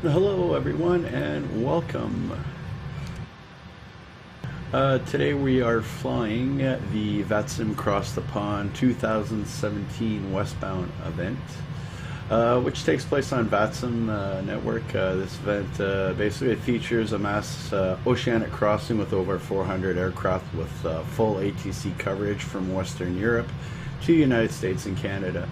Hello everyone and welcome. Today we are flying the VATSIM Cross the Pond 2017 Westbound event, which takes place on VATSIM network. This event basically features a mass oceanic crossing with over 400 aircraft with full ATC coverage from Western Europe to the United States and Canada.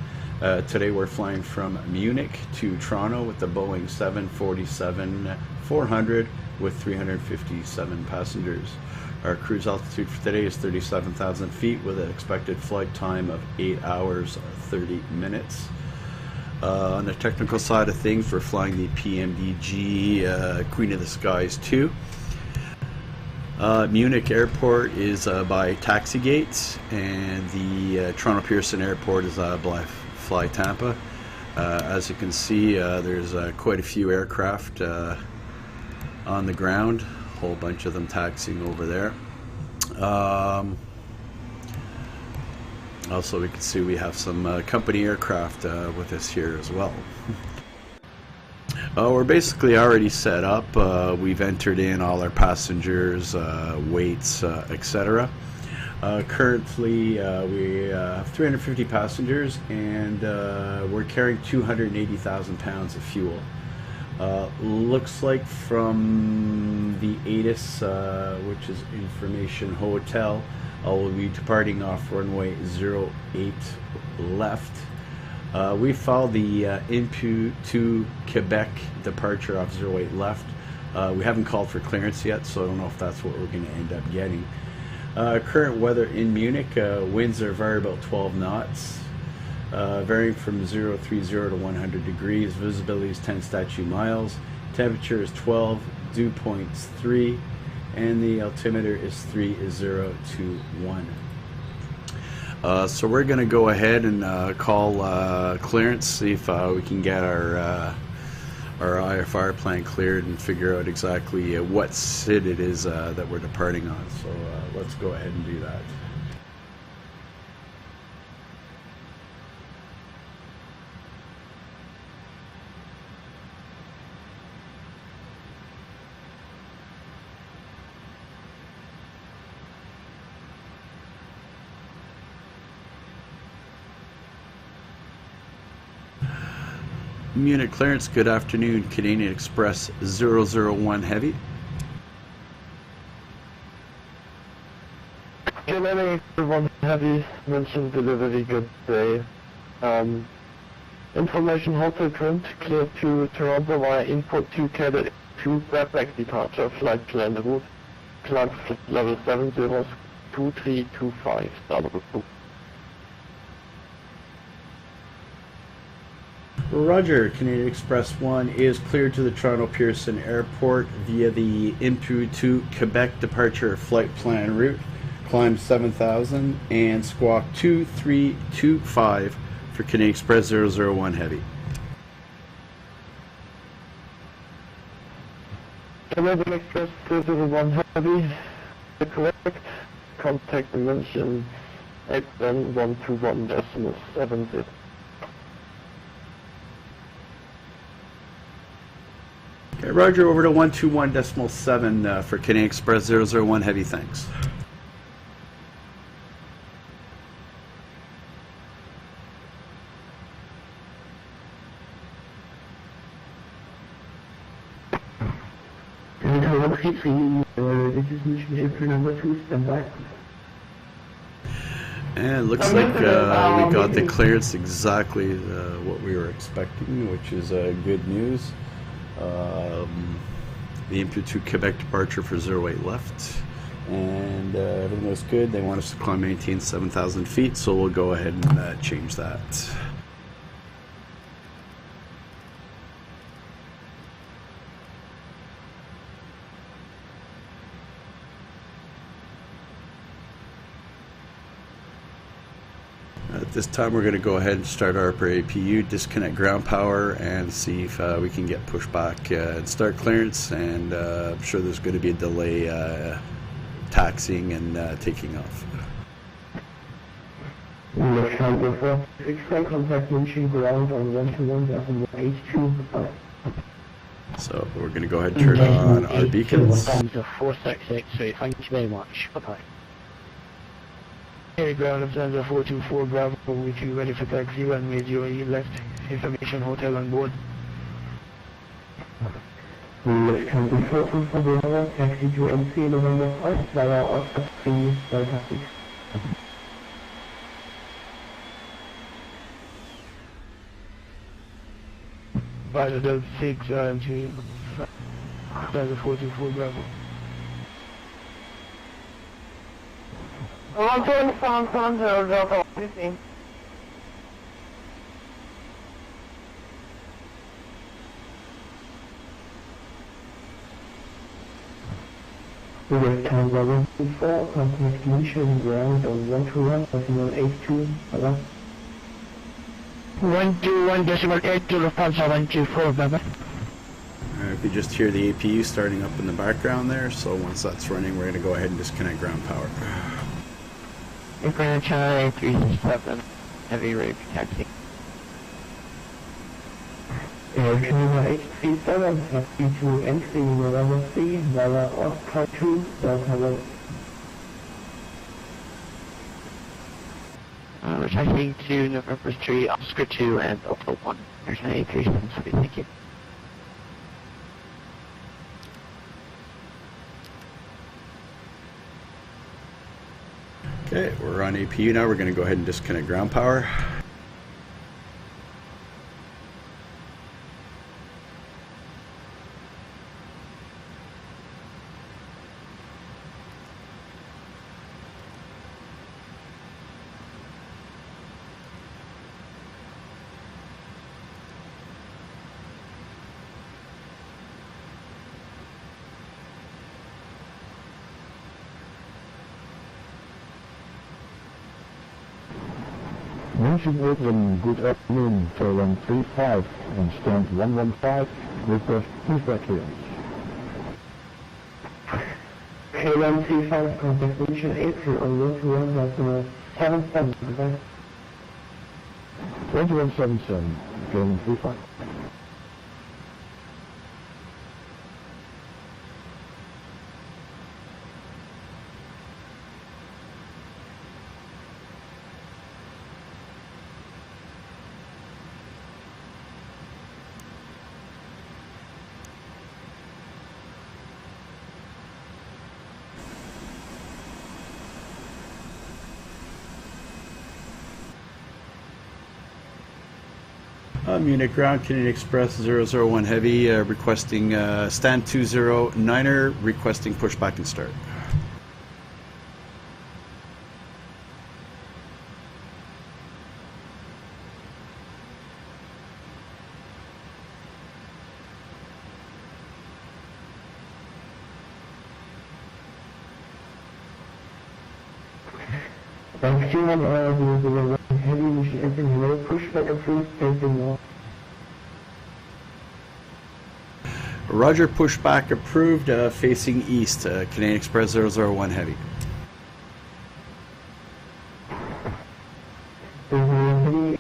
Today we're flying from Munich to Toronto with the Boeing 747-400 with 357 passengers. Our cruise altitude for today is 37,000 feet with an expected flight time of 8 hours 30 minutes. On the technical side of things, we're flying the PMDG Queen of the Skies 2. Munich Airport is by taxi gates, and the Toronto Pearson Airport is by Fly Tampa. As you can see, there's quite a few aircraft on the ground, a whole bunch of them taxiing over there. Also, we can see we have some company aircraft with us here as well. We're basically already set up. We've entered in all our passengers, weights, etc. Currently we have 350 passengers, and we're carrying 280,000 pounds of fuel. Looks like from the ATIS, which is Information Hotel, we'll be departing off runway 08 left. We followed the INPUD to Quebec departure off 08 left. We haven't called for clearance yet, so I don't know if that's what we're going to end up getting. Current weather in Munich, winds are vary about 12 knots, varying from 030 to 100 degrees. Visibility is 10 statute miles. Temperature is 12, dew points 3, and the altimeter is 3021. So we're going to go ahead and call clearance, see if we can get our IFR plan cleared and figure out exactly what SID it is that we're departing on. So let's go ahead and do that. Munich clearance, good afternoon, Canadian Express 001 Heavy. Canadian Express 1 Heavy, mentioned delivery, good day. Information hotel current, clear to Toronto via input to Canada 2, back departure, flight plan route, climb level 702325, starboard. Roger, Canadian Express 1 is cleared to the Toronto Pearson Airport via the INPUD to Quebec departure flight plan route. Climb 7,000 and squawk 2325 for Canadian Express 001 Heavy. Canadian Express 001 Heavy, correct. Contact dimension XN 121.70. Okay, Roger, over to 121.7 for Canadian Express 001 Heavy, thanks. And it looks like we got the clearance exactly what we were expecting, which is good news. The INPUD to Quebec departure for 08 left, and everything looks good. They want us to climb maintain 7,000 feet, so we'll go ahead and change that. At this time, we're going to go ahead and start our APU, disconnect ground power, and see if we can get pushback and start clearance. And I'm sure there's going to be a delay taxiing and taking off. Express contact mention ground on 121.82. So we're going to go ahead and turn on our beacons. 466, thank you very much. Bye-bye. Air ground Lufthansa 424 Bravo, with you ready for taxi, runway 08 left, information hotel on board. Taxi 424 Bravo, taxi to MC November 5, via Oscar 3, taxi. Via Delta 6, RMT, Lufthansa 424 Bravo. I'm doing the phone from Delta 15. We're time level 4, contact mission ground on 121, decimal 82, hello? 121 decimal 82, Lufthansa 124, bye-bye. If you just hear the APU starting up in the background there, so once that's running, we're going to go ahead and disconnect ground power. China 37, heavy rate taxi. Air China 837, taxi to MC November 3, via Oscar 2, Delta 1. We're taxiing to November 3, Oscar 2, and Delta 1. Air China 837, thank you. Okay, we're on APU now. We're going to go ahead and disconnect ground power. Munich Oakland, good afternoon, Airline 35 and stand 115, request pushback clearance. Airline 35, contact mission April on 121, decimal 77, goodbye. 2177, Airline 35. Munich ground, Canadian Express 001 Heavy, requesting stand 209er, requesting pushback and start. Thank you, heavy mission engine low, pushback approved, engine low. Roger, pushback approved, facing east, Canadian Express 001 Heavy. Heavy,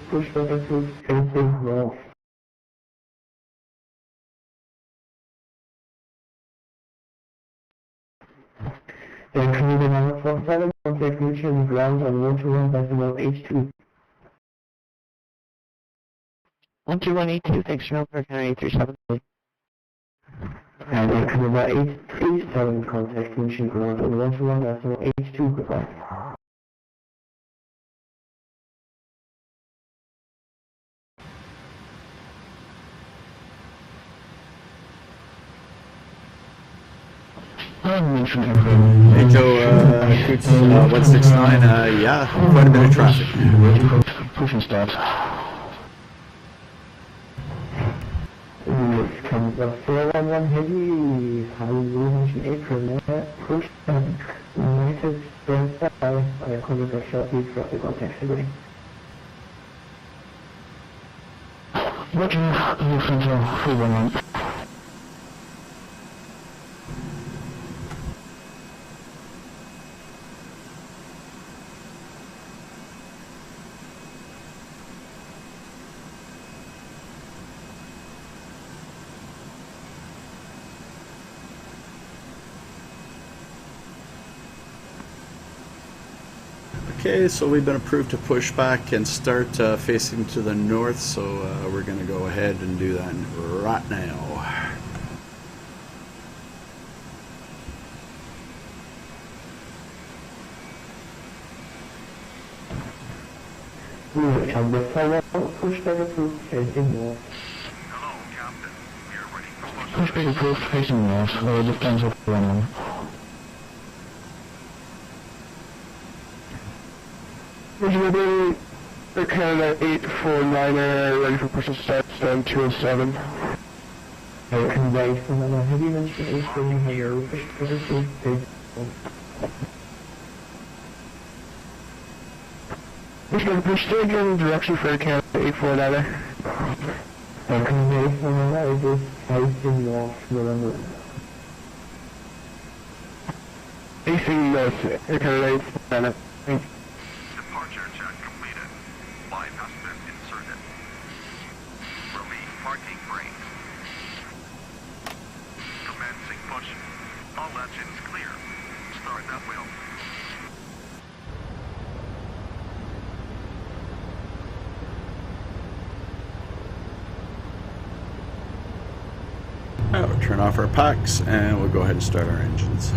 pushback approved, engine low. Air Canadian 147, contact mission ground on 121, decimal H2. 12182, thanks for Air Canadian 837. And Air Canadian 837, contact mission ground on 121, decimal H2, goodbye. Hey Joe, Coots 169, yeah, quite a bit of traffic. Pushing start. Comes up 411 heavy, high mission April, push and message stand by, I call it a short lead traffic on taxi lane. Roger, Lufthansa 411. Okay, so we've been approved to push back and start facing to the north, so we're going to go ahead and do that right now. Pushback approved facing north. Hello, Captain. We are ready for push. Pushback approved facing north. Defense of runway. Originally, the Canada 849er ready for push to start, stand 207. Convey from the heavy mention A-Spring here, push approved facing north. Push still giving direction for the Canada 849er. Convey from the heavy facing north, November. Facing north, the Canada 849er. Departure check completed. Bypass been inserted. Relief parking brakes. Commencing push. All engines clear. Start at will. Now we'll turn off our packs and we'll go ahead and start our engines.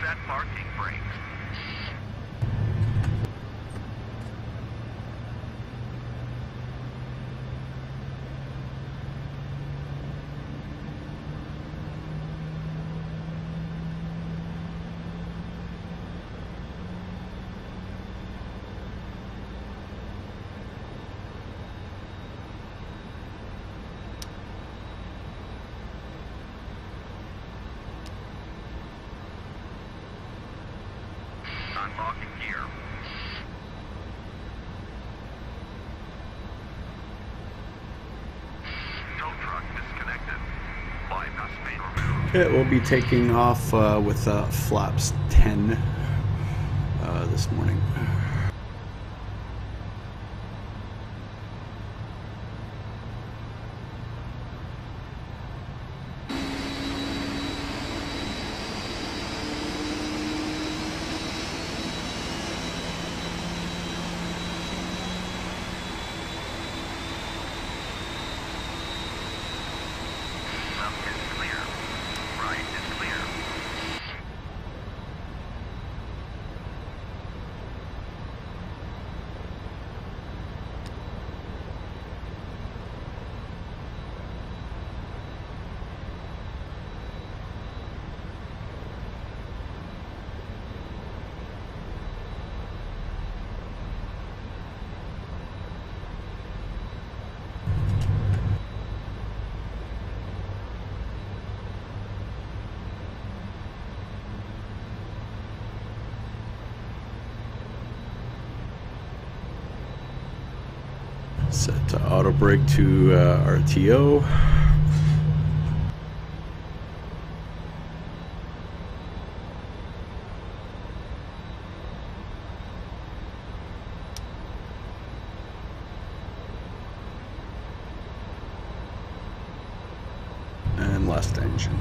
Set parking brakes. Unlocking gear. Tow truck disconnected. Bypass main removed. Okay, we'll be taking off with flaps 10 this morning. Left is clear. Right is clear. Set to auto brake to RTO. And last engine.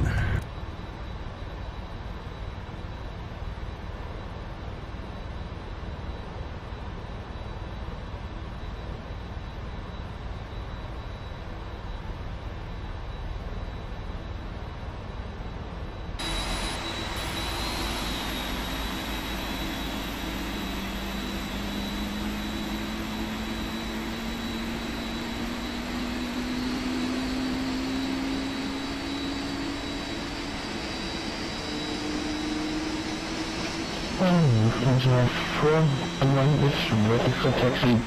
Lufthansa 411 is ready for taxi.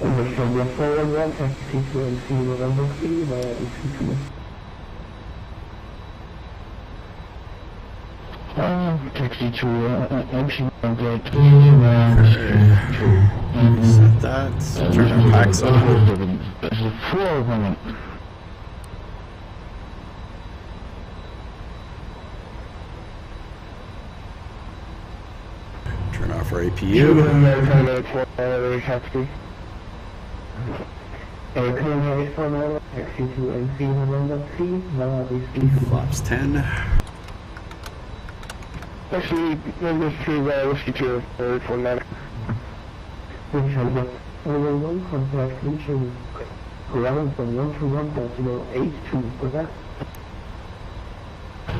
Lufthansa 411, taxi to NC November 3 via EC2. Taxi to MC November 2. Set that. Turn our packs on. That's a 411. Turn off our APU. Taxi. Airline taxi to NC November 3 via EC2. Flaps 10. Actually, number 3 via Whiskey 2, 49. Lufthansa 411, contact reaching ground from 121.082, correct?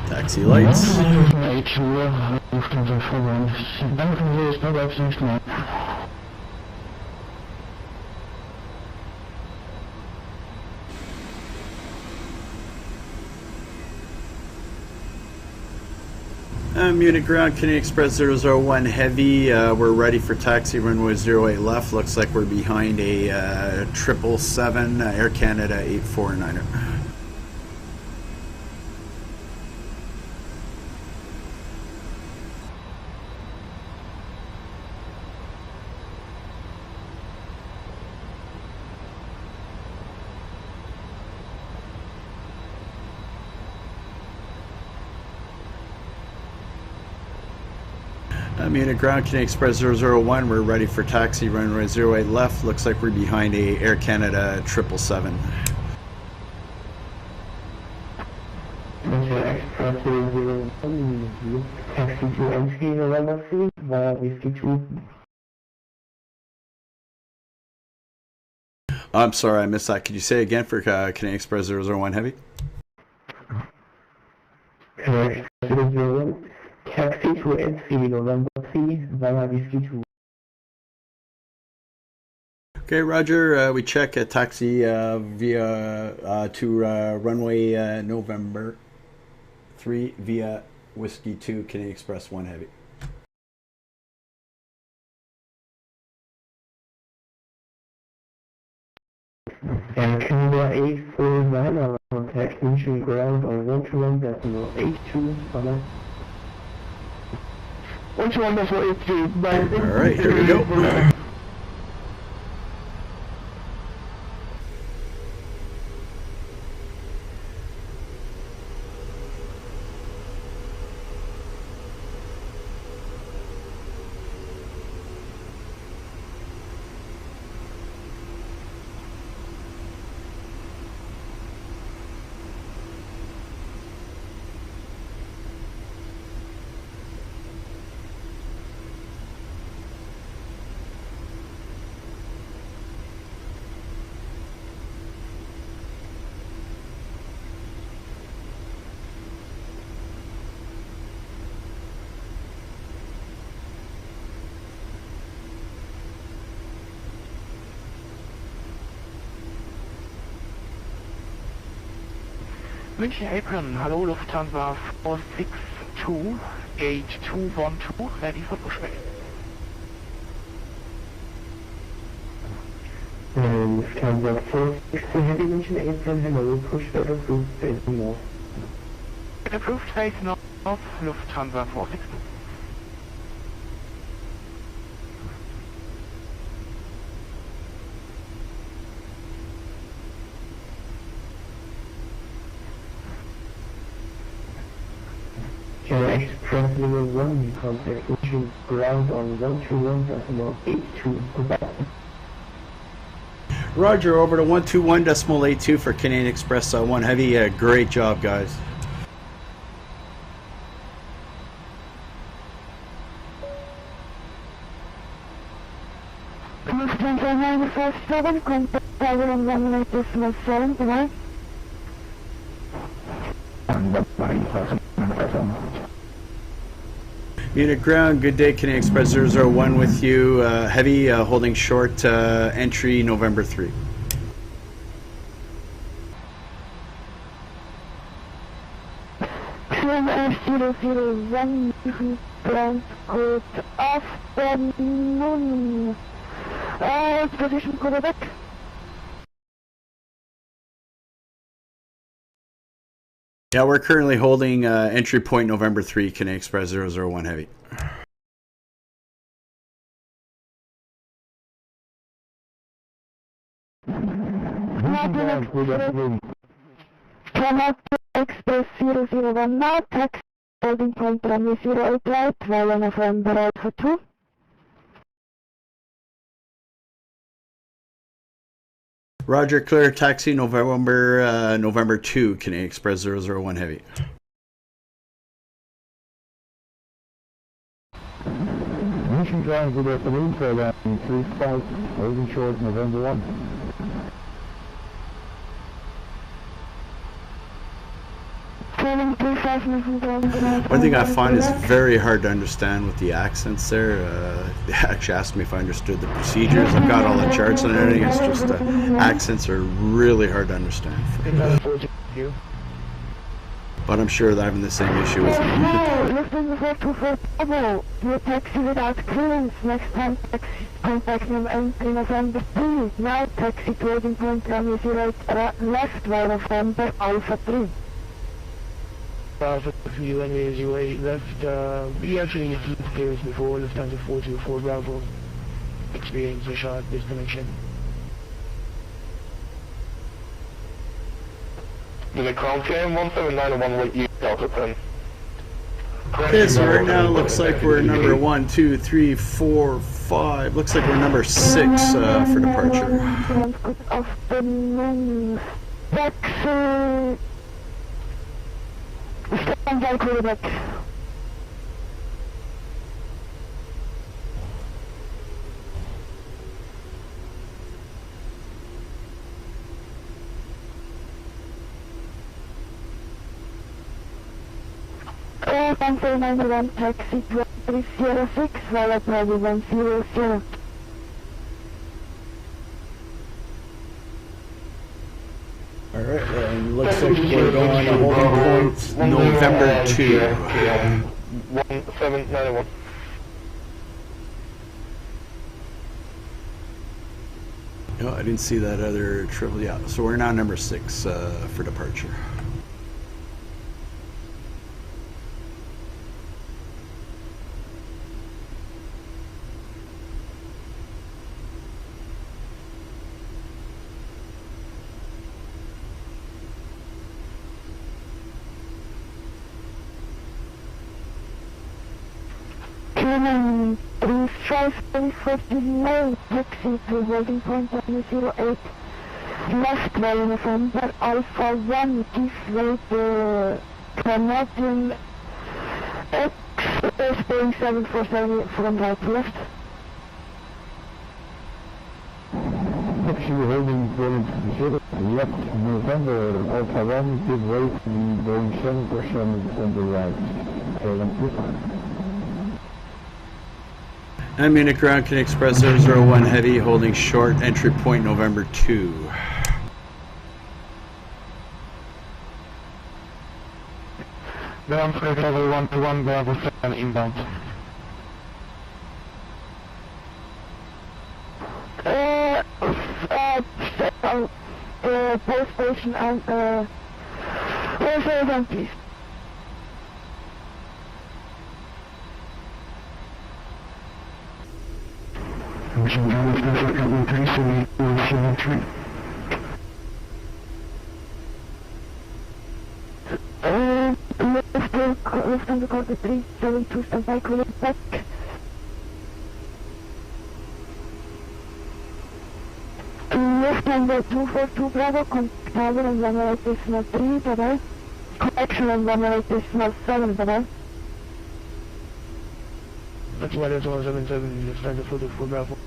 Taxi lights. Lufthansa 411. Lufthansa is not absent now. Munich ground, Canadian Express 001 Heavy. We're ready for taxi, runway 08 left. Looks like we're behind a 777 Air Canada 849er. Munich ground, Canadian Express 001, we're ready for taxi, runway 08 left. Looks like we're behind a Air Canada 777. Express 001, taxi to NC November 3 via EC2. I'm sorry, I missed that. Could you say again for Canadian Express 001 Heavy? Express 001, taxi to NC November 3 via EC2. Okay, Roger. We check a taxi via to runway November 3 via Whiskey 2, Canadian Express 1 Heavy. And Canada 849, contact reaching ground on 121.082, bye-bye. 121.082, bye. Alright, here we go. München Apron, hallo Lufthansa 462, gate 212, ready for pushback. Lufthansa 462 Heavy, München Apron, hello, pushback approved, facing north. Approved face north, Lufthansa 462. Oceanic Express level 1, contact engine ground on 121.82, goodbye. Roger, over to 121.82 for Canadian Express 1 Heavy. Great job, guys. Munich ground, good day, Canadian Express 001 with you. Heavy, holding short, entry November 3. Afternoon. Position Quebec. Yeah, we're currently holding entry point November 3, Canadian Express 001 Heavy. Canadian Express 001 now, taxi holding point runway 08 right, while November Alpha 2. Roger, clear taxi November 2, Canadian Express 001 Heavy. Mission ground, good afternoon, for 35, holding short November 1. One thing I find is very hard to understand with the accents there. They actually asked me if I understood the procedures. I've got all the charts and everything. It's just accents are really hard to understand. But I'm sure they're having the same issue as me. Your taxi without clearance. Next time taxi contact November 3. Now taxi to holding point runway 08 left, while November Alpha 3. For you anyways, you left, we actually used to clearance before, Lufthansa 424 Bravo, experienced a short disconnection. Do they confirm 1791 with you, Delta 10? Okay, so right now it looks like we're number 1, 2, 3, 4, 5. Looks like we're number 6 for departure. Good afternoon. Taxi. Stand by Quebec. Airline 91 taxi 2306, Violet 9100. Alright, and looks like we're going to holding points November 2. 1791. No, I didn't see that other triple. Yeah, so we're now number 6 for departure. Canadian 3549 taxi to holding point runway 08 left, while November Alpha 1 give way the Canadian Boeing 747 from right to left. Taxi holding point 0 left, November Alpha 1, give way to the Boeing 747 on the right. Airline. And Munich ground, Canadian Express 001 Heavy, holding short, entry point November 2. Ground freight level 121 Bravo 7 inbound. Post station and where's the please? Ocean Drive, Desert Company 373. Lufthansa Cargo 372 standby, call back. Lufthansa 242 Bravo, contact tower on runway 3, bye-bye. Correction on runway 7, bye-bye. That's why there's 177, Lufthansa 44 Bravo.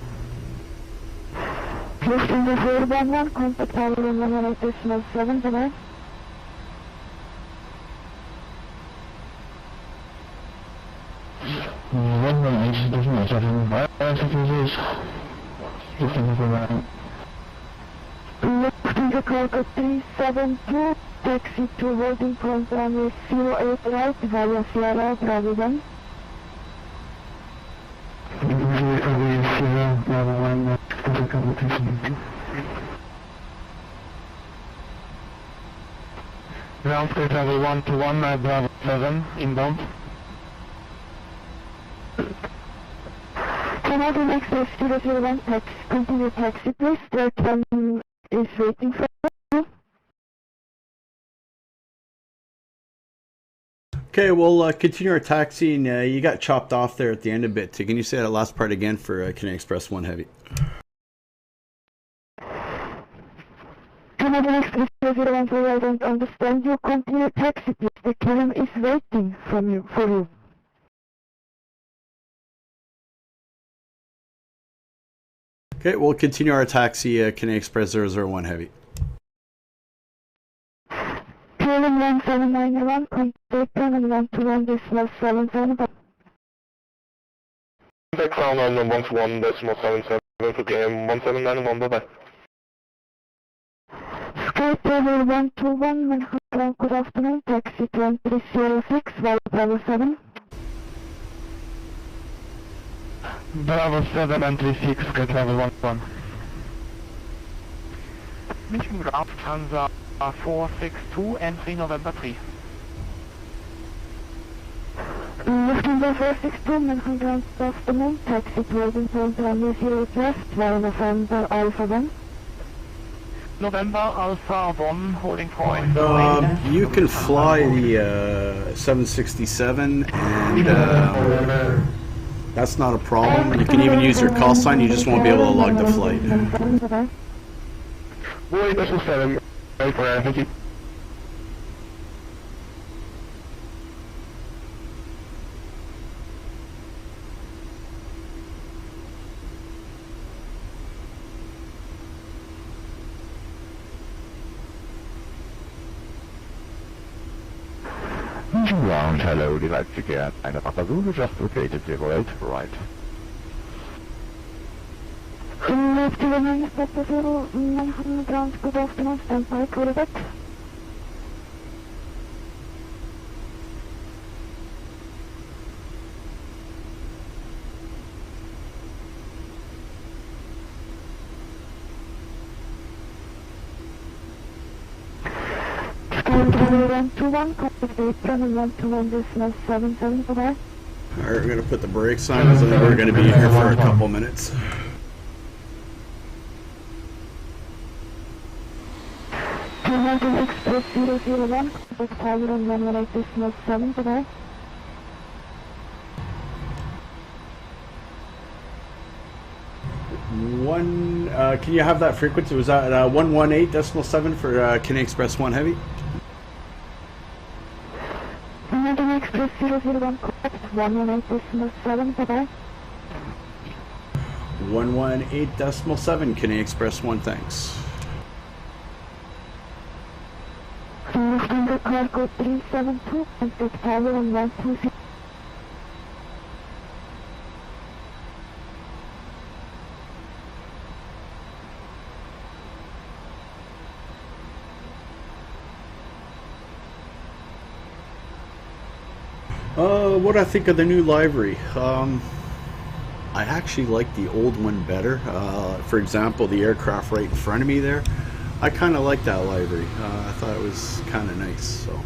Lufthansa 411, contact tower on runway 7, bye-bye. Lufthansa Cargo 372, taxi to loading point runway 08 right via Sierra Bravo 1. Ground state level 121, Bravo 7, inbound. Canadian Express 001 taxi, continue taxi please, the train is waiting for you. Okay, we'll continue our taxiing. You got chopped off there at the end a bit. Can you say that last part again for Canadian Express 1 Heavy? Canadian Express 001, sorry, I don't understand you. Continue taxi please, the train is waiting for you. Okay, we'll continue our taxi, Canadian Express 001 Heavy. Calling 1791, contact on 121.77. Contact ground on 121.77 for game 1791, bye-bye. Sky Tower 121, Manhattan, good afternoon, taxi 2306, Bravo 7. Bravo 7 and 36, get level 11. München ground, Lufthansa 462, entry November 3. Lufthansa 462, Manhattan ground, good afternoon, taxi to loading point runway 08 left, via November Alpha 1. November Alpha 1, holding point. You can fly the 767 and that's not a problem. You can even use your call sign, you just won't be able to log the flight. Boeing Vessel 7, ready for air, thank you. Ground, hello, die Leipzig Airline Zulu just located 08 right. Left to remain Papa 0, Manhattan ground, good afternoon, standby, call back. Sky Tower 121, contact Apron on 121.77, bye-bye. Alright, we're going to put the brakes on because I think we're going to be here for a couple minutes. Canadian Express 001, contact tower on 118.7, bye-bye. Can you have that frequency? Was that 118.7 for Canadian Express 1 Heavy? Canadian Express 001, contact 118.7, bye-bye. 118.7 Canadian Express 1, thanks. Lufthansa Cargo 372, contact tower on 120. What I think of the new livery? I actually like the old one better. For example, the aircraft right in front of me there. I kind of like that livery. I thought it was kind of nice. So,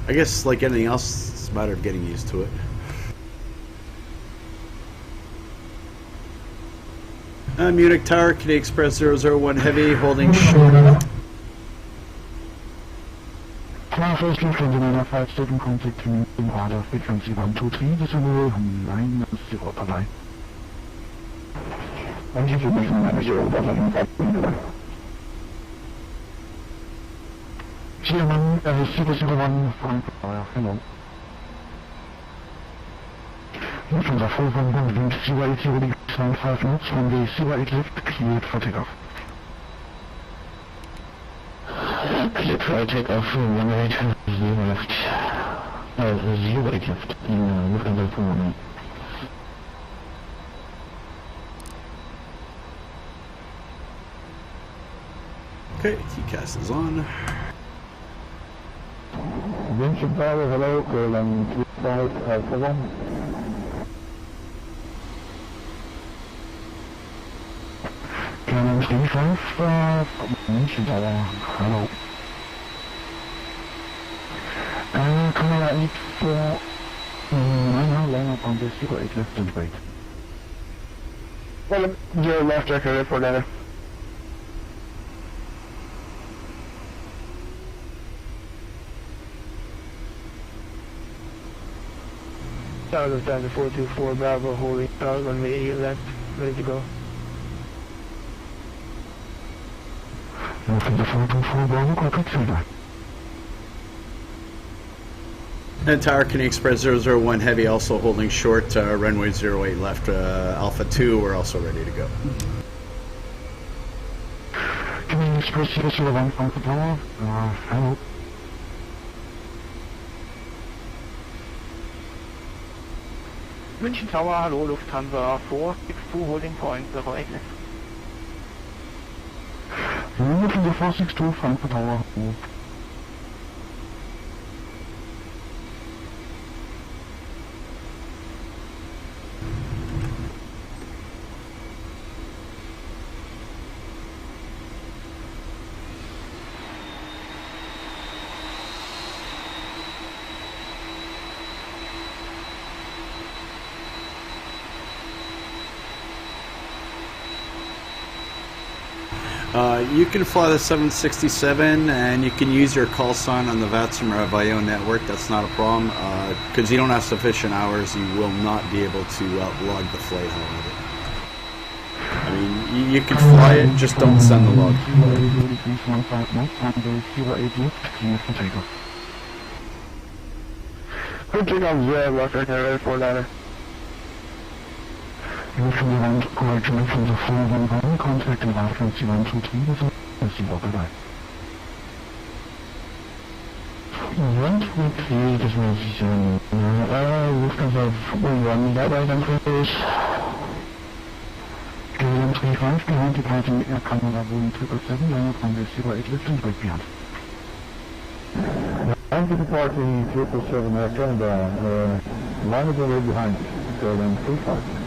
I guess like anything else, it's a matter of getting used to it. Munich Tower, Canadian Express 001 Heavy, holding short. Tower first Lufthansa 957 contacting radar frequency 123, decimal 90, bye-bye. Chairman, 001 Frankfurt, hello. Lufthansa 411 wind CYYZ holding 75 knots, runway CYYZ left, cleared for takeoff. Cleared for takeoff, runway 0 left. 08 left in Lufthansa 411. Okay, TCAS is on. Vincent Tower, hello, Airline 3541. Airline 35, Vincent Tower, hello. Canada 84, 9 land on the 08 left and wait. Well, 0 left, echo for data. Tower goes down to 424 Bravo, holding out, runway 88 left, ready to go. Lufthansa 424 Bravo, contact feedback. And Tower canadianxpress 001 Heavy also holding short, runway 08 left, Alpha 2, we're also ready to go. canadianxpress 001 Frankfurt Tower, hello. München Tower, hallo, Lufthansa 462 holding point 08 left. Lufthansa 462 Frankfurt Tower, hello. You can fly the 767 and you can use your call sign on the VATSIM or VIO network. That's not a problem. Because you don't have sufficient hours, you will not be able to log the flight, however. I mean, you can fly it, just don't send the log. Good take on 0 left, echo ready for data. Lufthansa 1 correction from the 411, contacting frequency 123, bye-bye. 123, decimal 7, Lufthansa 411, bye-bye, dann please. Airline 35, behind departing Air Canada Boeing 777, line up on the 08 left and wait beyond. Behind departing 777 Air Canada, line up already behind, Airline 35.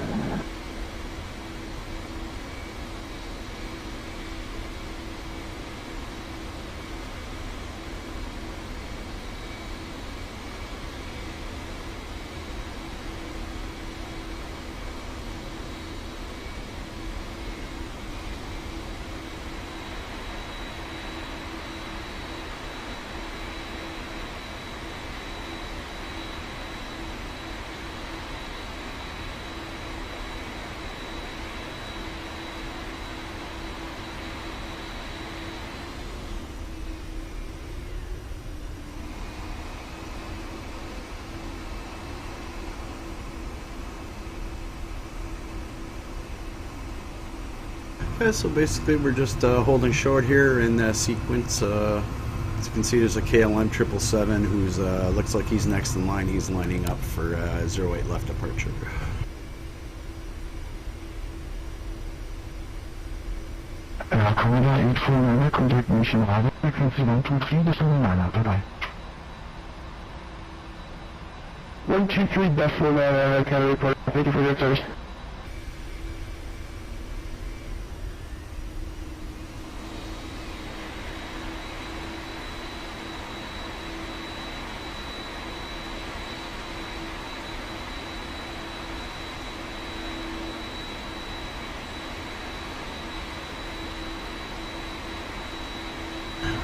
Okay, so basically we're just holding short here in the sequence. As you can see, there's a KLM 777 who's looks like he's next in line. He's lining up for 08 left departure. Canada 849, contact mission radar frequency 123, decimal 9, bye-bye. 123 decimal Canada report. Thank you for your service.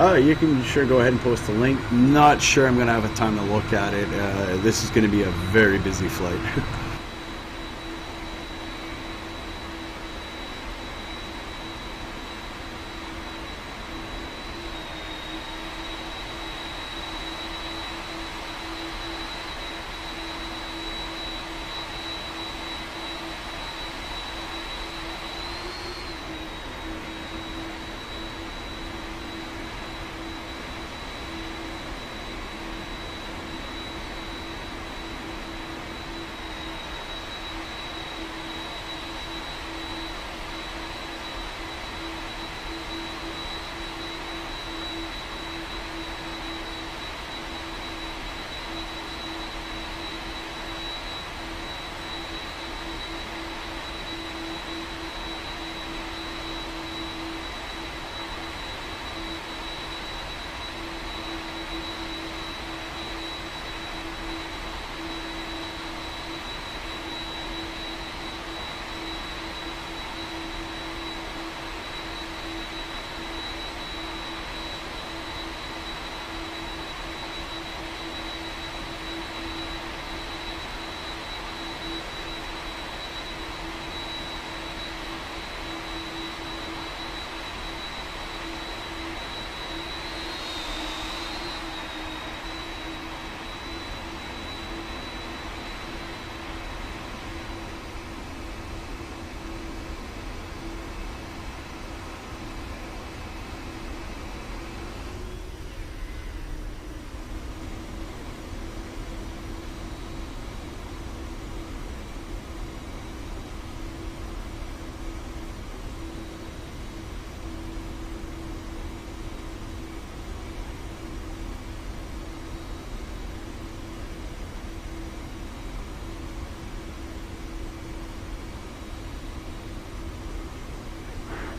You can sure go ahead and post a link. Not sure I'm going to have a time to look at it. This is going to be a very busy flight.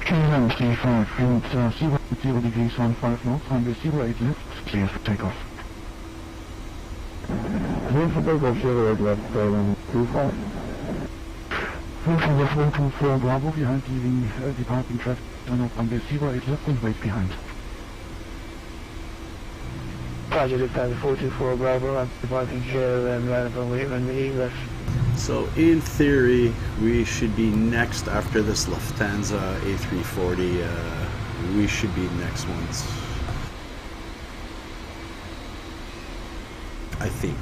Canadian 35 and 0 degrees 15 knots, runway 08 left, clear for takeoff. Clear for takeoff, 08 left, Airline 25. From the 424 Bravo, behind leaving departing traffic, turn off runway 08 left and wait behind. Roger, Lufthansa 424 Bravo, I'm departing here and runway 8 left. So in theory, we should be next after this Lufthansa A340. We should be next ones, I think.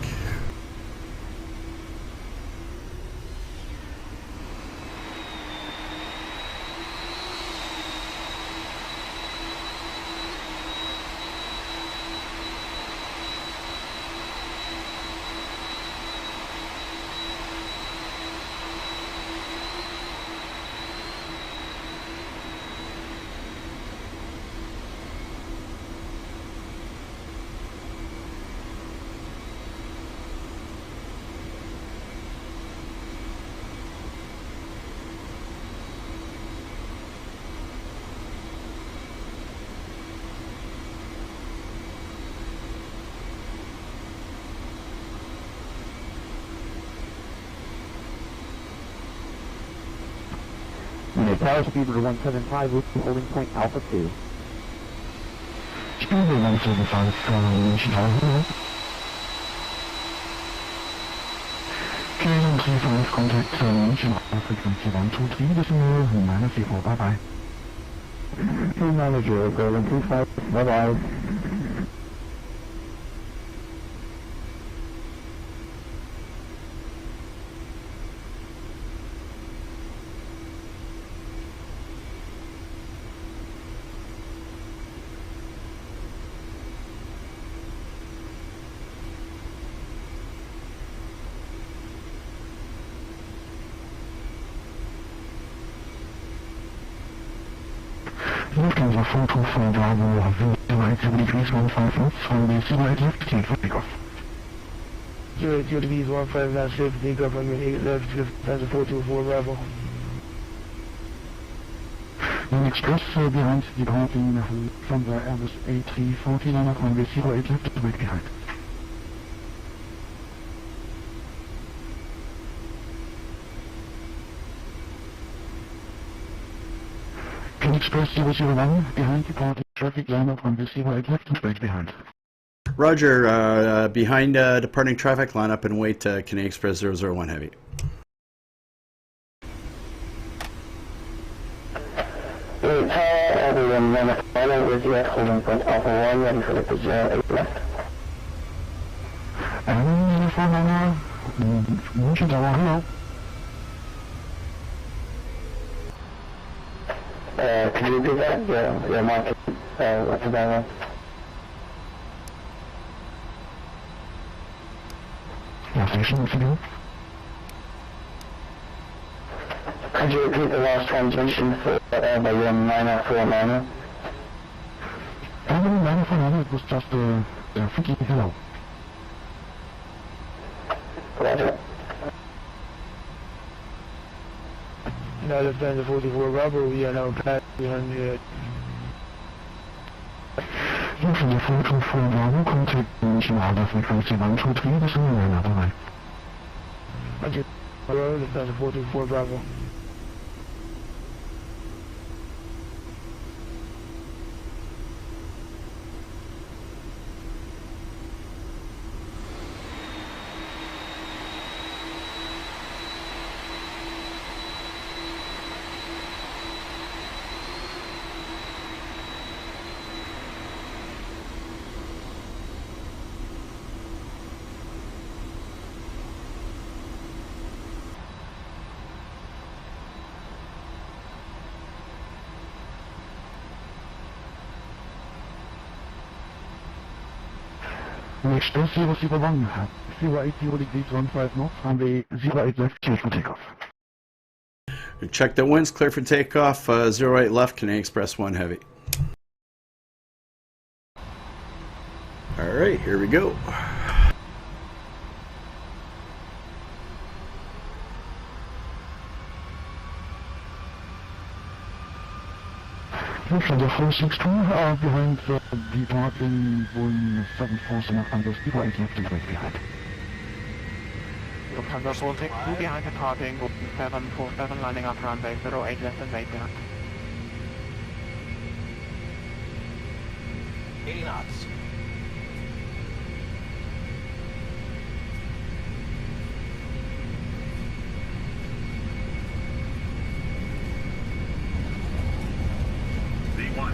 Tower speed to 175, holding point Alpha 2. Speed to 175, Ocean Tower. Canadian 35, contact Ocean frequency 123.934, bye-bye. Team Manager, Golden 35, bye-bye. Lufthansa 424 Bravo, 0 degrees 15 knots, runway 08 left, clear for takeoff. 0 degrees 15 knots, clear for takeoff, runway 8 left, Lufthansa 424 Bravo. Xpress behind, departing from the Airbus A340, runway 08 left, wait behind. Express 001, behind departing traffic line up on the CYYZ left and wait behind. Roger, behind departing traffic lineup and wait Canadian Express 001 Heavy. Everyone, is US holding point Alpha 1, ready for the 08 left. Can you do that? Yeah, market, what's the balance? Yeah, station, what to do? Could you repeat the last transmission for by 949er? 949er, it was just a freaking hello. Roger. Now Lufthansa 44 Bravo, we are now past behind the... Lufthansa 44 Bravo, contact National frequency 123, this is another way. Roger. Hello, Lufthansa 44 Bravo. Next, 001, CYYZ degrees 15 knots, runway 08 left, clear for takeoff. Check the winds, clear for takeoff, 08 left, Canadian Express 1 Heavy. Alright, here we go. Lufthansa 462 behind the departing Boeing 747 under speed 8 left and wait behind. Lufthansa 462 behind departing Boeing 747 lining up runway 08 left and wait behind. 80 knots. V1.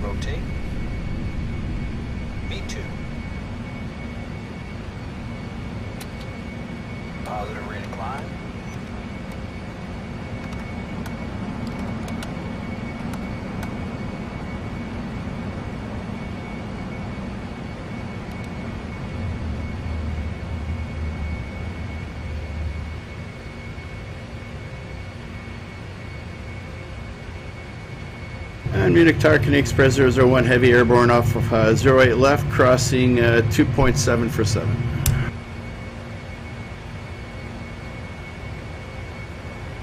Rotate. Me too. Positive rate of climb. And Munich Tower, Canadian Express 001 Heavy airborne off of 08 left, crossing 2.7 for 7.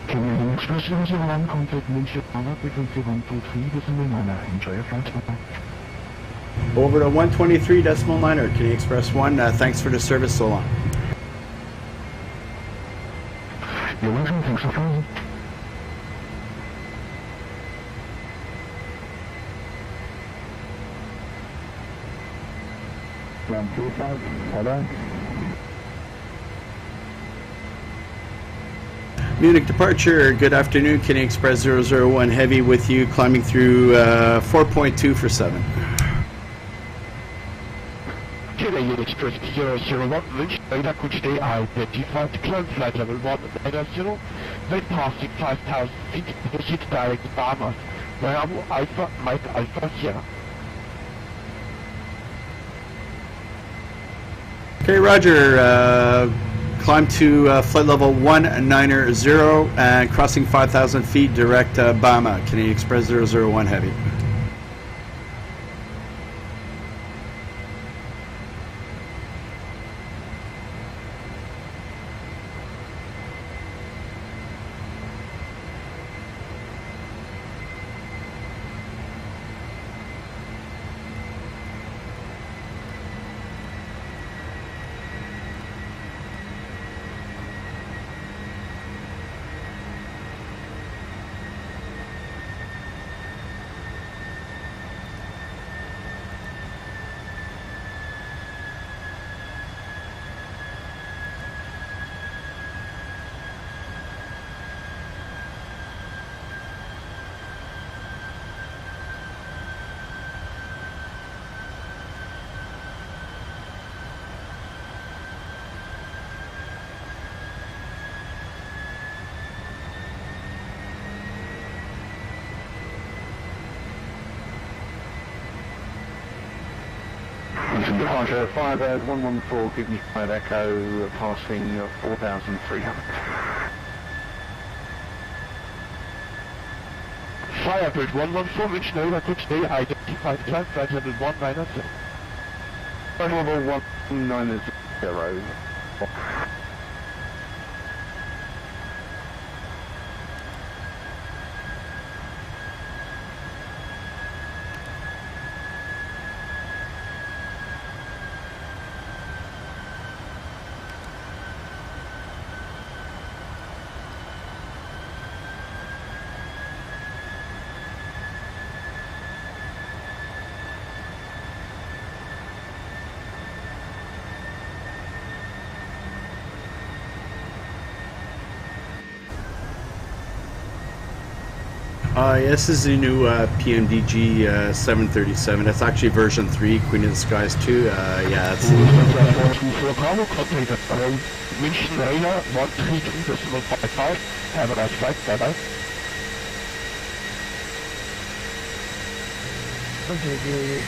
Canadian Express 001, contact Munich Tower, frequency 123, decimal 9er. Enjoy your flight. Over to 123.9er, Canadian Express 1. Thanks for the service, so long. You're welcome, thanks for flying. Munich departure, good afternoon, Canadian Express 001 Heavy with you, climbing through 4.2 for 7. Canadian Express 001, which data could stay identified, current flight level 1, radar 0, when passing 5,000 feet, proceed direct to BAMAS, Bravo Alpha, Mike Alpha Sierra. Okay, Roger. Climb to flight level 190 and crossing 5,000 feet, direct BAMA, Canadian Express 001 Heavy. Departure 114, give me 5 Echo, passing 4,300. Firebird 114, reach Nova, good day, identified climb flight level 190. Flight level 190. This is the new PMDG 737. That's actually version 3, Queen of the Skies 2. Yeah, it's... München Rainer 132.55, have a nice flight, bye bye. Okay, the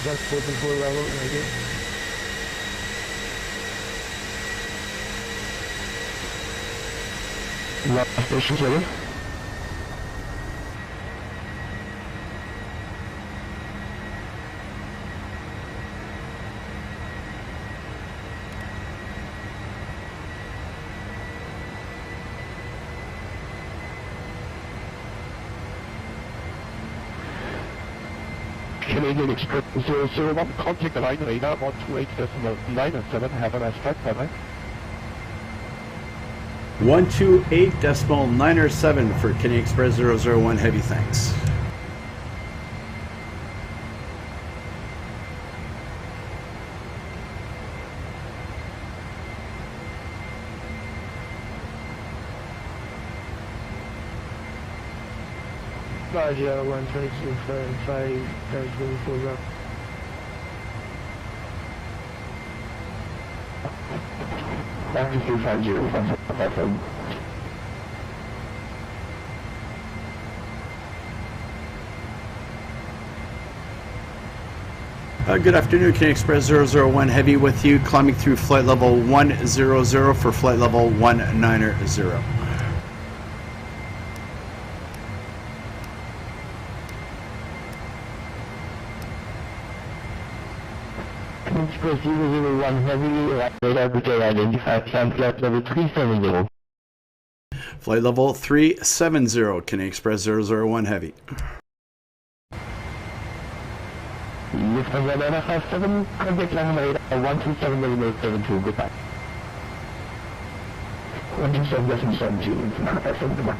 just 44 level, right here. Last station 7. Canadian Express 001, contact the line radar 128.97, have a nice flight, bye bye. 128.97 for Canadian Express 001 Heavy, thanks. Roger, 122 for 5, that's going for rough. Good afternoon, Canadian Express 001 Heavy with you, climbing through flight level 100 for flight level 190. Express 001 Heavy, radar bouquet identified, climb flight level 370. Flight level 370, Canadian Express 001 Heavy. Lift on radar 57, contact line radar 127.72, goodbye. 127.72, goodbye.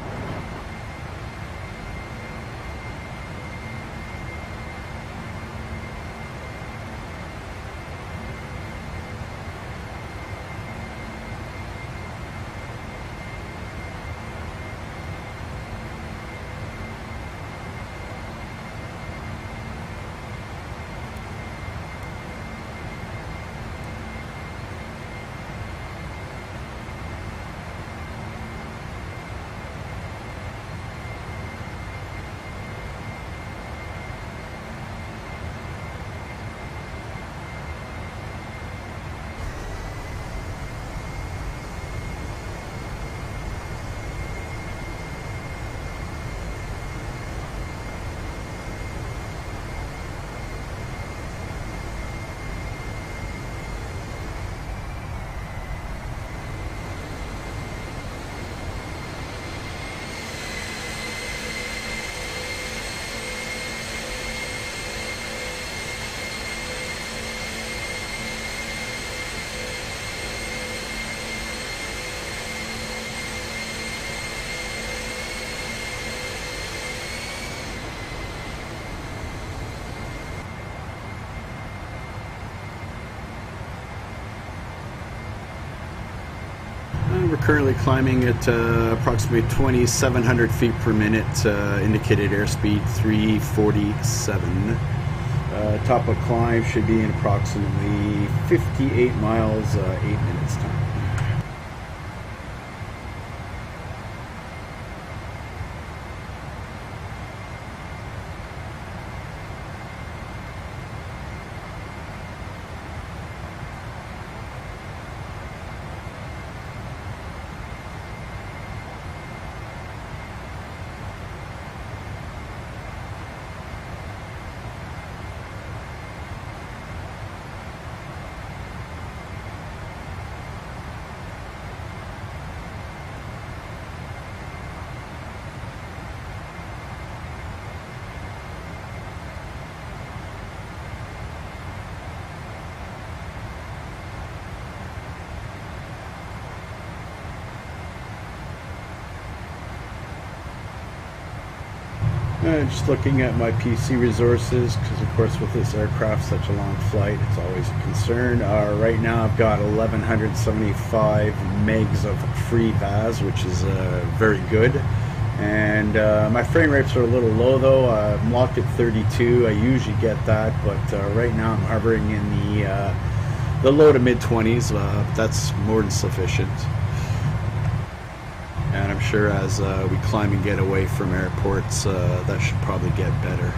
We're currently climbing at approximately 2,700 feet per minute, indicated airspeed 347. Top of climb should be in approximately 58 miles, 8 minutes time. Just looking at my PC resources, because of course with this aircraft, such a long flight, it's always a concern. Right now I've got 1175 megs of free VAS, which is very good. And my frame rates are a little low though. I'm locked at 32. I usually get that, but right now I'm hovering in the low to mid 20s. That's more than sufficient. And I'm sure as we climb and get away from airports, that should probably get better.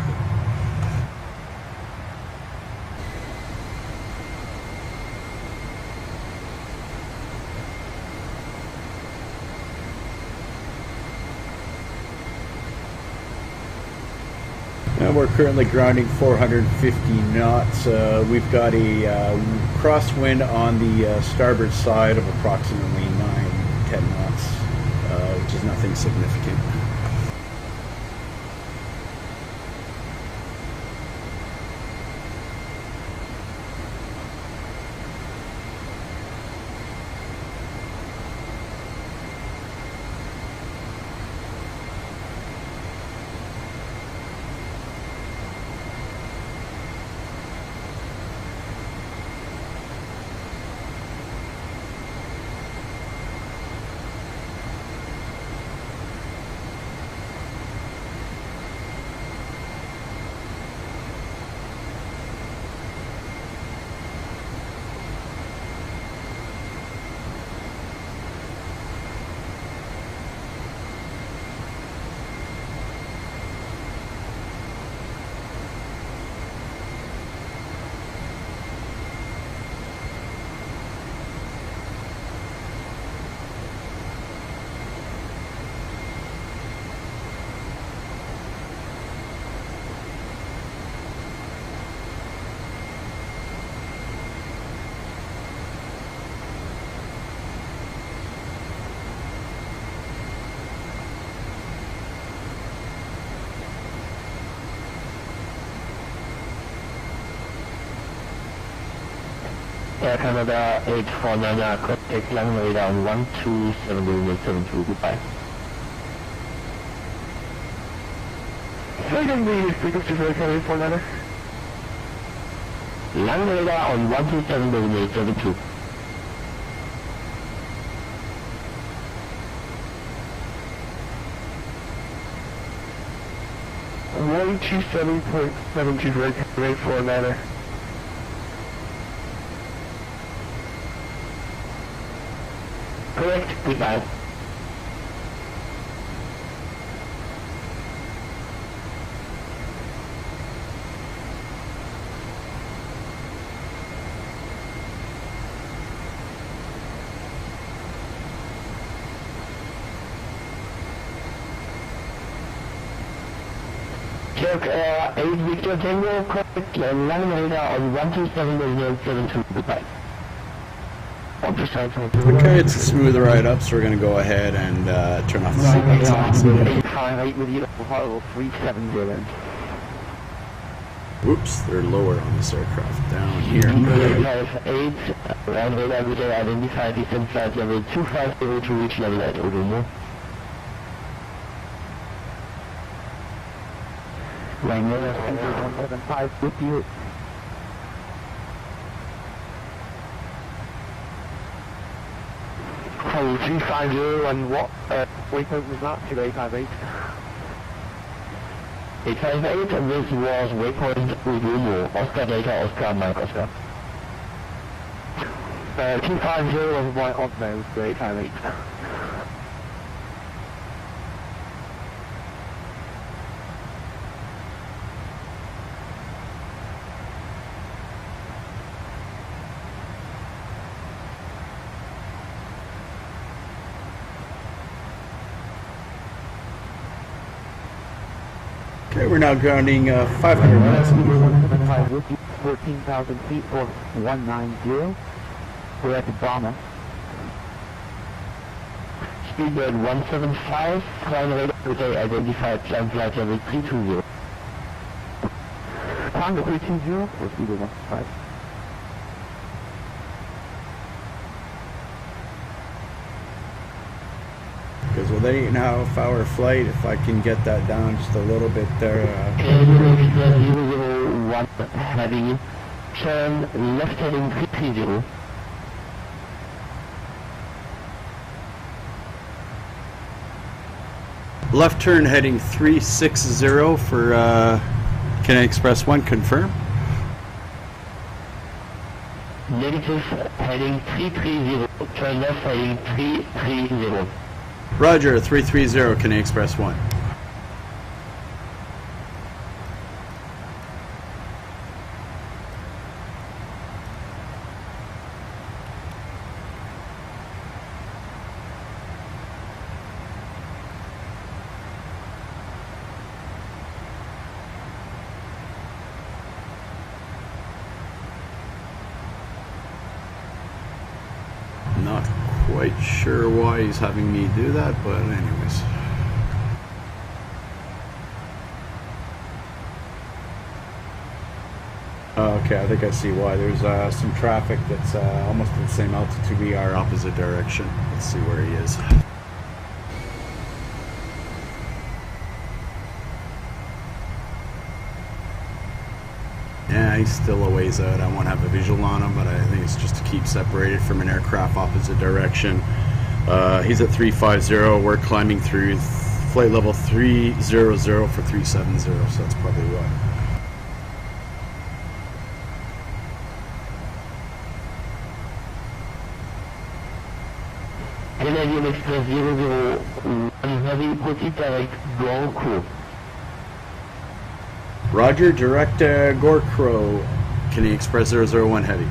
And we're currently grounding 450 knots. We've got a crosswind on the starboard side of approximately 9-10 knots. Which is nothing significant. Air Canada 849, contact runway down 127.72, goodbye. Second the frequency for Air Canada 849. Runway down on 127.72. One 127.72 for Air Canada 849. Correct, goodbye. Check 8 Victor Tango, correct, and runway on 127.72, goodbye. Okay, it's a smooth ride up, so we're going to go ahead and turn off the seatbelts. Whoops, they're lower on this aircraft, down here. Identify descent flight level 250 to reach level at Odomo. Runway 175 with you. Hold 350 and what waypoint was that? 2858. 858 and this was waypoint Udumo, Oscar Delta, Oscar Mike Oscar. 250 was my odd nose for 858. Okay, we're now grounding 500 miles. 14,000 feet for 190. We're at the BAMAS. Speedbird 175, climb radar with a identified climb flight level 320. Tango 320 for speedbird 175. Because with that 8.5 hour flight, if I can get that down just a little bit there. Canadian 001 heavy, turn left heading 330. Left turn heading 360 for Canadian Express 1, confirm. Negative heading 330, turn left heading 330. Roger, 330 Canadian Express 1. Not quite sure why he's having me do that, but anyways. Okay, I think I see why. There's some traffic that's almost at the same altitude we are, opposite direction. Let's see where he is. Yeah, he's still a ways out. I won't have a visual on him, but I think it's just to keep separated from an aircraft opposite direction. He's at 350. We're climbing through flight level 300 for 370, so that's probably why. Canadian Express 001 heavy, proceed direct Gore Crew. Roger, direct Gore Crow, Canadian Express 001 heavy.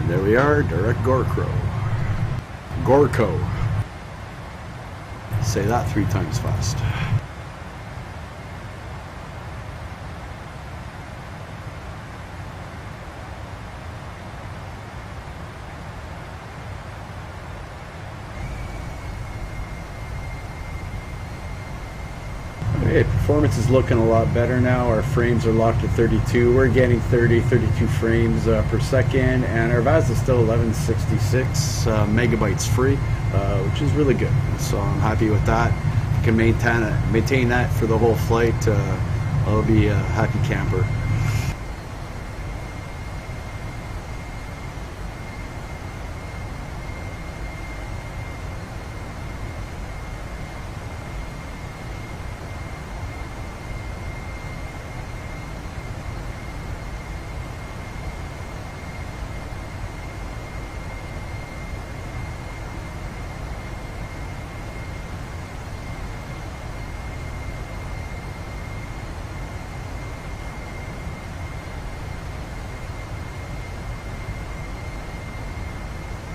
There we are, direct Gorko. Gorko. Say that 3 times fast. Okay, performance is looking a lot better now. Our frames are locked at 32. We're getting 32 frames per second, and our VAS is still 1166 megabytes free, which is really good. So I'm happy with that. If I can maintain that for the whole flight, I'll be a happy camper.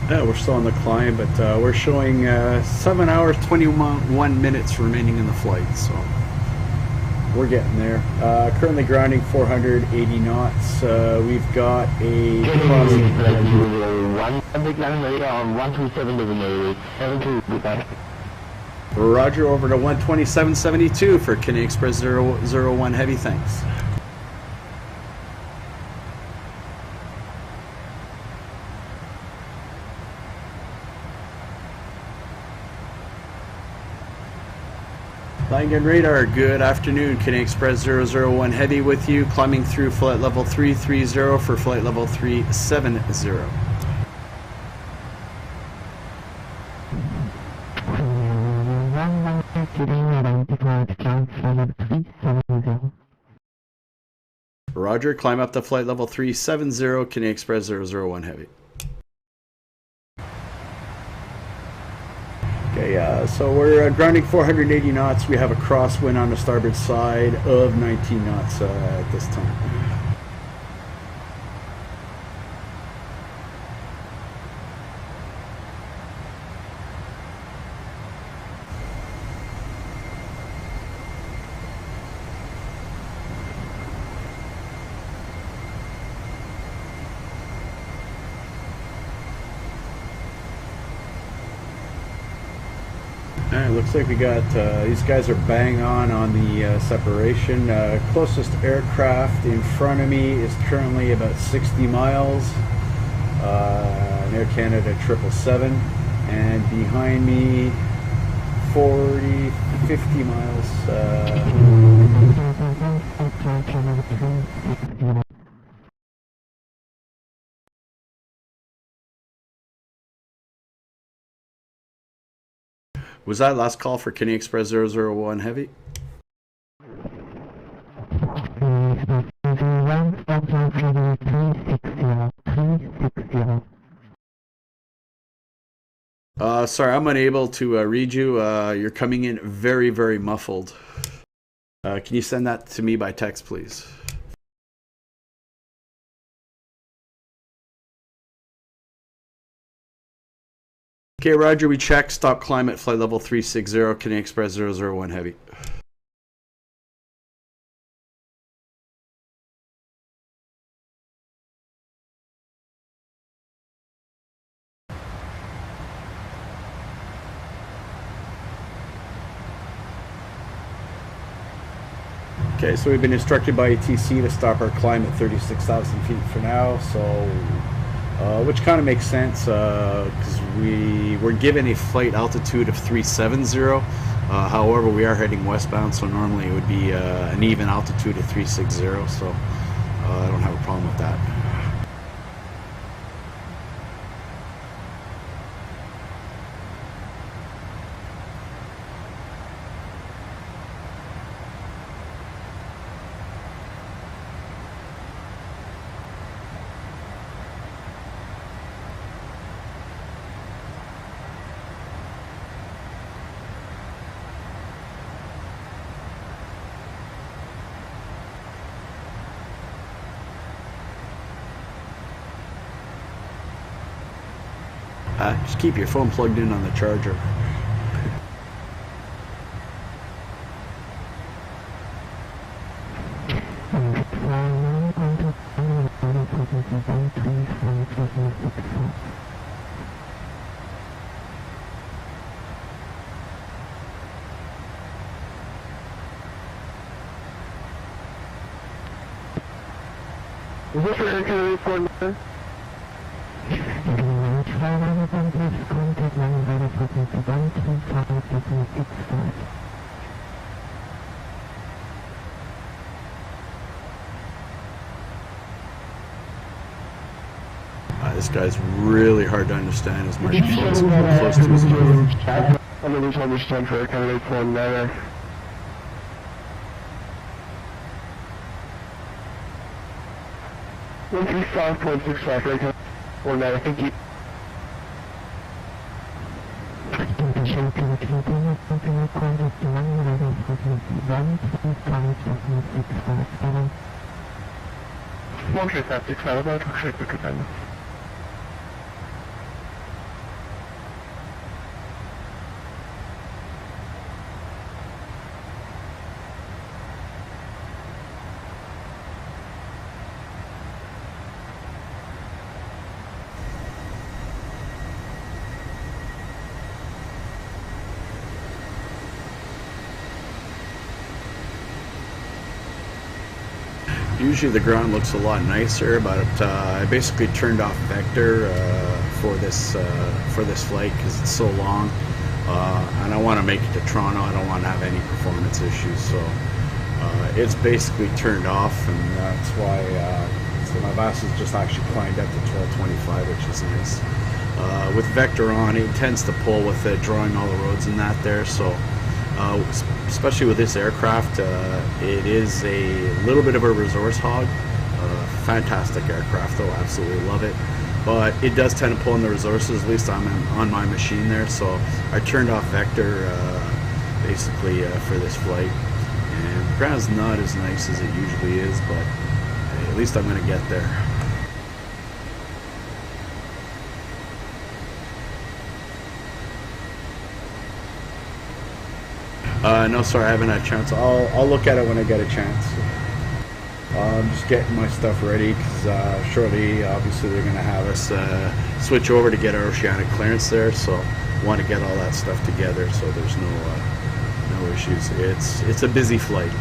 Yeah, we're still on the climb, but we're showing 7 hours, 21 minutes remaining in the flight, so we're getting there. Currently grounding 480 knots. We've got a crossing. Roger, over to 127.72 for Canadian Express 001 heavy, thanks. Line and radar, good afternoon. Canadian Express 001 heavy with you, climbing through flight level 330 for flight level 370. Roger, climb up to flight level 370, Canadian Express 001 heavy. Okay, so we're grounding 480 knots. We have a crosswind on the starboard side of 19 knots at this time. Alright, looks like we got, these guys are bang on the separation. Closest aircraft in front of me is currently about 60 miles, an Air Canada 777, and behind me 40, 50 miles. Was that last call for Canadian Express 001 Heavy? Sorry, I'm unable to read you. You're coming in very, very muffled. Can you send that to me by text, please? Okay, Roger, we checked. Stop climb at flight level 360, Canadian Express 001 Heavy. Okay, so we've been instructed by ATC to stop our climb at 36,000 feet for now, so which kind of makes sense because we were given a flight altitude of 370. However, we are heading westbound, so normally it would be an even altitude of 360, so I don't have a problem with that. Just keep your phone plugged in on the charger. Is this for Air Canada 49? This guy's really hard to understand. His microphone's close to his mouth. I'm going to understand for Air Canada 49. 135.65 Air Canada 49, thank you. One sure that 65 about to check the time. Usually the ground looks a lot nicer, but I basically turned off vector for this flight because it's so long, and I want to make it to Toronto. I don't want to have any performance issues, so it's basically turned off, and that's why so my VAS has just actually climbed up to 1225, which is nice. With vector on, it tends to pull with it, drawing all the roads and that there, so especially with this aircraft, it is a little bit of a resource hog. Fantastic aircraft though, absolutely love it, but it does tend to pull in the resources, at least on my machine there, so I turned off vector basically for this flight, and the ground's not as nice as it usually is, but at least I'm going to get there. No, sorry, I haven't had a chance. I'll look at it when I get a chance. I'm just getting my stuff ready because shortly, obviously, they're going to have us switch over to get our Oceanic clearance there. So want to get all that stuff together so there's no issues. It's a busy flight.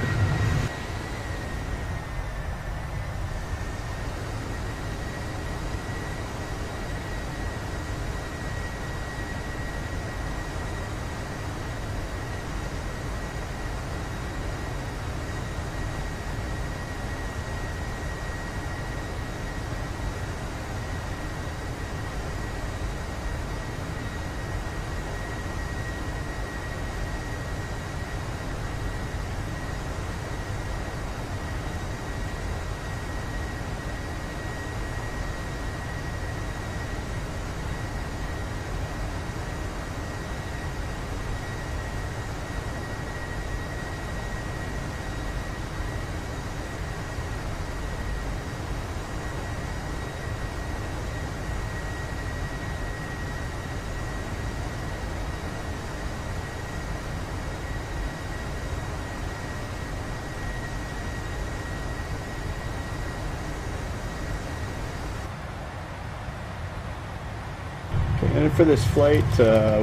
And for this flight,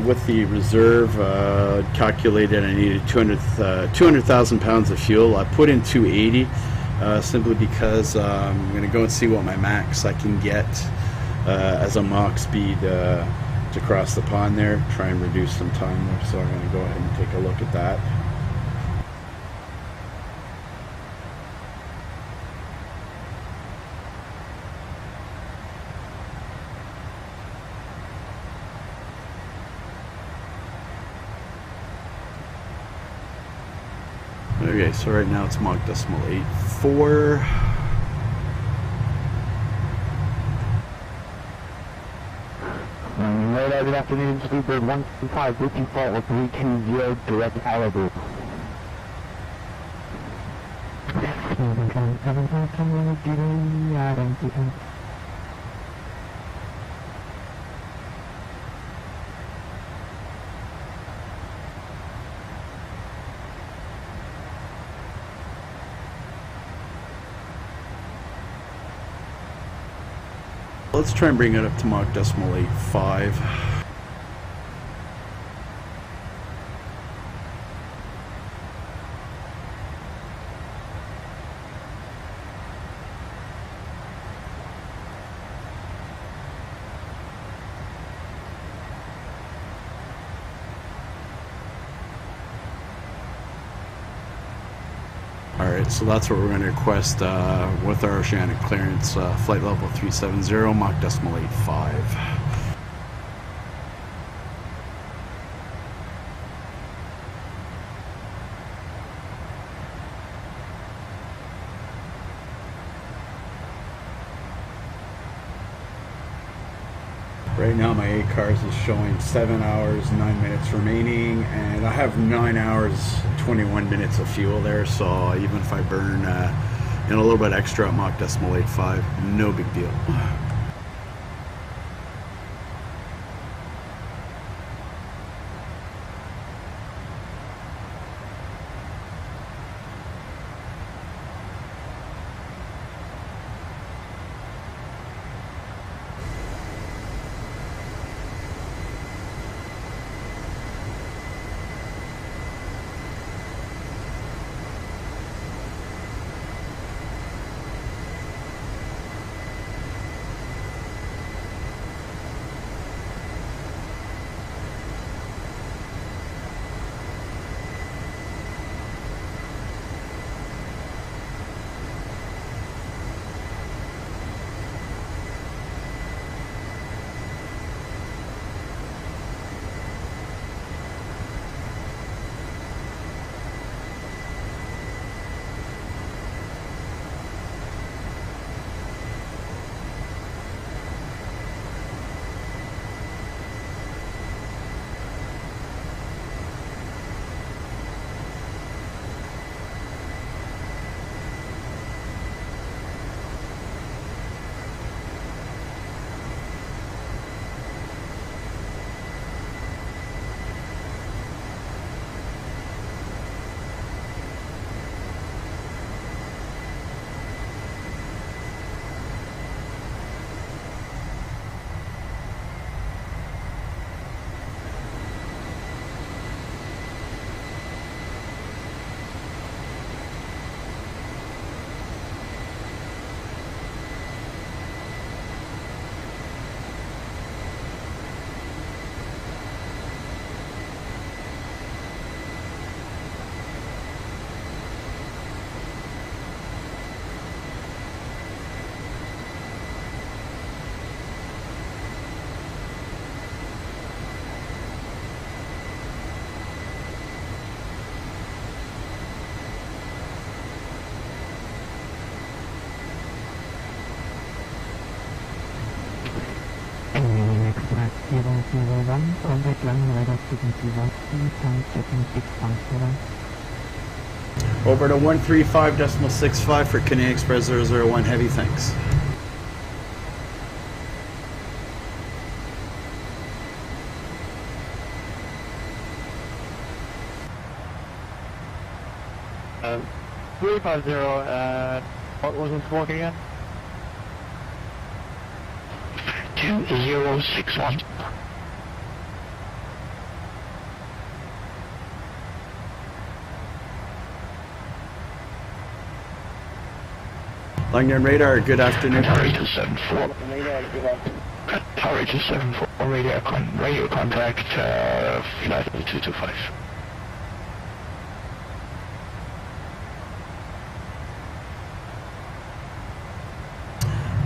with the reserve, calculated I needed 200,000 pounds of fuel. I put in 280 simply because I'm going to go and see what my max I can get as a Mach speed to cross the pond there, try and reduce some time there. So I'm going to go ahead and take a look at that. Okay, so right now it's Mach 0.84. Radar, good afternoon, Bluebird 125, routine fault with 320, direct Malibu. Let's try and bring it up to Mach 0.85. Alright, so that's what we're going to request with our Oceanic clearance, flight level 370, Mach 0.85. Right now my ACARS is showing 7 hours, 9 minutes remaining, and I have 9 hours, 21 minutes of fuel there, so even if I burn in a little bit extra at Mach 0.85, no big deal. 01, contact runway radar frequency 13, checking 6.7. Over to 135.65 for Canadian Express 001 Heavy, thanks. Uh, 350, what was the smoke again? 2061. Langdon Radar, good afternoon. Tower 274. Tower 274, radio contact, flight 225.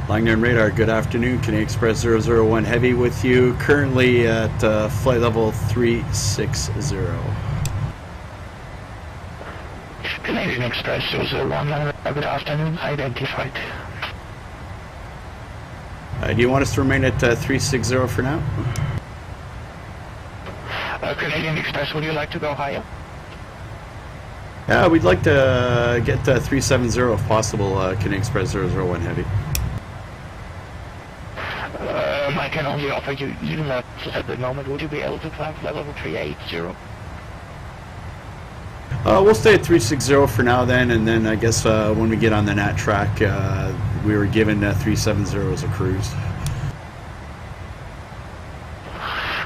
Langdon Radar, good afternoon. Canadian Express 001 Heavy with you, currently at flight level 360. Canadian Express 001, good afternoon, identified. Do you want us to remain at 360 for now? Canadian Express, would you like to go higher? Yeah, we'd like to get 370 if possible, Canadian Express 001 Heavy. I can only offer you units at the moment. Would you be able to climb level 380? We'll stay at 360 for now then, and then I guess when we get on the NAT track, we were given 370 as a cruise.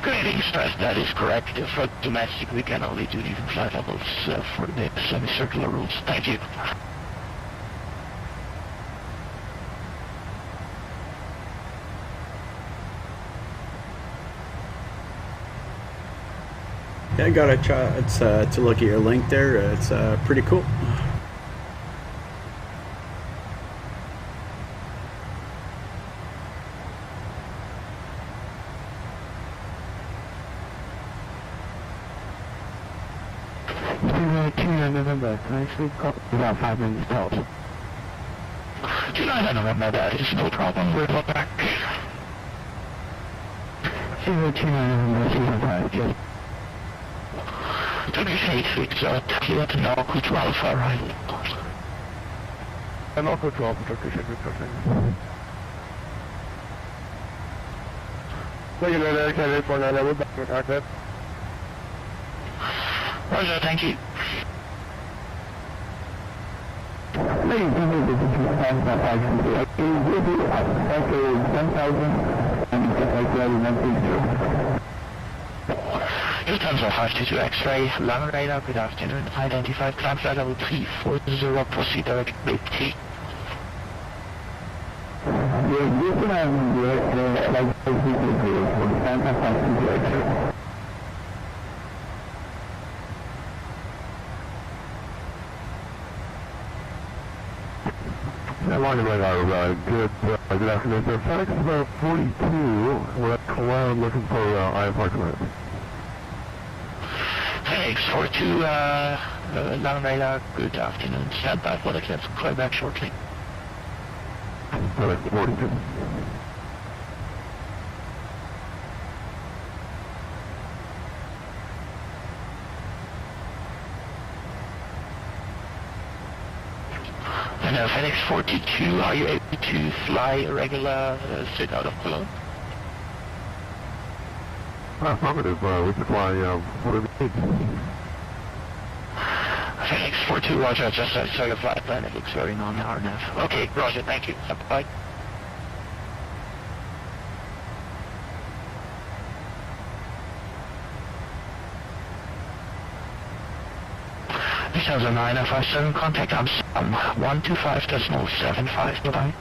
Canadian Express, that is correct. For domestic, we can only do even flight levels for the semicircular routes. Thank you. Yeah, I got to look at your link there. It's pretty cool. November, can I sleep about 5 minutes out? July, November, that is no problem. We'll go back. 029 November, 05, 28 weeks out, clear to Norco 12 for arrival. And Norco 12, Turkish Aircraft. Taking an Air Canada 49, we're back to cockpit. Roger, thank you. Lufthansa 522 X-ray, Long Radar, good afternoon. Identified climb flight level 340, proceed direct BT. Long Radar, good afternoon. So FedEx about 42, we're at Cologne looking for INPUD command. Thanks, 42, Long Radar, good afternoon. Stand by for the clips, call back shortly. FedEx 42. And FedEx 42, are you able to fly a regular straight out of Cologne? Affirmative, we can fly whatever you need. FedEx 42, roger, just saw your flight plan, it looks very non-RNF. Okay, roger, thank you. Bye. This is a 9057, contact Amsterdam 125.75, bye-bye.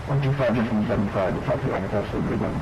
125.75, talk to you on the test, good one.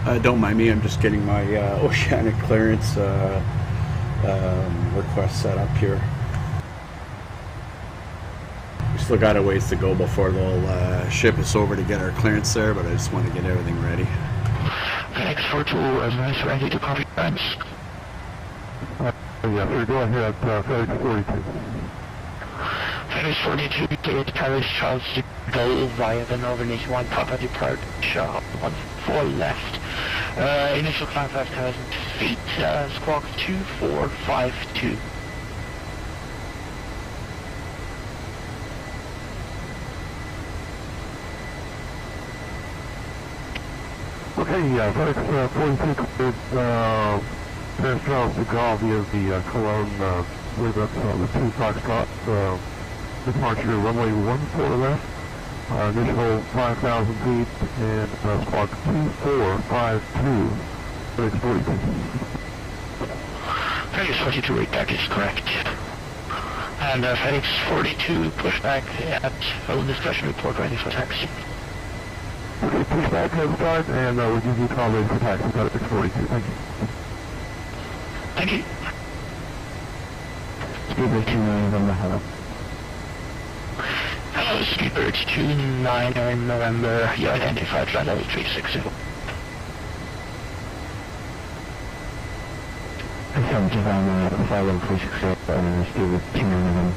Don't mind me, I'm just getting my Oceanic clearance request set up here. We still got a ways to go before they'll ship us over to get our clearance there, but I just want to get everything ready. Thanks for two, nice ready to copy times. Yeah, we're going here at FedEx 42. FedEx 42, clear to Paris, Charles to go via the Northern East 1 Papa departure, 14 left. Initial climb 5,000 feet, squawk 2452. Okay, FedEx 42 cleared Paris Charles de Gaulle via the Cologne wave up the 2 Foxtrot departure runway 14 left, initial 5,000 feet, and squawk 2452, FedEx 42. FedEx 42 rate back is correct. And FedEx 42 pushback at own discussion report ready for taxi. Okay, pushback has started, and we'll give you a call ready for taxi, FedEx 42. Thank you. Thank you. Speedbird 29 November, hello. Hello, Speedbird 29 November, you identified flight level 360. I'm 75 flight level 360, Speedbird 29 November.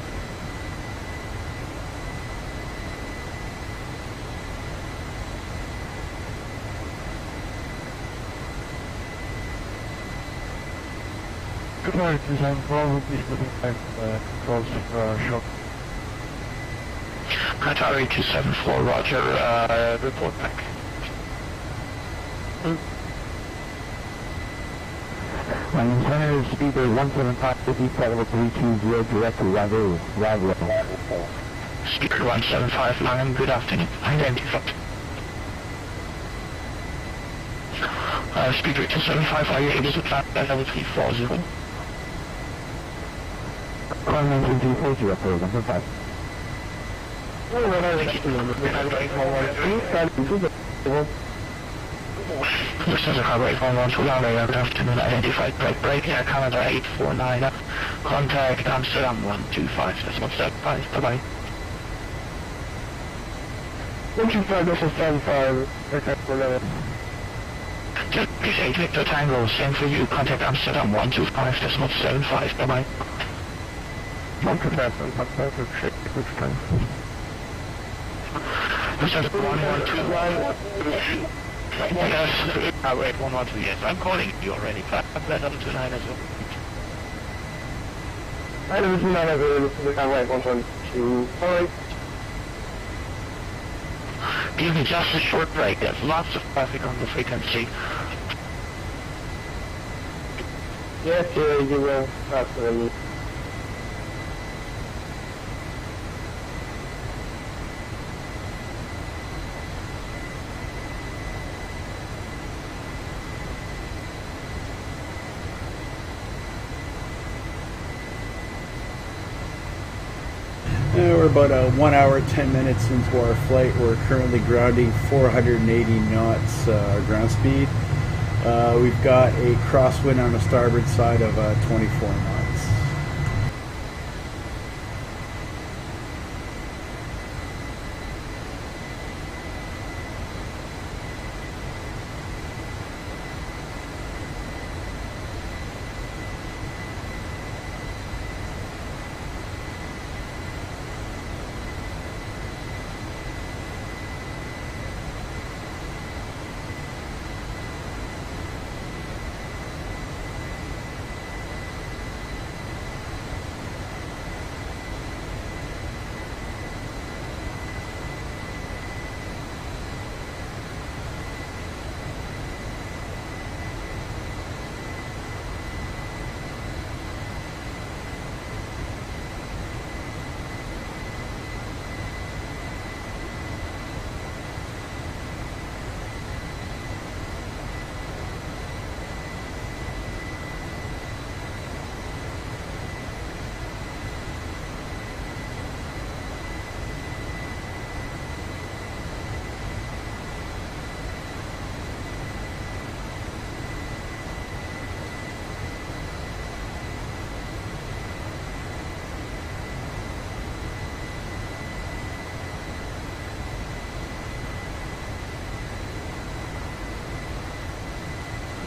Good morning, design problem, please looking back controls shock. Qatari 274, roger, report back. Running center, Speedbird 175, 50, flight level 320, direct to Ravro. Speedbird 175, LONAM, good afternoon, identified. Speedbird 275, are you able to fly flight level 340? Climb 340, for 175. Listeners of Harbour 811, good afternoon, identified break Air Canada 849, contact Amsterdam 125.75, bye-bye. 125.75, aircraft 49. Turkish 8 Victor Tango, same for you, contact Amsterdam 125.75, bye-bye. Listeners of 112. Yes, Harbour 812, yes, I'm calling you already, flat level 29 as well. I don't know if it's Highway 112. Alright. Give me just a short break, there's lots of traffic on the frequency. Yes, you will. Absolutely. We're about 1 hour 10 minutes into our flight. We're currently grounding 480 knots ground speed. We've got a crosswind on the starboard side of 24 knots.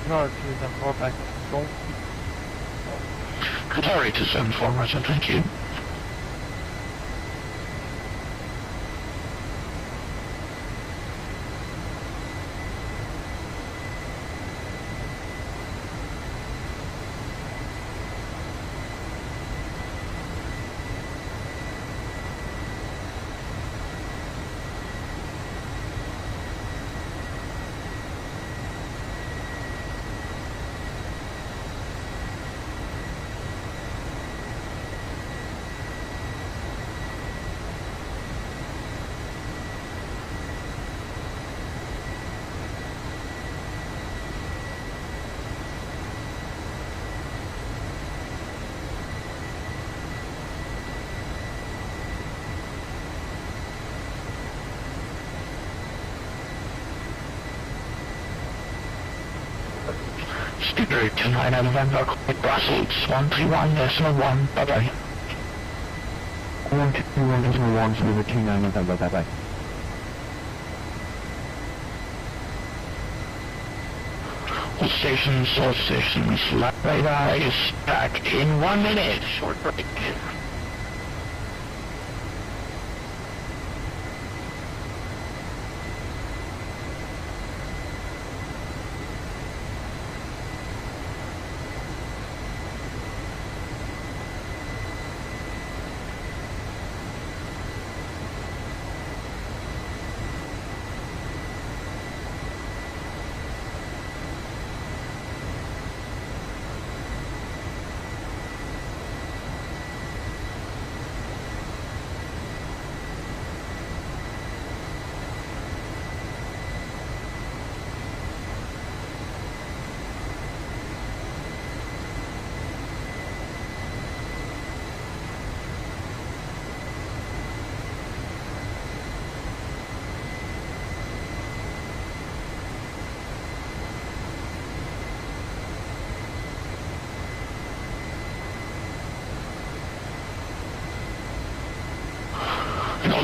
Qatar 274 back to Qatari 274, Roger, thank you. Skipper 29 November, Brussels 131.1, bye-bye. 121.1, Skipper 29 November, bye-bye. All stations, light radar is back in 1 minute, short break.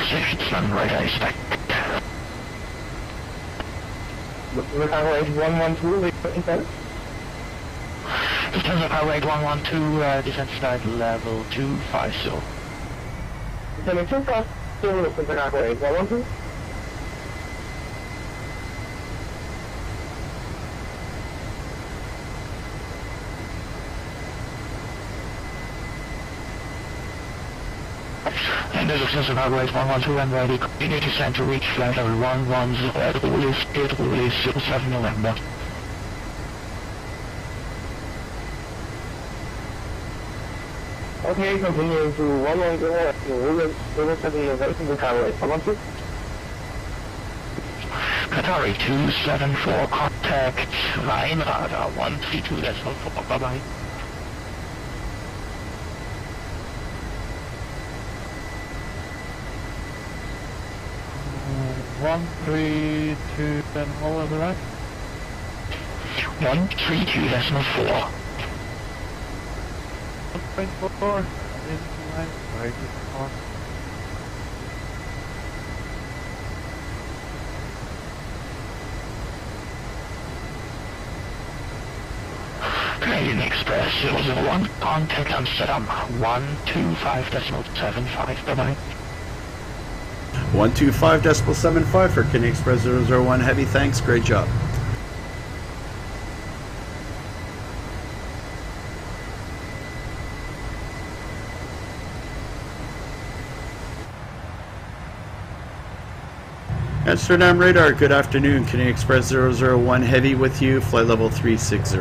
Stations run right eye stack. Look how rate 112, defense. Defense of power rate 112, defense start level 250. Defense 250, listen to power rate 112. And there's a sense of power rate 112 and ready. Continue to descend to reach flight level 110 at all is 07 November. Okay, continue to 110, 07 November, power rate 112. Qatari 274, contact line radar 132.4, bye-bye. 132, then hold on the right. 132.4. 1.4, in line, right, on. Canadian Express 001, contact Amsterdam 125.75, bye-bye. 125.75 for Canadian Express 001 Heavy, thanks, great job. Amsterdam Radar, good afternoon, Canadian Express 001 Heavy with you, flight level 360.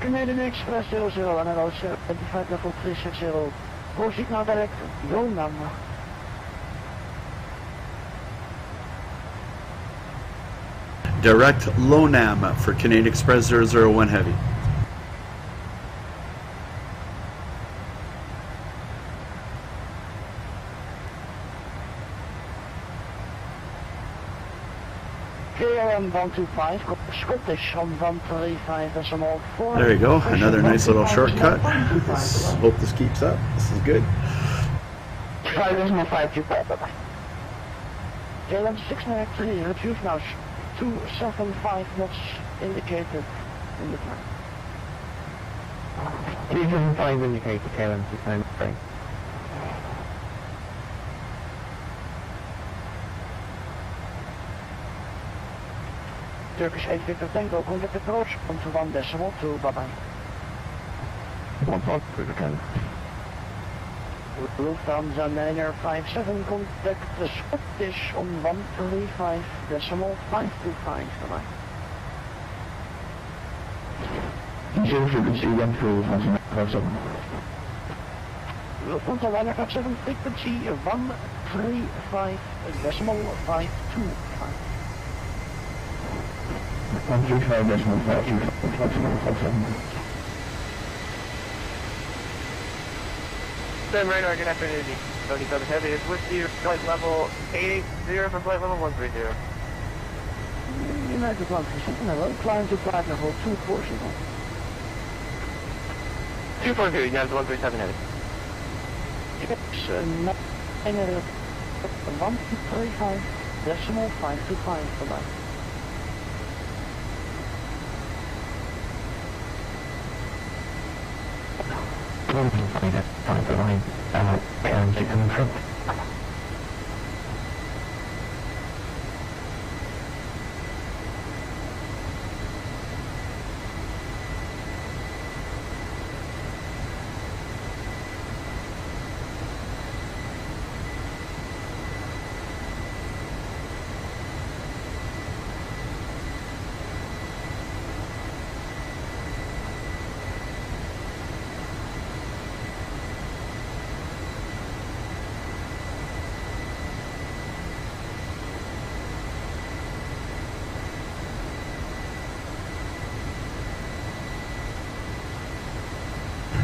Canadian Express 001 and also flight level 360. Go signal direct, LONAM. Direct LONAM for Canadian Express 001 Heavy. KLM 125, Scottish on 135.4. There you go, another nice little shortcut. Hope this keeps up. This is good. 5.525, bye-bye. KLM 693, retrieve now 275 knots indicated in the plan. 275 indicated tail to time frame. Turkish 850 Tango, contact approach, on to 1 decimal to bye-bye. 1 through the cannon. Lufthansa 957, contact the Scottish on 135 decimal 525, bye-bye. Zero frequency 1 through Lufthansa 957. Lufthansa 957, frequency 135 decimal 525. 135 decimal 525. Then radar, good afternoon. 37 Heavy is with you. Flight level 80 for flight level 130. United 137, hello. Climb to flight level 240. 240, United 137 Heavy. It's 135 decimal 525, bye-bye.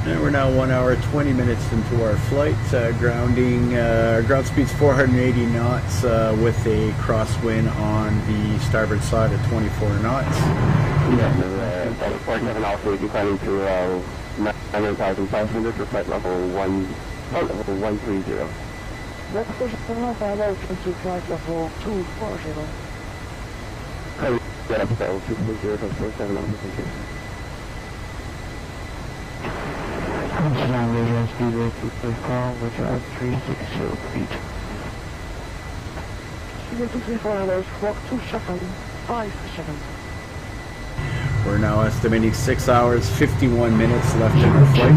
And we're now 1 hour 20 minutes into our flight, grounding, ground speed's 480 knots with a crosswind on the starboard side at 24 knots. Yeah, Flight 7 Alpha, declining to 9,500 for flight level 130. That's the Alpha, hello, to flight level 240. Oh, yeah, that's level 240 for Flight 7 Alpha, thank you. Amsterdam radio speedway 234, which are 360 feet. Speedway 234, hello, squawk 2757. We're now estimating 6 hours, 51 minutes left in our flight.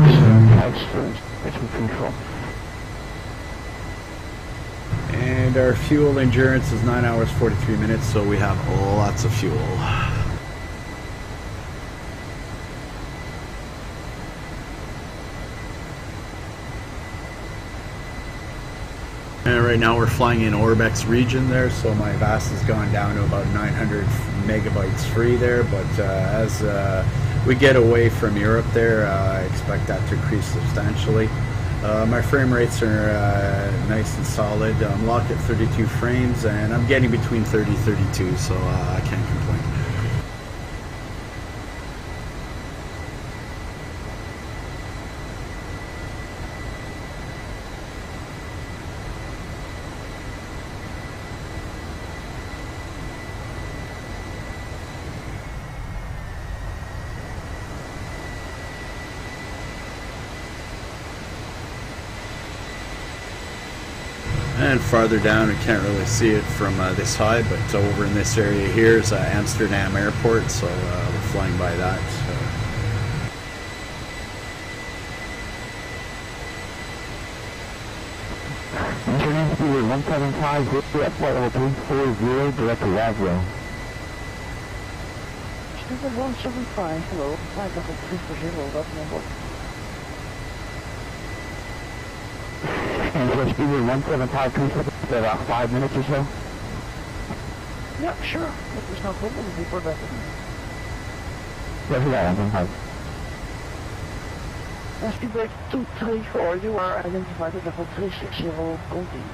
And our fuel endurance is 9 hours, 43 minutes, so we have lots of fuel. And right now we're flying in Orbex region there, so my VAS has gone down to about 900 megabytes free there, but as we get away from Europe there, I expect that to increase substantially. My frame rates are nice and solid. I'm locked at 32 frames, and I'm getting between 30 and 32, so I can't complain. And farther down, we can't really see it from this high, but over in this area here is Amsterdam Airport, so we're flying by that. International speed 175, with flight level 340, direct to Lavro. Speedway 175, hello, flight level 340, welcome on board. And so speedway 175, for about 5 minutes or so? Yeah, sure, if there's no problem, before that. Roger that, Speedway 234, you are identified at level 360, continue.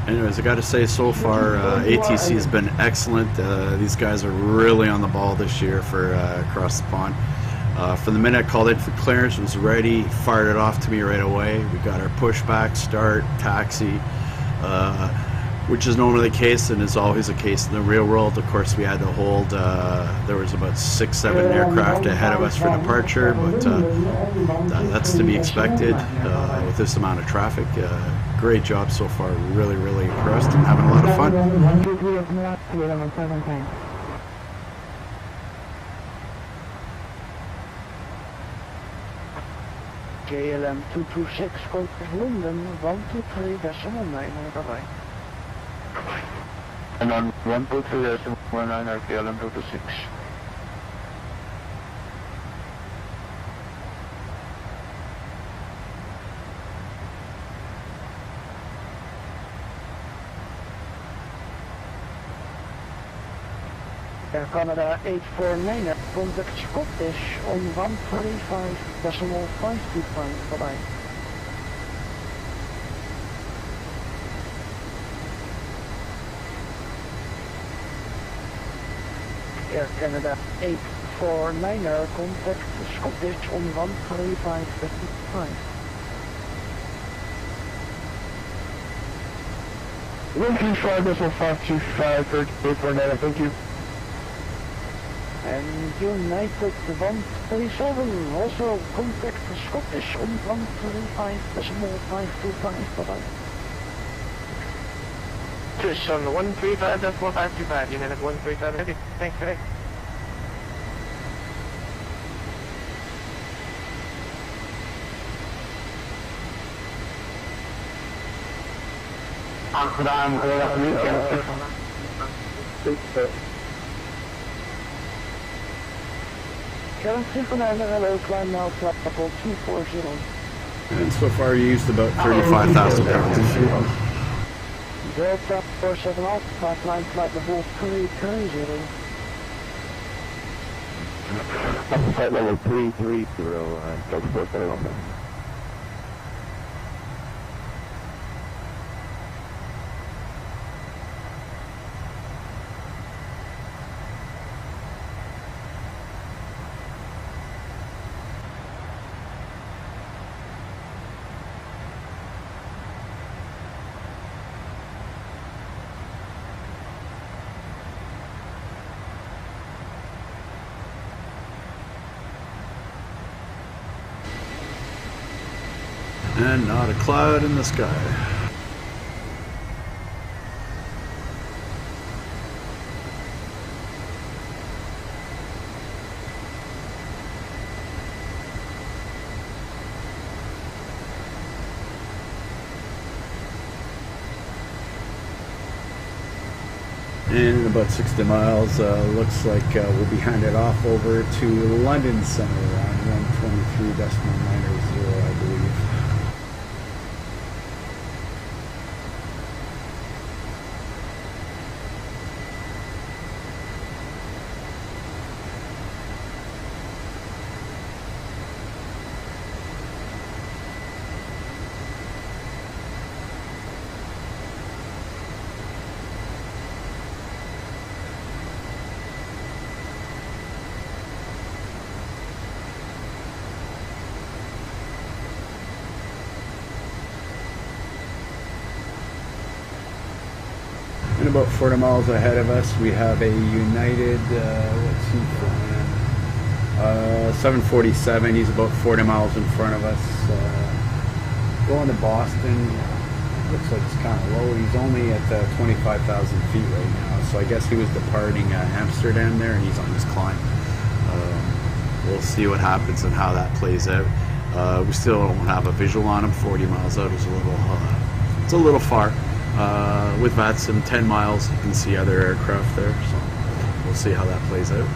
Anyways, I got to say, so far ATC has been excellent. These guys are really on the ball this year for across the pond. From the minute I called in for clearance, it was ready, fired it off to me right away. We got our pushback, start, taxi, which is normally the case and is always the case in the real world. Of course, we had to hold, there was about 6-7 aircraft ahead of us for departure, but that's to be expected with this amount of traffic. Great job so far, really, really impressed and having a lot of fun. KLM 226 contact London 123.19 bye-bye. And on 123.19 KLM 226. Air Canada 849, contact Scottish on 135.525, bye-bye. Air Canada 849, contact Scottish on 135.55. 135.525, 3849, thank you. And United 137, also contact Scottish on 135.525, bye-bye. Fish on 135.4525, United 137, thanks today. Aangedaan, goedemiddag weekend. Hello, climb now, flight level 240. And so far you used about 35,000 pounds of fuel. Delta 47 Alpha, climb flight level 330. Flight level 330, Delta 47 Alpha. And not a cloud in the sky. In about 60 miles, looks like we'll be handed off over to London Center on 123.990, I believe. And about 40 miles ahead of us, we have a United, what's he flying? 747. He's about 40 miles in front of us. Going to Boston. Looks like it's kind of low. He's only at 25,000 feet right now. So I guess he was departing Amsterdam there, and he's on his climb. We'll see what happens and how that plays out. We still don't have a visual on him. 40 miles out is it's a little far. With VATSIM 10 miles, you can see other aircraft there, so we'll see how that plays out.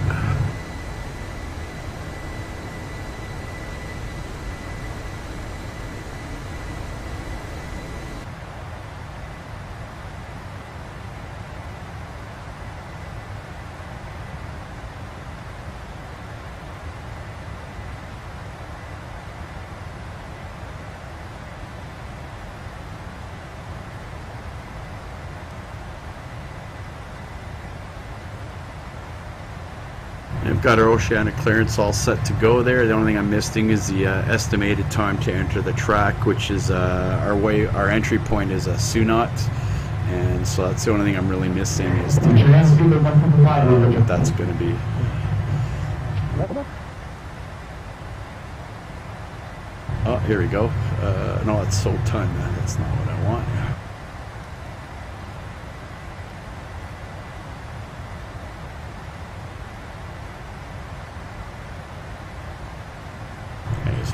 We've got our Oceanic clearance all set to go there. The only thing I'm missing is the estimated time to enter the track, which is our entry point is a SUNOT, and so that's the only thing I'm really missing is what that's going to be. Oh, here we go. No, it's sold time. That's not what I want.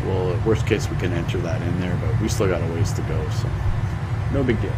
Well, worst case we can enter that in there, but we still got a ways to go, so no big deal.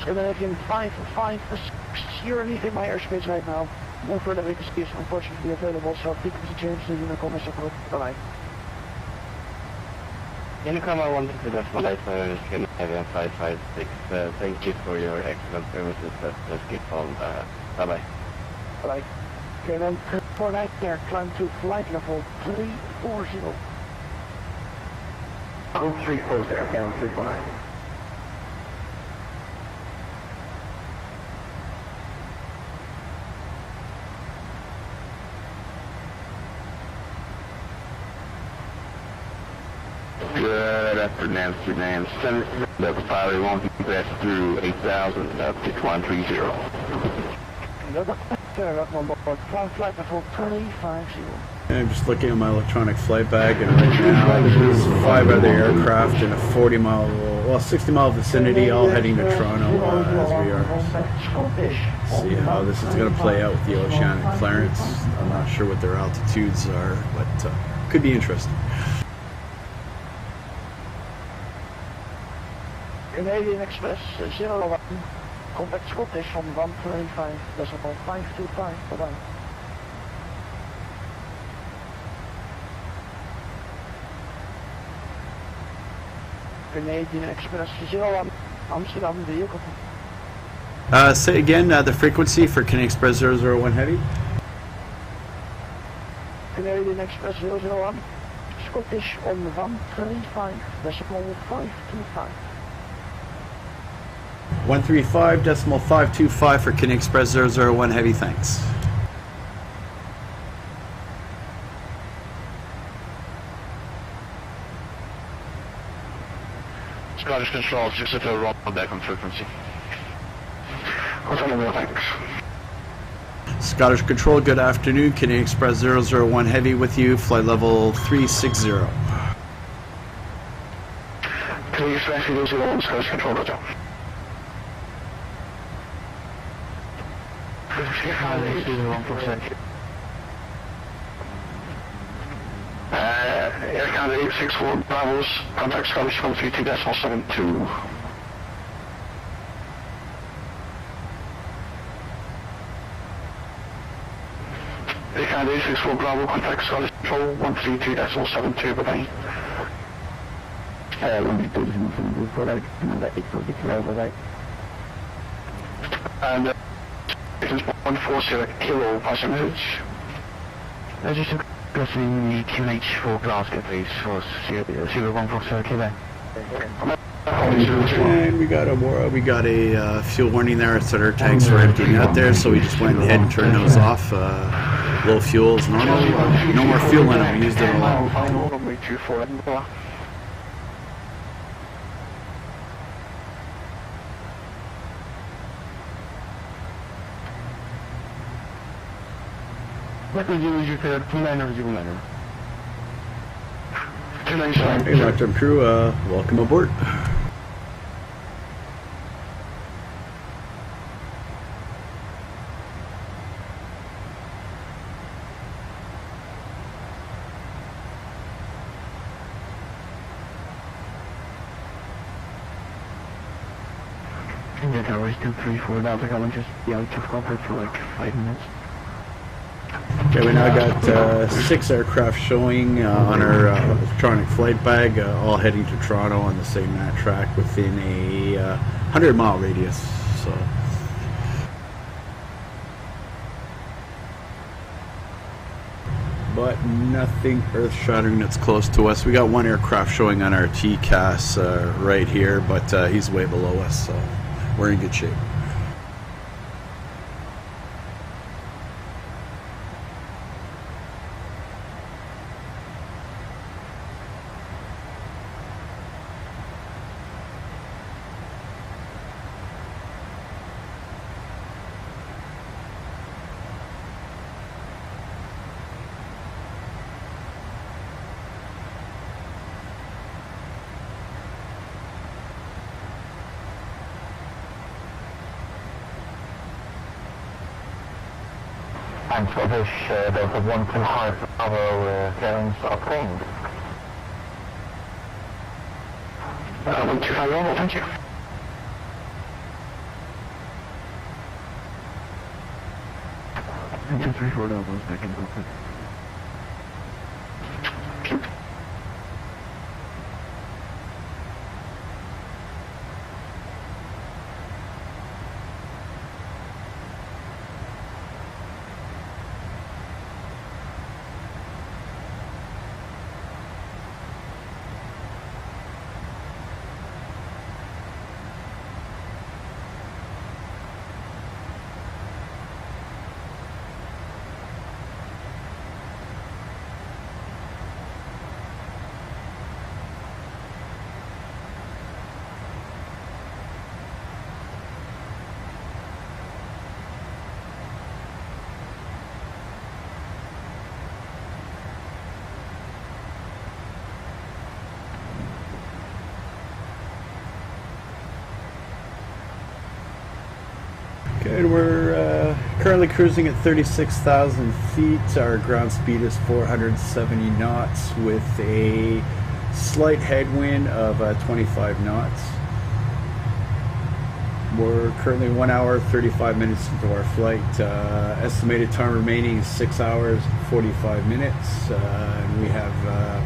Canadian 556, you're anything my airspace right now. No further vacancies unfortunately available, so frequency change to Unicom is approved. Bye-bye. Unicom, I wanted to just flight Canadian 556. Thank you for your excellent services. Let's get on. Bye-bye. Bye-bye. Okay, then 49 there, climb to flight level 340. 340, down 35. Good afternoon, Sudan. Level 5, we want to pass through 8,000 up to 130. Flight level 350. I'm just looking at my electronic flight bag, and right now there's 5 other aircraft in a 60-mile vicinity, all heading to Toronto as we are. See how this is going to play out with the Oceanic clearance. I'm not sure what their altitudes are, but could be interesting. Canadian Express 01, contact Scottish from 135.525, bye-bye. Canadian Express 01, Amsterdam, vehicle. Say again, the frequency for Canadian Express 001 Heavy? Canadian Express 001, Scottish on 135.525. 135.525 for Canadian Express 001 Heavy, thanks. Scottish Control, 6 to roll back on frequency. Thanks. Scottish Control, good afternoon. Canadian Express 001 Heavy with you, flight level 360. Canadian Express 001, Scottish Control, roger. Air Canada 864 Bravos, contact Scottish 132.72. Air Canada 864 Bravo, contact Scottish Control 132.72, bye-bye. 140, And 140 kilo passengers. Just addressing the QH for Glasgow, please, for 0147 Quebec. And we got a fuel warning there. It said our tanks were emptying out there, so we just went ahead and turned those off. Low fuel is normal. No more fuel in it. We used it all up. Runway 24 Edinburgh. What would you use your third 29 or 09er? 29. Hey, long-term crew, welcome aboard. India Towers 234 Delta College, just be out of comfort for like 5 minutes. Okay, we now got 6 aircraft showing on our electronic flight bag, all heading to Toronto on the same MAT track within a 100-mile radius. So, but nothing earth-shattering that's close to us. We got 1 aircraft showing on our TCAS right here, but he's way below us, so we're in good shape. And Scottish Delta 1 to high Bravo bearings obtained. 125 Bravo, thank you. Engine 34 Delta is back in cockpit. And we're currently cruising at 36,000 feet. Our ground speed is 470 knots with a slight headwind of 25 knots. We're currently 1 hour 35 minutes into our flight. Estimated time remaining is 6 hours 45 minutes. And we have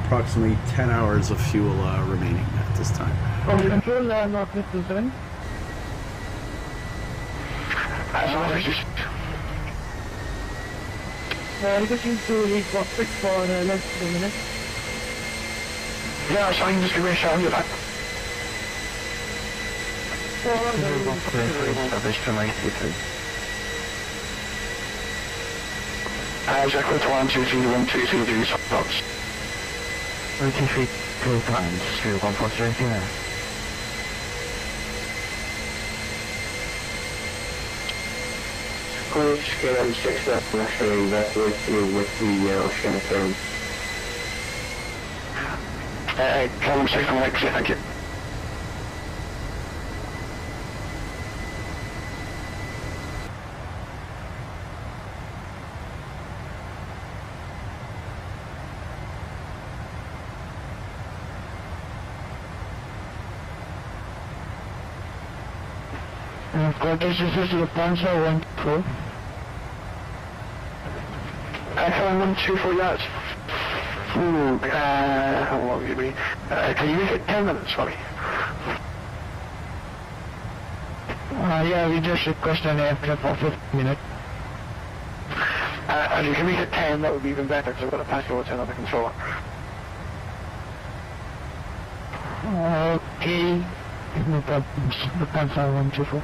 approximately 10 hours of fuel remaining at this time. Control not Mr. Looking to reach cockpit for less than a minute. Yeah, so I can just give me a shout at that. Jack with 1, 2, 3, 1, 2, 2, 3, stops. 30 feet 2 times, 3, 1, 4, 3, there. Close KM6 up, actually, that's with the Oceanic Airline. KM6 on exit, thank you. This is the Panzer 124. Echo 124, yeah, it's... how long will it be? Can you make it 10 minutes for me? Yeah, we just request an aircraft for 15 minutes. If you can make it 10, that would be even better, because I've got to pass over to another controller. Okay. No problems. The pants are wonderful.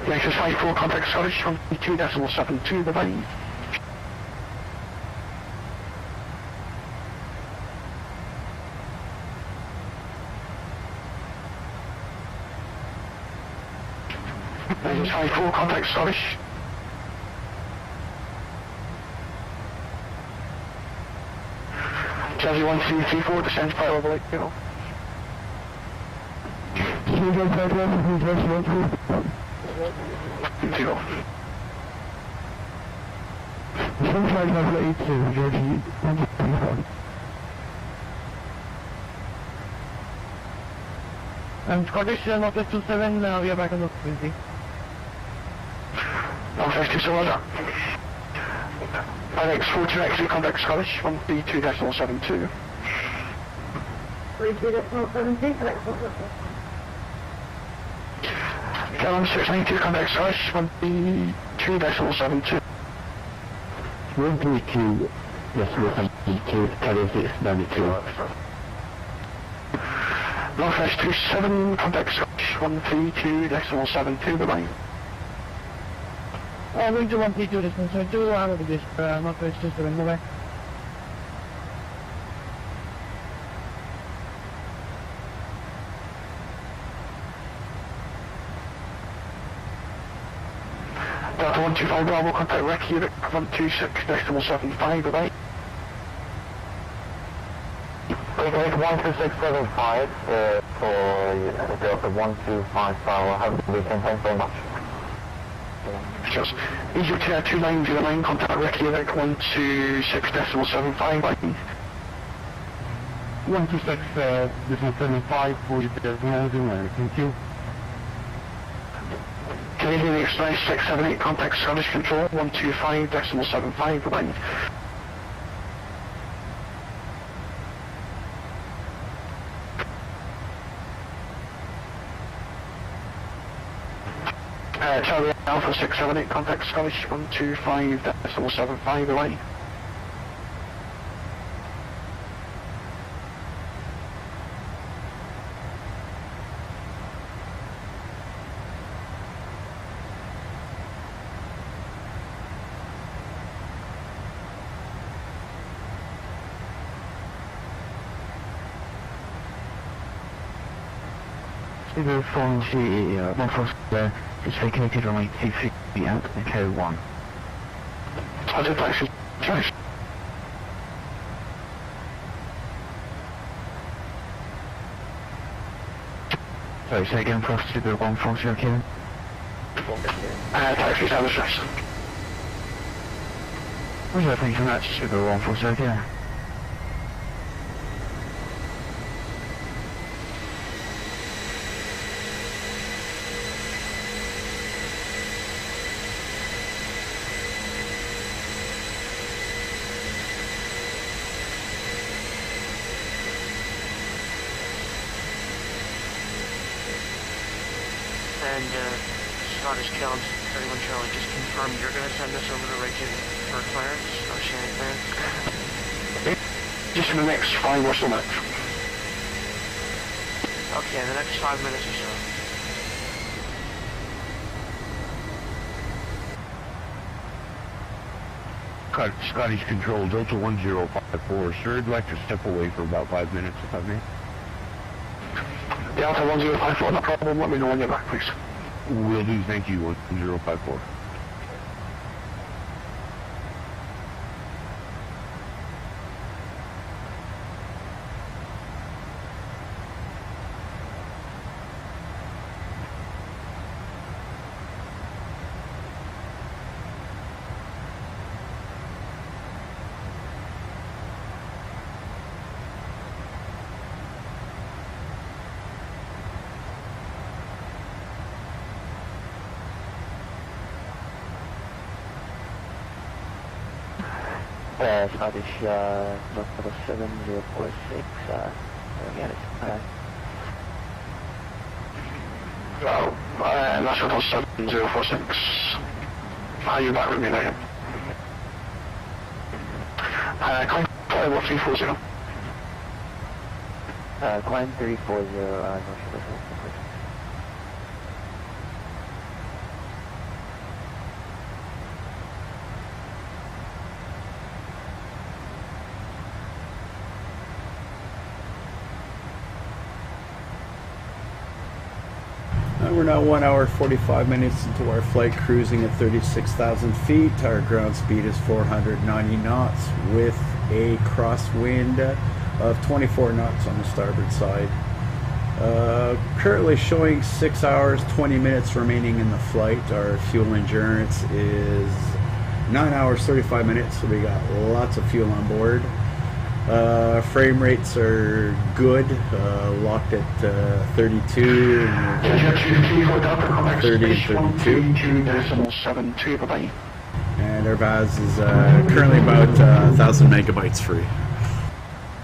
Yankee 54, contact Scottish from 2.72, bye-bye. Yankee 54, contact Scottish. Chelsea 1334, descend fire over Lake Hill. Zero. Scottish, not 27, we are back on the frequency. Long 52, roger. Alex 42X, contact Scottish, 132.72. 32.72, Gallon 692, contact Scottish, 132.72. 132, yes, we're coming to Carrier 692. Long 27, contact Scottish, 132.72, bye-bye. Going to 132.72, out of this, not 27, bye-bye. Delta 125 Bravo, contact Rec Unit 126.75, bye-bye. Wait, 12675 for Delta 125 Bravo, have a good weekend, thanks very much. Just Egypt 2909, contact Rec Unit 126.75, bye. 126.75 for the thank you. Canadian Express 678, contact Scottish Control 125.75, bye-bye. Charlie Alpha 678, contact Scottish 125.75, bye-bye. Figure from the 147 is vacated runway 250 at Echo 1. I'll taxi, Josh. Sorry, say again for us to the 140 Kevin. Taxi service, yes. Roger, thank you very much, Sugar 140 Kevin. And Scottish Count 31 Charlie, just confirm you're going to send us over to Reykjavik for clearance, Oceanic clearance? Just in the next 5 or so minutes. Okay, in the next 5 minutes or so. Scottish Control, Delta 1054. Sir, I'd like to step away for about 5 minutes if I may. Delta 1054, no problem. Let me know when you're back, please. Will do, thank you, 1054. Scottish, North 7046, again, it's, National 7046. Are you back with me now? Climb 340. climb 340, North Shore. We're now 1 hour 45 minutes into our flight, cruising at 36,000 feet. Our ground speed is 490 knots with a crosswind of 24 knots on the starboard side. Currently showing 6 hours 20 minutes remaining in the flight. Our fuel endurance is 9 hours 35 minutes, so we got lots of fuel on board. Frame rates are good, locked at 32 and 30 and 32. And our VAS is currently about 1,000 megabytes free.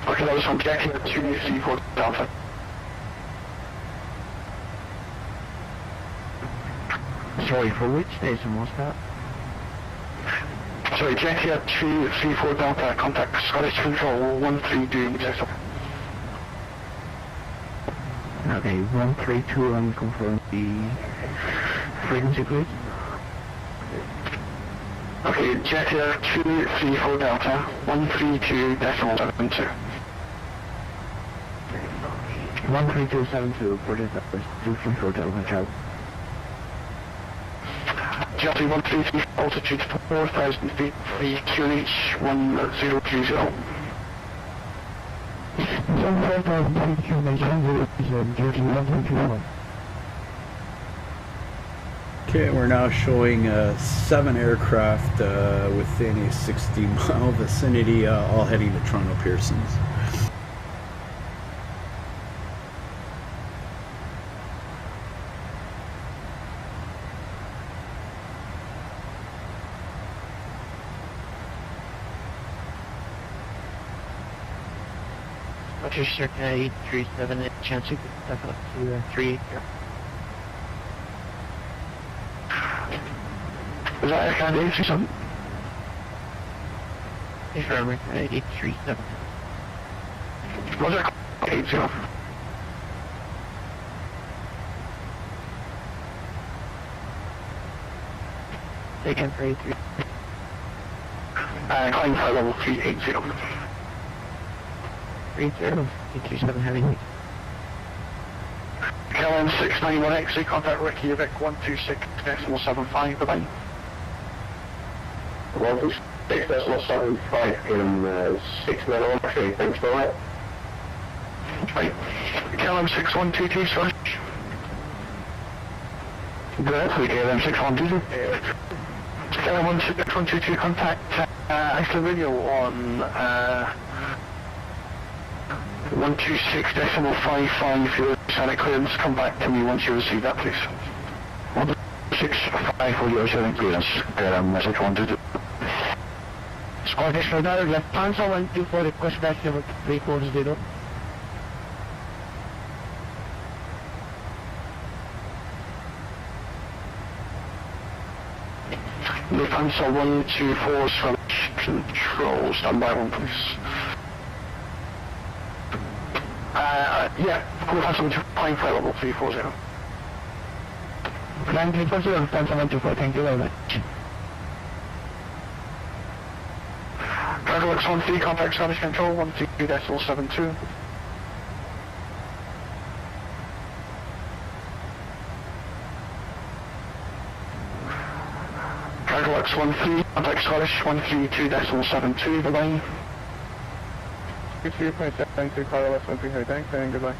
Okay, that was from Jackie 234 Delta. Sorry, for which station was that? Sorry, Jackie 234 Delta, contact Scottish Control 132 Jessel. Okay, 132, and confirm the frequency, please. Okay, Jackie 234 Delta, 132.72. 13272, for this hours, 2 Delta, ciao. Jackie 133, altitude 4,000 feet, free QNH 1030. 4,000 feet, QNH 1030, Okay, we're now showing 7 aircraft within a 60-mile vicinity, all heading to Toronto Pearsons. Roger, circa 837, chance you could step up to 38. Is that Air Canada 837? Yes, Roger, 837. Roger, 80. Take in for 83. Climb flight level 380. 837 heavy. KLM 691X, contact Ricky Vic 126.75, bye-bye. 126.75 in 691, thanks for that. Right. KLM 6122, sorry. Good, KLM 6122. KLM 6122, contact Iceland Radio on 126.55 for your Oceanic clearance. Come back to me once you receive that, please. 165 for your Oceanic clearance. Message 122. Scottish Radar, left Panzer 124, request back number 340. Lufthansa 124, Scottish Control, stand by one, please. Yeah, Lufthansa 124, flying flight level 340. Flying 340, Lufthansa 124, thank you very much. Alex 13, contact Scottish Control 132.72. Alex 13, contact Scottish 132.72, goodbye. 2.72, Carlos 13, thanks, and goodbye.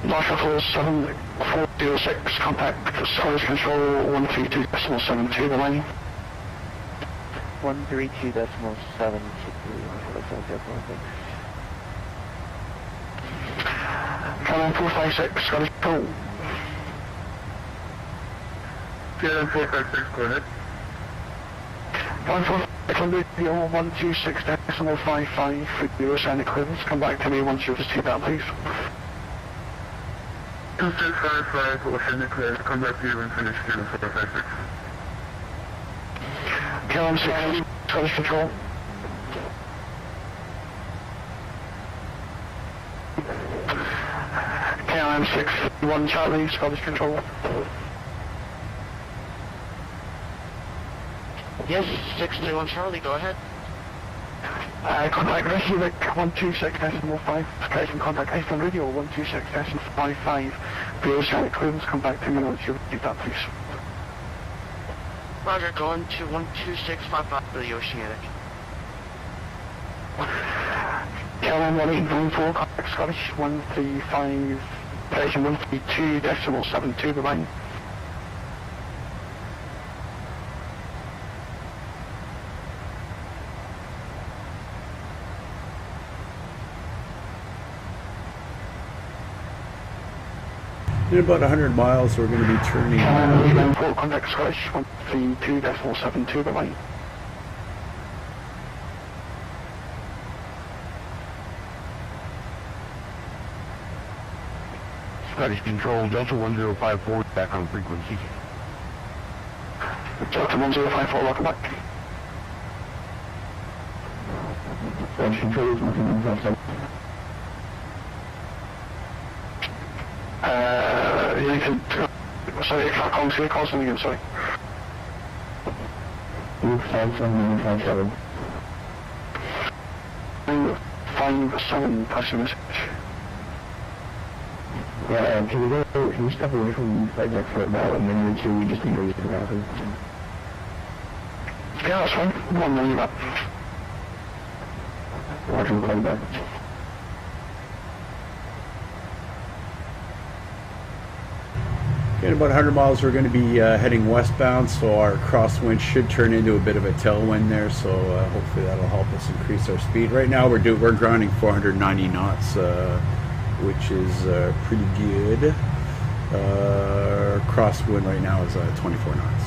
Marshall 7406, contact Scottish Control 132.72, goodbye. 132.72. Canon 456, Scottish Control. Canon 456, go ahead. Canon 456, 126.55 for the Oceanic clearance. Come back to me once you've received that, please. 2655, Oceanic clearance. Come back to you when finished, Canon 456. Canon 6, Scottish Control. KLM 631 Charlie, Scottish Control. Yes, 631 Charlie, go ahead. Contact Reykjavik 126.5, pressing contact Iceland Radio 126.55. The Oceanic clearance, come back to me once you receive that, please. Roger, going to 12655 for the Oceanic. KLM 1894, contact Scottish 135, pressing 132.72, the line. In about 100 miles, we're going to be turning. Contact Scottish 132.72, the line. Scottish Control, Delta 1054, back on frequency. Delta 1054, welcome back. Scottish Control is 157. You can, sorry, I can't see the call something again, sorry. 257. 57, pass your message. Yeah, can we step away from Pushback for about a minute or two? We just need to get the rapid. Yeah, that's fine. 1 minute back. Roger, we'll call you back. In about 100 miles, we're going to be heading westbound, so our crosswind should turn into a bit of a tailwind there. So hopefully that'll help us increase our speed. Right now, we're grounding 490 knots, which is pretty good. Crosswind right now is 24 knots.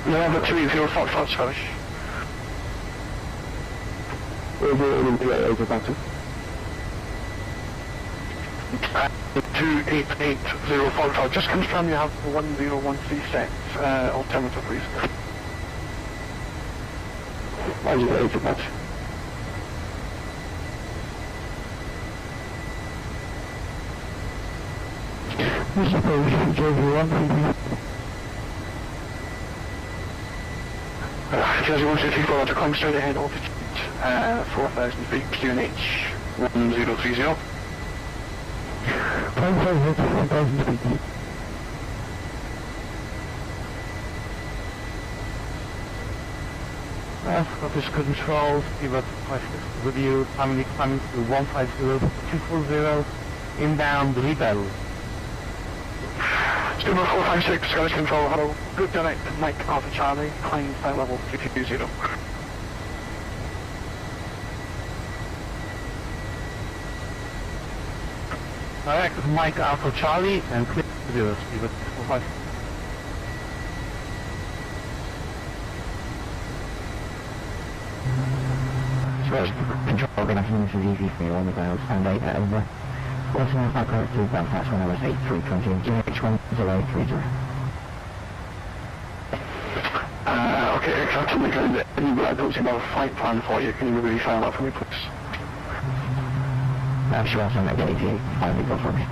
November 2055 Scottish. Over Batson. 28805. Just confirm you have 1013 set. Alternative, please. Roger, over Batson. suppose Jersey 1, please. Jersey 124, to climb straight ahead, altitude 4,000 feet, QNH 1030. Climb straight ahead, 4,000 feet. Scottish Control, EVAT 56 review, climbing to 150-240, inbound RELBI. Studio 456, Scottish Control, hello. Good direct, Mike Alpha Charlie, climb flight level 320. Direct, Mike Alpha Charlie, and clear 0, EVAT 456. Control, good afternoon, this is easy for you on the ground, stand 8 over. What's my flight correct to Belfast when I was 8320, GH1030. Okay, aircraft on the ground, I don't see about a flight plan for you. Can you maybe file that for me, please? I'm sure I'll send that to 88, finally go for me.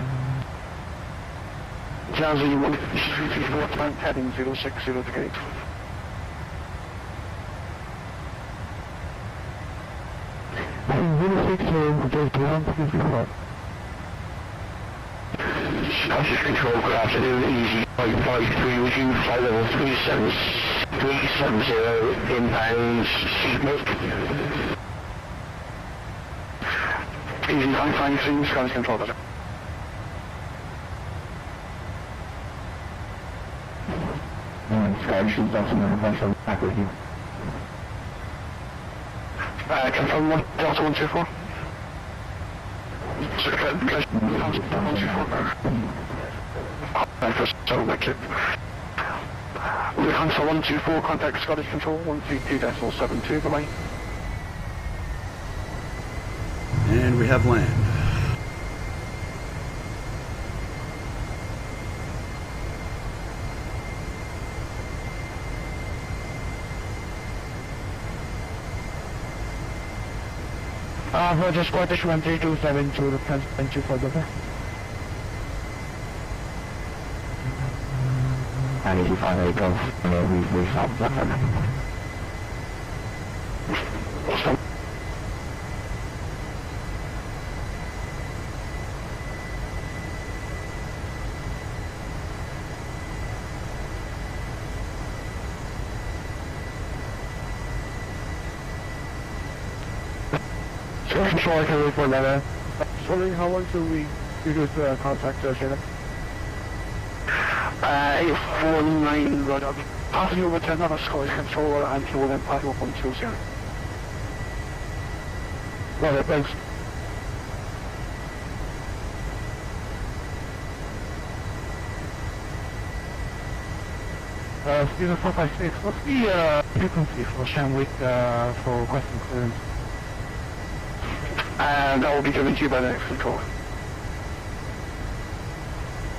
Jazzy 154, climb heading 060 to gate. Really 6 for Jersey 1, please report. Scottish Control, good afternoon, easy 553, would you fly level 370, inbound Seatmate? Easy 553, Scottish Control, that's it. Scottish is also in the vessel back with you. Confirm 1, Delta 124. Lufthansa 124, contact Scottish Control 132.72, bye-bye. And we have land. Roger, Scottish 13272, the transport you for the And if you find that it goes, we solve that one. Control, I can report that. Sorry, how long till we use contact Oceanic? 849, Roger. I'll be passing you over to another Scottish controller and he will then pass you up on 20. Right, thanks. Steven 456, what's the frequency for Shamwick for requesting clearance? That will be given to you by the next controller.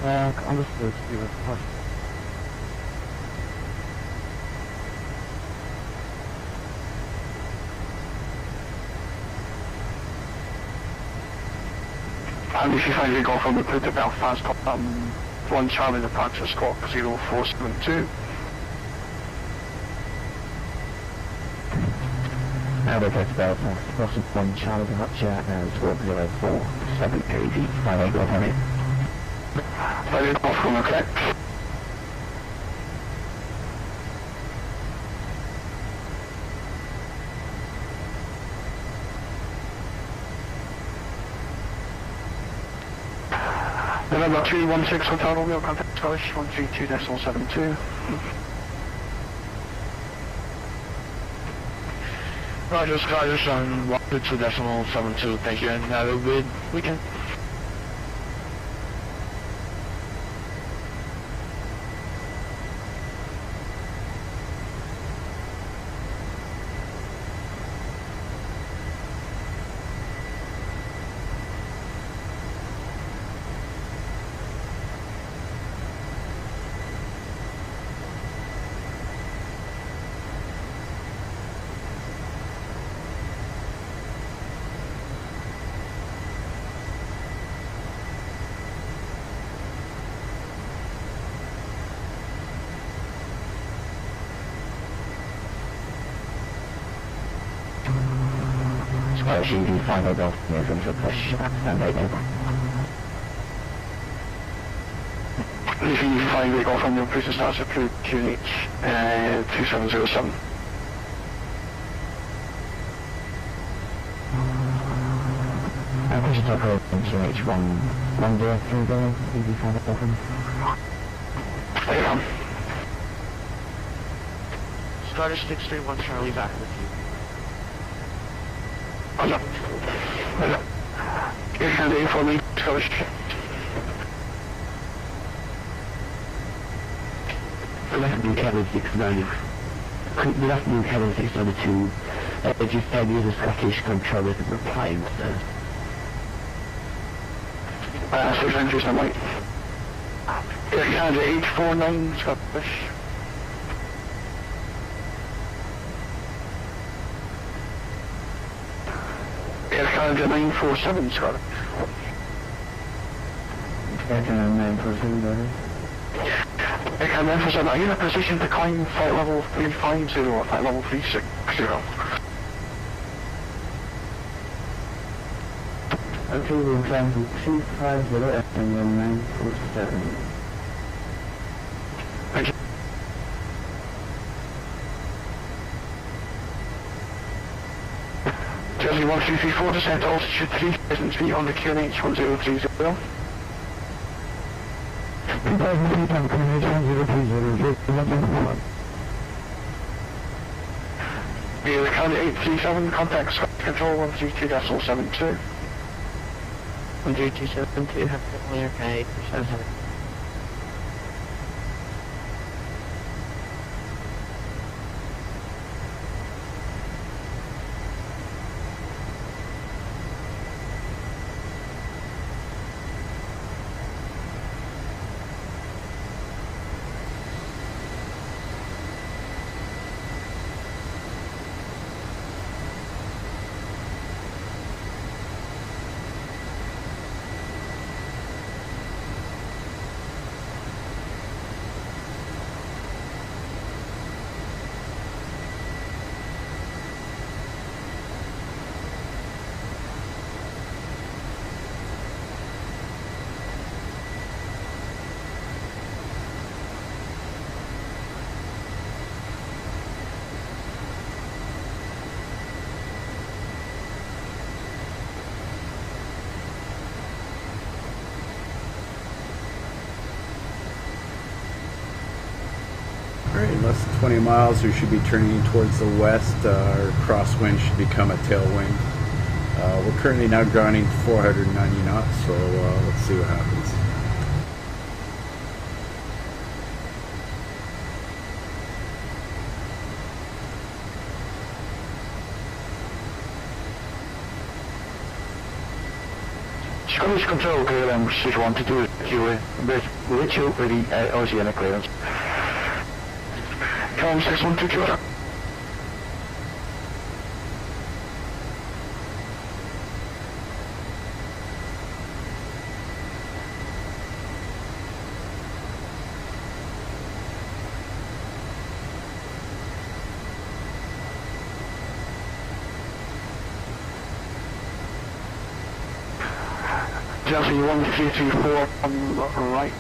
Understood, Steven. And if you find you go from the to Belfast, 1 Charlie departure squawk 0472. Now we're going to Belfast, crossing 1 Charlie departure and squawk 04780, 58 go from it. 58 go from the correct. November 316 Hotel Romeo, contact Scottish 132.72. Roger, Scottish on 132.72, thank you, and have a good weekend. GV5 Adult from the Pushback, stand by now. GV5 take off on your cruise starts approved QNH 2707. I'm pushing up for QNH 1 day through there, GV5 Adult from. Stay on. Starter 631 Charlie back with you. Hello. Hello. Air Canada for me, Scottish. Left Blue Cabin 690. Left Blue Cabin 692. Just said use a Scottish controller to reply instead. 6 entries on white. Air Canada 849 Scottish. Air Canada 947 Scottish. Air Canada 947 Scottish. Air Canada 947, are you in a position to climb flight level 350 or flight level 360? Okay, we'll climb to 350 and then 947. Thank you. Jersey 1334, descent altitude 3,000 feet on the QNH 1030. 3,000 feet on QNH 1030. Air Canada 837, contact Scottish Control 132.72. 13272, have to clear K 8%. Alright, less than 20 miles, we should be turning towards the west. Our crosswind should become a tailwind. We're currently now grounding 490 knots, so let's see what happens. Scottish Control, KLM 612, with you for the Oceanic clearance. KLM 612, Jersey 1324 on the right,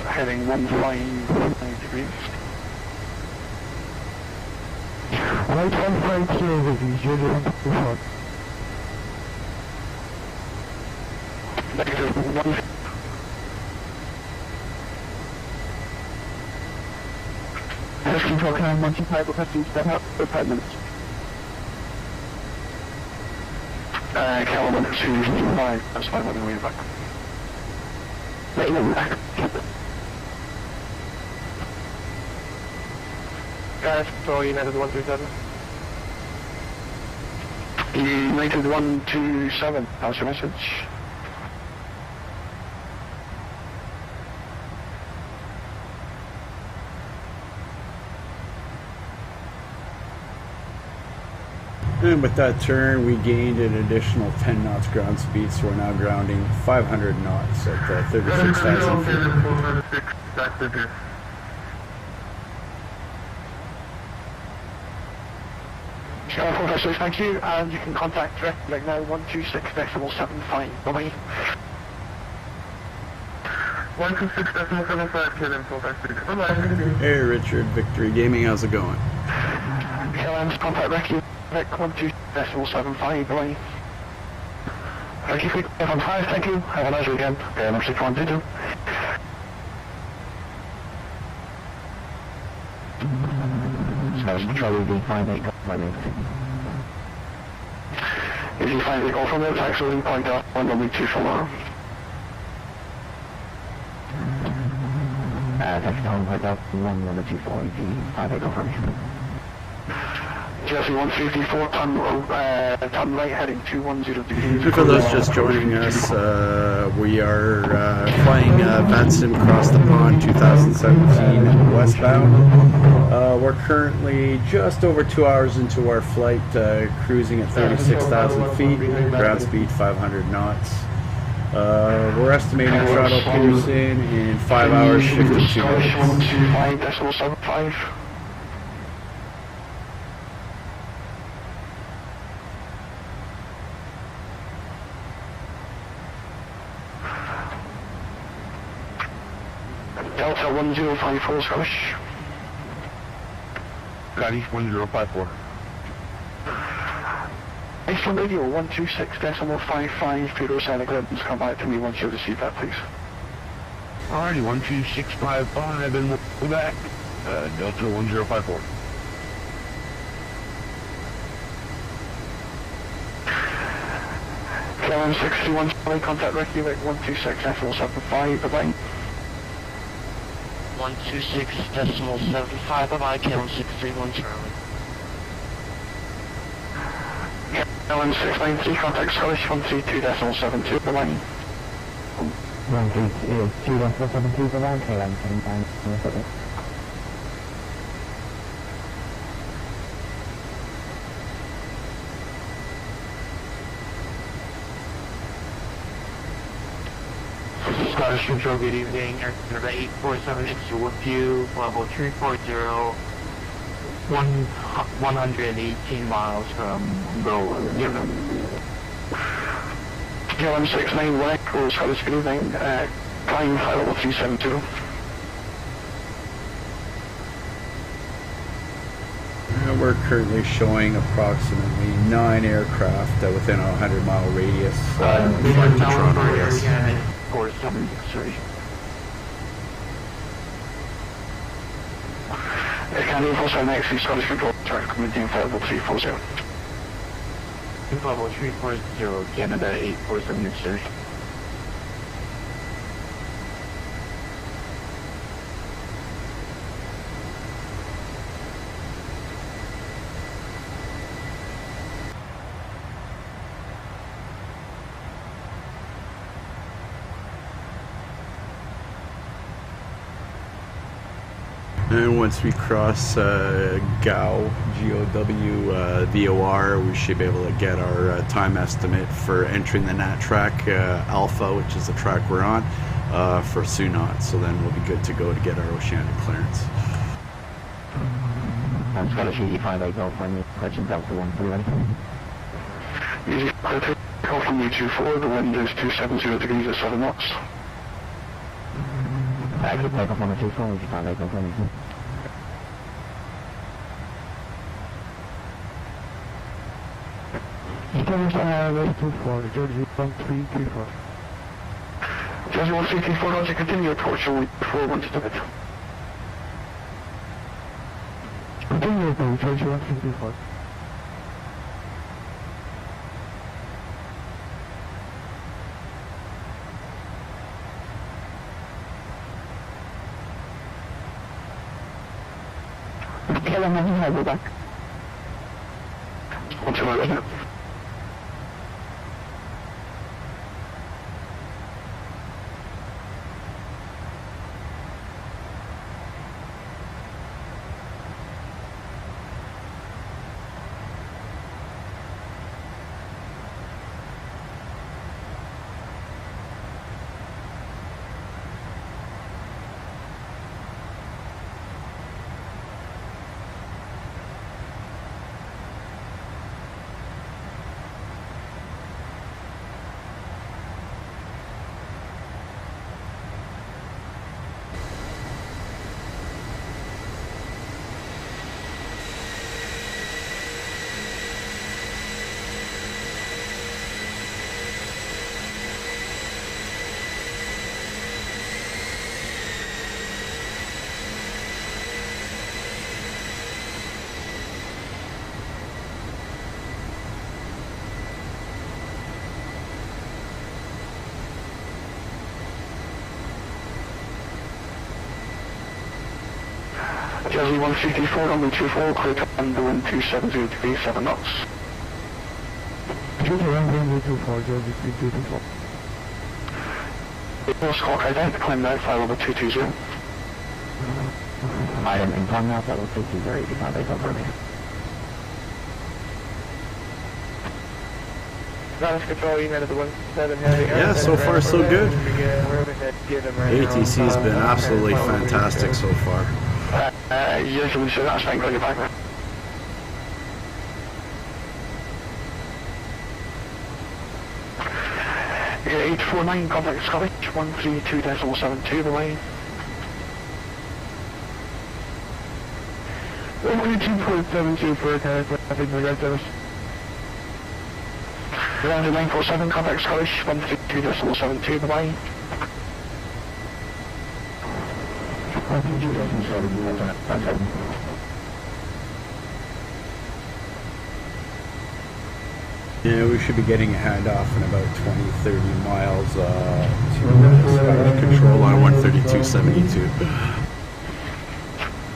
heading 159 degrees. Right 150 degrees, you're doing hot. Negative 1. Air Control, can I mention type requesting step out for 5 minutes? KLM 255, that's fine, we're going back. Let you know back. Guys, Control, United 137. United 127, how's your message? And with that turn, we gained an additional 10 knots ground speed, so we're now grounding 500 knots at 36,000 feet. Sierra 456, thank you, and you can contact direct right now 126.75. Bye-bye. 126.75, KLM 456. Bye-bye. Hey Richard, Victory Gaming, how's it going? KLM's contact direct 126.75. Bye-bye. Thank you for on 5, thank you. Have a nice weekend. KLM 6122. Charlie V58 running. If you find it, go from there, taxi point out 1W24. Taxi home point out 1W24, V58 go for me. Jesse 154, turn right heading 210 degrees. For those just joining us, we are flying VATSIM across the pond 2017 westbound. We're currently just over 2 hours into our flight, cruising at 36,000 feet, ground speed 500 knots. We're estimating throttle Peterson in 5 hours 52 minutes. 125.75. Delta 1054 Scottish. Scottish 1054. Iceland Radio 126.55, Pedro Santa Clemens, come back to me once you receive that, please. Alrighty, 12655, and we're back. Delta 1054. KLM 61, Charlie, contact Reykjavik 126.75, bye-bye. 126.75, bye-bye, KLM 631, Charlie. KLM 693, contact Scottish 132.72, bye-bye. 132.72 for that, KLM 79. Scottish Control, good evening. Aircraft 847 with you, level 340, 118 miles from Goa. KLM 691, Echo, Scottish, good evening. Climb high level 372. We're currently showing approximately 9 aircraft within a 100-mile radius. Flight to Toronto, yes. 4763. Canadian 479, Scottish Control, track committing level 340. Level 340, Canada 84763. And once we cross GOW, G-O-W, VOR, we should be able to get our time estimate for entering the NAT track Alpha, which is the track we're on, for SUNOT. So then we'll be good to go to get our Oceanic clearance. I'm Scottish 85, go for me, question Delta 131. Easy, call from U24, the wind is 270 degrees at 7 knots. I could take off on a 24, if you can't make off anything. Scottish 824, Jersey 1334. Jersey 1334, Roger, continue approach only before 1 to it. Continue approach, Jersey 1334. KLM 9, go back. What's your right now? Jersey 1334, runway 24, clear to land the wind 270 degrees, 7 knots. runway 24, Jersey 1334. North Squawk ident, climb now, fly over 220. I am in climb now, flight level 220, 85 base up for me. Ground control, email at the 17 heavy. Yeah, so far so good. ATC has been absolutely fantastic so far. Yes, we should that's fine, going back there. Yeah, 849, contact Scottish, 132.72, the way. 132.72 for traffic regard service. Ground 947, contact Scottish, 132.72, the way. Yeah, we should be getting a handoff in about 20-30 miles to control on 132.72.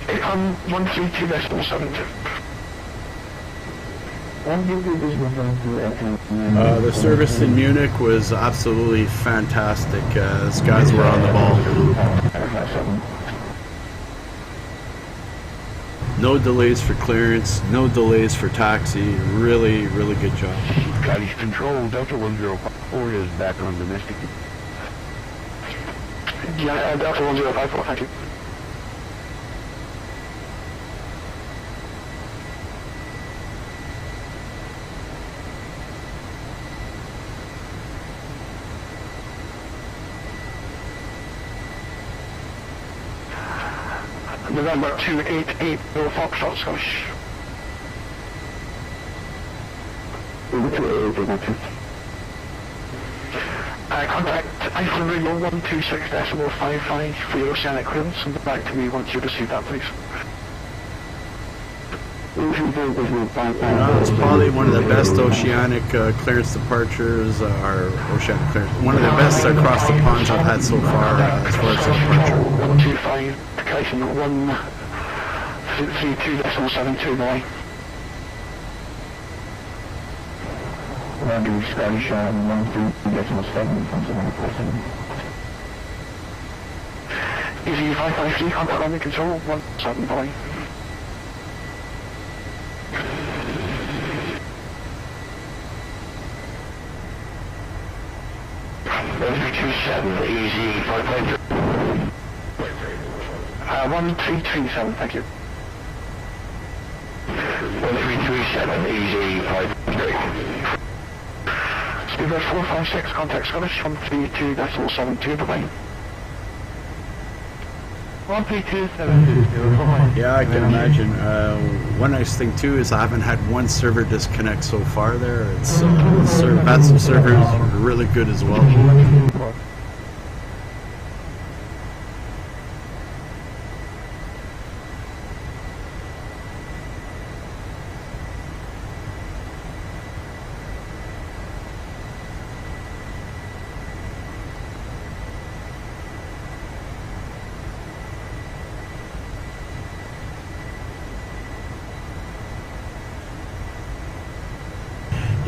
132.72. The service in Munich was absolutely fantastic. These guys were on the ball. No delays for clearance, no delays for taxi. Really, really good job. Scottish Control, Delta 1054 is back on domestic. Yeah, Delta 1054, thank you. November 288, Foxtrot, Scottish. Contact Iceland Radio 126.55 for your Oceanic clearance and back to me once you receive that, please. It's probably one of the best Oceanic clearance departures, or Oceanic clearance, one of the best across the ponds I've had so far as far as the departure. 125, Kaisen 132.72 boy. Roger, Scottish 132.7 from 747. Easy 553, contact landing control 17 boy. Easy 553. 1337, thank you. 1337, easy 553. Speedbird 456, contact Scottish 132.72, bye-bye. 132.72. Yeah, I can imagine. One nice thing too is I haven't had one server disconnect so far there. It's VATSIM server is really good as well.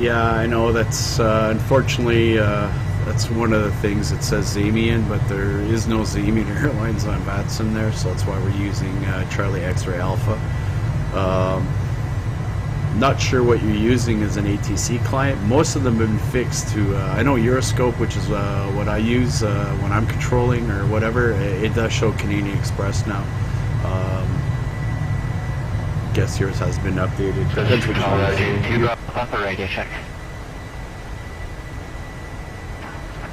Yeah, I know that's unfortunately that's one of the things that says Zamian, but there is no Zamian Airlines on VATSIM there, so that's why we're using Charlie X-Ray Alpha. Not sure what you're using as an ATC client. Most of them have been fixed to, I know Euroscope, which is what I use when I'm controlling or whatever, it does show Canadian Express now. Guess yours has been updated. Papa radio check.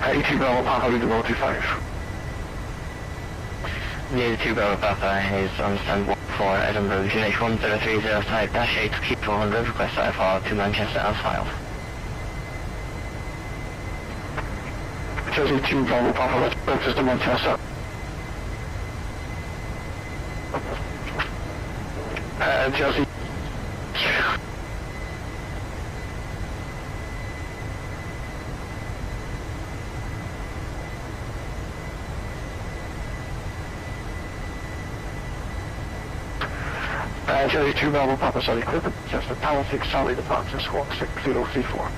82 Bravo Papa, read the road 25. Near 2 Bravo Papa is on stand for Edinburgh, GH 1030 type dash 8 keep 400, request IFR to Manchester as filed. Jersey 2 Bravo Papa, let's purchase to Manchester. Jersey. Jerry 2 Bravo Papa Sally Clipper, just a Tower 6 Charlie departure squawk 6034.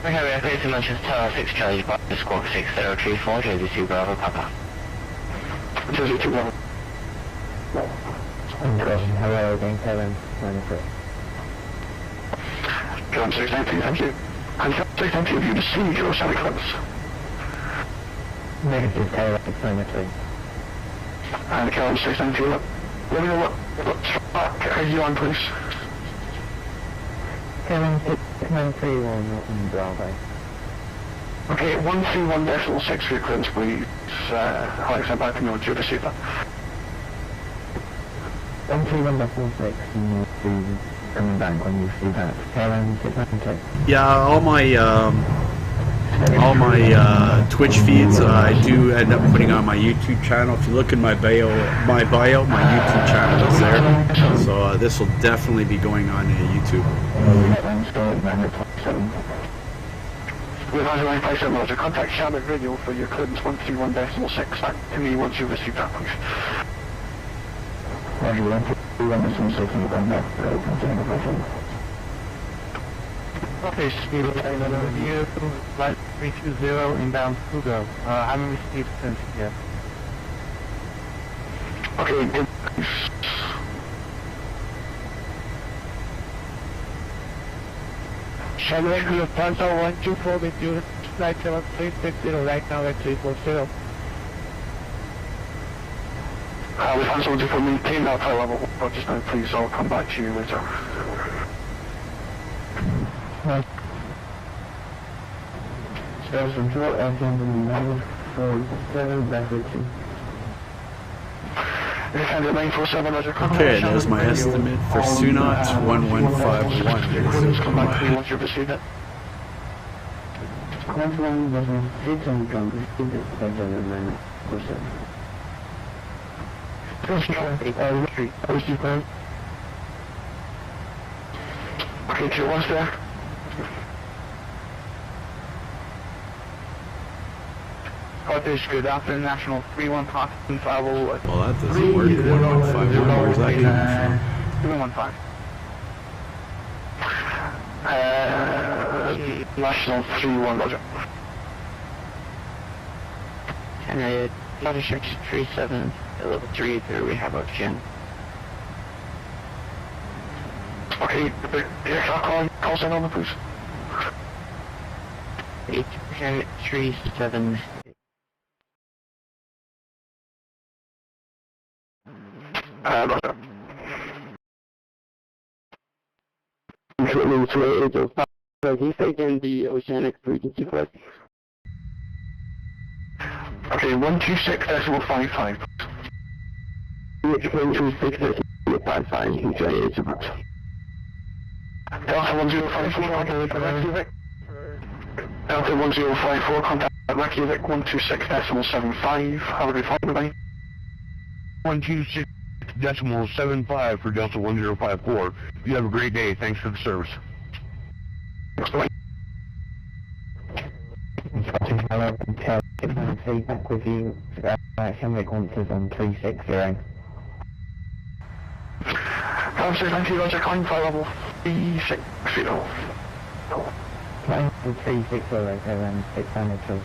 Okay, we are clear to Manchester Tower 6 Charlie departure squawk 6034, Jersey 2 Bravo Papa. Jersey 2 Bravo. Hello, again, Kevin. John 690, thank you. And John 690, have you received your Oceanic clearance? Negative, Kevin, 693. And Kevin 690, let me know what track are you on, please? Kevin 6931, Norton Bravo. Okay, 131.6 for your clearance, please. Alex, I'm back from you. Do you receive that? 131.46, and you'll be coming back when you see that. Kevin 692. Yeah, all my Twitch feeds I do end up putting on my YouTube channel. If you look in my bio, my YouTube channel is there. So this will definitely be going on YouTube. With Airline 57 Roger, contact Charlotte Radio for your clearance 131.6. Back to me once you've received that, please. Roger, 131.6 and come back. Okay, speed line review, flight 320 inbound Fugo. Haven't received since yet. Okay, good. Charlotte to Lufthansa 124 with you, flight 7360 right now at 340. Lufthansa 124, maintain that high level. Just now, please, I'll come back to you later. There's some short engines in the middle for 7 VATSIM. Okay, there's my estimate for SUNOT 1151. Please come back to me once you've received it. Control doesn't fit on country, it's better than 9%. Okay, Tier 1's there. Scottish, good afternoon, National 31 Houston travel. Well, that doesn't work. 1151, where's that coming from? 315. National 31, Roger. Canada, Scottish 37, level 3 through we have Oceanic. Okay, the aircraft call sign on the please. 8% 37. Roger. He's taking the Oceanic frequency correct. Okay, 126.55. 126.55, you try it about. Delta 1054, contact Reykjavik. Delta 1054, contact Reykjavik 126.75. Have a good flight, everybody. 126.75 for Delta 1054. You have a great day. Thanks for the service. Hello, get my feedback with you. Oceanic wants on 360. Tower 690, Roger, climb flight level 360. Climb 360, around 692.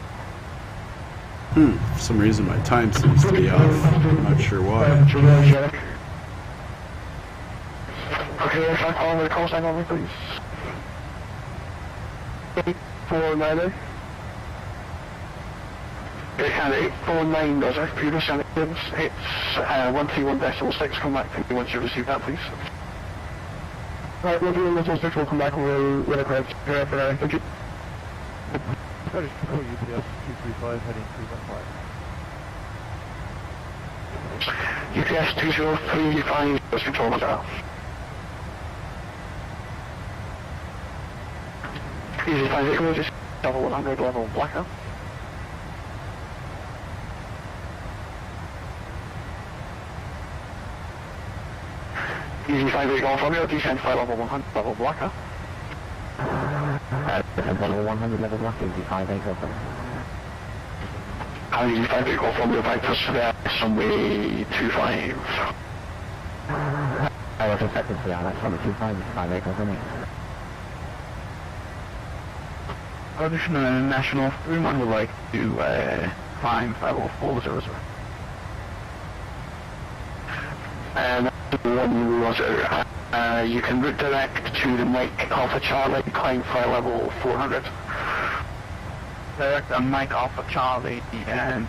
For some reason my time seems to be off. I'm not sure why. Okay, aircraft calling with a call sign on me, please. 849. Aircraft 849, Roger. For your Oceanic clearance, it's 131.6. Come back to me once you receive that, please. Right, 131.6 will come back with a credit. Thank you. Scottish Control UPS 235 heading 315. UPS 2035, Scottish Control, Roger. Easy 5 just level 100 level Blacker. Easy 5 Golf Romeo, descend 5 level 100 level Blacker. Level 100 level block, easy 5 Golf. Easy 5 Golf Romeo, back to Sunway 25. I was affected for that, that's probably 255 acres, isn't it? Additional National 31 would like to climb 50400. And one Roger, you can route direct to the Mike Alpha Charlie, climb flight level 400. Direct on Mike Alpha Charlie and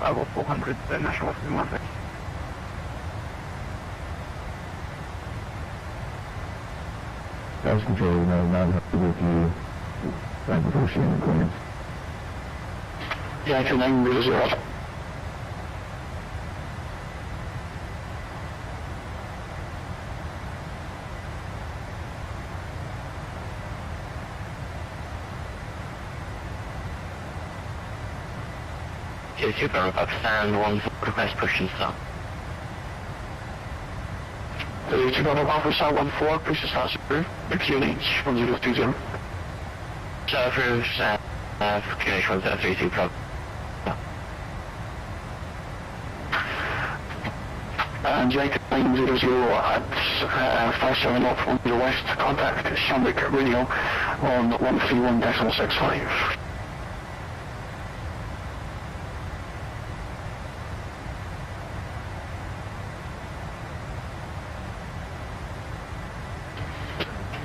level 400, the National 31. That was control, no, not happy with you. Right before Oceanic clearance. Yeah, 2900. Two Bravo Pakistan, 1 request push and stop. 2 Bravo Alpha 14, push and start through, QNH 1020. Surfers, QNH 1032 Bravo. And Jacob 900 at 57 North 10 West, contact Shamrock Radio on 131.65.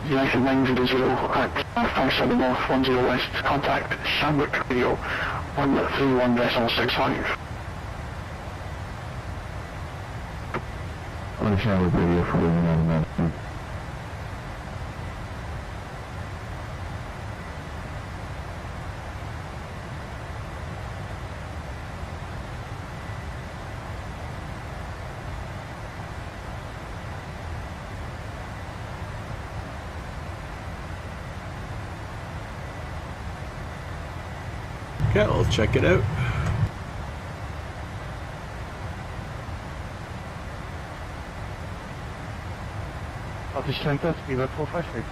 United 900 at 57 North 10 West, contact Shamrock Radio 131.65. On the Shamrock Radio for the UNITED. Okay, we'll check it out. Office Center, Speedway 453.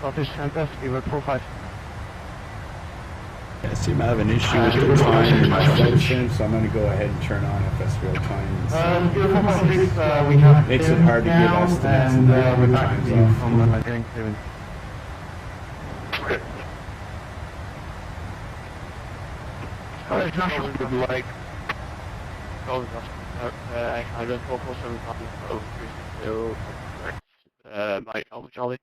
Office Center, Speedway 45. I seem to have an issue with the time in my flight sim, so I'm going to go ahead and turn on FS real time. We have Makes it hard to give estimates and we're back times to you off. from getting clearance. Okay. National would like... I don't know for 7,000 Mike Alpha Charlie.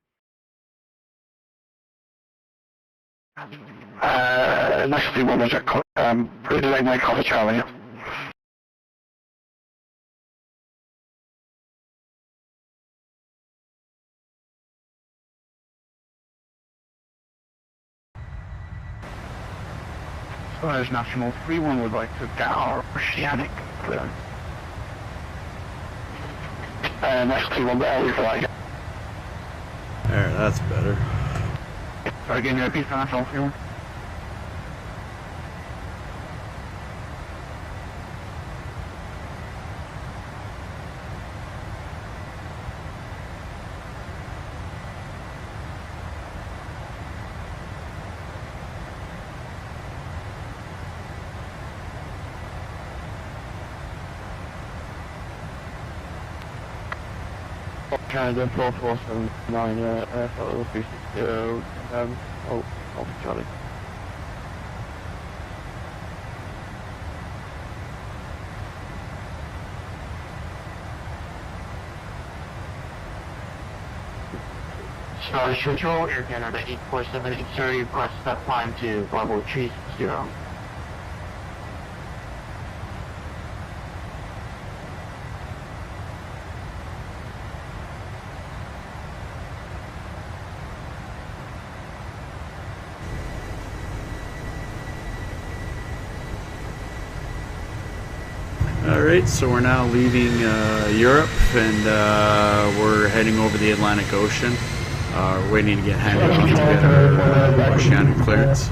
National 1 was redesign Mike Alpha Charlie. So as National 3-1 would like to get our Oceanic clearance. National 3-1, but early for that. There, that's better. Sorry, again, you repeat for National 3-1? Canada 4479, photo 360, Alpha Charlie. Charlie Control, Air Canada 847, sir, request that climb to level 30. Alright, so we're now leaving Europe and we're heading over the Atlantic Ocean. We're waiting to get handed off to get our Oceanic clearance.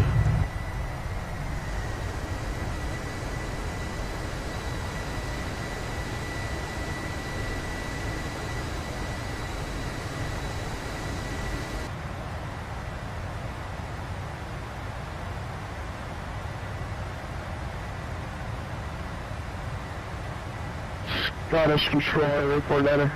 Scottish Control, report letter.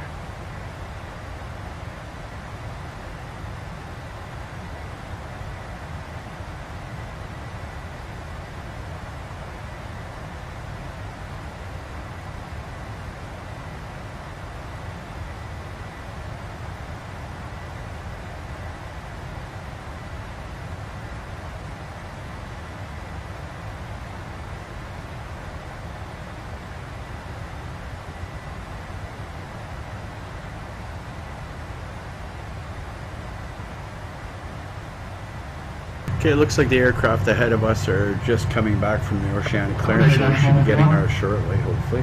Okay, it looks like the aircraft ahead of us are just coming back from the Oceanic clearance, so we should be getting ours shortly, hopefully.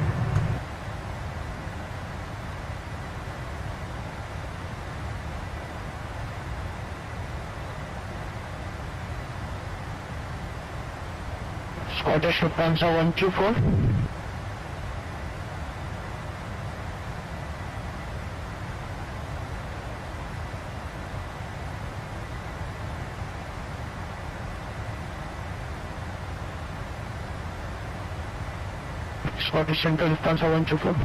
Scottish Lufthansa 124. Scottish Central Lufthansa 124.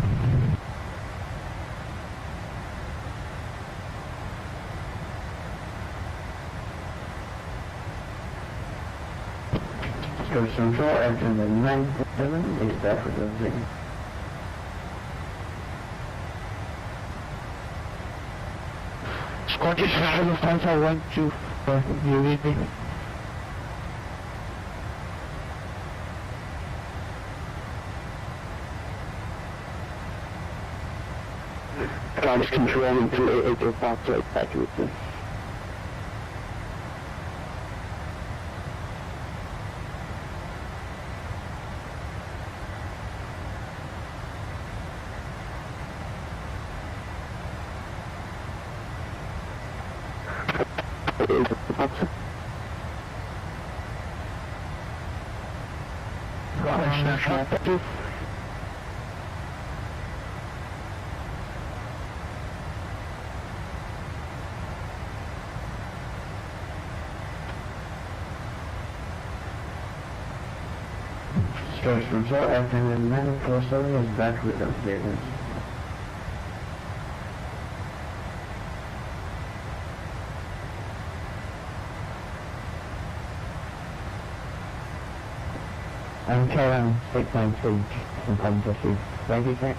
Scottish Central, engine 97 is back for the thing. Scottish Central Lufthansa 124. You read me? Scottish Control into 8805 flight back to it. Scottish National Scottish Resort, engine 947 is back with the clearance. I'm carrying 693 from Pontus. Thank you, sir.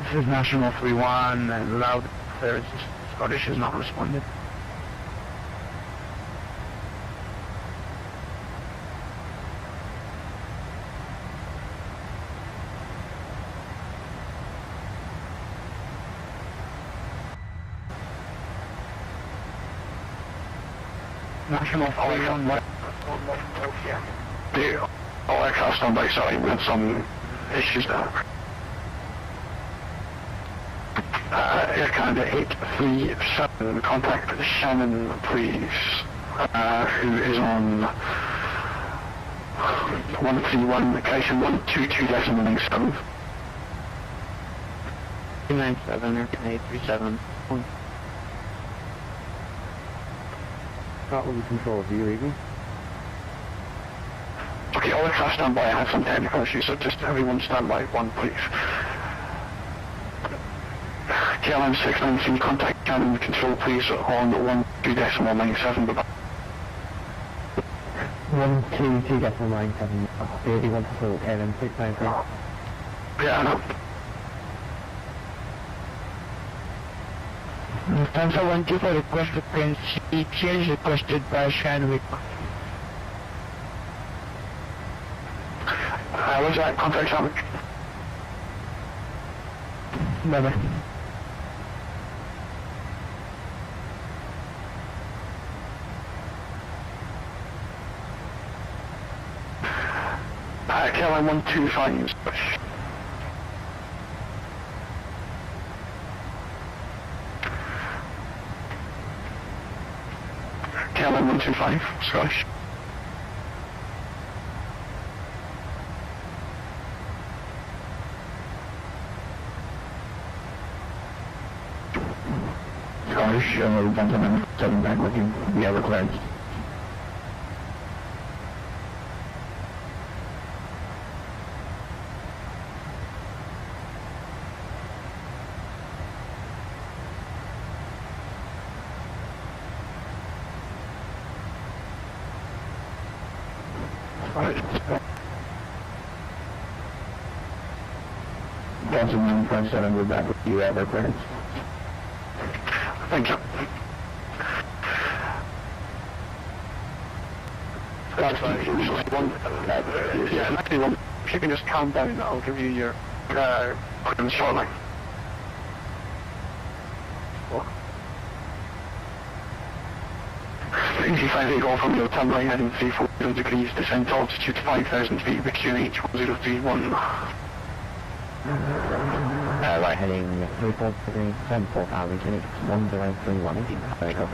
This is National 31 and loud clearance. Scottish has not responded. National 31 the all aircraft on by side with some issues there. Air Canada 837, contact Shannon, please, who is on 131, location 122.97. 297, Air Canada 837. Scotland Control, do you read me? Okay, all aircraft stand by. I have some technical issues, so just everyone stand by. One, please. KLM 693, contact Shannon Control, please, on 12.97. 122.97. 31 Control, KLM 693. Yeah, I know. Lufthansa 124 request frequency change requested by Shanwick. Was that contact Shannon? Bye-bye. Airline 125, switch. Airline 125, Scottish. Scottish, gentlemen, 7 back with you. We have a clearance. Gentlemen, front 7, we're back with you. We have our clearance. Thank you. That's fine. Yeah, 91. If you can just calm down, I'll give you your clearance shortly. Easy 58 Golf from your turn right heading 340 degrees, descent to altitude 5,000 feet, QNH 1031. Right heading 343, 74,000, Unit 1031, Takeoff.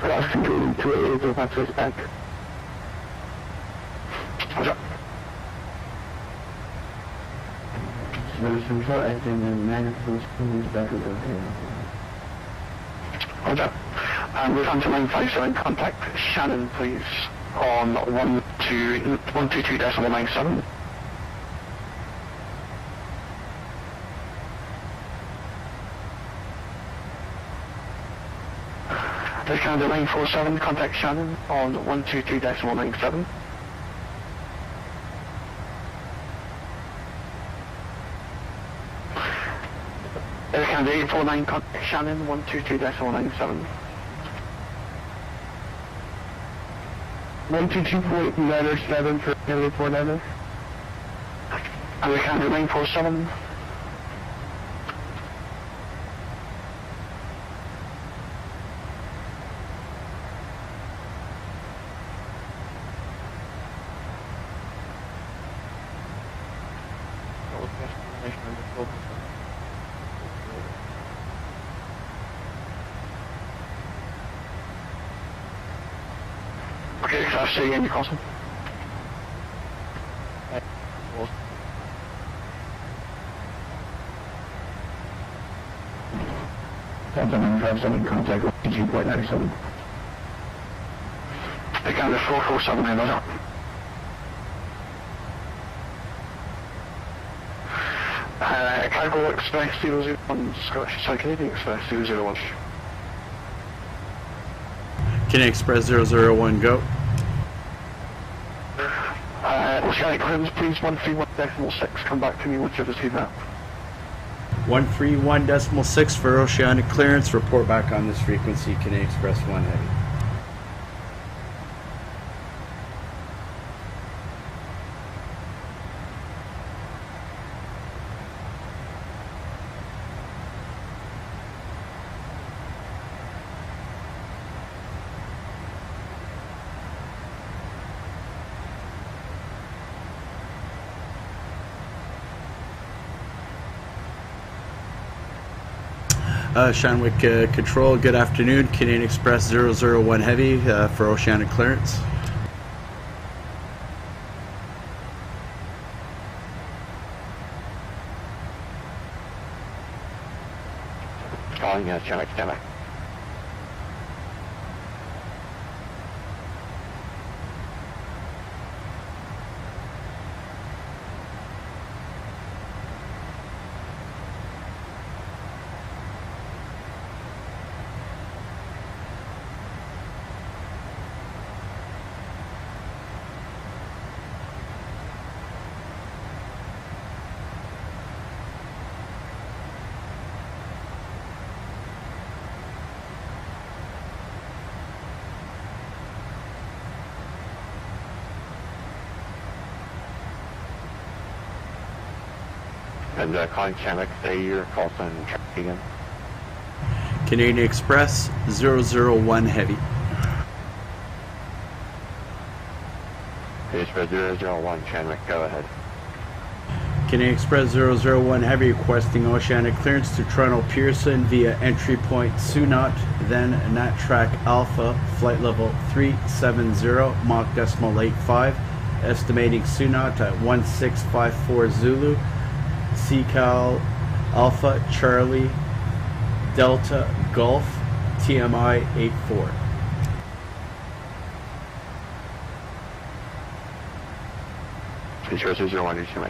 That's controlling 288, so that's us back. There's some short engine and manifolds back to the tail. Roger. And we're on to 957, contact Shannon, please, on 122.97. There's Canada 947, contact Shannon on 122.97. There's Canada 849, contact Shannon 122.97. 122.97 for Canada 49er. And there's Canada 947. Okay, Class C, any crossing? Gentlemen, 57, contact 122.97. The Canada 447, and roger. Cargo Express 001, Scottish, sorry, Canadian Express 001. Canadian Express 001, go. Oceanic clearance, please, 131.6, come back to me once you've received that. 131.6 for Oceanic clearance, report back on this frequency, Canadian Express 1 heavy. Shanwick Control, good afternoon. Canadian Express 001 Heavy for Oceanic clearance. Calling Shanwick, stand by. And calling Shanwick, say your call sign and traffic again. Canadian Express 001 Heavy. Express 001, Chandler, go ahead. Canadian Express 001 Heavy requesting Oceanic clearance to Toronto Pearson via entry point SUNOT, then NatTrack Alpha, flight level 370, Mach decimal 85, estimating SUNOT at 1654 Zulu, SeaCal Alpha Charlie Delta Golf, TMI 84. Express 001, you see me.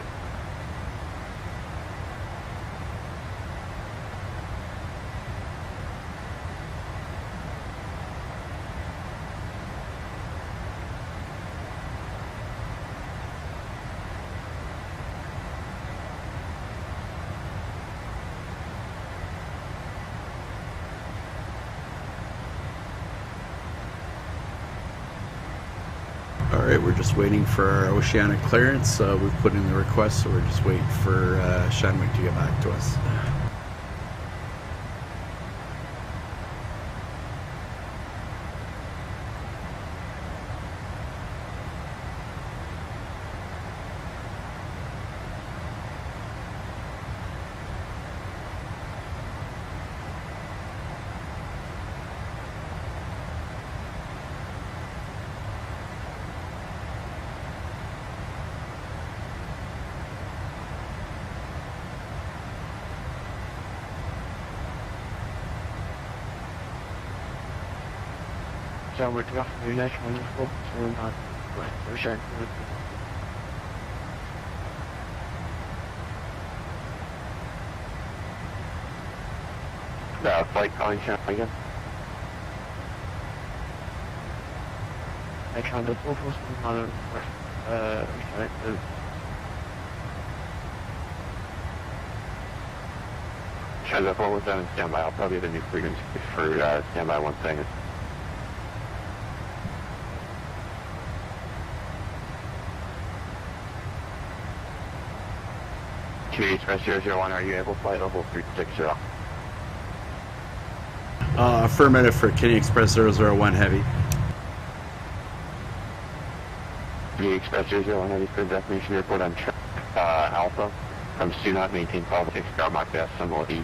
Alright, we're just waiting for our Oceanic clearance. We've put in the request, so we're just waiting for Shanwick to get back to us. So we're off the national uniform, so we're not we're sharing. Flight calling channel again. I can't do both of us on Channel 4 was on standby. I'll probably have the new frequency for standby 1 second. Canadian Express 001, are you able to flight level 360? Affirmative for Canadian Express 001 Heavy. Canadian Express 001 Heavy for destination report on Alpha from SUNOT, maintain politics, guard Mach decimal 4.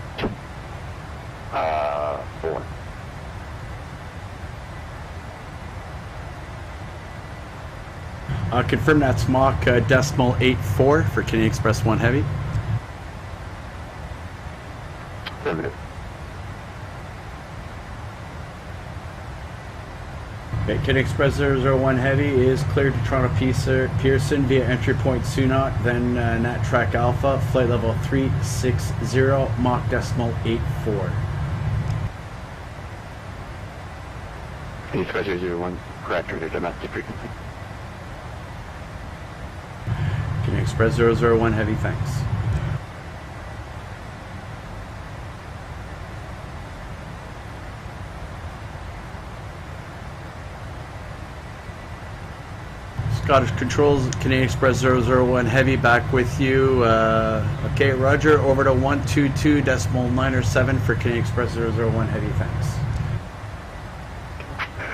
Confirm that's Mach decimal 84 for Canadian Express 1 Heavy. Affirmative. Okay, Canadian Express 001 Heavy is cleared to Toronto Pearson via entry point SUNOT, then NatTrack Alpha, flight level 360, Mach decimal 84. Canadian Express 001, correct your domestic frequency. Canadian Express 001 Heavy, thanks. Scottish Controls, Canadian Express 001 Heavy, back with you. Okay, Roger, over to 122.907 for Canadian Express 001 Heavy, thanks.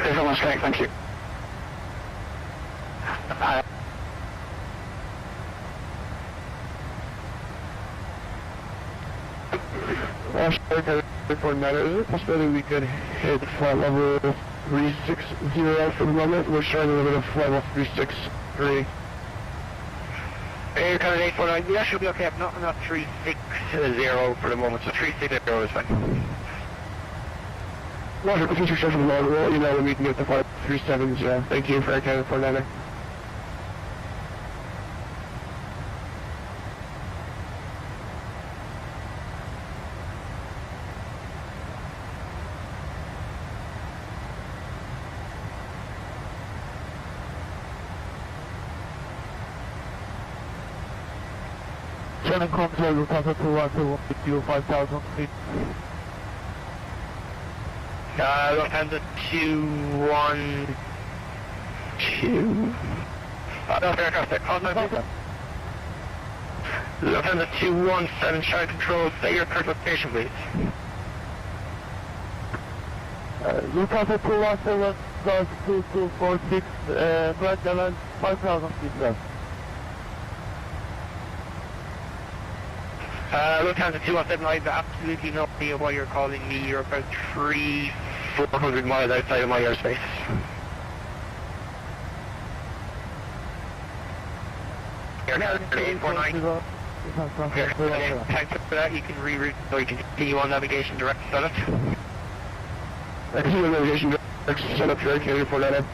Everyone's correct, thank you. For matter, is it possible we could hit flight level 360 for the moment? We're trying to limit a flight level 363. Air Canada 849, yeah, should be okay. I'm not 360 for the moment, so 360 is fine. Roger, if you're for the moment, we'll let you know when we can get the flight 370. Thank you for Air Canada 849. Control, Lufthansa 212, with you 5,000 feet. Lufthansa 212. No, aircraft there. Oh, no, Lufthansa 217, Charlie Control, say your current location, please. Lufthansa 217, 2246, flight level 5,000 feet left. Lufthansa 217, I have absolutely no idea why you're calling me. You're about 400 miles outside of my airspace. Here, 849. Thanks for that. You can reroute, or you can continue on navigation direct, set it. Continue on navigation direct, set up your Canadian for that.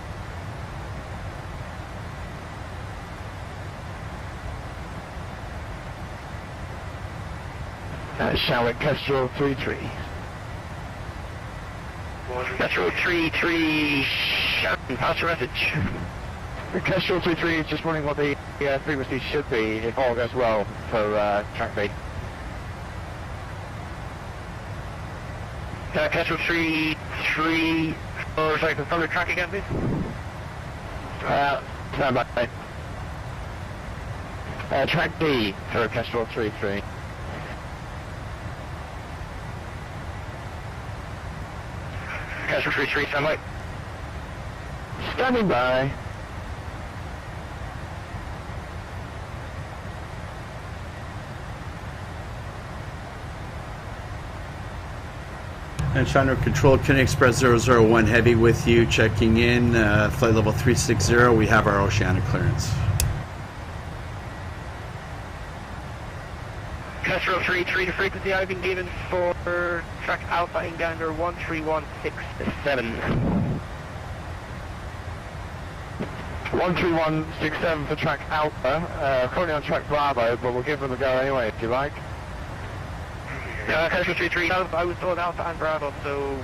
Shallow Kestrel 33. Kestrel 33, Shannon, pass your message. Kestrel 33 is just running what the frequency should be if all goes well for track B. Kestrel 33, sorry, confirm the track again, please. Stand by. Track B for Kestrel 33. Kestrel 33, stand by. Standing by. And China Control, Canadian Express 001 Heavy with you, checking in, flight level 360, we have our Oceanic clearance. Kestrel 33, the frequency I've been given for track Alpha in Gander 13167. 13167 for track Alpha, currently on track Bravo, but we'll give them a go anyway if you like. Kestrel 33, I was told Alpha and Bravo, so...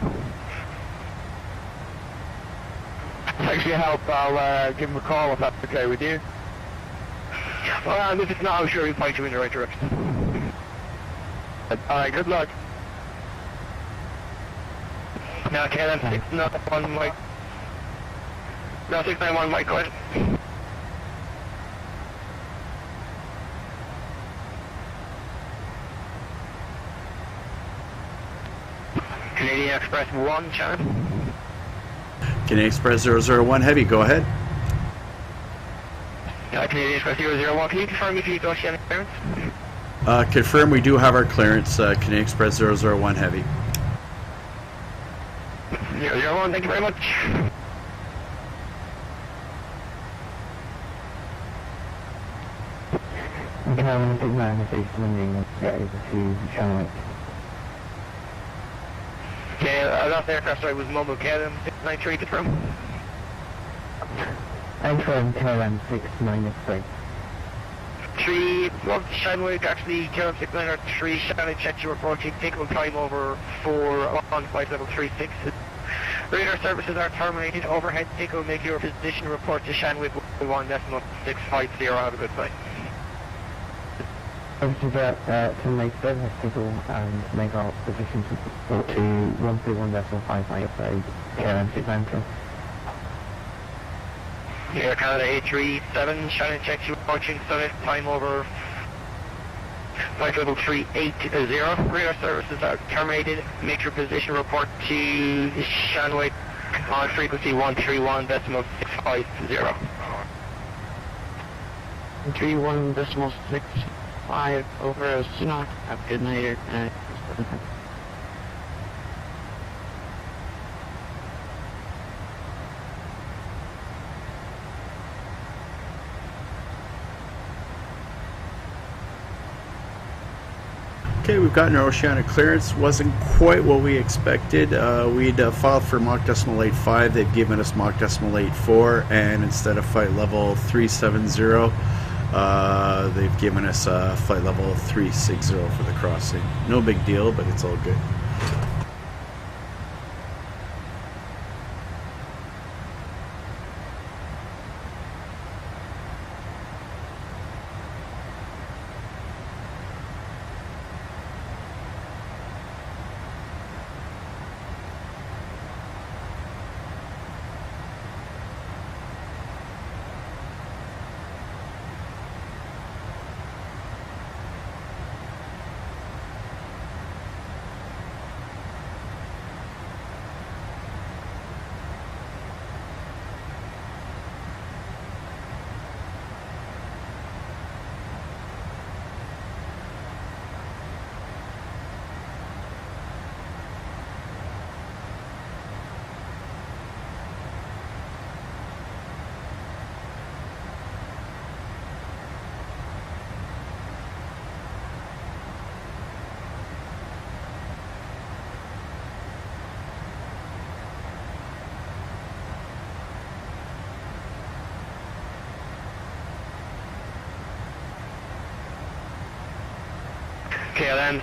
Thanks for your help, I'll give them a call if that's okay with you. Well, if it's not, I'm sure he'll point you in the right direction. Alright, good luck. Now, KLM 691 Mike. Now, 691 Mike, go ahead. Canadian Express 1, Shannon. Canadian Express 001 Heavy, go ahead. Canadian Express 001, can you confirm if you got Oceanic clearance? Confirm we do have our clearance, Canadian Express 001 Heavy. 001, thank you very much. Canadian 696 landing over to Channel. Okay, last aircraft sorry was Mumble KLM 693, confirm. I'm from KLM 693. 3, well, Shanwick, actually, KLM 693, Shannon checked your approaching, takeoff time over 4 on flight level 36. Radar services are terminated, overhead takeoff, make your position report to Shanwick 1.650, have a good flight. Obviously to make further signal and make our position report to 131.55 for KLM 693. Air Canada 837, Shannon checks you approaching Summit, time over flight level 380. Radar services are terminated. Make your position report to Shanwick on frequency 131.650. 131.65 over SUNOT. Have a good night. Okay, we've gotten our Oceanic clearance. Wasn't quite what we expected. We'd filed for Mach decimal 8.5. They've given us Mach decimal 8.4, and instead of flight level 370, they've given us flight level 360 for the crossing. No big deal, but it's all good. KLM.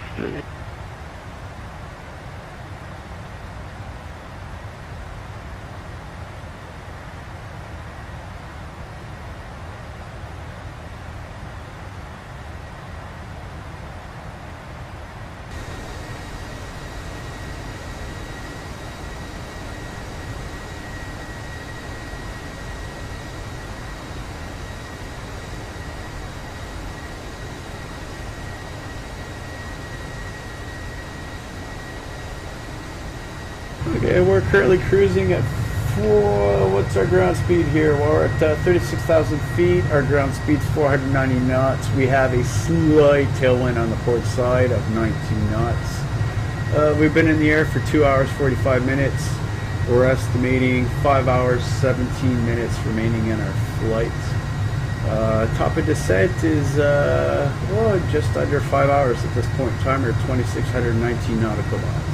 Okay, we're currently cruising at what's our ground speed here? Well, we're at 36,000 feet. Our ground speed's 490 knots. We have a slight tailwind on the port side of 19 knots. We've been in the air for 2 hours 45 minutes. We're estimating 5 hours 17 minutes remaining in our flight. Top of descent is just under 5 hours at this point in time. We're at 2,619 nautical miles.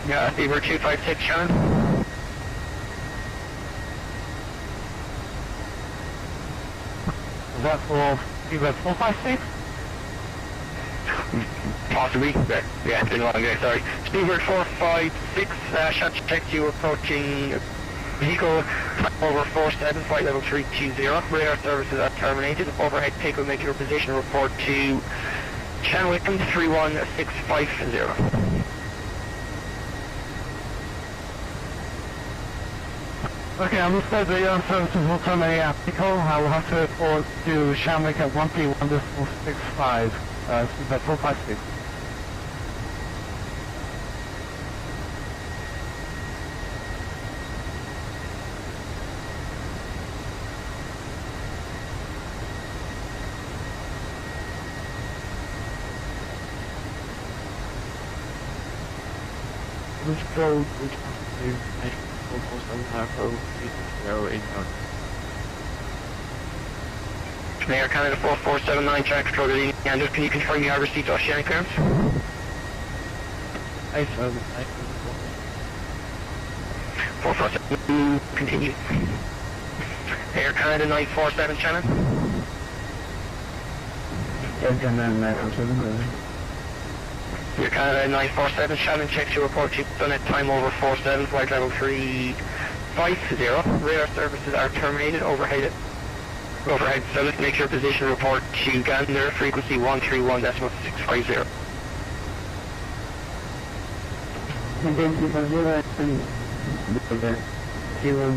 Yeah, Beaver 256, Sean. Is that for Beaver 456? Possibly. Yeah, it's been a long day, sorry. Beaver 456, shot check you approaching vehicle over 47, flight level 320. Radar services are terminated. Overhead take will make your position report to channel 31650. Okay, I'm afraid the air services will terminate at vehicle. I will have to report to Shamwick at 131.65, Beaver 456. Let's go to Mayor Canada 4479, track control to the Andrews. Can you confirm you have received Oceanic clearance? I saw the 447, continue. Air Canada 947, Shannon. Air Canada 947. Air Canada 947, Shannon, checks your report. You've done at time over 47, flight level 350. Radar services are terminated. Overhead service, make your position report to Gander, frequency 131.650. Thank you for 0 Zero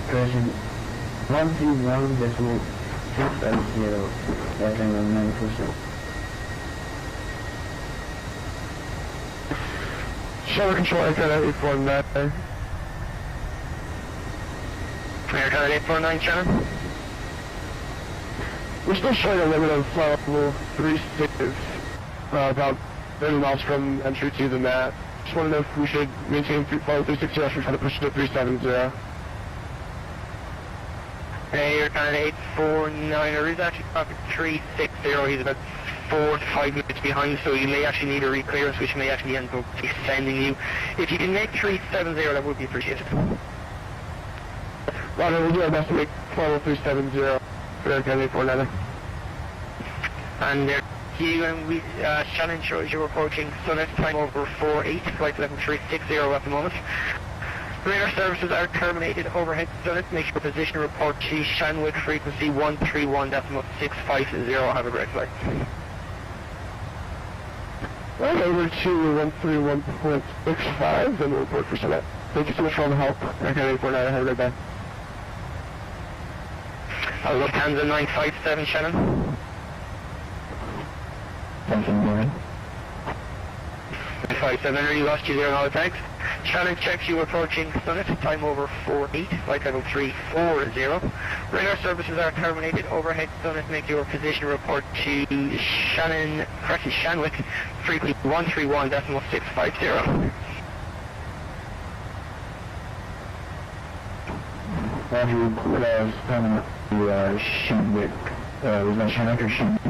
version 131.650, Airline 9%. Shower control, Air Canada 849. Air Canada 849, Shannon. We're still showing a limit of flight level 36, about 30 miles from entry to the mat. Just want to know if we should maintain follow 360 or try to push it to 370. Hey, you're kind of 849, he's actually traffic 360, he's about 4 to 5 minutes behind, so you may actually need a reclearance, which may actually end up extending you. If you can make 370, that would be appreciated. Roger, we'll do our best to make follow 370 for Air Canada 849. And there you and we, Shannon shows you're approaching SUNOT, time over 48, flight 11360 at the moment. Radar services are terminated overhead SUNOT. Make your position report to Shanwick frequency 131.650. Have a great flight. Right over to 131.65, then we'll report for SUNOT. Thank you so much for all the help. Air Canada 849, have a great day. Lufthansa 957, Shannon. Something going. 957, I nearly lost you there in all the tags. Shannon checks you approaching SUNOT, time over 48, flight level 340. Radar services are terminated overhead SUNOT. Make your position report to Shannon, correctly Shanwick, frequency 131.650. Roger, Shanwick, Shanwick, was that Shanwick or Shanwick?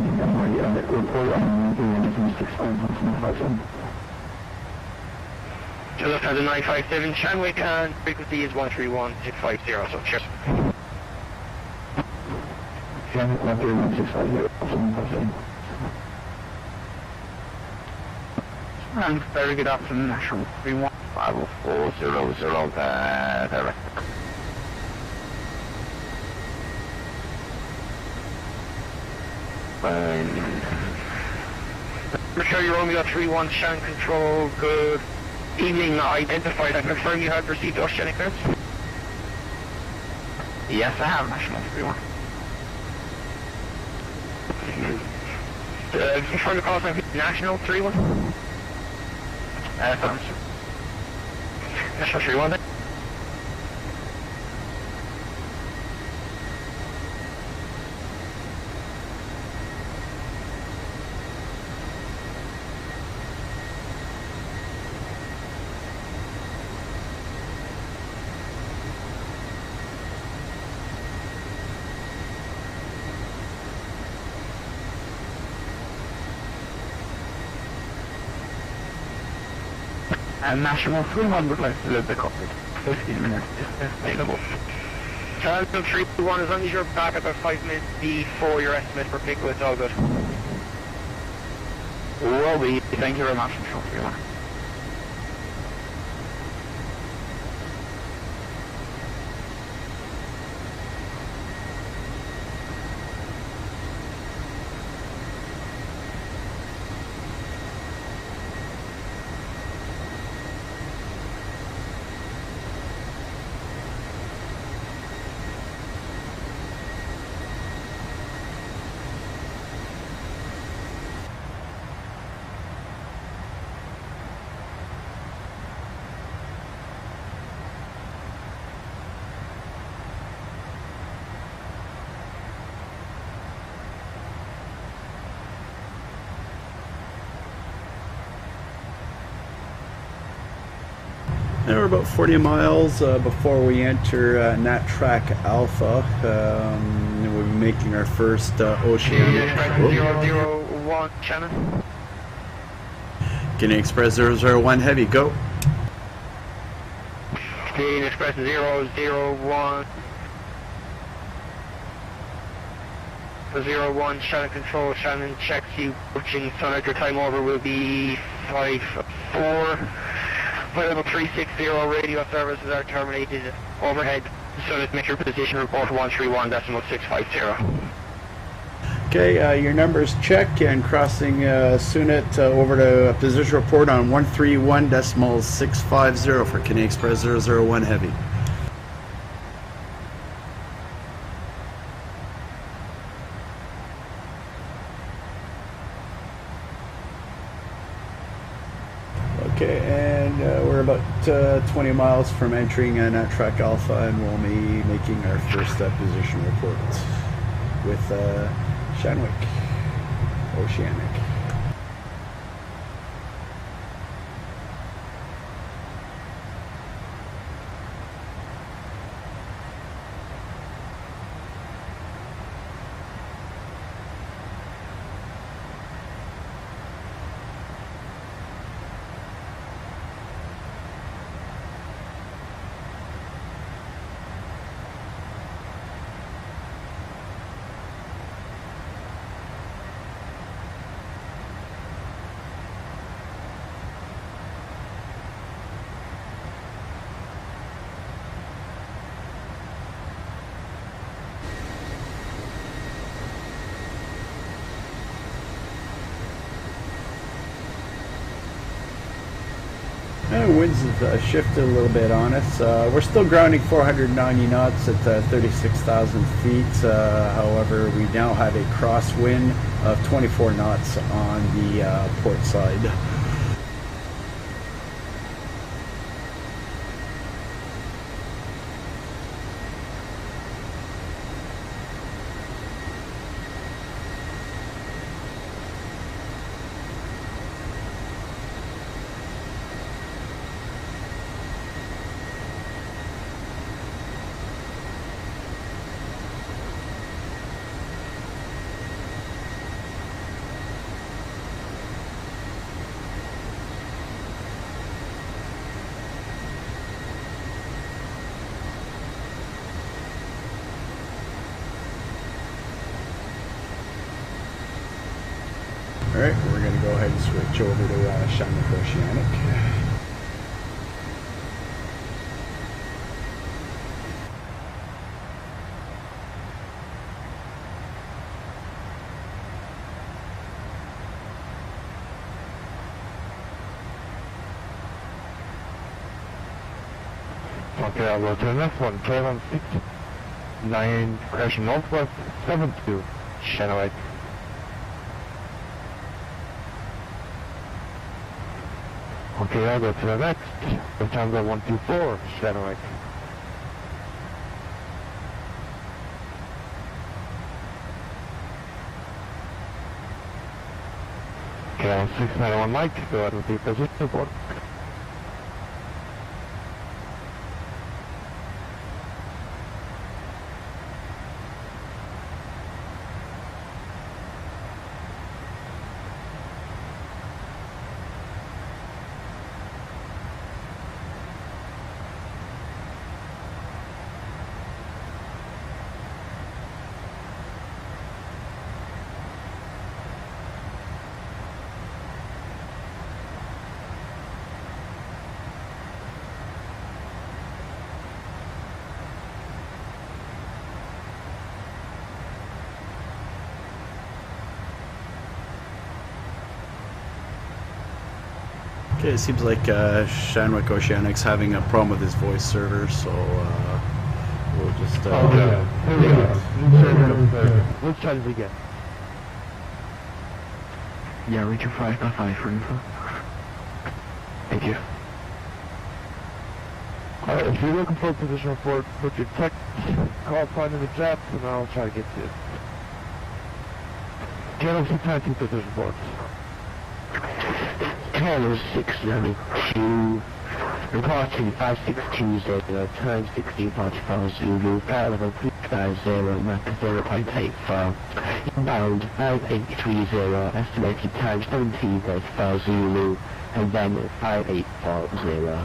Report on 131.650. Lufthansa 957, Shanwick, and frequency is 131.650, so cheers. Shanwick 131.650. And very good afternoon, National 3150400, direct. Richard Romeo 31, Shannon Control, good evening, identified and confirm you have received Oceanic clearance? Yes, I have, National 31. Confirm the call sign, National 31? Thanks. National 31 then? And National 31 would like to live the cockpit. 15 minutes is available. National 31, as long as you're back about 5 minutes before your estimate for pickle, it's all good. Will be. Thank you very much, National 31. Now we're about 40 miles before we enter Nat Track Alpha. We'll be making our first Oceanic. 001, Shannon. Canadian Express 001 Heavy, go. Canadian Express 001. 01, Shannon Control, Shannon checks you approaching SUNOT. Your time over will be 5-4. Flight level 360, radio services are terminated overhead. SUNOT, make your position report 131.650. Okay, your numbers check and crossing SUNOT over to position report on 131.650 for Canadian Express 001 Heavy. Okay, and we're about 20 miles from entering Nat Track Alpha, and we'll be making our first position report with Shanwick, Oceanic. Winds have shifted a little bit on us. We're still grounding 490 knots at 36,000 feet. However, we now have a crosswind of 24 knots on the port side. Alright, we're going to go ahead and switch over to Oceanic. Okay, I'll go to the next one. K16-9 crashing northwest 72, channel 8. Okay, I'll go to the next. Lufthansa 124, channel 8. Okay, on 691 Mike, go ahead with the position report. Okay, it seems like Shanwick Oceanic's having a problem with his voice server, so we'll just... Here we go. Let's try this again. Yeah, Richard 5.5 for info. Thank you. Alright, if you're looking for a position report, put your text call sign in the chat, and I'll try to get to it. Channel 692 position reports. Channel 692, reporting 562 time 1645 Zulu, power level 350, Mach 0.84, inbound 5830, estimated time 1735 Zulu, and then 5840.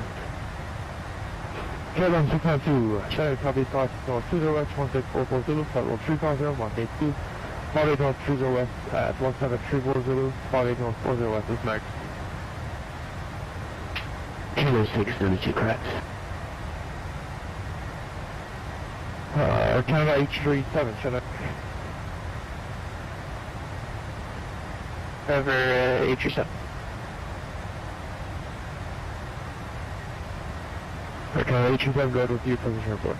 Channel 692, channel copy 5-20X-16440 Zulu, flight level 350, Mach 82, 4830 West at 1734 Zulu, 4840 West is next. Channel 692, correct. Canada H37, channel. Over H37. Canada H37, go ahead with your position report.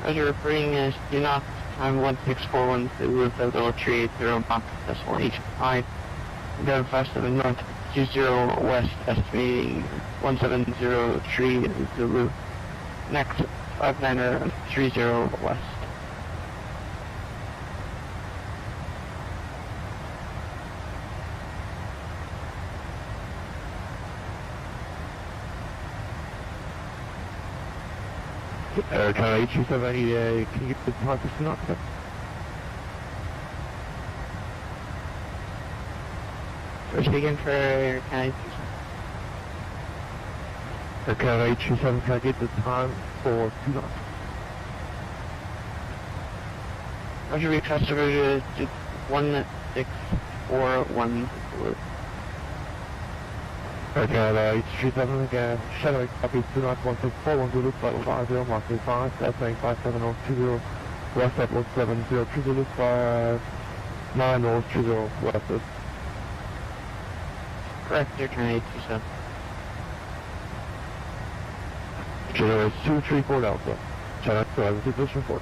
As you're reporting SUNOT, time 1641 Zulu, level 380, Mach decimal H5, go 57 north, 20 west, estimating 1703 Zulu, next 59er 30 west. Canada H37, can you get the time for SUNOT? First begin for Canada Canada H37, can I get the time for SUNOT? Roger, request over to 1641 Zulu. Canada H37, again, shadow copy SUNOT 1641 Zulu, flight 50, Mach 35, estimating 57020 west at 1703 Zulu, 59 north 20 west. Correct, you're Canadian 27. General 234 Alpha. Channel 2, position 4.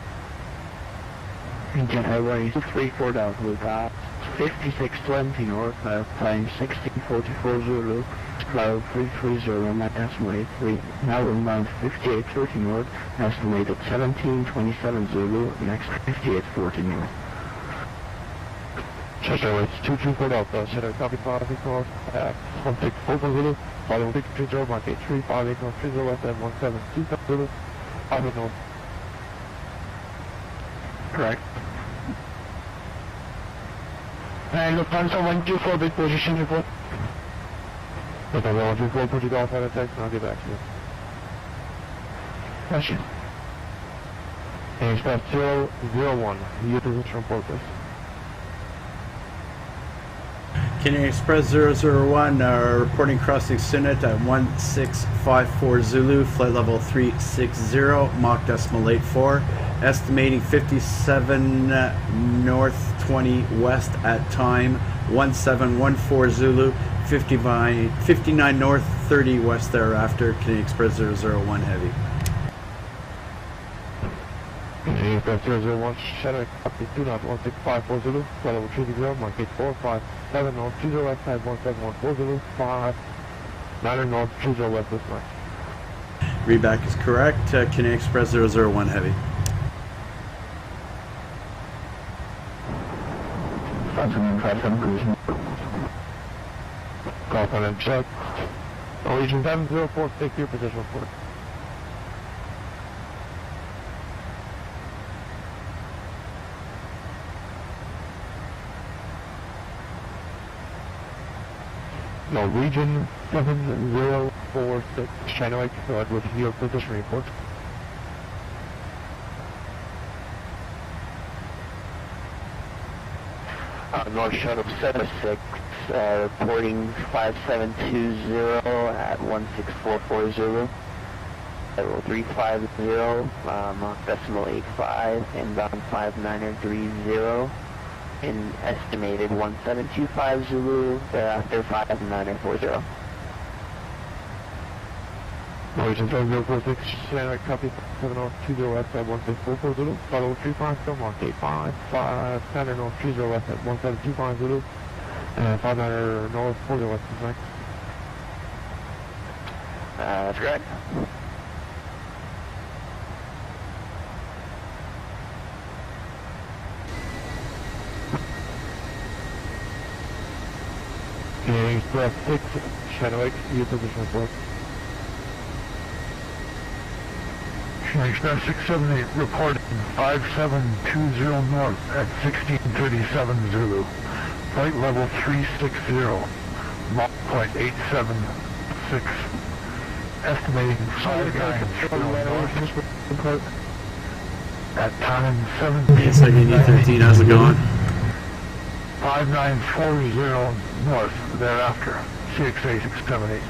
Engine Highway 234 Alpha, we got 5620 north, flying 1644 Zulu, cloud 330, my estimate 3, now inbound 5830 north, estimated 1727 Zulu, next 5840 north. Channel 234 Alpha, Channel copy 5 north, 164 Zulu, follow 630, mark 835 north, 30 west, and 1727 Zulu, 5 north. Correct. And Lufthansa 124, big position report. Lufthansa 124, put it off at a text, and I'll get back to you. Question. Xpress 001, your position report, please. Canadian Express 001, reporting crossing SUNOT at 1654 Zulu, flight level 360, Mach decimal 84, estimating 57 north 20 west at time 1714 Zulu, 59 north 30 west thereafter. Canadian Express 001 heavy. Canadian Express 001, Shadow copy 2-1654 Zulu, flight level 30, mark 8457 north 20 west at 1714 Zulu, 5 9 north 20 west this night. Readback is correct. Canadian Express 001 heavy. Golf on and check. Norwegian 704, take your position report. Norwegian 7046, China Lake, with your position report. North Shuttle 76, reporting 5720 at 1644 Zulu. Level 350, Mach decimal 85, inbound 5930, and estimated 1725 Zulu, thereafter 5940. Norwegian 7046, China copy 720 west at 1644 Zulu, follow 350, Mach 85, 5 Standard North 30 west at 1725 Zulu, and 59 North 40 west is next. That's correct. Canadian Express 6, China Lake, your position report. Canadian Express 678 reporting 5720 north at 1637 Zulu. Flight level 360, Mach .876. Estimating 59 at time 17. Second E13, how's it going? 5940 north thereafter. CXA-678.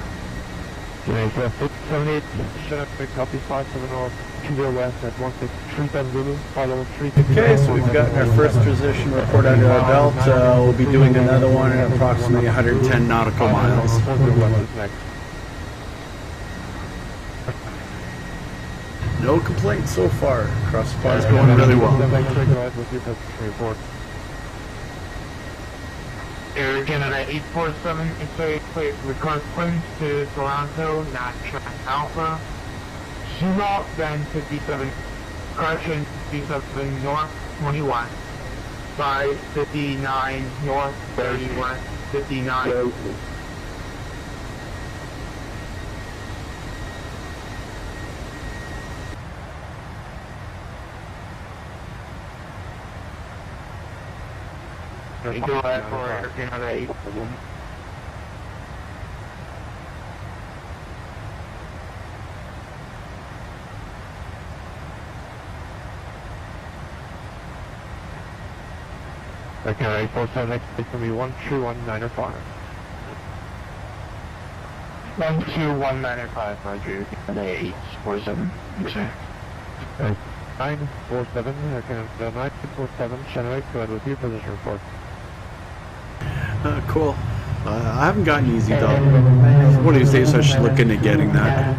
Canadian Express 678, China copy 57 north, 20 west at 1637 Zulu, follow 360. Okay, so we've gotten our first position report under our belt. We'll be doing another one at approximately 110 nautical miles. No complaints so far. Cross supply is going really well. Air Canada 847, it's request clearance to Toronto, not track Alpha. SUNOT, then 57, correction, 57 north, 20 west. 559 north, 30 west, 59. Go ahead for Air Canada 847. Air Canada 847, next is going to be 121905. 121905, Roger. Canada 847, exact. 947, Air Canada 947, China Lake, go ahead with your position report. Cool. I haven't gotten easy though. One of these days I should look into getting that.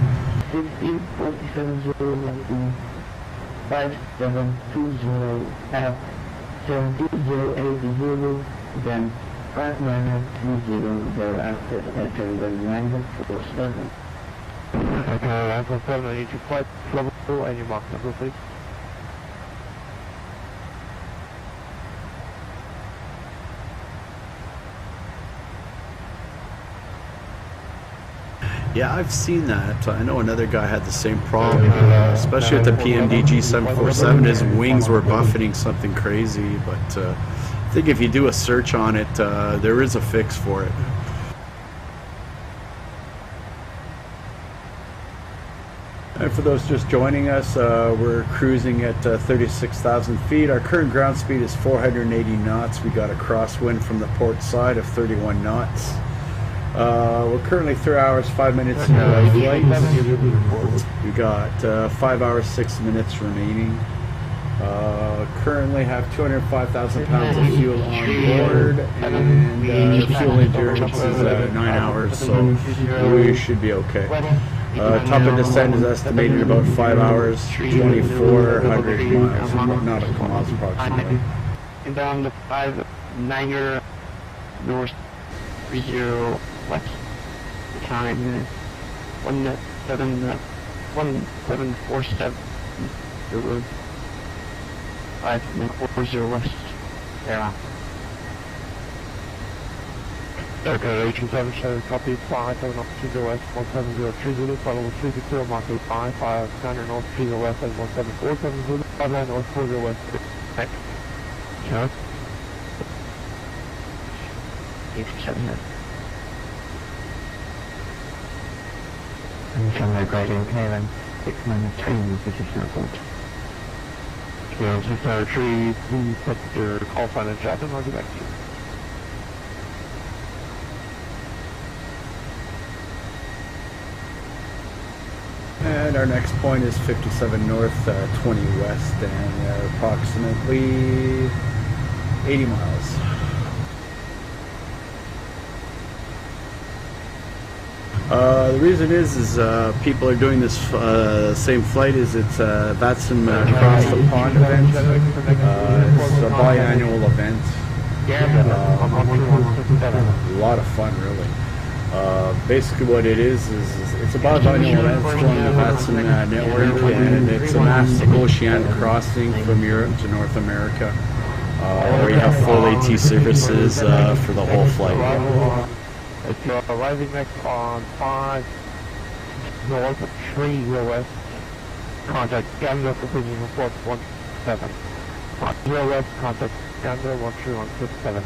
5720 F 72080, then 5930 thereafter enter the landing for 7. Okay, land for 7, I need your flight level and your Mach number, please. Yeah, I've seen that. I know another guy had the same problem, especially at the PMDG 747. His wings were buffeting something crazy, but I think if you do a search on it, there is a fix for it. And for those just joining us, we're cruising at 36,000 feet. Our current ground speed is 480 knots. We got a crosswind from the port side of 31 knots. We're currently 3 hours, 5 minutes into our flight. We got 5 hours, 6 minutes remaining. Currently have 205,000 pounds of fuel on board, and the fuel endurance is 9 hours, so we should be okay. Top of descent is estimated about 5 hours, 2,400 miles, nautical miles approximately. And down the 5-9er north 30 west. Time 1747. 540 west. Yeah. Okay, Agent 7 show copy 570 west 170 Zulu, follow 360 Mach 85, 59 north 30 west and 1747 Zulu, 59 north 40 west. Thanks. Sure. 87. And from the gradient KLM 693 position report. Yeah, 693, please set your call sign and chat and I'll get back to you. And our next point is 57 north, 20 west, and approximately 80 miles. The reason is people are doing this same flight as it's VATSIM across the pond event. It's a biannual event. A lot of fun, really. Basically what it is it's a biannual event on the VATSIM network, and it's a massive oceanic crossing from Europe to North America, where you have full AT services for the whole flight. If you're arriving next on 5 north, 3 west, contact Canada for business report 17. 0 west, contact Canada 13167.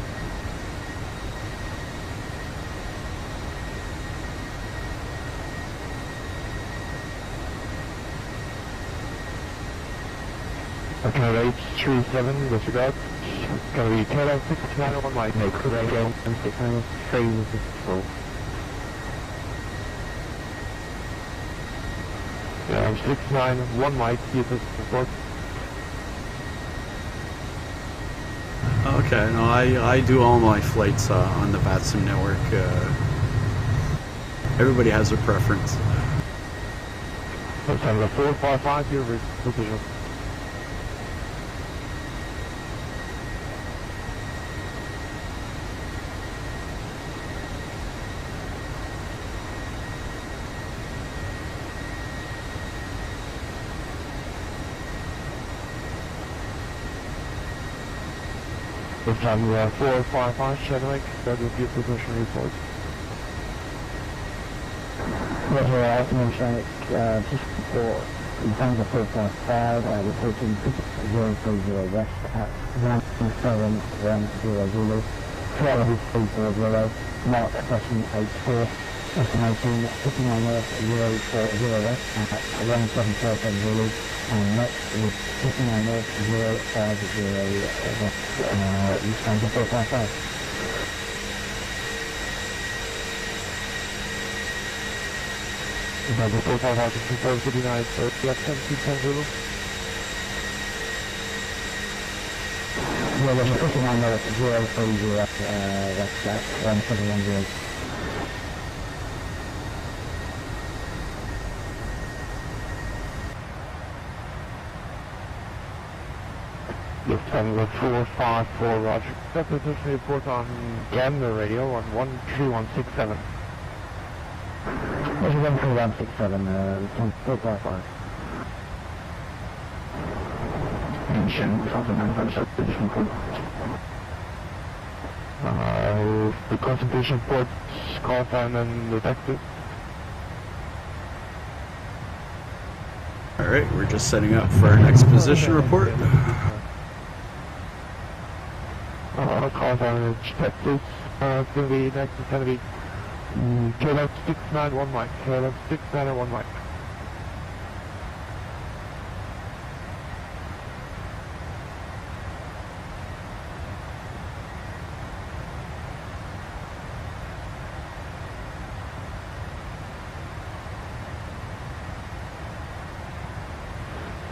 Okay, H37, disregard. It's going to be Taylor 691 Mike. No, could I go and 693 with this full? Yeah, 691 Mike, see if this report. Okay, no, I do all my flights on the VATSIM network. Everybody has their preference. September 455, your position. Time 455, Oceanic, that will be a position report. Roger, Oceanic, just report in terms of 455, reporting 030 west at 1710 Zulu, 1240, Mark question 84, estimating 59 north 040 west at 1710 Zulu. And next is 59 north 050 East Angel 455. Is that the 455 59, so you have 10 Zulu? Yeah, we're pushing on the 030, that's 1710. Lufthansa 454, roger. That position report on Gander radio on 13167. This is 13167, 455. The concentration ports, call sign and detected. Alright, we're just setting up for our next position report. Call sign and detected. It's going to be next, it's going to be KLM 691 Mike. KLM 691 Mike.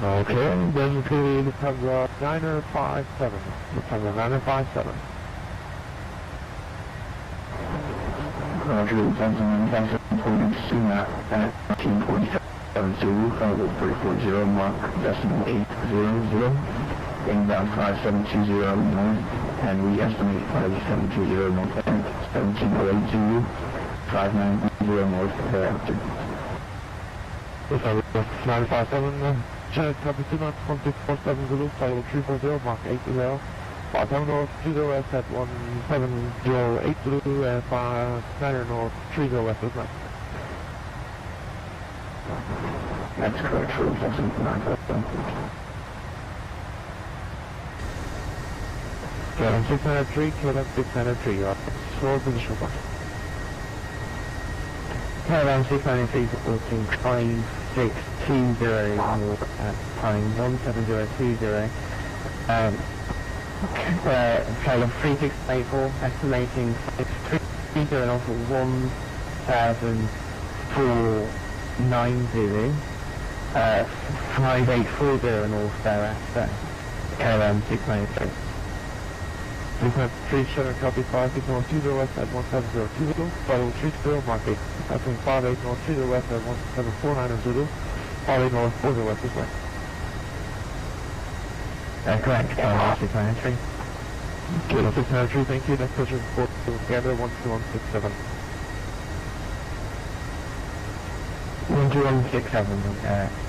Okay, then it's going to be Lufthansa 957. Lufthansa 957. Roger, Lufthansa 957, holding SUNOT at 1947 Zulu, 340 Mark, decimal 800, inbound 5720 north, and we estimate 5720 north and 1708 Zulu, 590 north thereafter. Lufthansa 957, Channel copy 291.647 Zulu, Flight 340, Mark 80. Bottom North 30S at 1708 Zulu and 59 North 30 West is next. That's correct for Lufthansa 957. KLM 603, KLM 603, you're up. Slow position report. KLM 693 reporting 5620 north at time 17020. KLM 3684 estimating 630 and also 1490. 5840 north thereafter. KLM 693. 693, Channel copy 56 North 20 West at 1702 Zulu, Flight 30 Mark 8. Passing 58 North 30 West at 1749 Zulu, 58 North 40 West is next. Correct, KLM 693. KLM 693, thank you. Next position report to Gander 12167. 12167,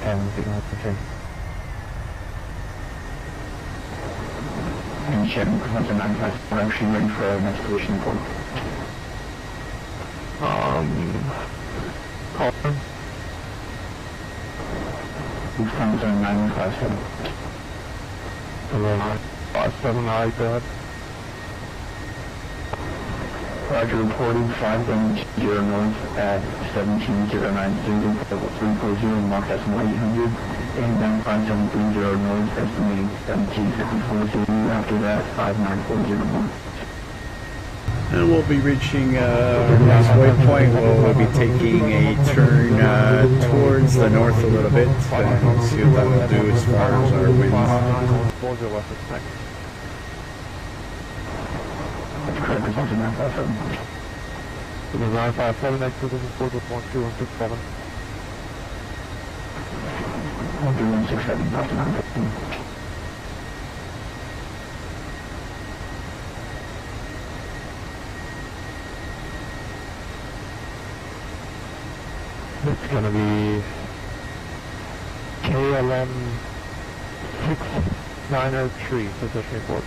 KLM 693. And check Lufthansa 957, we're actually ready for our next position report. Call in. Lufthansa 957. 57, I go ahead. Roger, reporting 510 north at 1709 Zulu, level 340, Mark decimal 800, inbound 5730 north, estimating 1754 Zulu, after that 5940 north. And we'll be reaching our next waypoint. We'll be taking a turn towards the north a little bit and see what that will do as far as our winds. That's correct, Lufthansa 957. So the 957, next position report with 12167. 12167, Lufthansa 957. It's going to be KLM 6903, position report.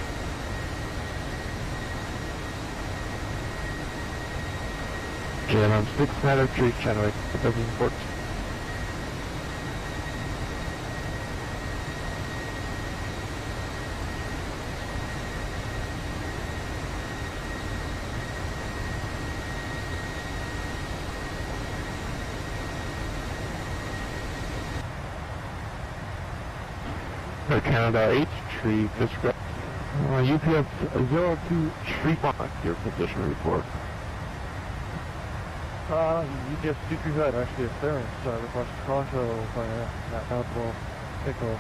KLM 6903, Channel 8, position report. Canada 8, tree Pushback. UPS 0235, your position report. UPS 235, actually a clearance, request Toronto by that will take off.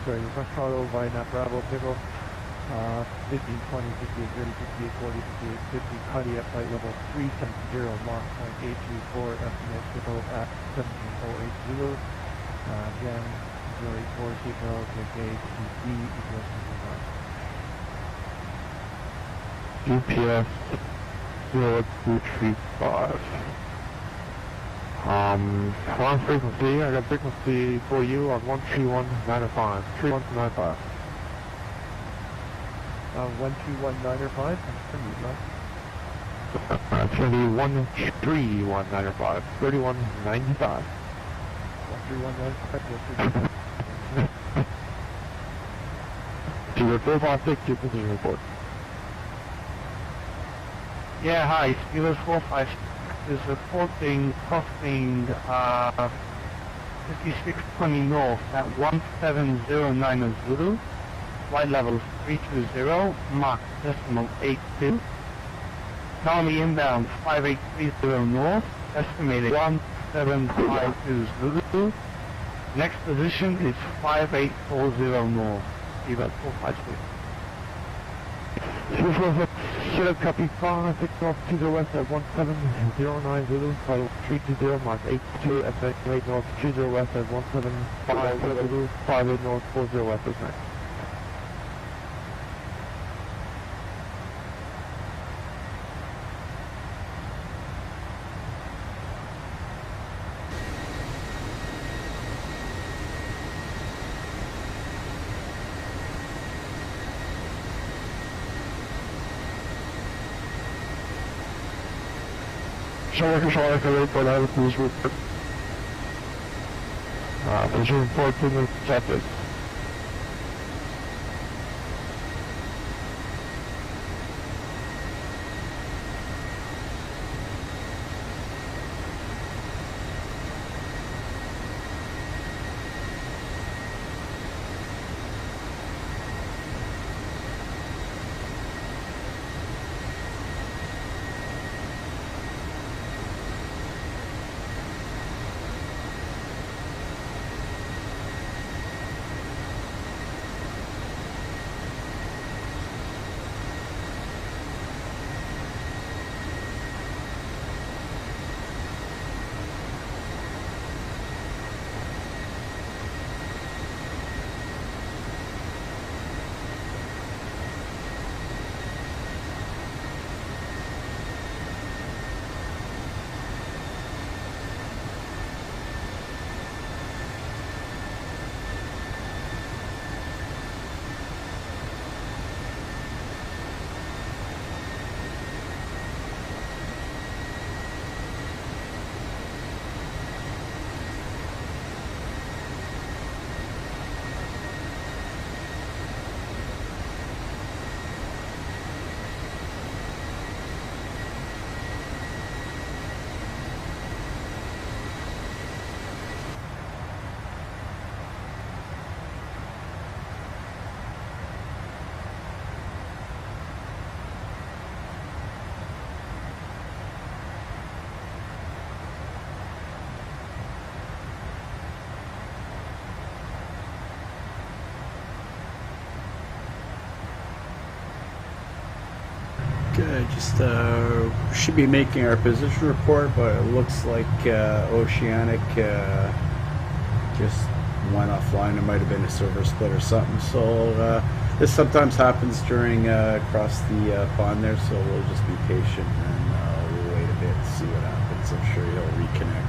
Request Carlo by Nat Bravo, Pickle, 15, 20, 58, 30, 58, 40, 58, 50, Cuddy at flight level 370, Mach 0.824, estimate Pickle at 17080, again, 084, seatbelt, JKTB, equals UPS 0235. On frequency, I got frequency for you on 12195. 3195. 12195? It's going to be 13195. 3195. 13195. To your 456, your position report. Yeah, hi, Steelers 456 is reporting crossing 5620 north at 1709 Zulu, flight level 320, Mach 0.82. Normally inbound 5830 north, estimated 1752 Zulu. Next position is 5840 north, Steelers 456. Should have copy 5, Takeoff to the west at 1709 Zulu, flight 320, Mach 82, FX 8 north, 20 west at 175 Zulu, 58 north, 40 west is next. Control, report, I have a cruise report. Visual report to the accepted. Good, just should be making our position report, but it looks like Oceanic just went offline. It might have been a server split or something. So this sometimes happens during across the pond there. So we'll just be patient and we'll wait a bit to see what happens. I'm sure he'll reconnect.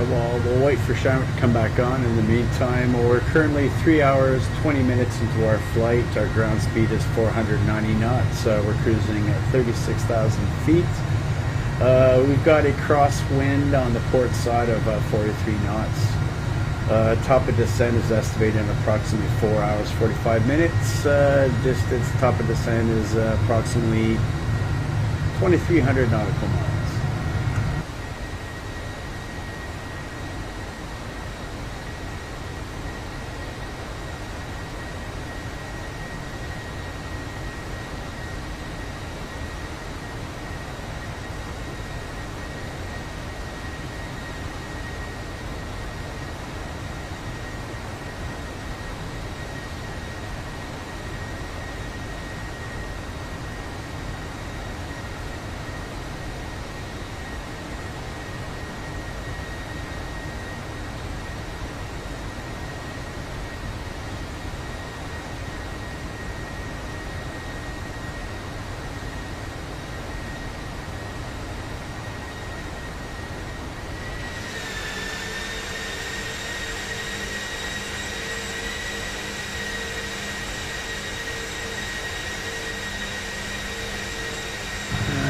we'll wait for Shamrock to come back on. In the meantime, we're currently 3 hours, 20 minutes into our flight. Our ground speed is 490 knots. We're cruising at 36,000 feet. We've got a crosswind on the port side of 43 knots. Top of descent is estimated in approximately 4 hours, 45 minutes. Distance top of descent is approximately 2,300 nautical miles.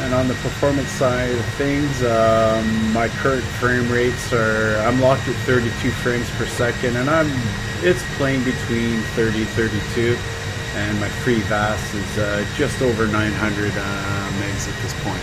And on the performance side of things, my current frame rates are, I'm locked at 32 frames per second, and it's playing between 30, 32, and my free VAS is just over 900 megs at this point.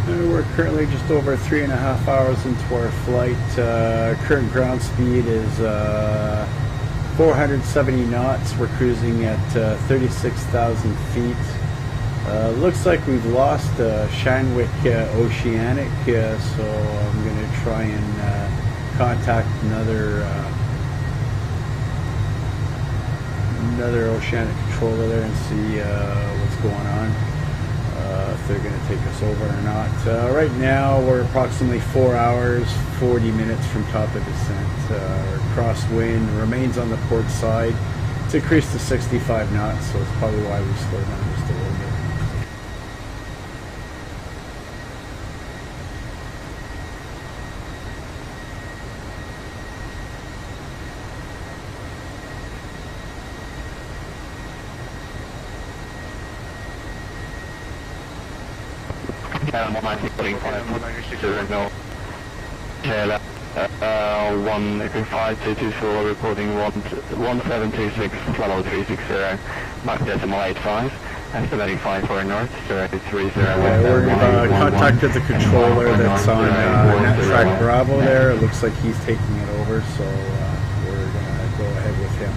We're currently just over 3.5 hours into our flight. Current ground speed is 470 knots. We're cruising at 36,000 feet. Looks like we've lost Shanwick Oceanic, so I'm going to try and contact another Oceanic controller there and see what's going on. If they're going to take us over or not. Right now we're approximately 4 hours 40 minutes from top of descent. Our crosswind remains on the port side. It's increased to 65 knots, so it's probably why we slowed down just a little bit. I'm on my putting 5 no. KLM 15224 reporting 1726 level 360 Mach decimal 85 estimating 54 north 030 we're contacted the controller that's on NetTrack Bravo there. It looks like he's taking it over, so we're gonna go ahead with him.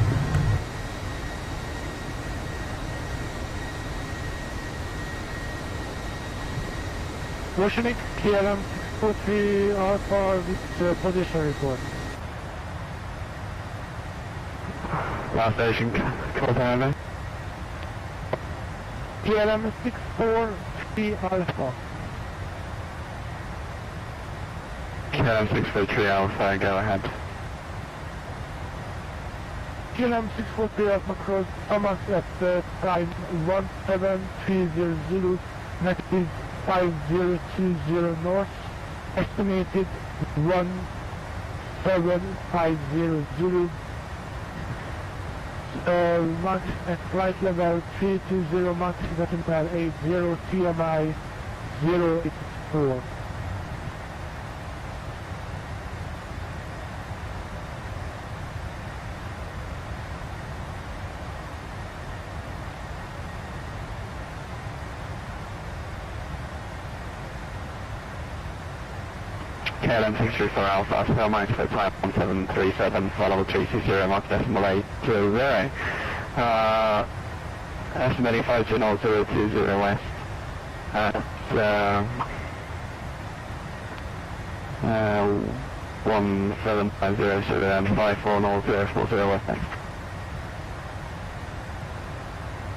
Oceanic, KLM 643 Alpha with position report. Last station, call time. KLM 643 Alpha. KLM 643 Alpha, go ahead. KLM 643 Alpha cross BAMAS at time 17300 negative 5020 north, estimated 17500, max at flight level 320 max decimal 80, TMI 084. KLM 634 Alpha, Hotel Mike, flight time 1737, level 360, Mach decimal 820. Estimating 52020 west at 1750 and 54040 west.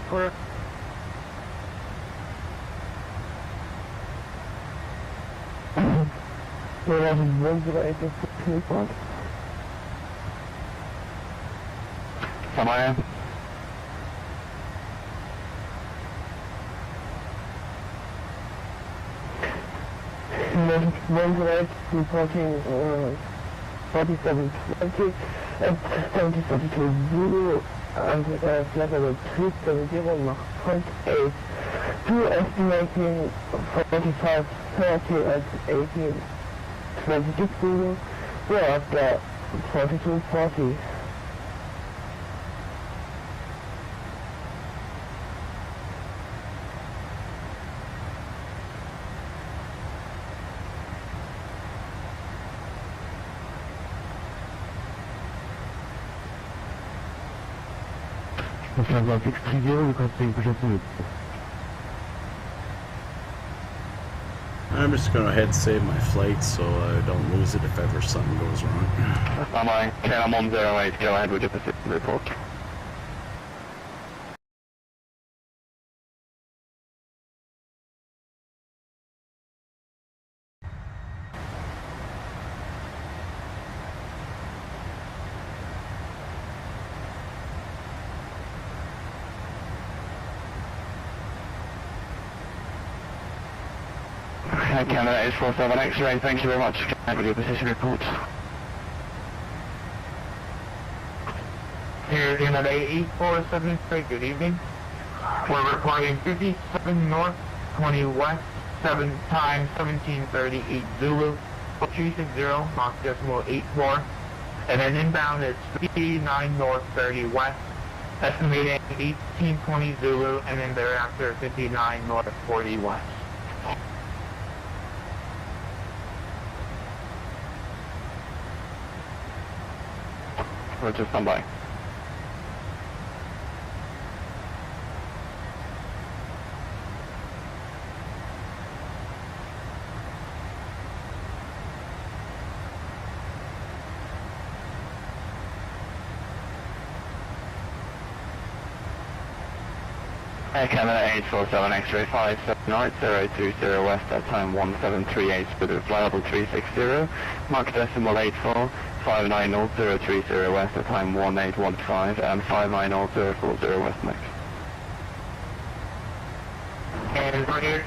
Correct. We're on 108 report. Samaya? Reporting 4720 at 7042 and flight level 370 Mach 0.8. 2 estimating 4530 at 1826 zero. We're at 4240. November 630, requesting position. I'm just going to go ahead and save my flight so I don't lose it if ever something goes wrong. I'm on KLM 108, go ahead with your position report. Canada 847 X-ray, thank you very much. Go ahead with your position report. Here, Canada 847 X-ray, good evening. We're reporting 57 north, 20 west, 7 times 1738 Zulu, 360, Mach decimal 84. And then inbound it's 59 north, 30 west, estimating 1820 Zulu, and then thereafter 59 north, 40 west. Roger, stand by. Air Canada 847 X-ray 579 020 West at time 1738 with a flight level 360, mark decimal 84, 59030 West at time 1815 and 59040 West next. And right here,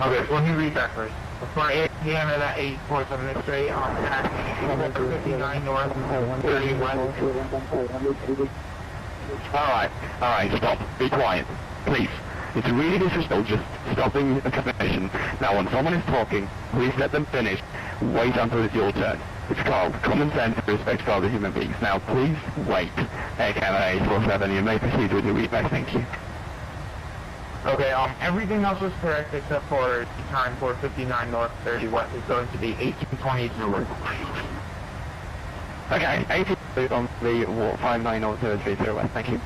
okay, let me read that first. For Air Canada 847 X-ray on patch 59 North 30 West. Alright, stop. Be quiet. Please. It's really disrespectful just stopping a conversation. Now when someone is talking, please let them finish. Wait until it's your turn. It's called common sense and respect for other human beings. Now please wait. Air Canada 847, you may proceed with your readback, thank you. Okay, everything else was correct except for the time for 59 North 30 West is going to be 1820. Okay, 18 on the 59030 West, thank you.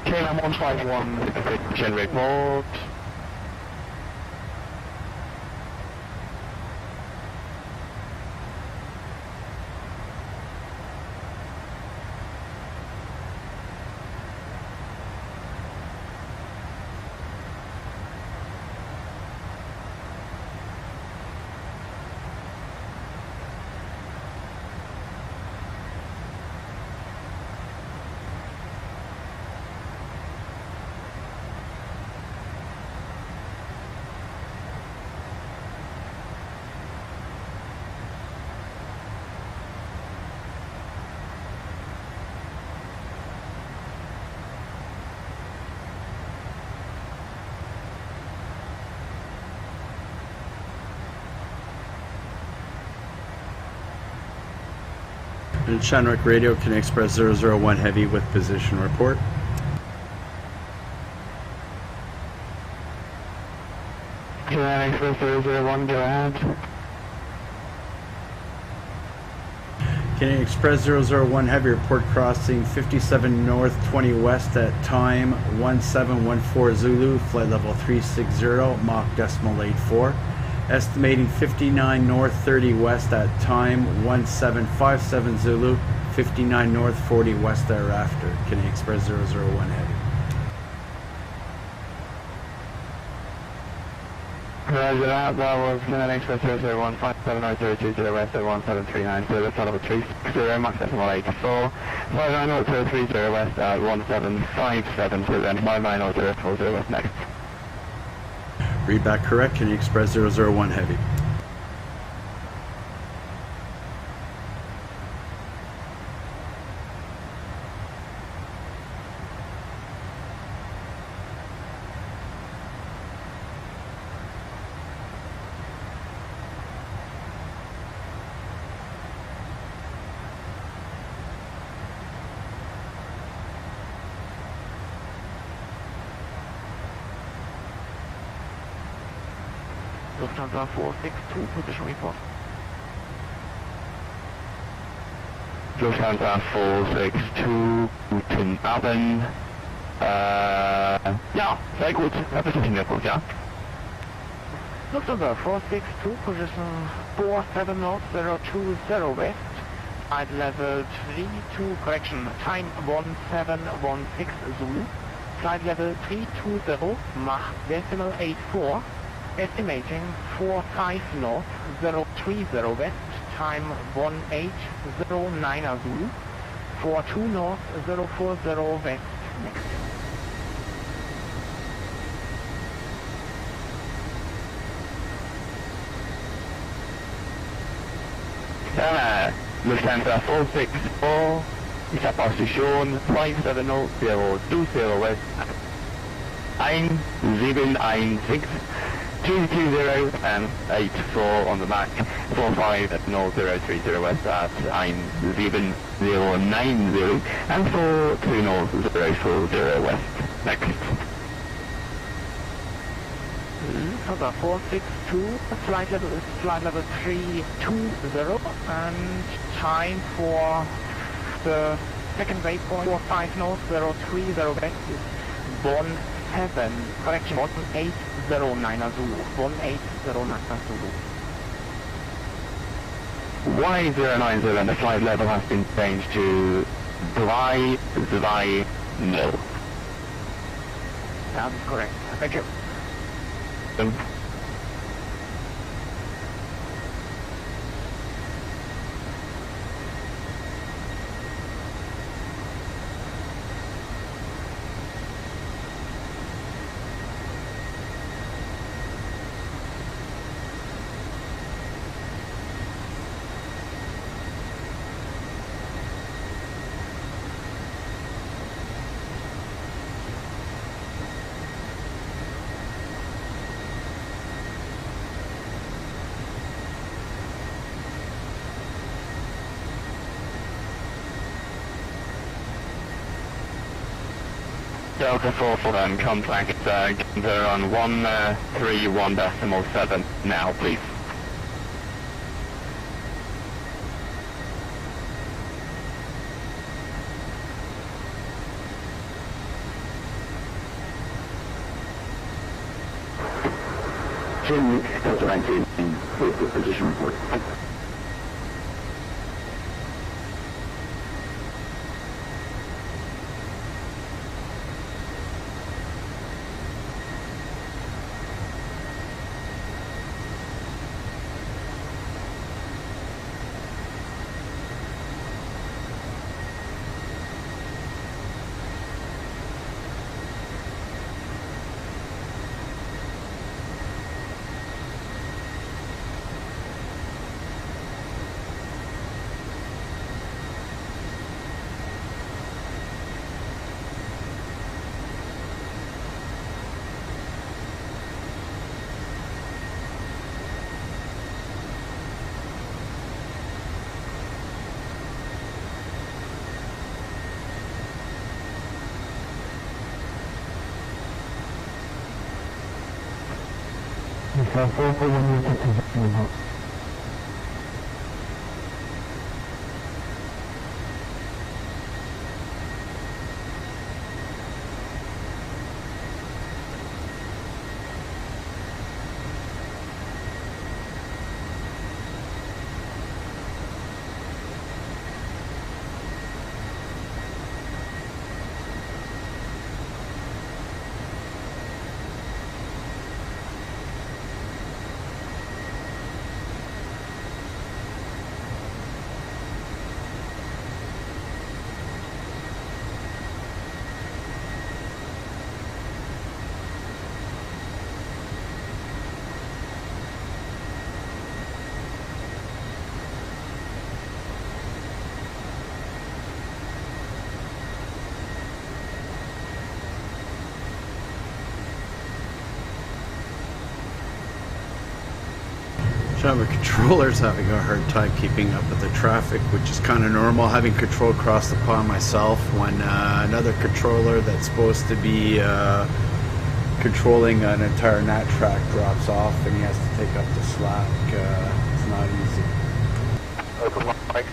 KLM 151, generate mode. And Oceanic Radio, can Express 001 Heavy with position report. Can Express 001 go ahead? Can Express 001 Heavy report crossing 57 North 20 West at time 1714 Zulu, flight level 360, Mach decimal 84. Estimating 59 North 30 West at time 1757 Zulu, 59 North 40 West thereafter. Can Express 001 Heavy. Roger that, that was Canadian Express 001, 570 West at 1739, so that's out of a 360, Mach decimal 84, 59030 West at 1757, so then 59040 West next. Read back correct. Can you Express 001 Heavy? Lufthansa 462, position report. Lufthansa 462, guten Abend. Ja, sehr gut. Position report, ja. Lufthansa 462, position 47 North 020 West. Flight level 32, correction, time 1716 Zulu. Flight level 320, Mach decimal 84. Estimating 45 North 030 West, time 1809 Zulu, 42 North 040 West, next. Lufthansa 464, ist à Position 57020 West, 1716. 220 and 84 on the Mach, 459030 West at 97090 and 42040 West. Next. Hover 462, flight level is flight level 320, and time for the second waypoint 45 north 030 west is 17, correction 1809 Zulu, 1809 Zulu. Y090 and the flight level has been changed to DUVBI nil. That is correct. Thank you. Delta 44 then, contact Gander on 131.7 now, please. Jim, Delta 19, position report. So 441 is at Our controller's having a hard time keeping up with the traffic, which is kind of normal, having control across the pond myself when another controller that's supposed to be controlling an entire NAT track drops off and he has to take up the slack. It's not easy. Open mic.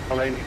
180.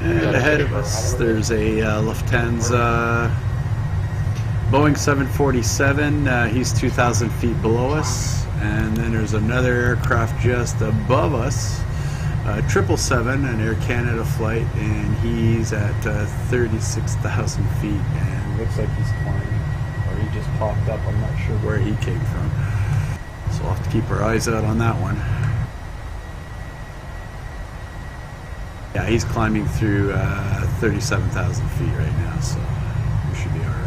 And ahead of us, there's a Lufthansa Boeing 747. He's 2,000 feet below us. And then there's another aircraft just above us, 777, an Air Canada flight, and he's at 36,000 feet. And looks like he's climbing, or he just popped up. I'm not sure where he came from. So we'll have to keep our eyes out on that one. Yeah, he's climbing through 37,000 feet right now, so we should be all right.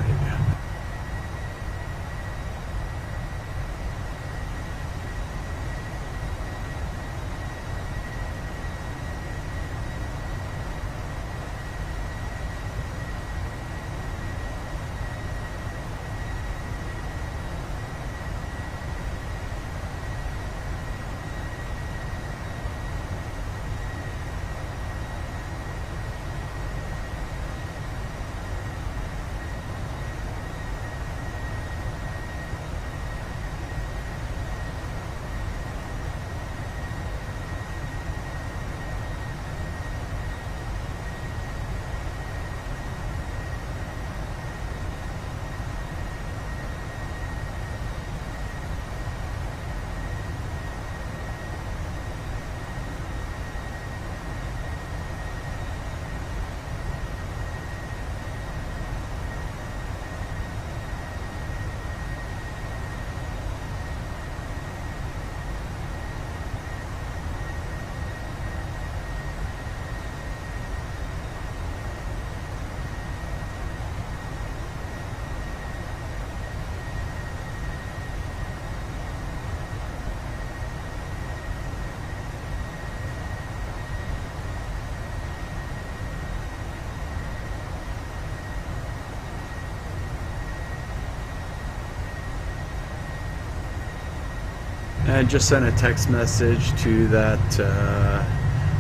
And just sent a text message to that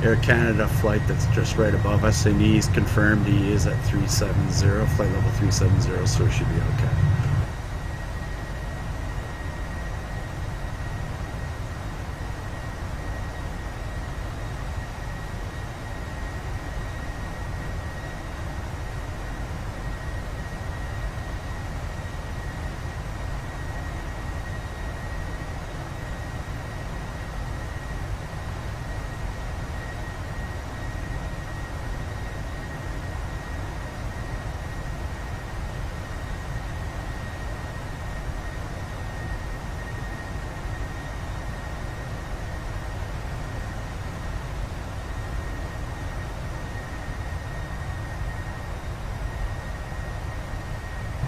Air Canada flight that's just right above us, and he's confirmed he is at 370, flight level 370, so it should be okay.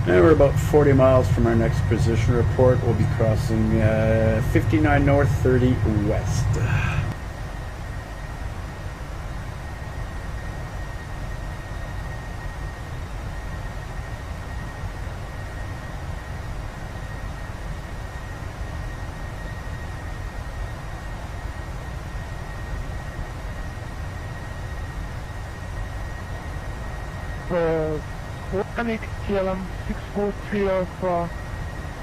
And we're about 40 miles from our next position report. We'll be crossing 59 north, 30 west. Oceanic KLM 643 Alpha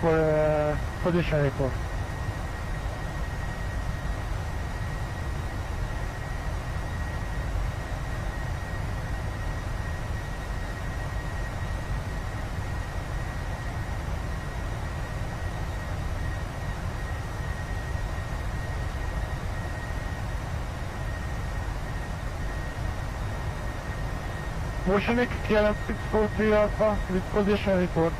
for position report. Oceanic KLM 643 Alpha with position report.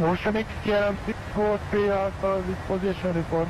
Oceanic KLM 643 Alpha with position report.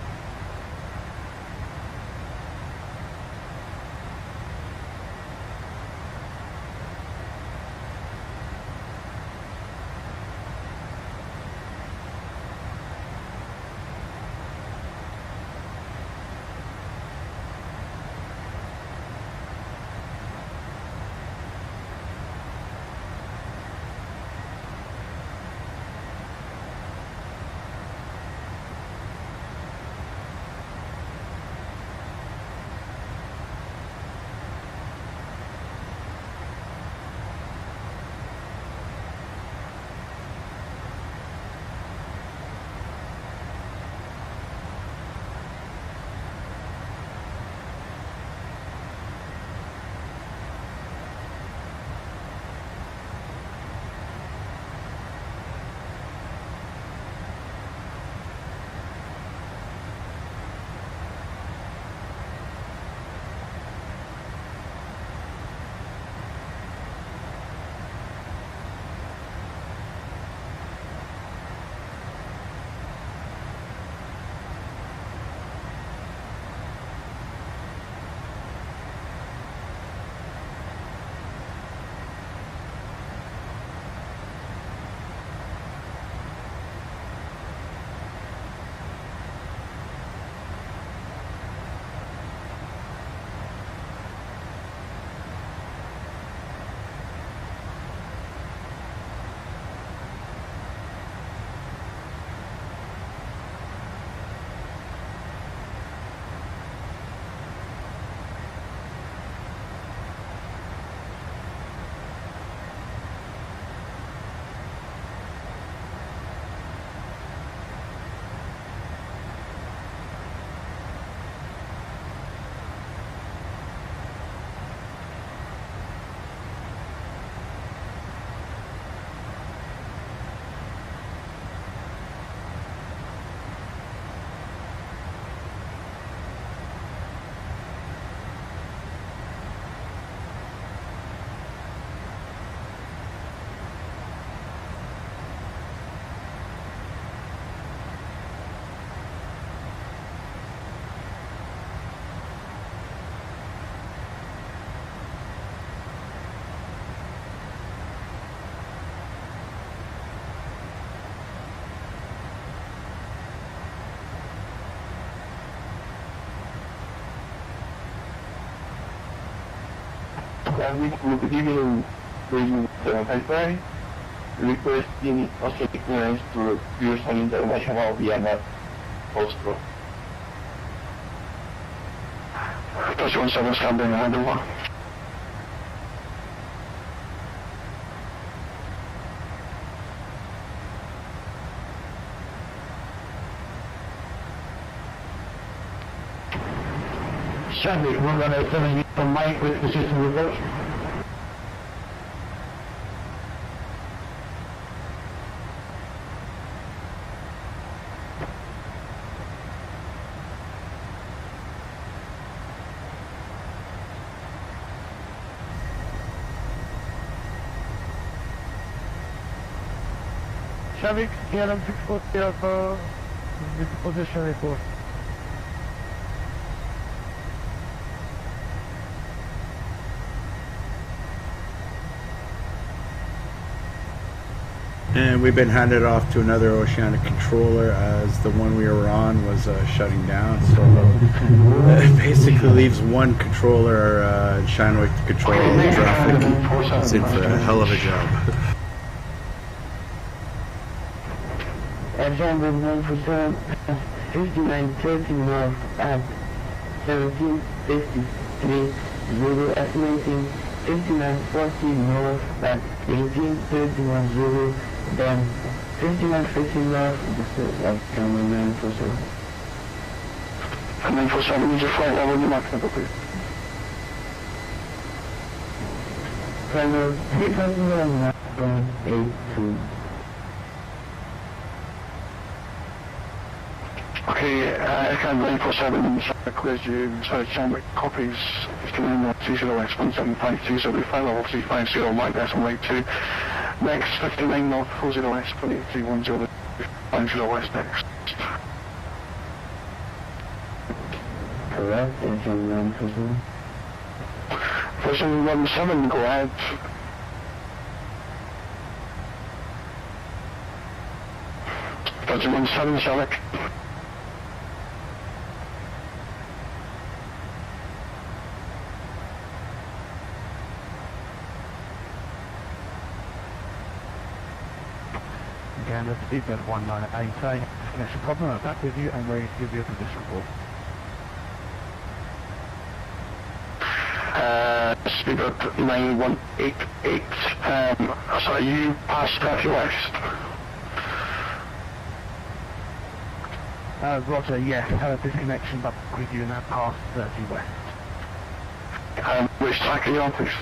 We'll be giving you the pipeline, requesting Oceanic clearance to use an international VMF postro. 17 standing under one. Chadwick, we're going to send you from Mike with the system reverse. Oceanic, canadianxpress with position report. And we've been handed off to another Oceanic controller as the one we were on was shutting down. So it basically leaves one controller in Shanwick to control all the traffic. It's in for a hell of a job. Agenda 9%, 5930 north at 1753, Zulu estimating 5940 north at 1831 Zulu, then 5950 north, this is Alabama 947. And 947, use your flight level, your Mach number, please. Final 309.82. Okay, Airline 947, clears you, sorry, Shanwick copies, Canadian 30S17520, flight level 350, Mach decimal 82. Next, 59 north, 40 west, 2310, 50 west next. Correct, engine 947. Version 17, go ahead. Version 17, Shanwick. Again, let's speak at 198. Disconnection problem, I'm back with you and ready to give you a position report. Speed at 9188. Sorry, you passed 30 west. Roger, yes, had a disconnection back with you now past 30 west. Which track are you on, please?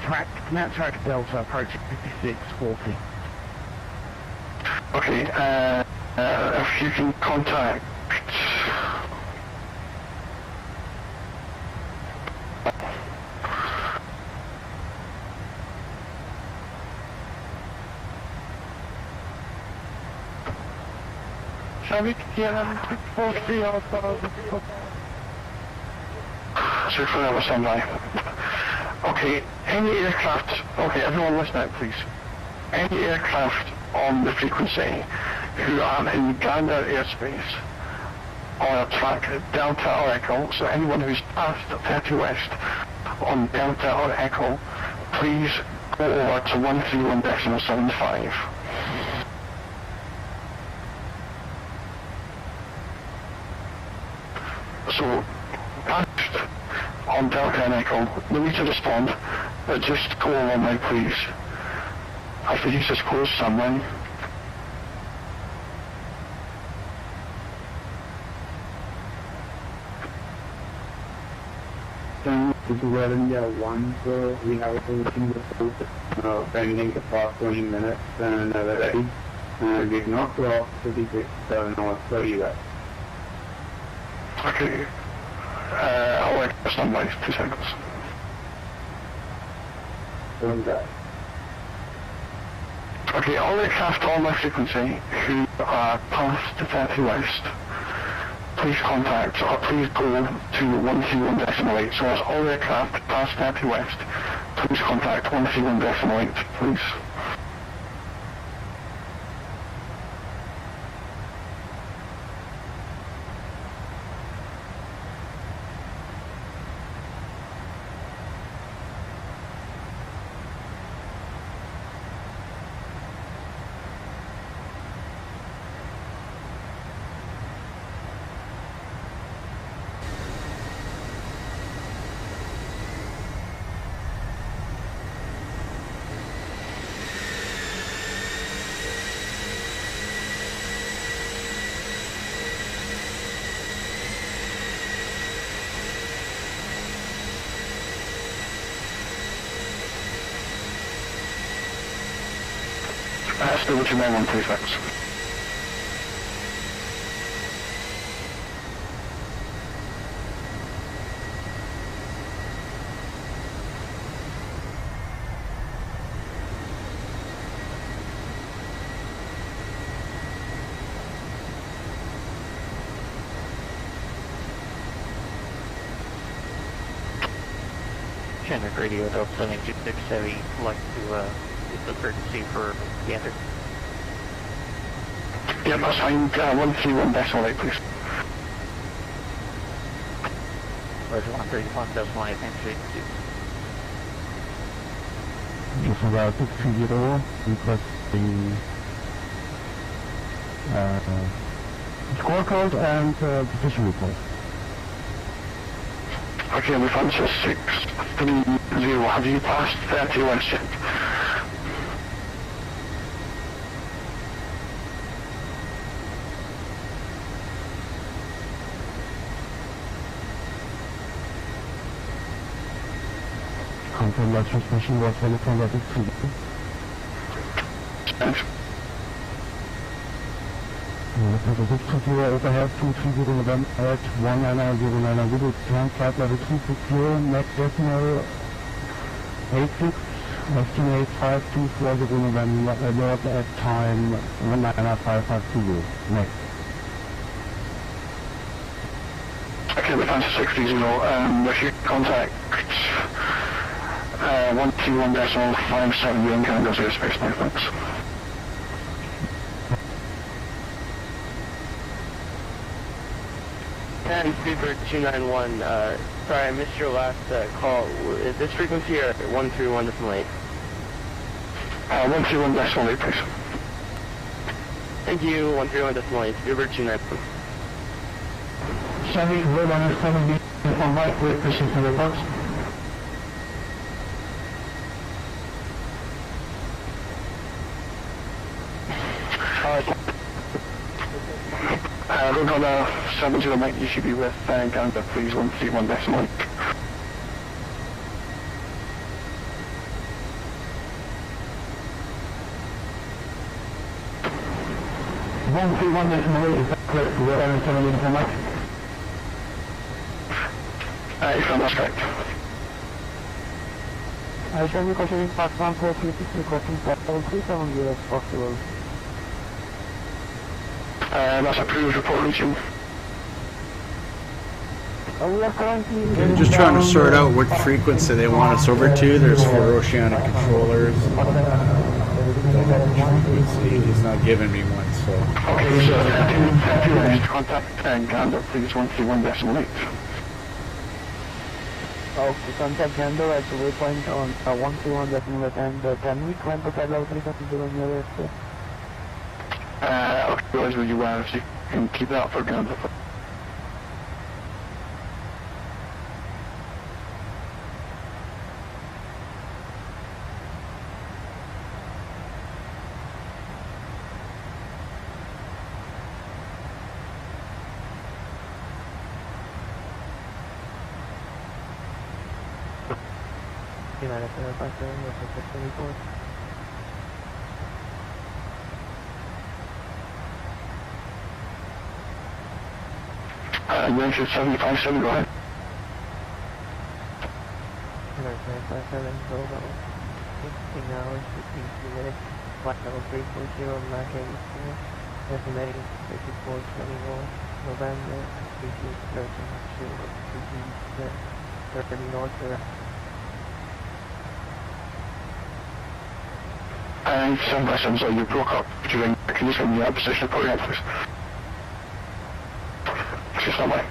Track Delta approaching 5640. Okay, if you can contact Shanwick, canadianxpress, outside. 6 standby. Okay, any aircraft, okay, everyone listen out please. Any aircraft on the frequency who are in Gander airspace or track Delta or Echo, so anyone who's past 30 west on Delta or Echo, please go over to 131.75. So, past on Delta and Echo, no need to respond, but just go over now please. After you just close someone. This is India 1, so we have a solution with pending for 20 minutes and ready. And we've not crossed 56.7 or 30 west. Okay. I'll wait for standby, 2 seconds. Okay, all aircraft on my frequency who are past 30 west, please contact or please go to 131.8. So that's all aircraft past 30 west, please contact 131.8, please. Still with your name on 3 seconds. Oceanic radio to 726 Heavy, like to use the frequency for the answer. Yeah, that's fine. 131.8, please. Roger, 131.8, entry 2. Just about 630, request the scorecard and position report. Okay, we found 630. Have you passed 31 yet? Confirm that transmission was telephone that is free. Overhead 230 November at 19090, turn flight level 260, next decimal 86, estimate 5240 November, alert at time 19550, next. Okay, we found 630, if you contact 121.57, you can go to airspace now, thanks. And Speedbird 291, sorry I missed your last call. Is this frequency or 131.8? 131.8, please. Thank you, 131.8, Speedbird 291. 70, road on 70, on right, we're pushing for the box. Road on 70, mate, you should be with Canada, please, 131.8. 131.8, is that correct? We're on 70 for Mike. If that's correct. I shall be questioning platform 436 requesting platform 370 as possible. That's approved, report reaching. We are currently Just trying to sort out what frequency they want us over to. There's 4 Oceanic controllers. He's not giving me one, so. Okay, so contact Canada, please, 131.8. Okay, contact Gander at the waypoint on 131.8 and can we climb the side of 370 on your airspace? Okay, guys, will you if you can keep that for Gander. United 757, report. United 757, go ahead. United 757, go about 15 hours, 15 minutes, flight level 340, Mac 84, estimating 5421, November, species 13 to 30 north direct. And 757, so you broke up during, can you send me that position for your please? Just that way.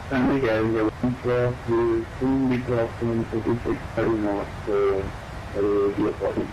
And again, we're looking for the 2-meter optimum for 260 north for the appointment.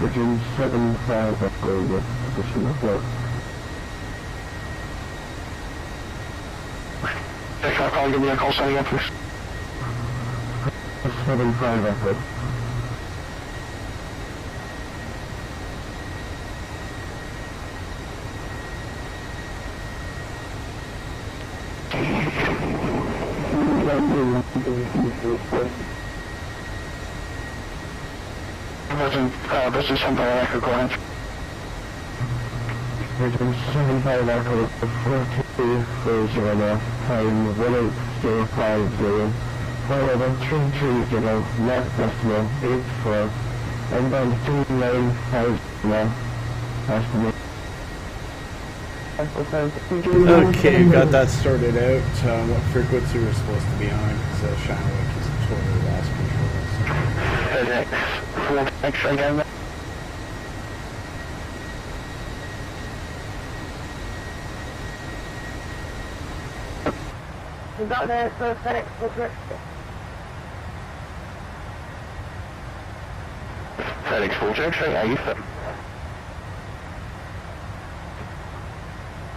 Virgin 75 Echo with position report. Takeoff, call, give me a call, setting up, please. 75 Echo. Virgin 75 Echo, go ahead. Virgin 75 Echo 4240, time 18050, followed 330, left decimal 84, and then 3950, estimate. Okay, got that sorted out. What frequency we're supposed to be on, because Oceanic is totally lost control. FedEx 4 X-ray again. We got the first FedEx booklet. FedEx 4 X-ray, are you fit?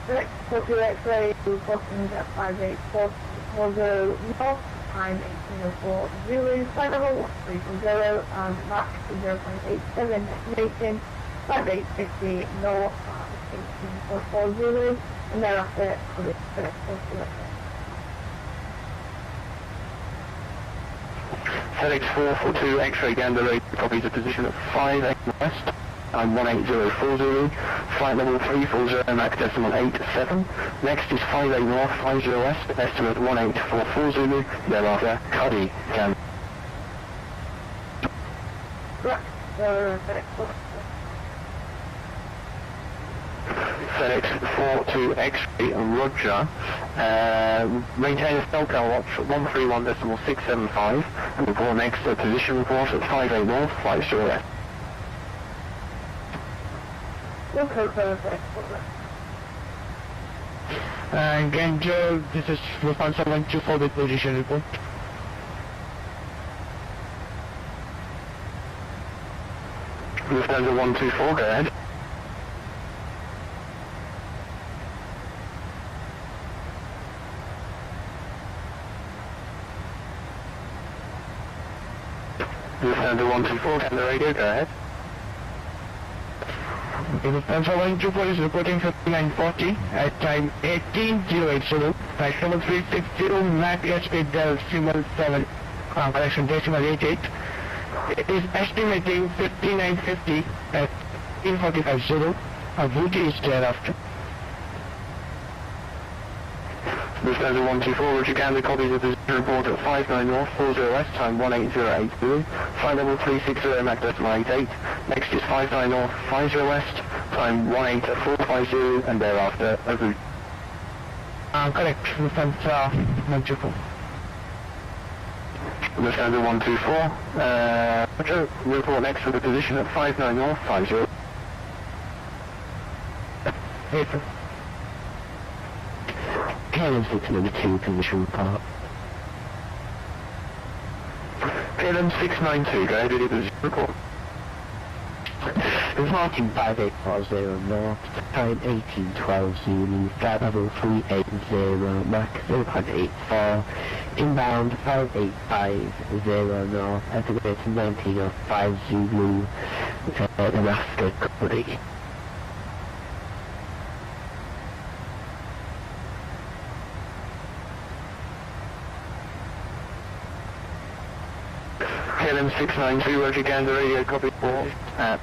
FedEx 42 X-ray, Boston at 5840 north, time 1804 Zulu, flight level 340, and Mach 0.87, destination 5850 north, 1844 Zulu, and thereafter FedEx 42 X-ray. FedEx 442 X-ray Gander, copies the position at 58 west, and 18040 Zulu, flight level 340, Mach decimal 87. Next is 58 north, 50 west, estimate 1844 Zulu, thereafter Cuddy Gander. FedEx 42 X-ray, Roger. Maintain a cell car watch 131.675 and report next to position report at 58 north, 50 west. Okay, perfect. Again, Joe, this is response 724 with position report. Lufthansa 124, go ahead. Lufthansa 124, can the radio, go ahead. Lufthansa 124 is reporting 5940 at time 18080, flight level 360, Mach airspace decimal 7, correction decimal 88. It is estimating 5950 at 1845 AVUTI is thereafter. Lufthansa 124, Roger Gander, copies of the report at 59 north, 40 west, time 18080, flight level 360, Mach decimal 88. Next is 59 north, 50 west, time 18450, and thereafter AVUTI. Correct, Lufthansa 124. Lufthansa 124, Roger, report next to the position at 59 north, 50. April. KLM 692, position report. KLM 692, go ahead with your position report. Reporting 5840 north, time 1812 Zulu, flight level 380, Mach 0.84, inbound 5850 north, estimated 1905 Zulu, Alaska, Cody. KLM 692, Roger Gander, radio copy report at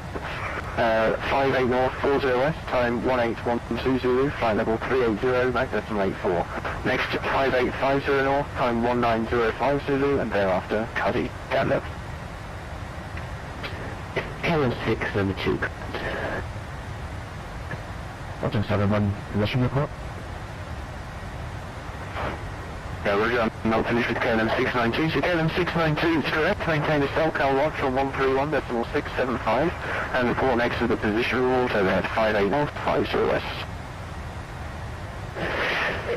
58 north, 40 west, time 1812 Zulu, flight level 380, Mach decimal 84. Next 5850 north, time 1905 Zulu, and thereafter Cuddy Gander. KLM 692. Roger 71, position report. Yeah, Roger, I'm not finished with KLM 692. So KLM 692 is correct. Maintain a cell car watch on 131.675 and report next to the position report over at 58 north, 50 west.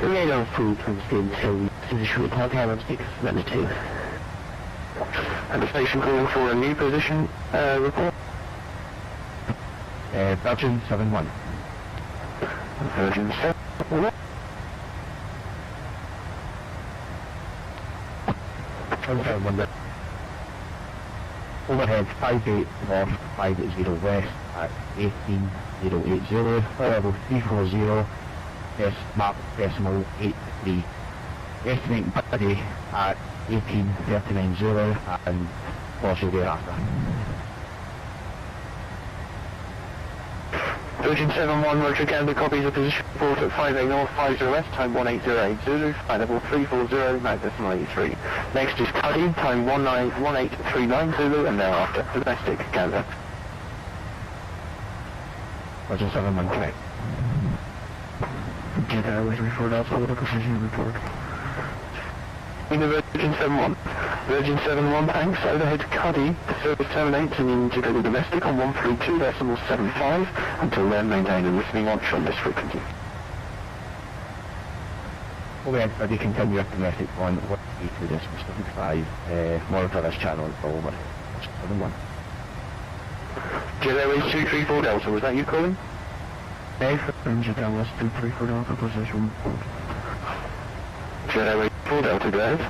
Radar frequency until position report KLM 692. And the station calling for a new position report. Virgin 7-1. Virgin 7-1. Overhead 58 north, 50 west at 18080, level 340, mark decimal 83. Estimating PADI at 18390 and partial thereafter. Virgin 7-1, Roger, Canada, copies of position report at 58 north, 50 west, time 18080, flight level 340, mark decimal 83. Next is Cuddy, time 18390 Zulu, and thereafter domestic Canada. Roger 7-1, correct. Jet Airways report also with a precision report. In the Virgin 7-1. Virgin 7-1, thanks. Overhead Cuddy. Service terminates and into the domestic on 132.75. Until then, maintain a listening watch on this frequency. Overhead Cuddy, continue with domestic on 182.75. Monitor this channel over. 7-1. Jet Airways 234 Delta, was that you calling? From Jet Airways 234 Delta position. Jet Airways 4 Delta, go ahead.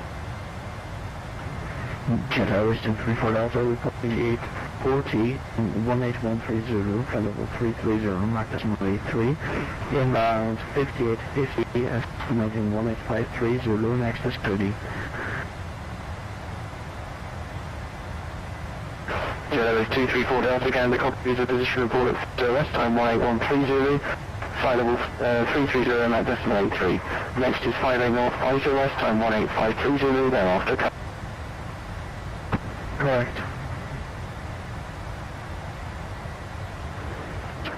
Jet Airways 234 Delta, we copy 840, 18130, flight level 330, mark decimal 83, inbound 5850, estimating 18530, Zulu, next is Cody. Jet Airways 234 Delta, Canada, copies of position report at west, time 18130, flight level 330, mark decimal 83. Next is 58 north, 50 west, time 18530 Zulu, thereafter. Correct.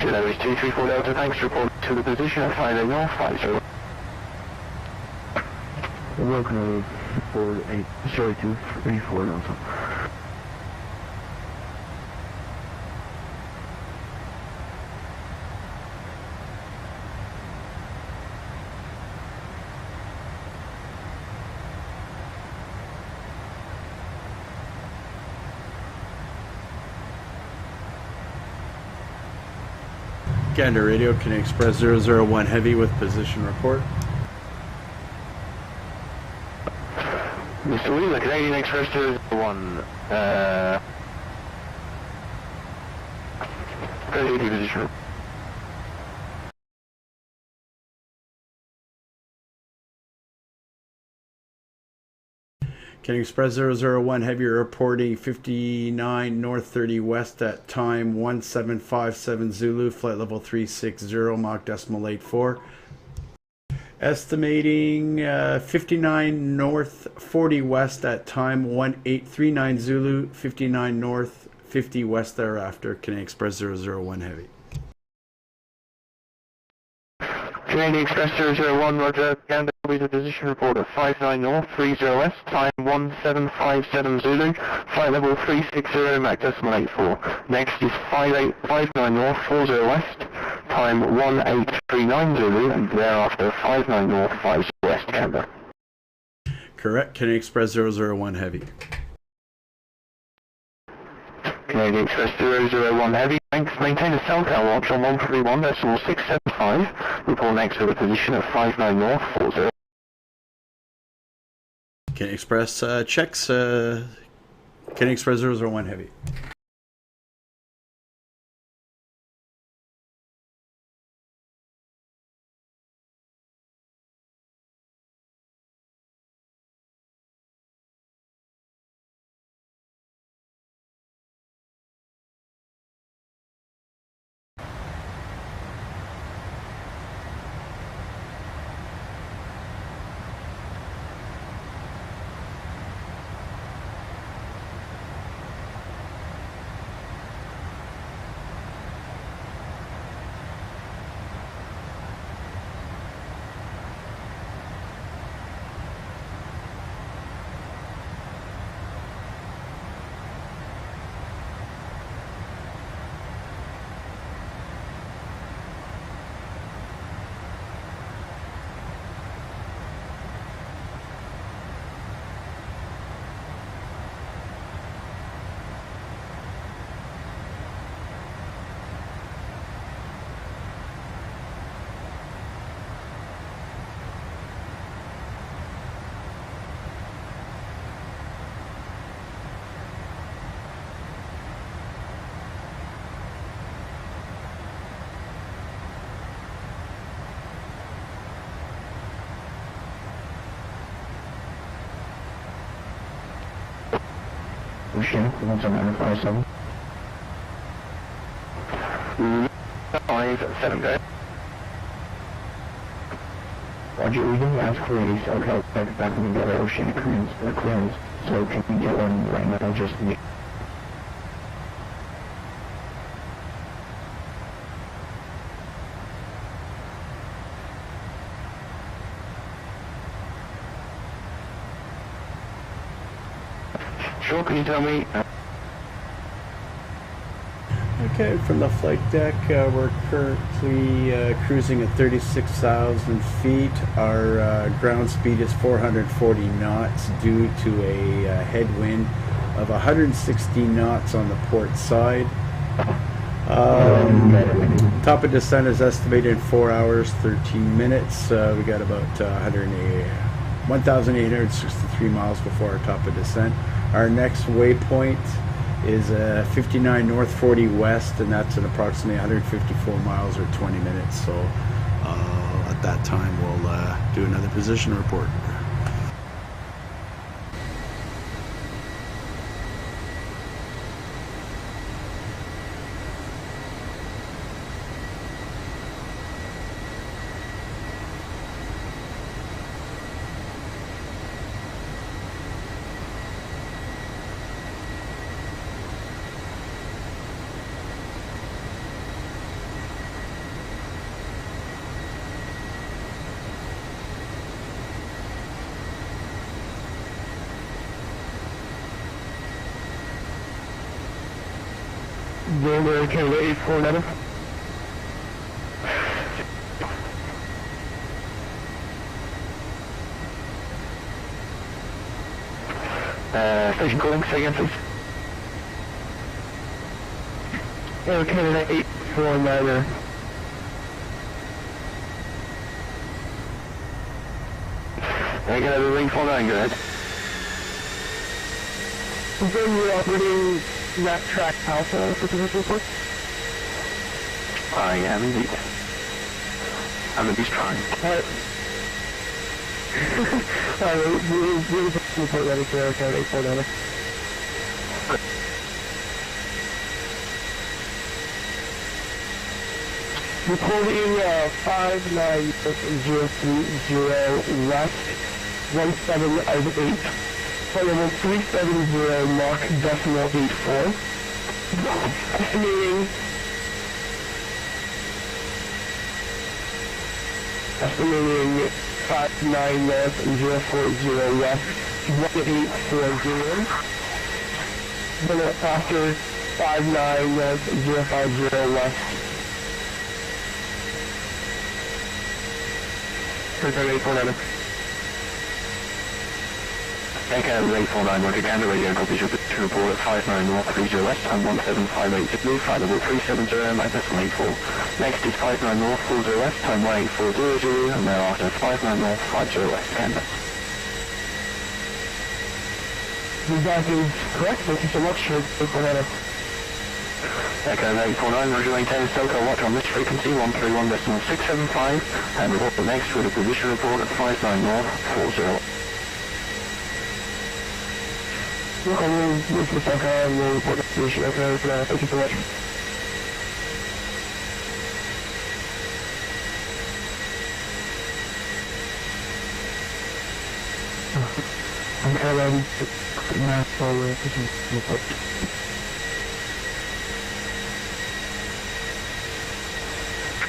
Jet Airways 234 Delta, thanks, report to the position at 58 north, 50. Welcome to 234 Delta. Gander Radio, Canadian Express 001 Heavy with position report. Mr. Wheeler, Canadian Express 001, Canadian position. Canadian Express 001 Heavy reporting 59 north 30 west at time 1757 Zulu, flight level 360, Mach decimal 84. Estimating 59 north 40 west at time 1839 Zulu, 59 north 50 west thereafter. Canadian Express 001 Heavy. Canadian Express 001, Roger, Canada, copies of position report at 59 north, 30 west, time 1757 Zulu, flight level 360, Mach decimal 84. Next is 5859 north, 40 west, time 1839 Zulu, and thereafter 59 north, 50 west, Canada. Correct, Canadian Express 001 Heavy. Canadian Express 001 Heavy, thanks. Maintain a SoCal watch on 131.675. Report next to the position at 59 north, 40. Canadian Express checks. Canadian Express 001 Heavy. Oceanic 17957. 57, go ahead. Roger, we didn't ask for any SoCal back when we got our Oceanic clearance, so can we get one right now? Just need. Sure, can you tell me? Okay, from the flight deck, we're currently cruising at 36,000 feet. Our ground speed is 440 knots due to a headwind of 160 knots on the port side. Top of descent is estimated in 4 hours, 13 minutes. We got about 1,863 miles before our top of descent. Our next waypoint is 59 north 40 west, and that's in approximately 154 miles or 20 minutes. So at that time we'll do another position report. November Canada 849. Station calling, say again please. Air Canada 849er. Air Canada 849, go ahead. Then we're operating that track alpha for position report. I am indeed. I'm at least trying. Alright. Alright, we'll report ready for Air Canada 849er. Reporting 59030 west, 17 out of 8. Following 370 Mach decimal 84. Estimating 59 north 040 west, 1840. Then after 59 north 050 west. Return 849. Air Canada 849, Roger, Gander Radio, copies your position report at 59 north 30 west, time 1758 to blue, flight level 370, my decimal 84. Next is 59 north 40 west, time 18400, and thereafter 59 north 50 west, Canada. That is correct, thank you so much for 849. Air Canada 849, Roger, maintain SoCal watch on this frequency 131.675, and report next with a position report at 59 north 40. Look, I'm going to move to SoCal and we'll report the position. Okay, thank you so much. I'm airline now for position report.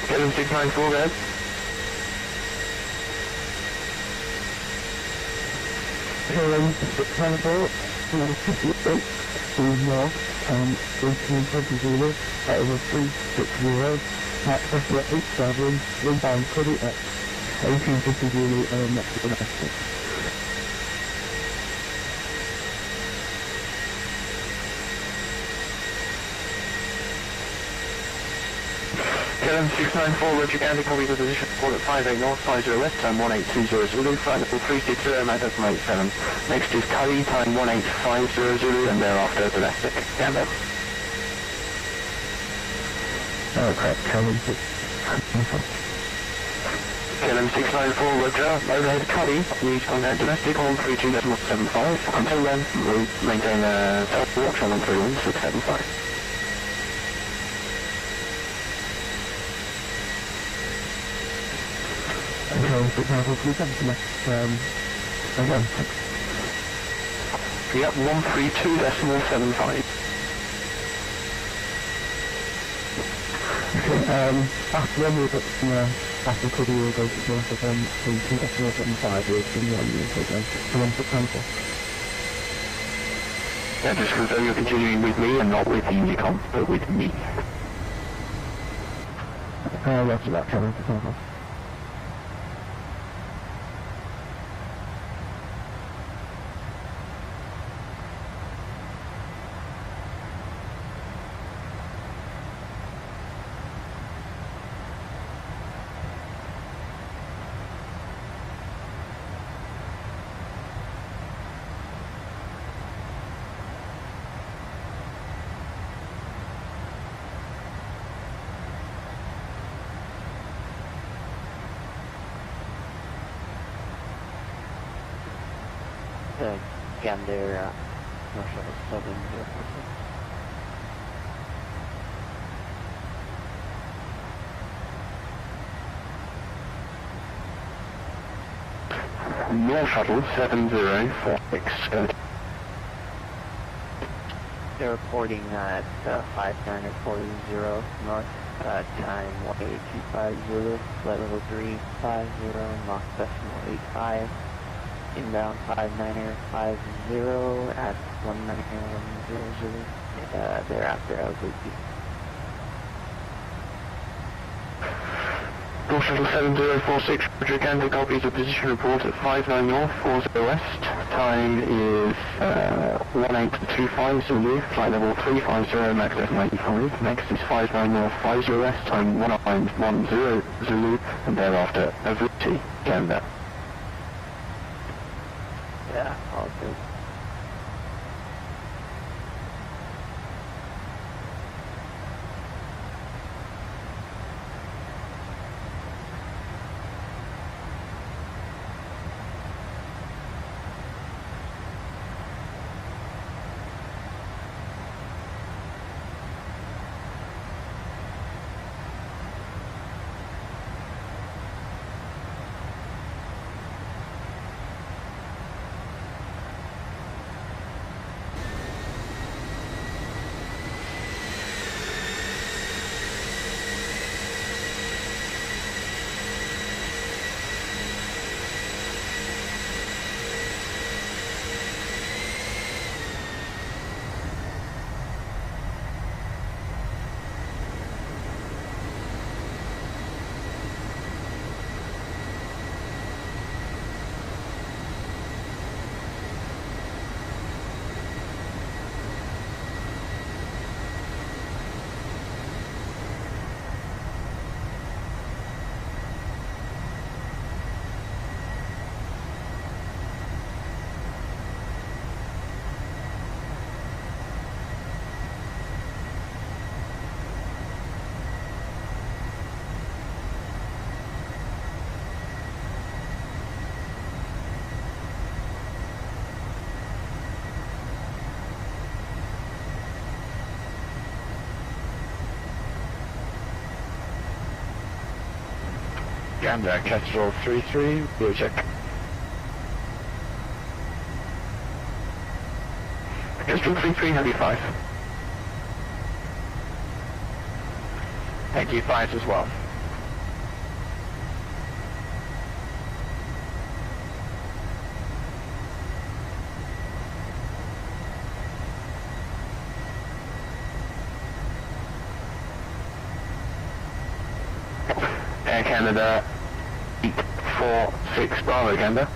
Kevin 694, go ahead. Airline 694. 58 north, 1820, over 360, access to 87, inbound 30X, 1850, next to domestic. Kevin 694, Roger, Gander, copy the position report at 58 north 50 west, time 1820 Zulu, flight level 360, my decimal 87. Next is Curry, time 1850 Zulu, and thereafter domestic. Gander. Oh crap, Kelly. KLM694, Roger. Overhead copy. Use contact domestic on 32.75. Until then, we'll maintain a watch on 131.675. Okay, for example, please have select, again. Yep, 132.75. Okay, after then we'll put after the copy will go to the from 2.75 is in the unit program, so 1.4. Yeah, just confirm you're continuing with me and not with Unicom, but with me. Roger that, Kevin, for example. Gander, Marshall 704. North Shuttle 7046. They're reporting at 5940 north, time 1850, flight level 350, Mach decimal 85. Inbound 5950 at 19100, thereafter AVUTI. North Shuttle 7046, Roger, Gander copies the position report at 59 north, 40 west. Time is 1825 Zulu, flight level 350, max decimal 85. Next is 59 north, 50 west, time 1910 Zulu, and thereafter AVUTI, Gander. Yeah, all good. Gander, Kestrel 33, we'll check. Kestrel 33, heavy 5. Thank you, 5 as well. Air Canada 846 Bravo, Gander.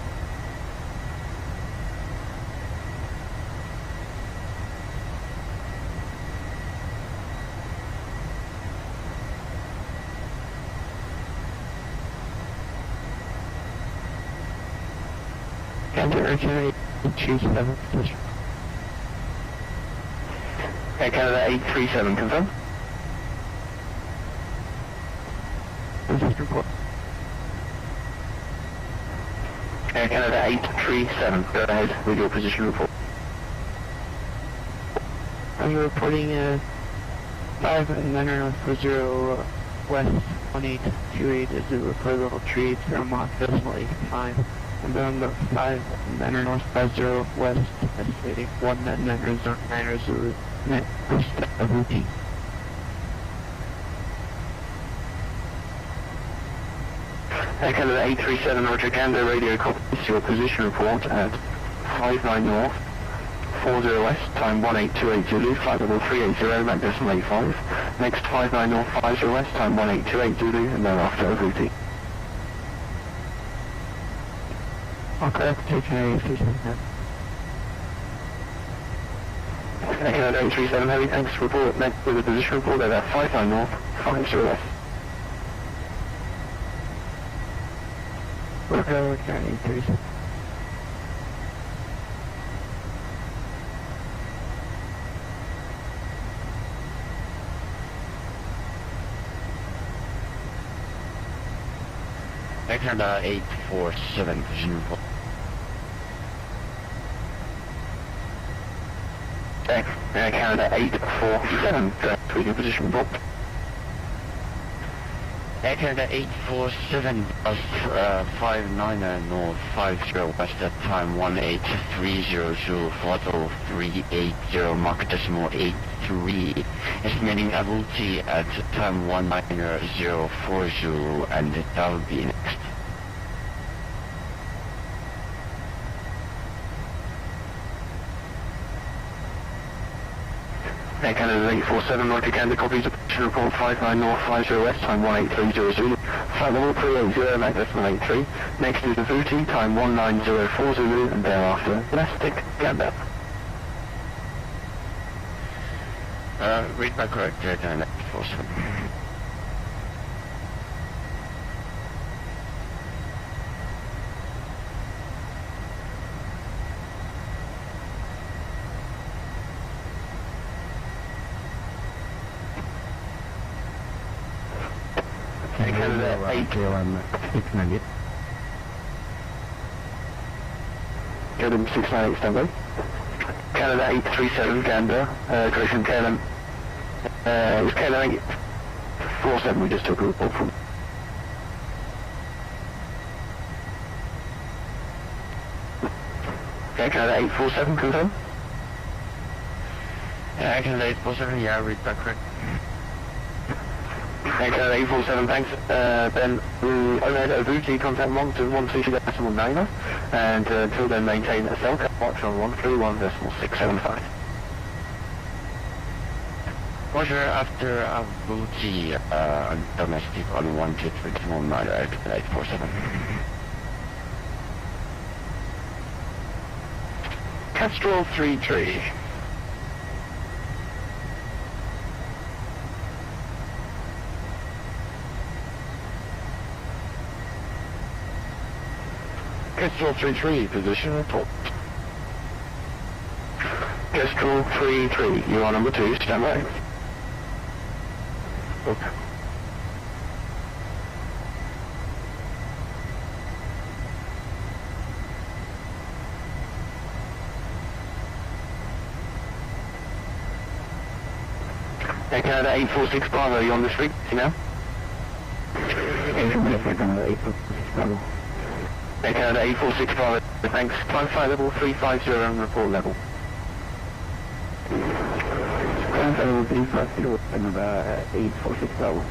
Gander, originate 827 position. Air Canada 837, confirm. Just report. Air Canada 837, go ahead with your position report. I'm reporting 59040 West 1828 is the report level 3 Mach decimal 85. And then the 59050 West estimating 19090 net AVUTI. Air Canada 837, Roger, Gander radio copies your position report at 59 North, 40 West, time 1828 Zulu, flight level 380, Mach decimal 85. Next 59 North, 50 West, time 1828 Zulu, and thereafter AVUTI. Okay, taking a 377. Air Canada 837, heavy thanks, report next with the position report at 59 North, 50 West. Okay, 837. Air Canada 847, position report. Air Canada 847, direct with your position report. Air Canada 847, bus 590 North, 50 West at time 1830 Zulu, throttle 380, Mach decimal 83. Estimating AVUTI at time 1904 Zulu, and that will be next. Air Canada 847, Roger, Gander copies of position report 59 North, 50 West, time 1830 Zulu, flight level 380, Mach decimal 83. Next is AVUTI, time 1904 Zulu, and thereafter domestic Gander. Read back correct, Air Canada 847. Air Canada 698. KLM 698 standby. Canada 837 Gander, correction KLM, it was KLM 847 we just took a report from. Air Canada 847 confirm. Air Canada 847, yeah, read back correct. Air Canada 847, thanks. Then we'll overhead AVUTI, contact monitor 132.90, and until then maintain a cell watch on 131.675. Roger, after AVUTI domestic on 123.9, Air Canada 847. Castrol 33. Castrol 33, position report. Castrol 33, you are number 2, stand by. Okay. Air Canada 846 Bravo, you on the street, see now? Air Canada 846 Bravo. Air Canada 846 Bravo, thanks. Climb flight level 350 and report level. Climb flight level 350 and 846 Bravo.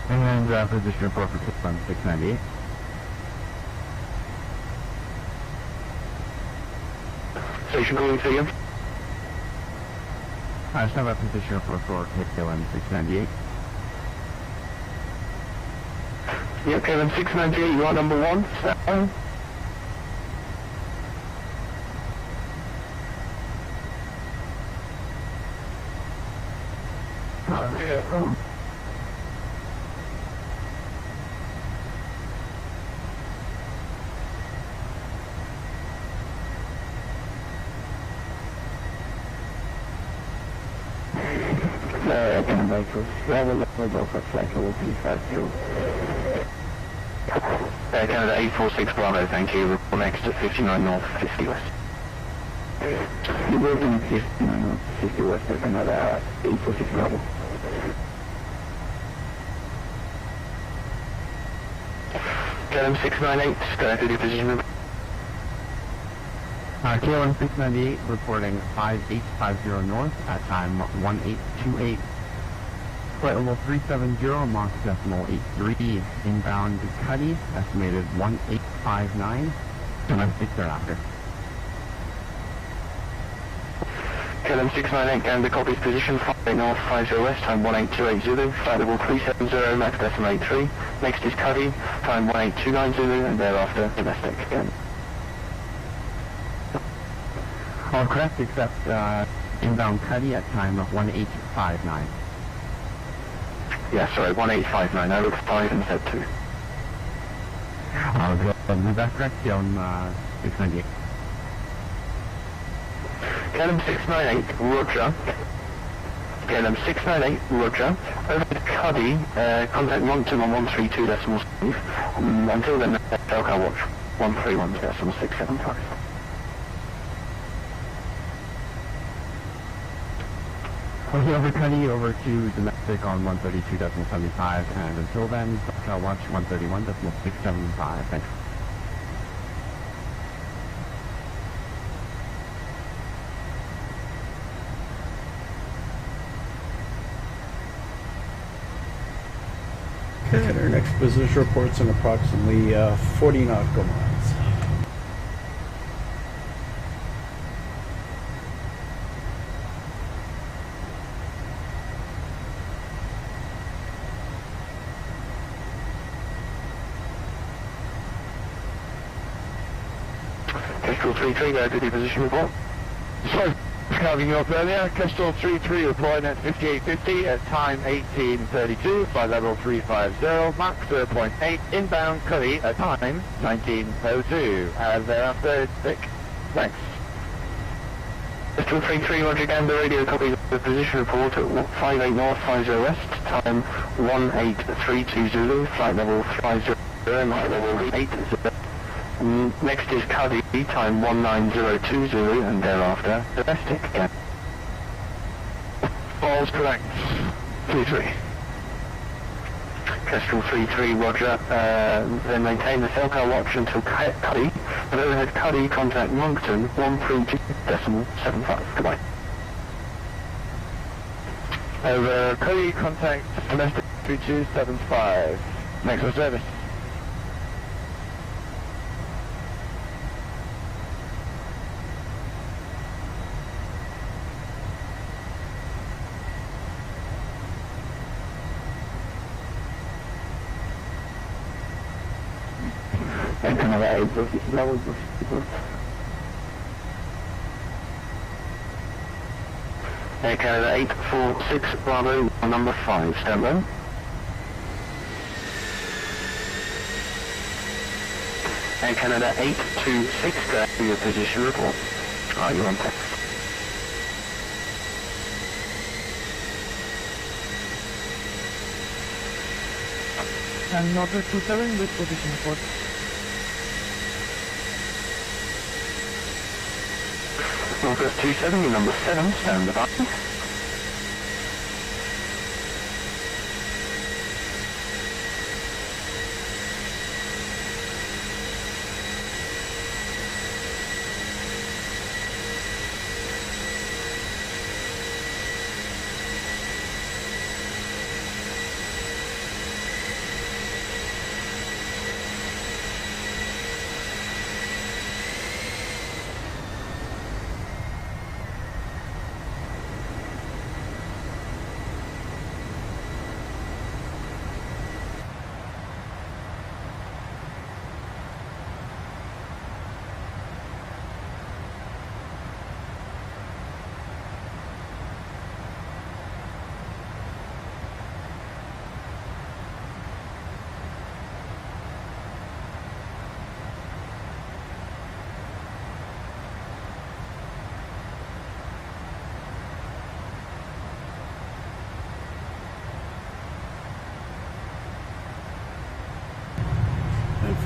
And then position report for 698. Station calling to you. Stand by position report for KLM 698. Yep, KLM 698, you are number 1. So. Again, vehicles, level for flight level 350. Canada 846 Bravo, thank you. Report next at 59 North, 50 West. You will be 59 North, 50 West, Canada 846 Bravo. KLM 698, go to your position. KLM 698 reporting 5850 North at time 1828. Flight level 370, Mach decimal 83, inbound Cuddy, estimated 1859, domestic thereafter. KLM 698, Gander copies position, 58 North, 50 West, time 1828 Zulu, flight level 370, Max decimal 83. Next is Cuddy, time 1829 Zulu, and thereafter domestic again. All correct except inbound Cuddy at time 1859. Yeah, sorry, 1859, I looked 5 and said 2. That's correct, KLM 698. KLM 698, Roger. KLM 698, Roger. Over to Cuddy, contact Moncton on 132.5. Until then, Delco Watch 131.675. Okay, over Cuddy, over to domestic on 132.75, and until then, Delco Watch 131.675. Thanks. Okay, our next business report's in approximately 40 nautical miles. Kestrel 33, go to the position report. Sorry, carving you up earlier. Kestrel 33 reporting at 5850 at time 1832, flight level 350, Mach 0.8, inbound Cuddy at time 1902. And thereafter, stick. Thanks. Kestrel 33, Roger, Gander radio copy of the position report at 58 North, 50 West, time 1832 Zulu, flight level 50, Mach level 80. Next is Cuddy, time 1902 Zulu, and thereafter domestic again. Falls correct. 33. Kestrel 33, Roger. Then maintain the Delco Watch until Cuddy. And overhead Cuddy, contact Moncton 132.75. Goodbye. Over Cuddy, contact domestic 3275. Next for service. Canada 846 Bravo. Air Canada 846 Bravo, number 5, stand by. Air Canada 826, go to your position report. You're on text. And Northwest 27 with position report. Northwest 27, your number 7, stand by.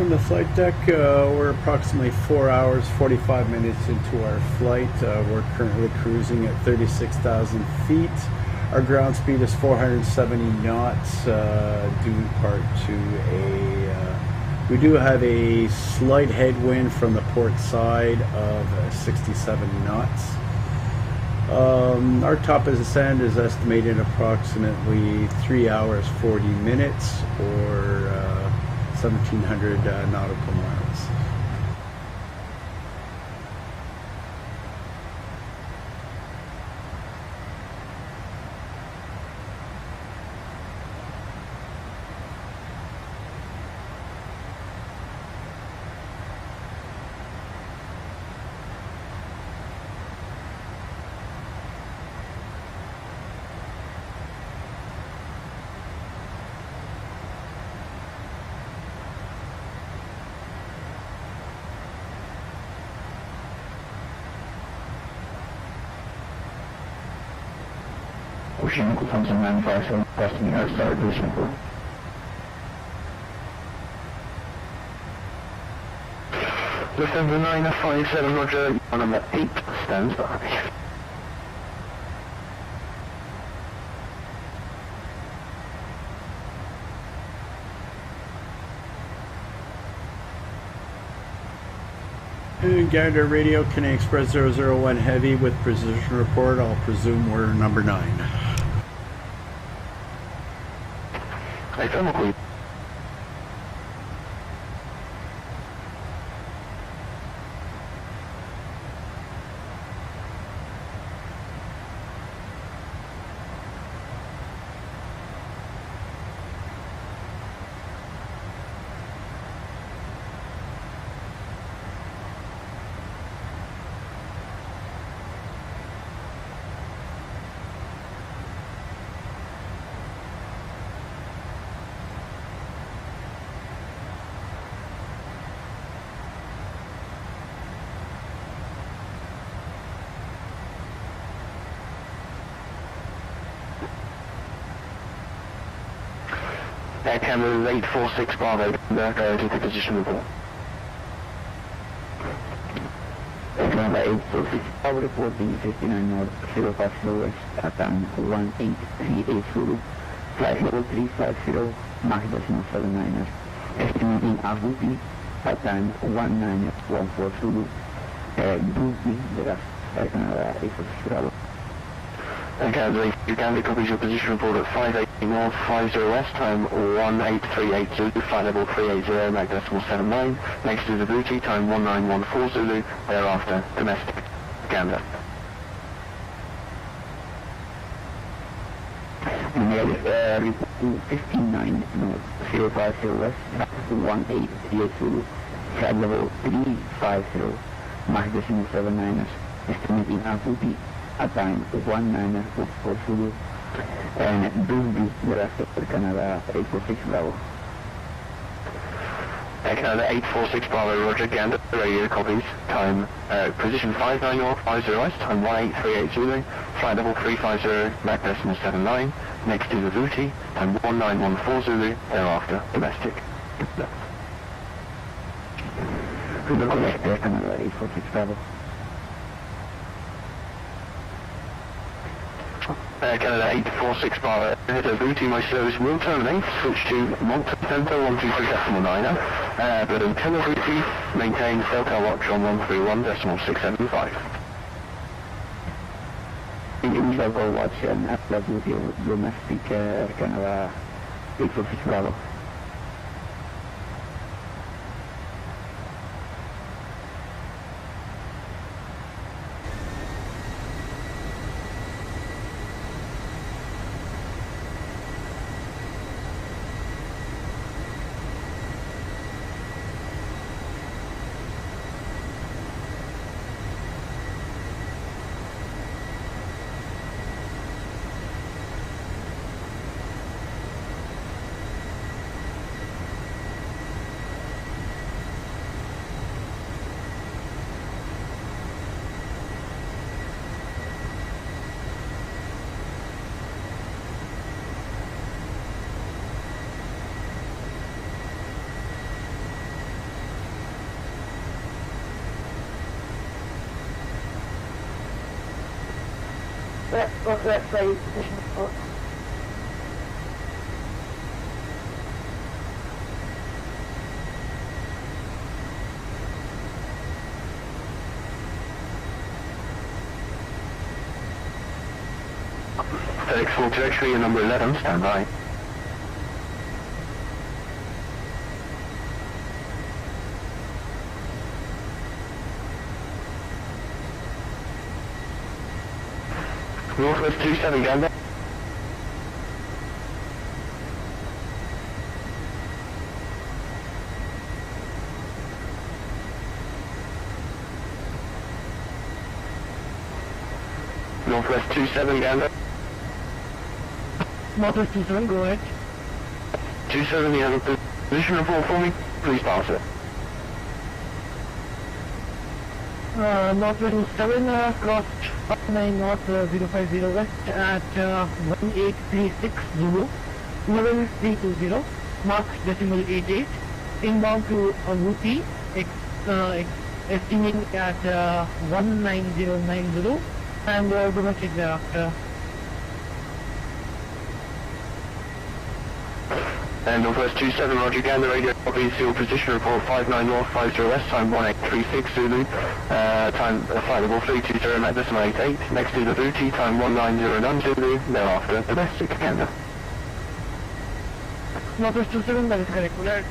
from the flight deck. We're approximately 4 hours, 45 minutes into our flight. We're currently cruising at 36,000 feet. Our ground speed is 470 knots, due in part to we do have a slight headwind from the port side of 67 knots. Our top of ascent is estimated approximately 3 hours 40 minutes, or 1,700 nautical miles. Oceanic 957, requesting air start position for. Lufthansa 957, Roger, number 8, stands by. Gander Radio, Canadian Express 001 Heavy with precision report. I'll presume we're number 9. I don't Air Canada 846 Bravo, go to the position report. Air Canada 846 Bravo, reporting 59 north, 05 west, at time 1838 Zulu, flight level 350, Mach 79ers, estimating AVUTI, at time 1914 Zulu, DUVBI, the rest, Air Canada 846 Bravo. Air Canada, you can copy your position report at 580 north, 50 west, time 1838 Zulu, flight level 380, Mach 79, next to the AVUTI, time 1914 Zulu, thereafter, domestic, Canada. Report 59 north, 050 west, 1838 Zulu, flight level 350, Mach 79ers, estimating AVUTI, at time 1944 Zulu, and DUVBI, the rest of Canada 846 Bravo. Air Canada 846 Bravo, Roger, Gander, radio copies, time, position 59 north, 50 west, time 1838 Zulu, flight level 350, Mach 79, next to the AVUTI, time 1914 Zulu, thereafter, domestic. Air Canada 846 Bravo. Air Canada 846 Bravo, at AVUTI, my service will terminate, switch to Malta Center 123.9, but until AVUTI, maintain Delta Watch on 131.675. Delta Watch and AVUTI, domestic Air Canada 846 Bravo. What's that flight position report? FedEx full trajectory, number 11, stand by. Northwest 27, gander. Northwest 27, gander. Northwest 27, go ahead. 27, you have a position report for me? Please pass it. Northwest 27, crossed 59 north 050 west at 1836 Zulu, 11320, Mark decimal 88, inbound to AVUTI, estimating at 19090, and domestic thereafter. And Northwest 27, roger, gander, radio copy, seal position report 59 north 50 west, time 1836 Zulu, time flight level 320, Mac decimal 88, next to the AVUTI, time 1909 Zulu, thereafter domestic, gander. Northwest 27, that is correct, alert.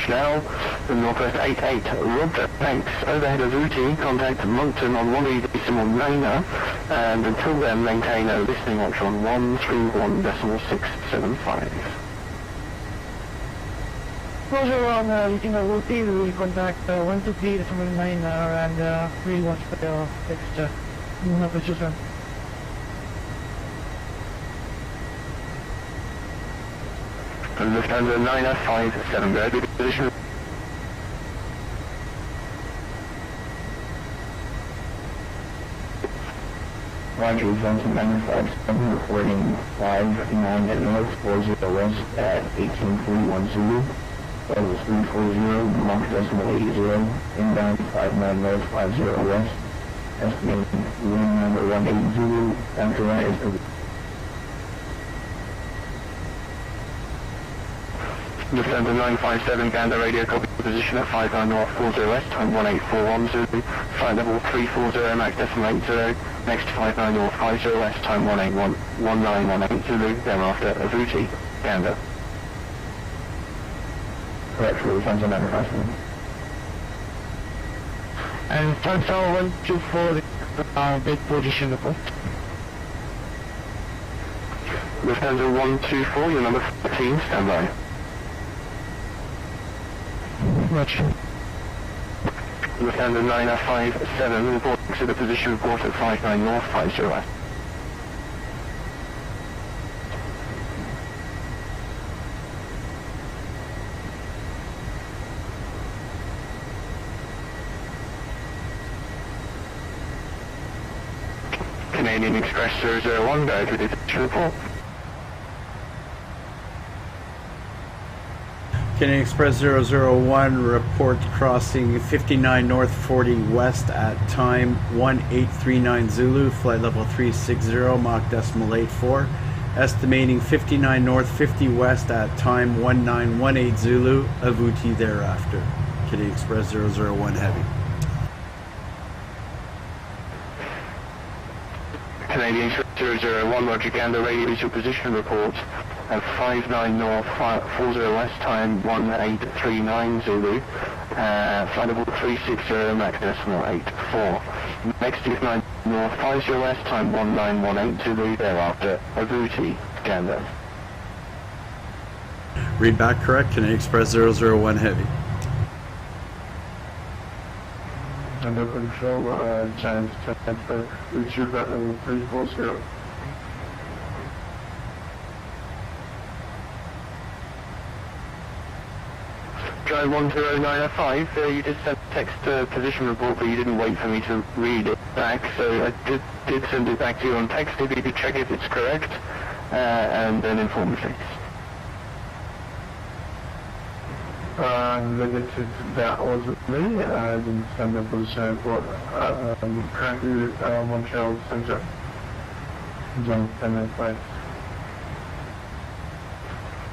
Now, the Northwest 88, Roger, thanks, overhead of AVUTI, contact Moncton on 1.9, and until then maintain a listening watch on 131.675. Roger, on reaching AVUTI, we will contact 123.9 and we'll watch for your text Northwest 27. Lufthansa 957, go ahead with position. Roger, Lufthansa 957, reporting 559 at north, 40 west at 1841 Zulu, level 340, Mach decimal 80, inbound 59 north, 50 west, estimating wind number 18 Zulu, after that is the Lufthansa 957, gander, radio copy position at 59 north 40 west, time 1841 Zulu, flight level 340, Mac decimal 80, next 59 north 50 west, time 1918 Zulu, thereafter AVUTI, gander. correct for Lufthansa 957. And Tansa 124, big position report. Lufthansa 124, your number 13, stand by. Roger. Lufthansa 957, reporting to the position report at 59 north 50 west. Canadian Express 001, go to the position report. Canadian Express 001, report crossing 59 north 40 west at time 1839 Zulu, flight level 360, Mach decimal 84, estimating 59 north 50 west at time 1918 Zulu, AVUTI thereafter. Canadian Express 001 heavy. Canadian Express 001, roger, gander, radio visual position report at 59 north 40 west, time 1839 Zulu, flight level 360, Mac decimal 84. Next 59 north 50 west, time 1918 Zulu, thereafter AVUTI, gander. Read back correct, Canadian Express 001 heavy. Under control, chance transfer, retrieve that level 340. Drive 10905, you did send text position report, but you didn't wait for me to read it back, so I did send it back to you on text. If you could check if it's correct, and then inform me, please. visited that was me. I didn't send the position report. Currently, Montreal Center. John 10 minutes late.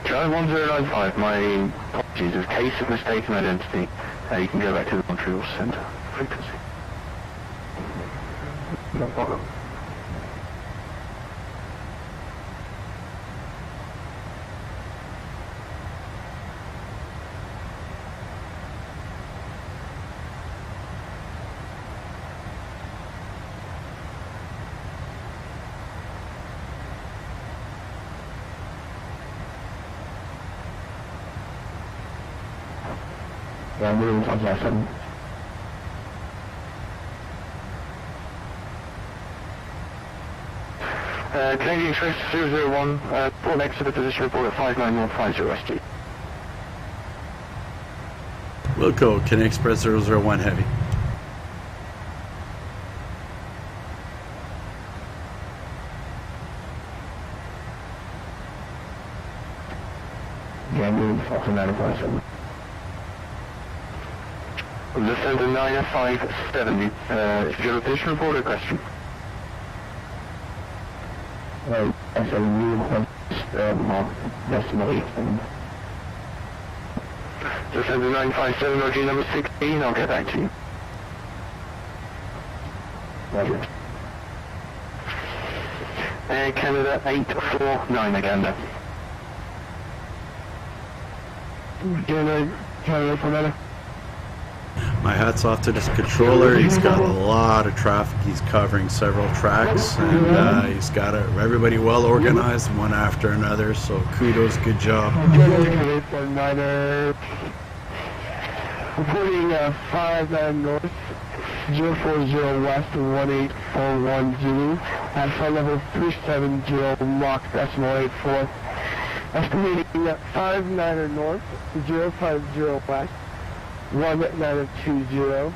Charlie 1095, my apologies. There's a case of mistaken identity. You can go back to the Montreal Center frequency. No problem. Yeah, I'm moving on that 7. Canadian Express 001, port next to the position report at 59150 SG. Wilco, Canadian Express 001 Heavy. Yeah, I'm moving on that 7. The center 957, is your position report or question? I said move on decimal 8. The center 957, RG number 16, I'll get back to you. Roger. Canada 849 again then. Canada for minute. My hat's off to this controller. He's got a lot of traffic. He's covering several tracks, and he's got everybody well organized, one after another. So kudos, good job. Reporting 59 north, 040 west, 1841 Zulu, at flight level 370 Mach decimal 84. Estimating 59 north, 050 west, 1920.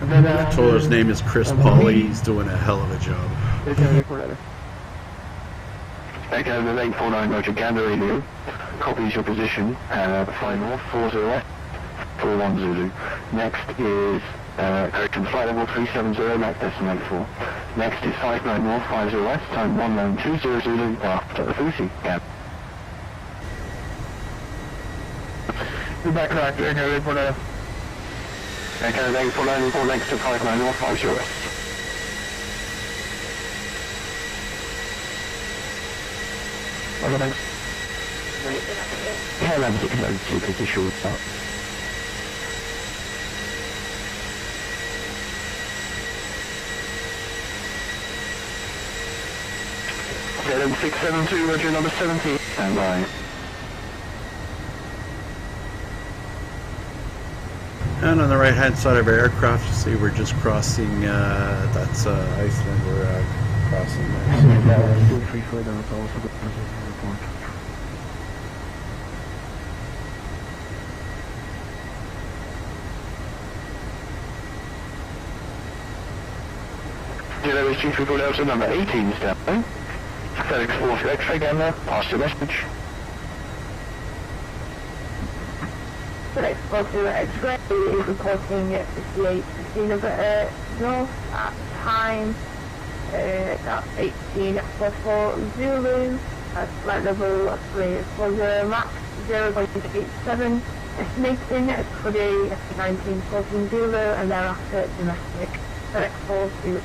The controller's name is Chris Pauly. He's doing a hell of a job. Okay, the 849 Roger, Gander Radio. Copies your position, fly north, 40 west, 41 Zulu. Next is, correction, flight level 370, Mach decimal 84. Next is 59 north, 50 west, time 1920 Zulu, after AVUTI, Gander. You're back correct, okay, report out. Okay, 849, report next to 59 north, 50 west. Okay, thanks. KLM 602, pretty sure it's up. KLM 672, Roger, number 17. Stand by. And on the right hand side of our aircraft, you see we're just crossing, that's Iceland, we're crossing Zero Chief report out to number 18 standby. FedEx 4 X-ray down there, pass your message. FedEx 4 X-ray is reporting at 58 over north at time at 1844 Zulu at flight level 340 Mach 0.87, estimating for the 1914 Zulu and thereafter domestic FedEx 4 to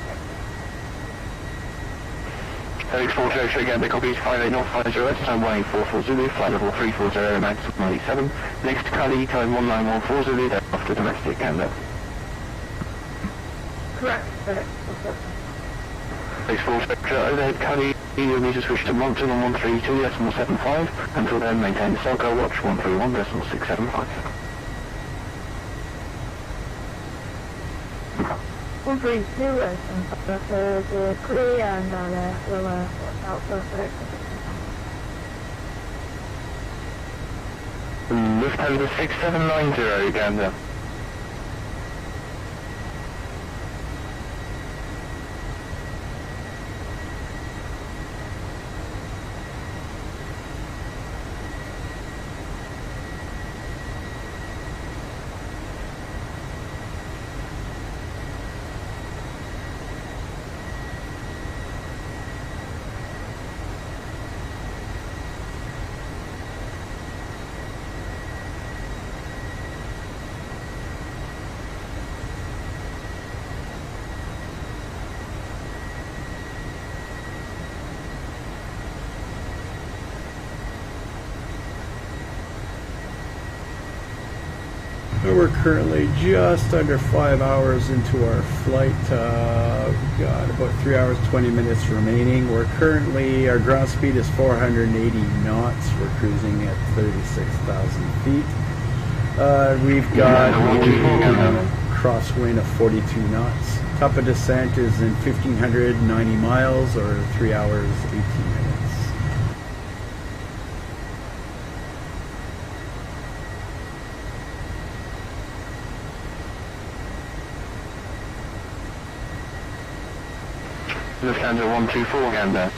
FedEx 4 X-ray again, the copies 58 North 50 West, time 1844 Zulu, flight level 340, max 97. Next to Cali, time 1914 Zulu, thereafter domestic Canada. correct FedEx 4. FedEx 4 Spectra, overhead Cali, you'll need to switch to Moncton on 132.75. Until then, maintain the Selco watch 131.675. 132 and clear and we'll watch out for FedEx. Lufthansa 6790 Uganda. We're currently just under 5 hours into our flight. We've got about 3 hours 20 minutes remaining. We're currently, our ground speed is 480 knots. We're cruising at 36,000 feet. We've got a crosswind of 42 knots. Top of descent is in 1,590 miles, or 3 hours 18 minutes. Lufthansa 124 Gander.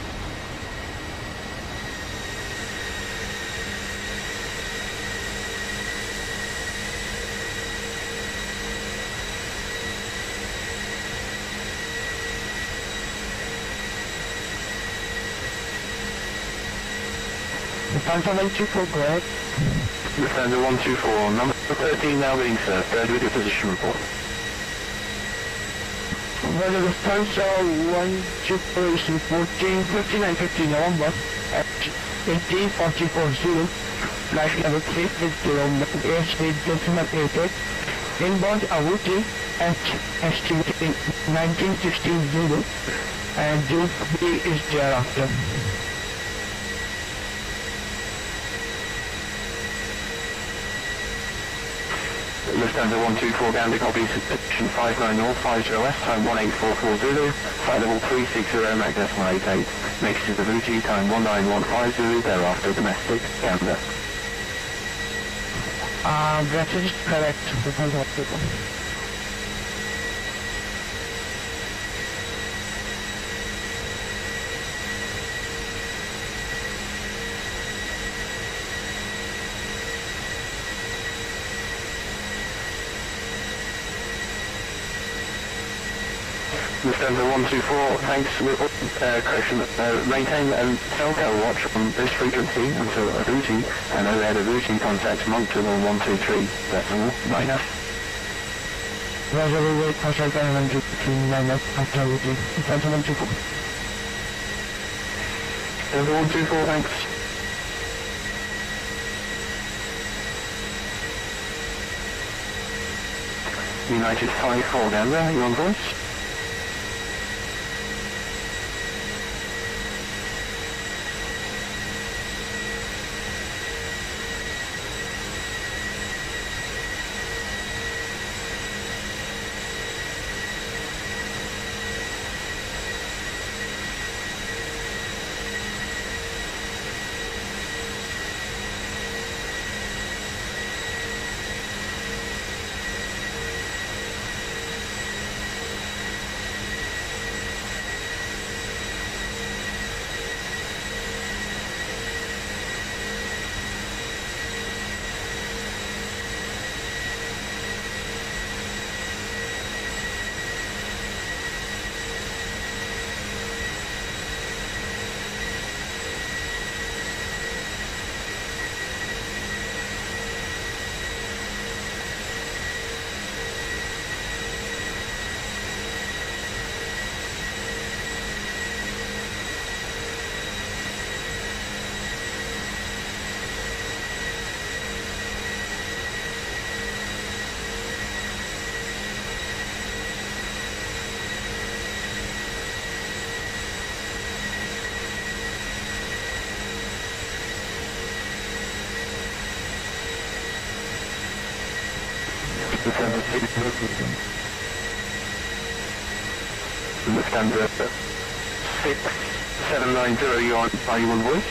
Lufthansa 124, go ahead. Lufthansa 124, number 13 now being served. Go ahead with your position report. Weather Lufthansa 124 is reporting 5950 November at 18:44 flight level 350, airspeed decimal 88, inbound AVUTI at estimating 1916 and DUVBI is thereafter. Lufthansa 124 Gander, copy position 59050S, time 18440, flight level 360, Mac decimal 88, makes it AVUTI, time 19150, thereafter domestic, Gander. That is correct, Lufthansa 124. Lufthansa 124, thanks. Correction, maintain and Telco watch on this frequency until AVUTI and overhead AVUTI contacts Moncton on 123. That's all. Minus. Roger, we wait for Shelter 123 after AVUTI. Lufthansa 124. Lufthansa 124, thanks. United 54 Gander, you on voice? Lufthansa 6790, are you on voice?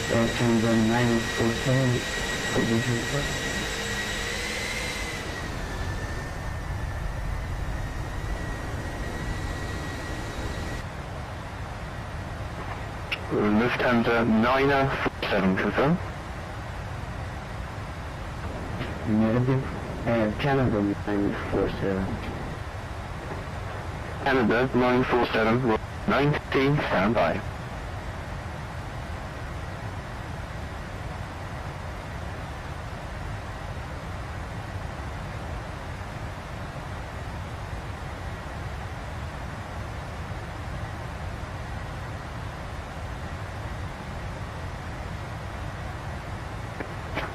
Canada 947, position report. Lufthansa 947, confirm. Negative. Canada 947. Canada 947, 19, stand by.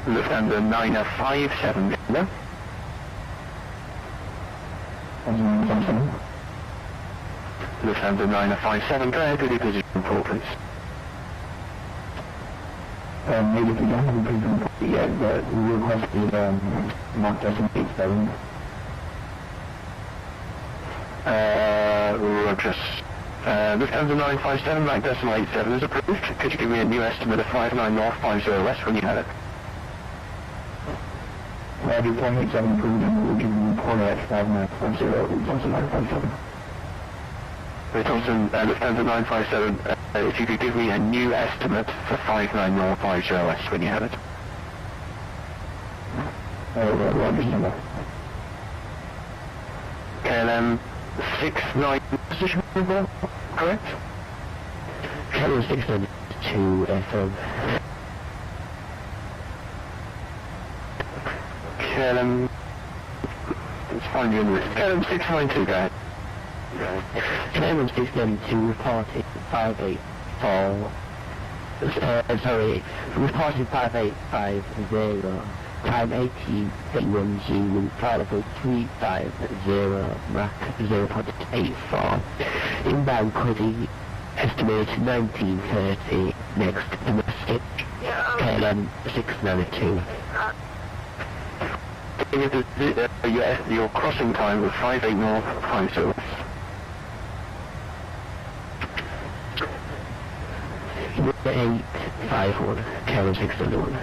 Lufthansa 957, Canada. Lufthansa 957, go ahead with your position report, please. Maybe we don't have a position report yet, but we requested Mark decimal 87. Roger. Lufthansa 957, Mark decimal 87 is approved. Could you give me a new estimate of 59 North 50 West when you have it? Roger, 187 approved, and we'll give you a report at 5950, Lufthansa 957. Thompson, Lufthansa 957, if you could give me a new estimate for 59 North 50 West when you have it. Roger, KLM 69 position report, correct? KLM 692 FM. KLM, let's find you in the list. KLM 692, go ahead. KLM 692 reported 584, reported 5850, time 18.10, flight level 350, Mach 0.84, inbound query, estimated 1930, next domestic, KLM 692. Your crossing time was 58 North, 50 West. The 851, KLM 691.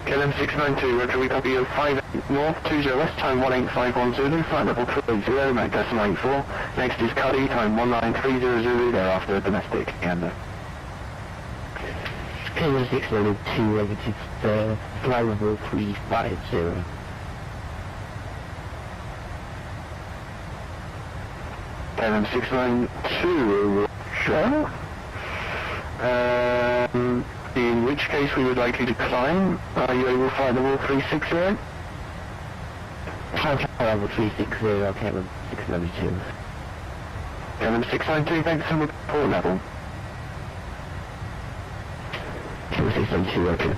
KLM 692, roger, we copy you 58 North, 20 West, time 1851 Zulu, flight level 30, Mach decimal 84. Next is Cuddy, time 1930 Zulu, thereafter domestic, Canada. KLM 692, negative, flight level 350. KLM 692, sure. In which case we would like you to climb. Are you able to fly level 360? Flight level 360, KLM 692. KLM 692, thanks and report level. KLM 692, okay.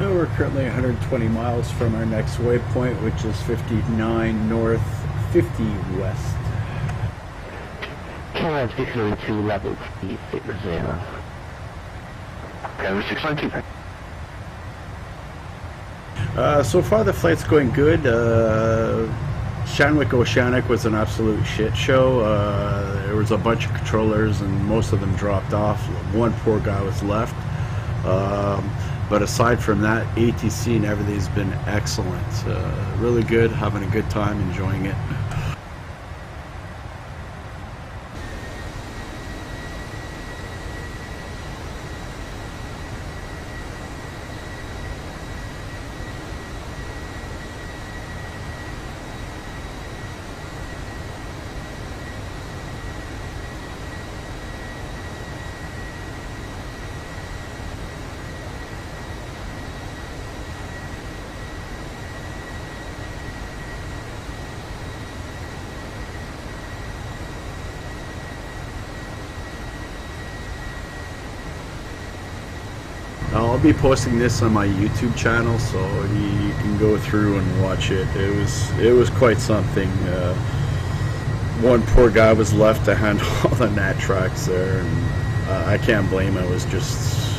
We're currently 120 miles from our next waypoint, which is 59 North, 50 West. KLM 692, level 360. KLM 692. So far the flight's going good. Shanwick Oceanic was an absolute shit show. There was a bunch of controllers and most of them dropped off. One poor guy was left. But aside from that, ATC and everything's been excellent. Really good, having a good time, enjoying it. I'll be posting this on my YouTube channel, so you can go through and watch it. It was quite something. One poor guy was left to handle all the nat tracks there, and I can't blame him. It was just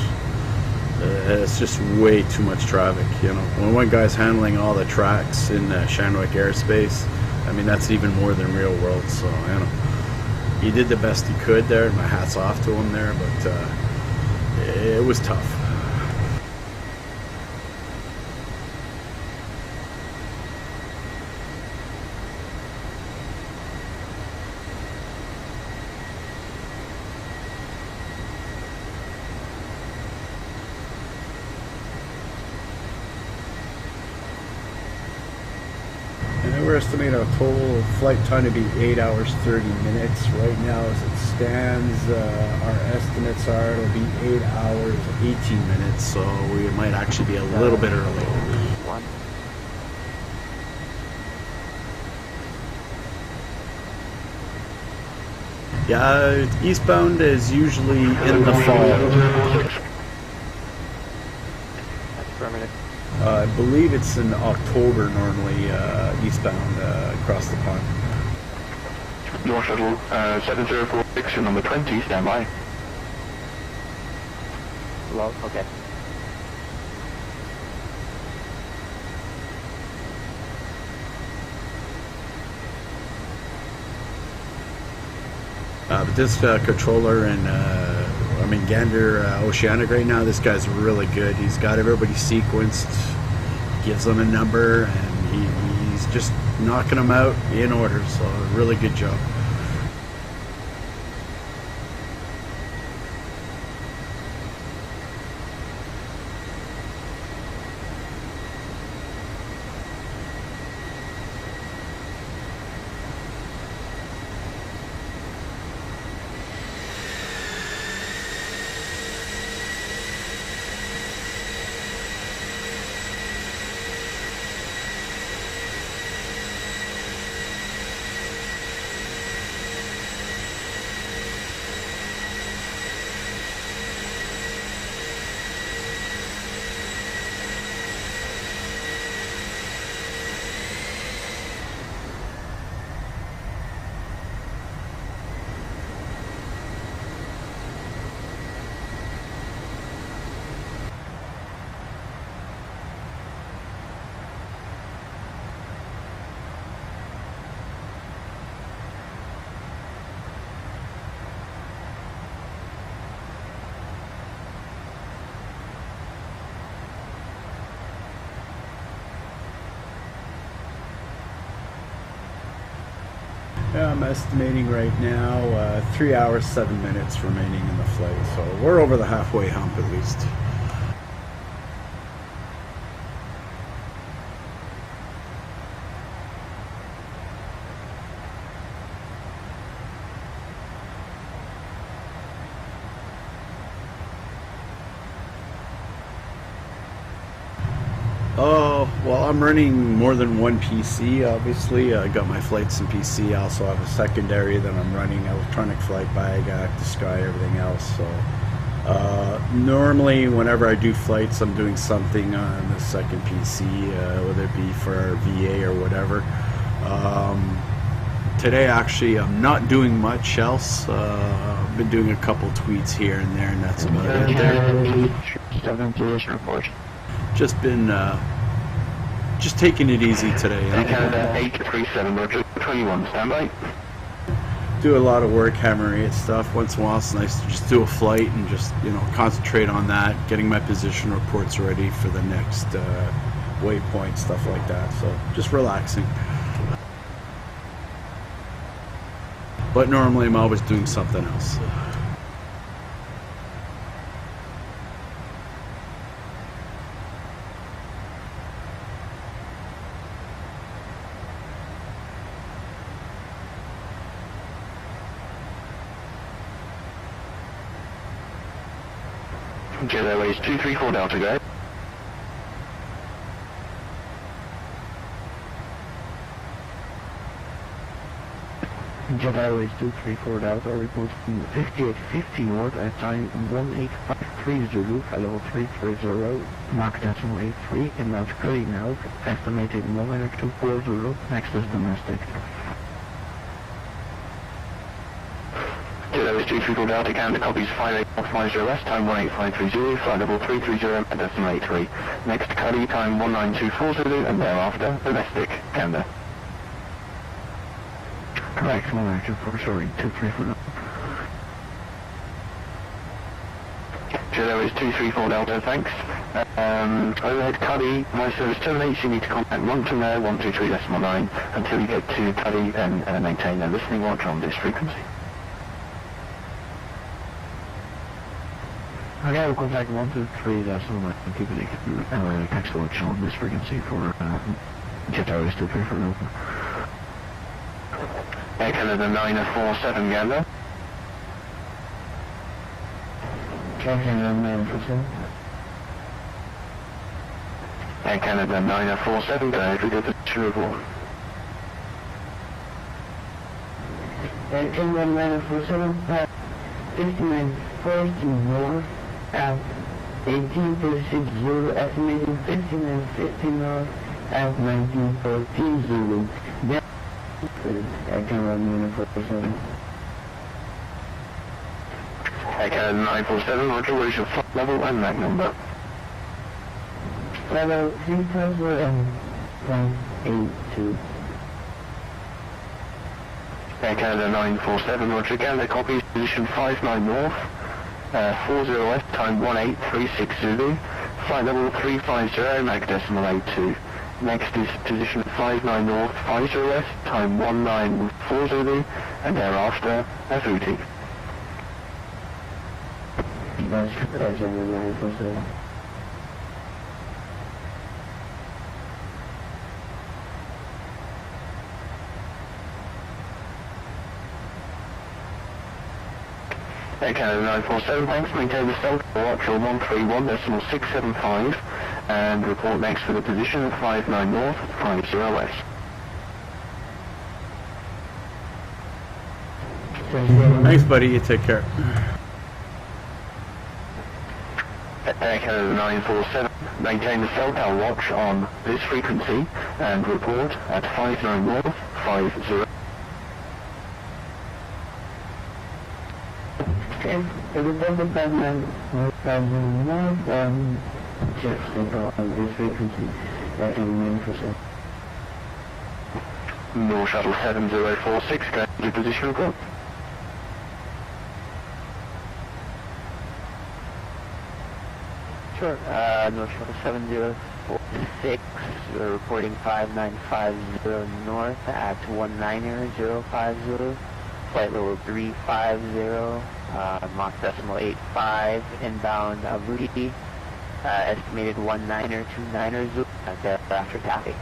it's just way too much traffic, you know. When one guy's handling all the tracks in Shanwick airspace, I mean, that's even more than real world. So, you know, he did the best he could there, and my hat's off to him there, but it was tough. We're estimating our total flight time to be 8 hours 30 minutes. Right now, as it stands, our estimates are it'll be 8 hours 18 minutes, so we might actually be a little bit early. Yeah, eastbound is usually in the fall. Affirmative. I believe it's in October normally, eastbound across the pond. Your shuttle 7046, number 20, stand by. Low, okay. But this controller and I mean Gander Oceanic right now, this guy's really good. He's got everybody sequenced, gives them a number, and he's just knocking them out in order, so really good job. I'm estimating right now 3 hours 7 minutes remaining in the flight, so we're over the halfway hump at least. Oh, well, I'm running more than one PC, obviously. I got my flights in PC. I also have a secondary that I'm running, electronic flight bag, active sky, everything else. So normally whenever I do flights, I'm doing something on the second PC, whether it be for our VA or whatever. Today, actually, I'm not doing much else. I've been doing a couple tweets here and there, and that's about it there. Just been just taking it easy today. Canada 837, Roger 21, standby. Do a lot of work, hammering at stuff. Once in a while, it's nice to just do a flight and just, you know, concentrate on that, getting my position reports ready for the next waypoint, stuff like that. So just relaxing. But normally, I'm always doing something else. Jet Airways 234 Delta, go. Jet Airways 234 Delta reporting 5850 north at time 18530 Zulu, level 330, Mach decimal 83, inbound Curry now, estimated 124 Zulu, next is domestic. Jet Airways 234 Delta, Canada copies 5850 west, time 18530, flight level 330 and decimal 83. Next Curry, time 1924 Zulu, and thereafter domestic, Canada. Correct, 194, sorry, 234. Jet Airways 234 Delta, thanks. Overhead Cuddy, my service terminates, you need to contact 123.9 until you get to Cuddy and maintain a listening watch on this frequency. Okay, we'll contact 123.9 and keep it text watch on this frequency for Jet Airways 234 Delta. Air Canada 947 Gander. Canada 947. Air Canada 947, go ahead with your position report. Air Canada 947, 5940 north at 1836 Zulu, estimating 5950 north at 1914 Zulu. Air Canada 947. Air Canada 947, roger, what is your flight level and MAC number? Level 300182. Air Canada 947, roger, again, the copy is position 59 north, 40 west, time 1836 Zulu, flight level 350, MAC decimal 82. Next is position 59 north, 50 west, time 194 Zulu, and thereafter, AVUTI. That's Air Canada 947. Air Canada 947, thanks, maintain the stealth watch on 131.675, and report next for the position of 59 north, 50 west. Thanks, buddy. You take care. Air Canada 947, maintain the cell tower watch on this frequency and report at 59 north, 50. Okay, the November Batman north, jet signal on this frequency at 9%. North Shuttle 7046, go to position report. Sure, North Shuttle 7046, we're reporting 5950 north at 19050, flight level 350, Mach decimal 85, inbound AVUTI, estimated 1929 Zulu, after copy.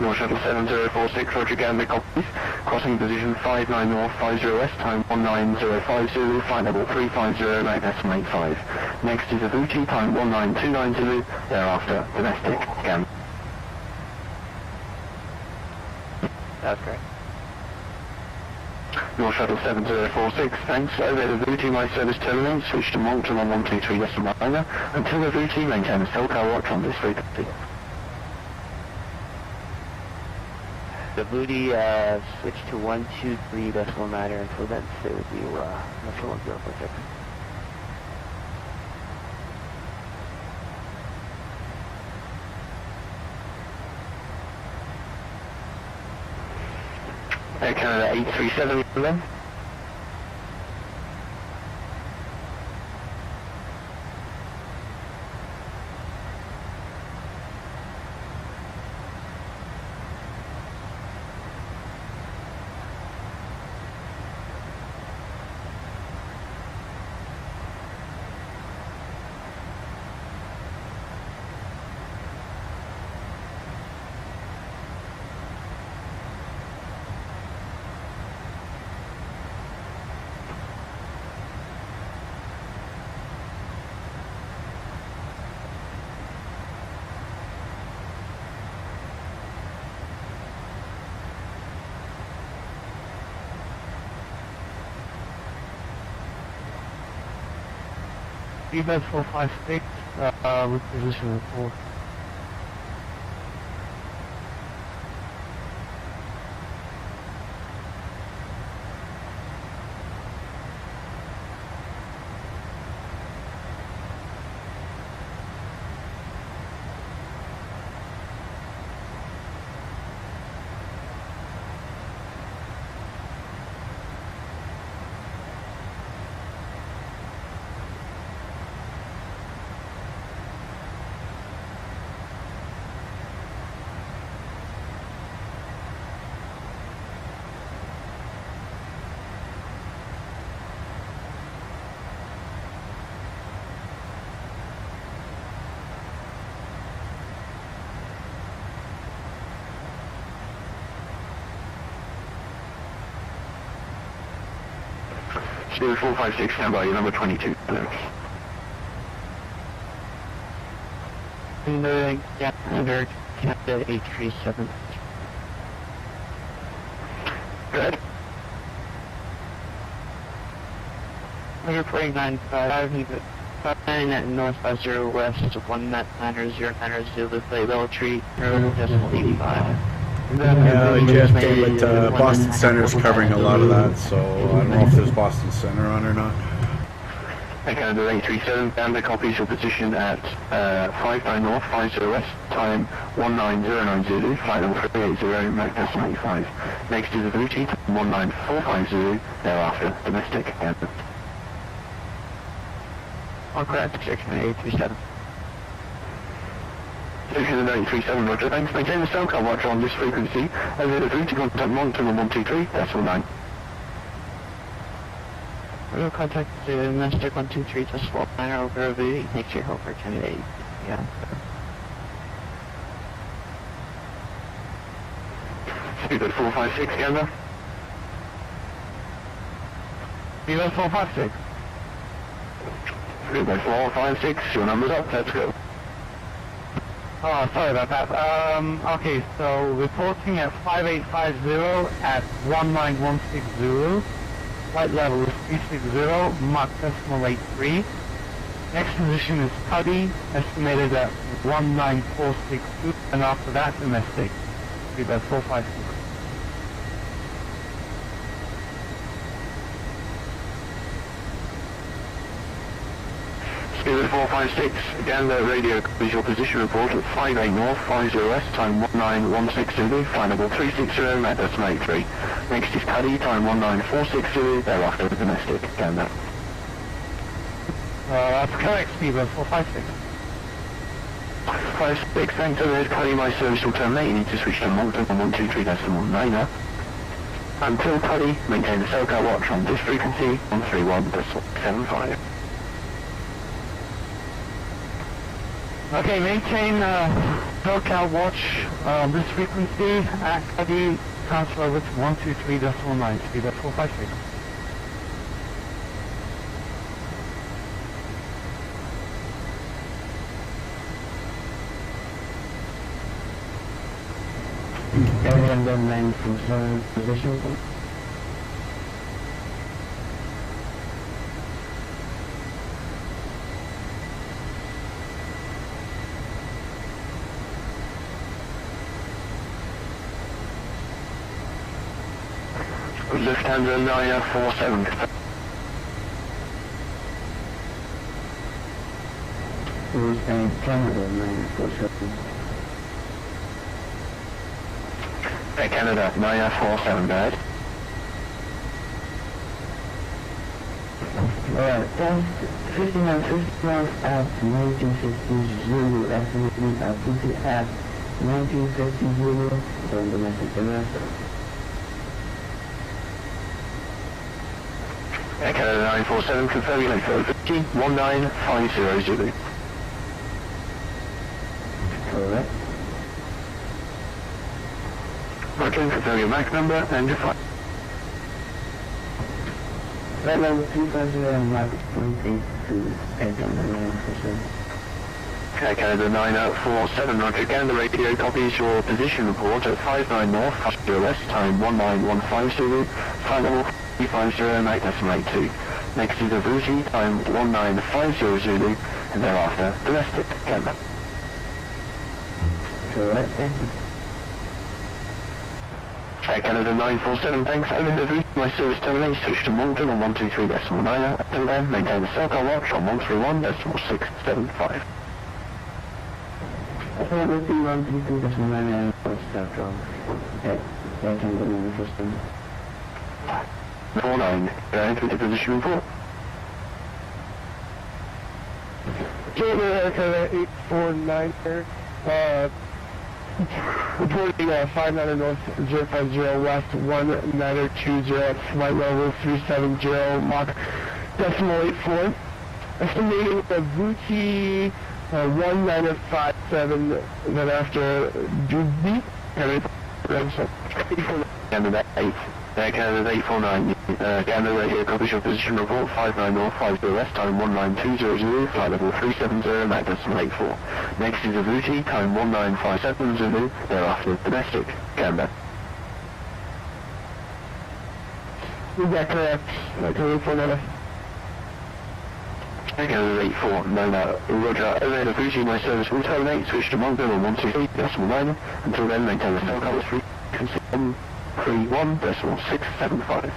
North Shuttle 7046, roger, Gambit copies, crossing position 59 north, 50 west, time 1905 Zulu, flight level 350, MAC decimal 85. Next is AVUTI, time 1929 Zulu, thereafter domestic, Gambit. That's correct. North Shuttle 7046, thanks. Over at AVUTI, my service terminates. Switch to Malta on 123.9 until AVUTI, maintain a cell tower watch on this frequency. AVUTI, switch to 123.9 until then stay with you, Metro 1046. Air Canada 837, then. Speedbird 456, with position report. Spirit 456, stand by, number 22. Under Canada 837. Go ahead. Under 495, he's at 59 at North 50 West, 1 net 900 Zulu, Flight Level 3, decimal 85. Yeah, JFK, but Boston Center is covering a lot of that, so I don't know if there's Boston Center on or not. Canada 837, Canada copies your position at 59 North, 50 West, time 19090 Zulu, flight level 380, Mac decimal 85. Next is AVUTI, 19450 Zulu, thereafter domestic Canada. On correct, section 837. Section 837, roger, thanks. Maintain the SoCal watch on this frequency, and then AVUTI contact monitor 123, decimal 9. We'll contact the domestic 123 decimal 9 over AVUTI. Make sure over Canada 8. Yeah. Speedbird 456, Canada. Speedbird 456. Speedbird 456, your number's up, let's go. Oh, sorry about that. Okay, so reporting at 5850 at 19160. Flight level is 360, Mach decimal 83. Next position is Cuddy, estimated at 19462, and after that, domestic. Speedbird 456. Speedbird 456, again the radio visual position report at 58 North, 50 West, time 19160, flight level 360, Mac decimal 83. Next is Cuddy, time 19460, thereafter domestic, Canada. That's correct, Speedbird 456. 56, thanks, over here's Cuddy, my service will terminate, you need to switch to monitor 123 decimal 9. Until Cuddy, maintain the SoCal watch on this frequency, 131 decimal 75. Okay, maintain SoCal watch on this frequency at Cuddy, transfer over to 123.9, Speedbird 456. And then 947 position. Lufthansa 947. Canada 947. Canada 947, go ahead. Alright, then 59 at 1960 Zulu, estimating AVUTI at 1950 Zulu, from domestic to domestic. Canada 947, confirm your length for AVUTI, 1950 Zulu. Correct. Roger, confirm your MAC number and your flight. Flight level 350 and Mach 0.82 at 947. Canada 947, roger, again the radio copies your position report at 59 North, 50 West, time 19150 Zulu, flight level 350, Mac decimal 82. Next is AVUTI, time 1950 Zulu, and thereafter domestic Canada. Correct. Canada 947, thanks. I'm in AVUTI, my service terminates, switch to Moncton on 123.9. Until then, maintain the Selcar watch on 131.675. AVUTI 123.9 Selcar. That's on the new system. 49, entry to position report. Canada 849 here. Reporting 59 North 050 West 1920 at flight level 370 Mach decimal 84. Estimating AVUTI 1957, then after DUVBI. Canada 8. Canada 849. Canada radio, copies your position report 59 North 50 West, time 19200, flight level 370, Mach decimal 84. Next is AVUTI, time 1957 Zulu, thereafter domestic Canada. Is that correct? Canada 849. Canada 849, Roger. Overhead AVUTI, my service will terminate, switch to Moncton on 123.9. Until then, maintain the cell coverage frequency 131.675.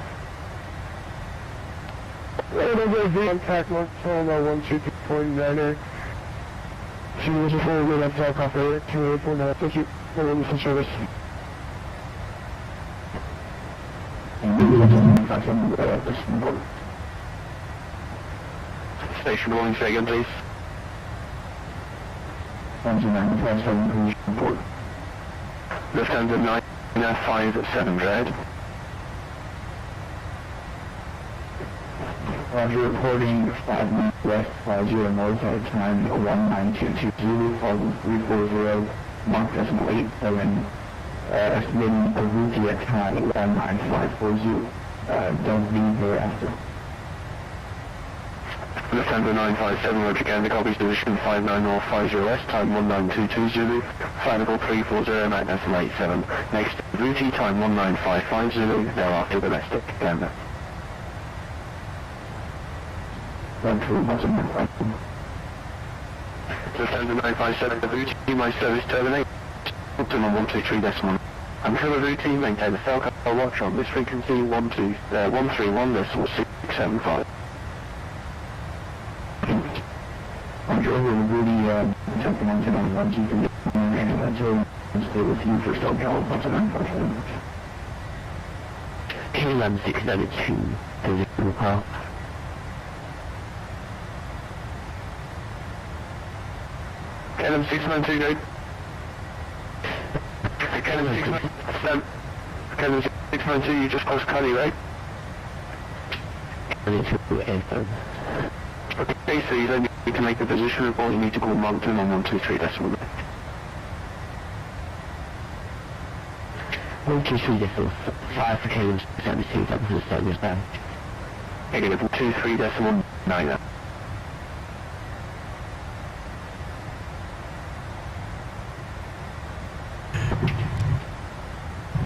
Contact North Phone 123.9er. She was a full good up Takeoff later. 2849. Thank you for the service. Station rolling, say again, please. 1957 report. Lufthansa 957, red. Roger, reporting 5 West 50 North at time 1922 Zulu, 340 Mach decimal 87. Estimating AVUTI at time 19540. Don't be thereafter. Lufthansa 957, Roger, Canada, copies position 59 North 50 West, time 1922 Zulu, flight level 340, Mach decimal 87. Next, AVUTI, time 1955 Zulu, thereafter domestic, Canada. Lufthansa 957, AVUTI, my service terminates. Moncton on 123.9. Until AVUTI, maintain the Selcar watch on this frequency 131.675. I'm sure we'll really check the Moncton on 123.9 and until stay with you for Selcar 129.9. KLM 692, position report. KLM 692, good. KLM 692, you just passed Cuddy, right? Okay, so you don't need to make a position report, you need to call Moncton on 123.9. 123.5 for KLM 692, that was the same as that. Okay, 123.9.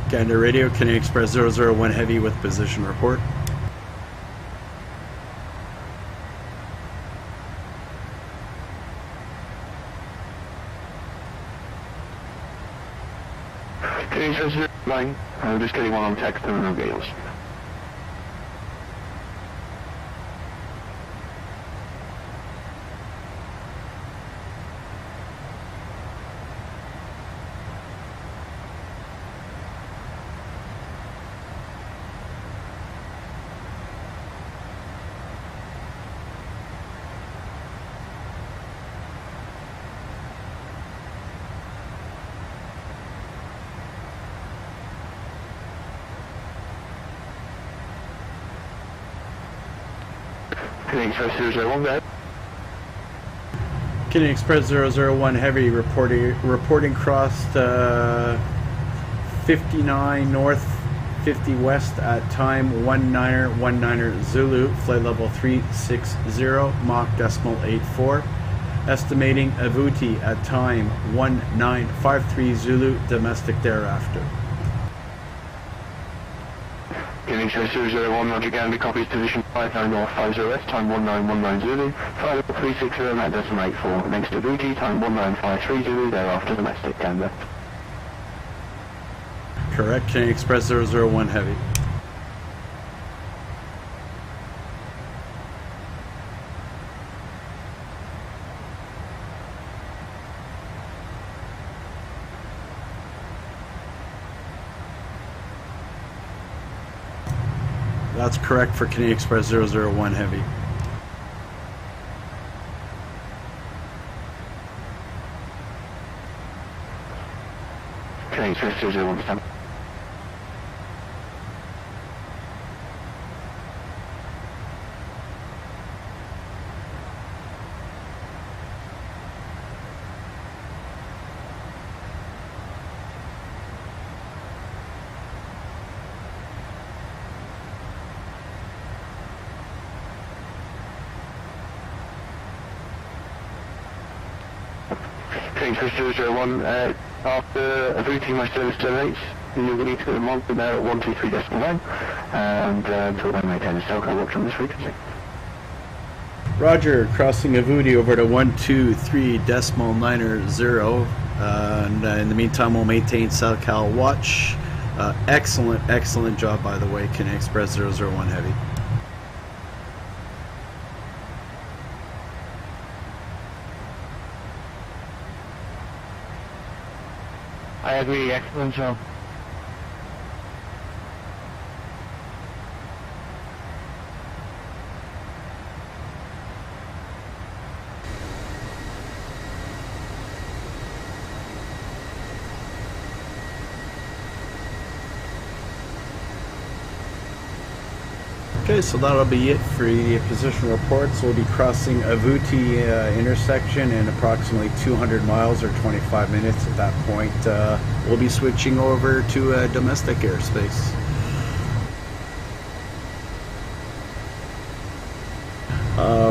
Gander Radio, Canadian Express 001 Heavy with position report. Canadian Express 09, I'm just getting one on text and no gales. Canadian Express 001, go ahead. Canadian Express 001 Heavy reporting crossed 59 North 50 West at time 1919 Zulu, flight level 360, Mach decimal 84. Estimating AVUTI at time 1953 Zulu, domestic thereafter. Can Express 001, Roger Gambia, copies position 59 North 50S, time 1919 Zulu, flight level 360, at decimal 84, next to AVUTI, time 1953 Zulu, thereafter domestic Canada. Correct, Canadian Express 001 Heavy. That's correct for Canadian Express 001 Heavy. Canadian Express 001 stand. Express 001, after AVUTI my service terminates, you're going to need to put them on there at 123.9, and until then maintain the Telco watch on this frequency. Roger, crossing AVUTI over to 123.90, and in the meantime we'll maintain SoCal watch. Excellent job, by the way, Canadian Express 001 Heavy. I agree, excellent job. Okay, so that'll be it for the position reports. We'll be crossing AVUTI intersection in approximately 200 miles or 25 minutes. At that point, we'll be switching over to domestic airspace.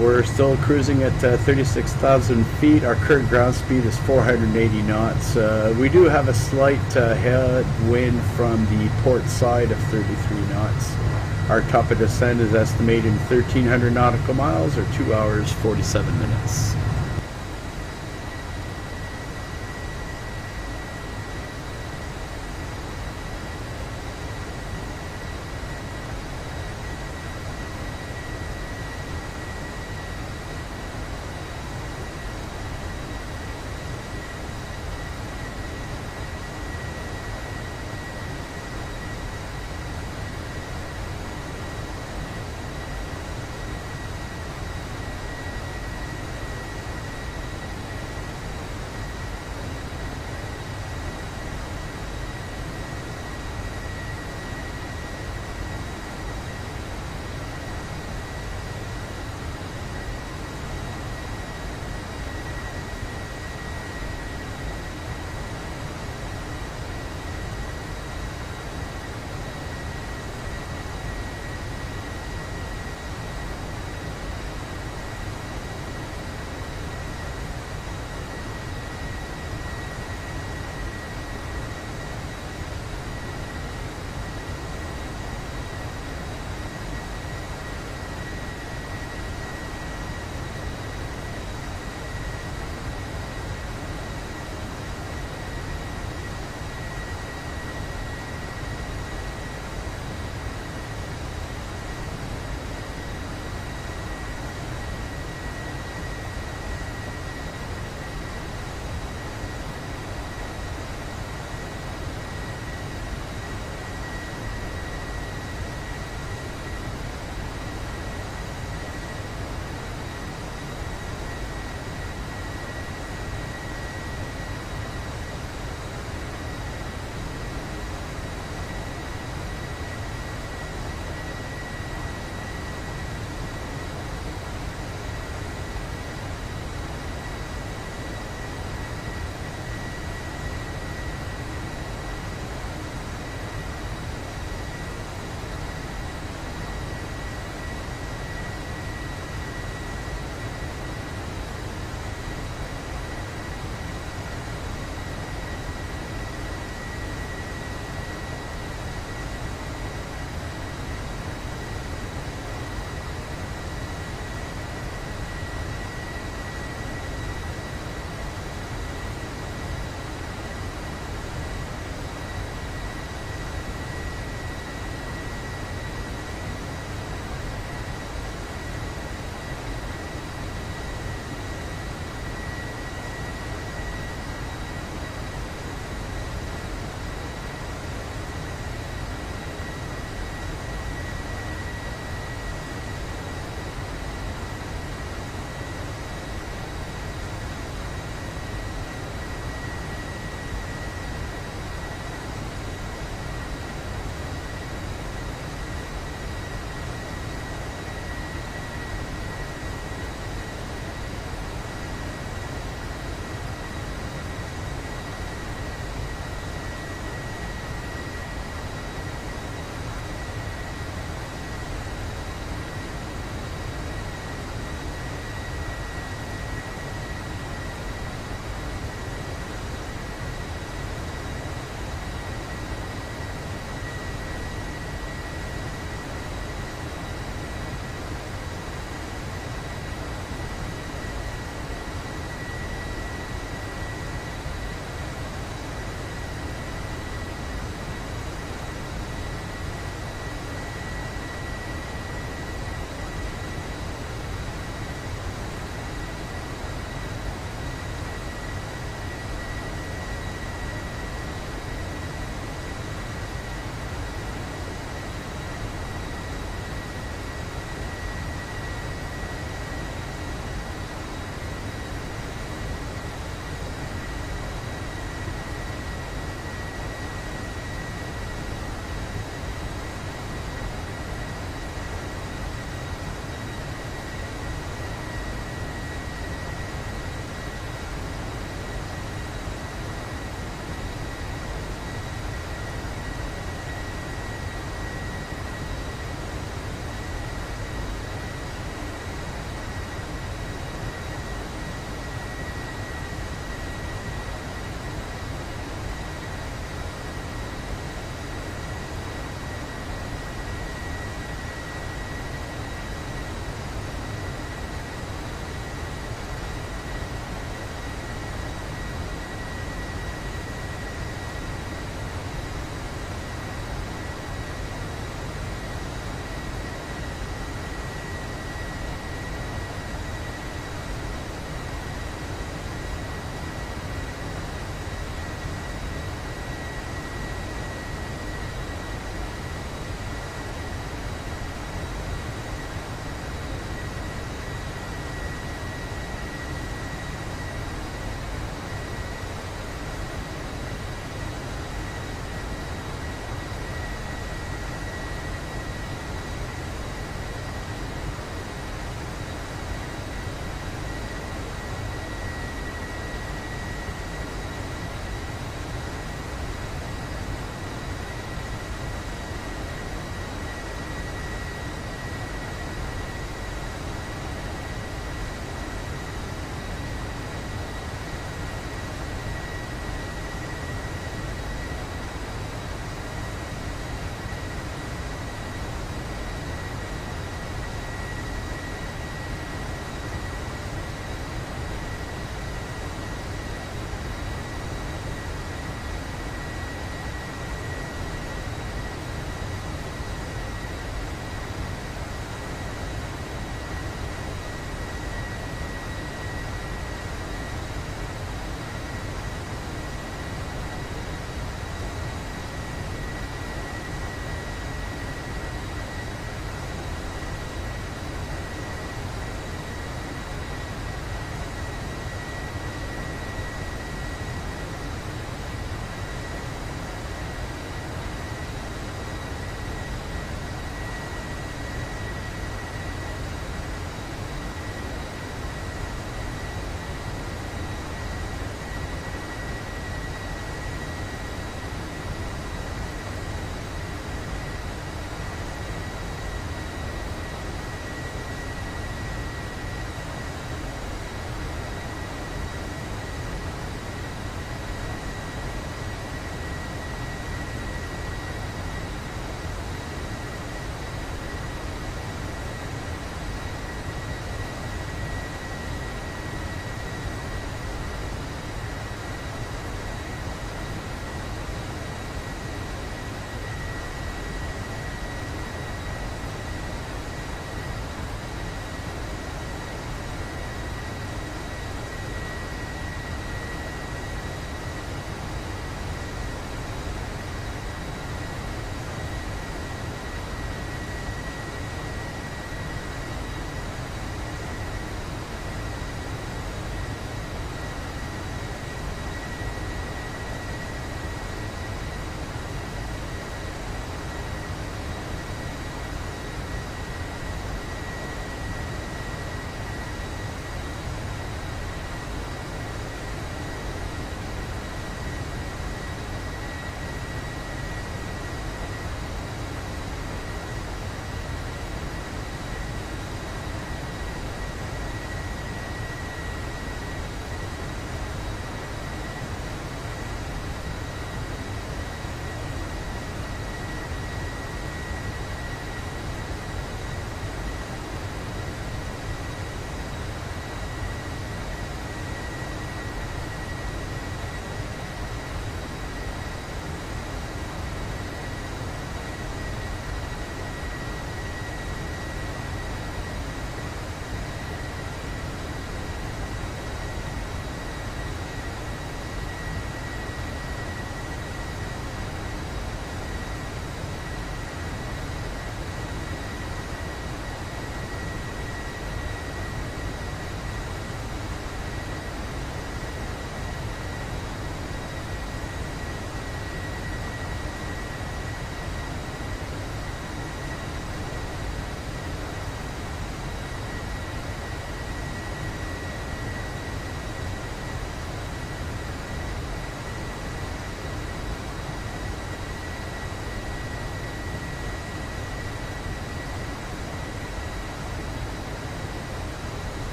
We're still cruising at 36,000 feet. Our current ground speed is 480 knots. We do have a slight headwind from the port side of 33 knots. Our top of descent is estimated in 1,300 nautical miles or 2 hours 47 minutes.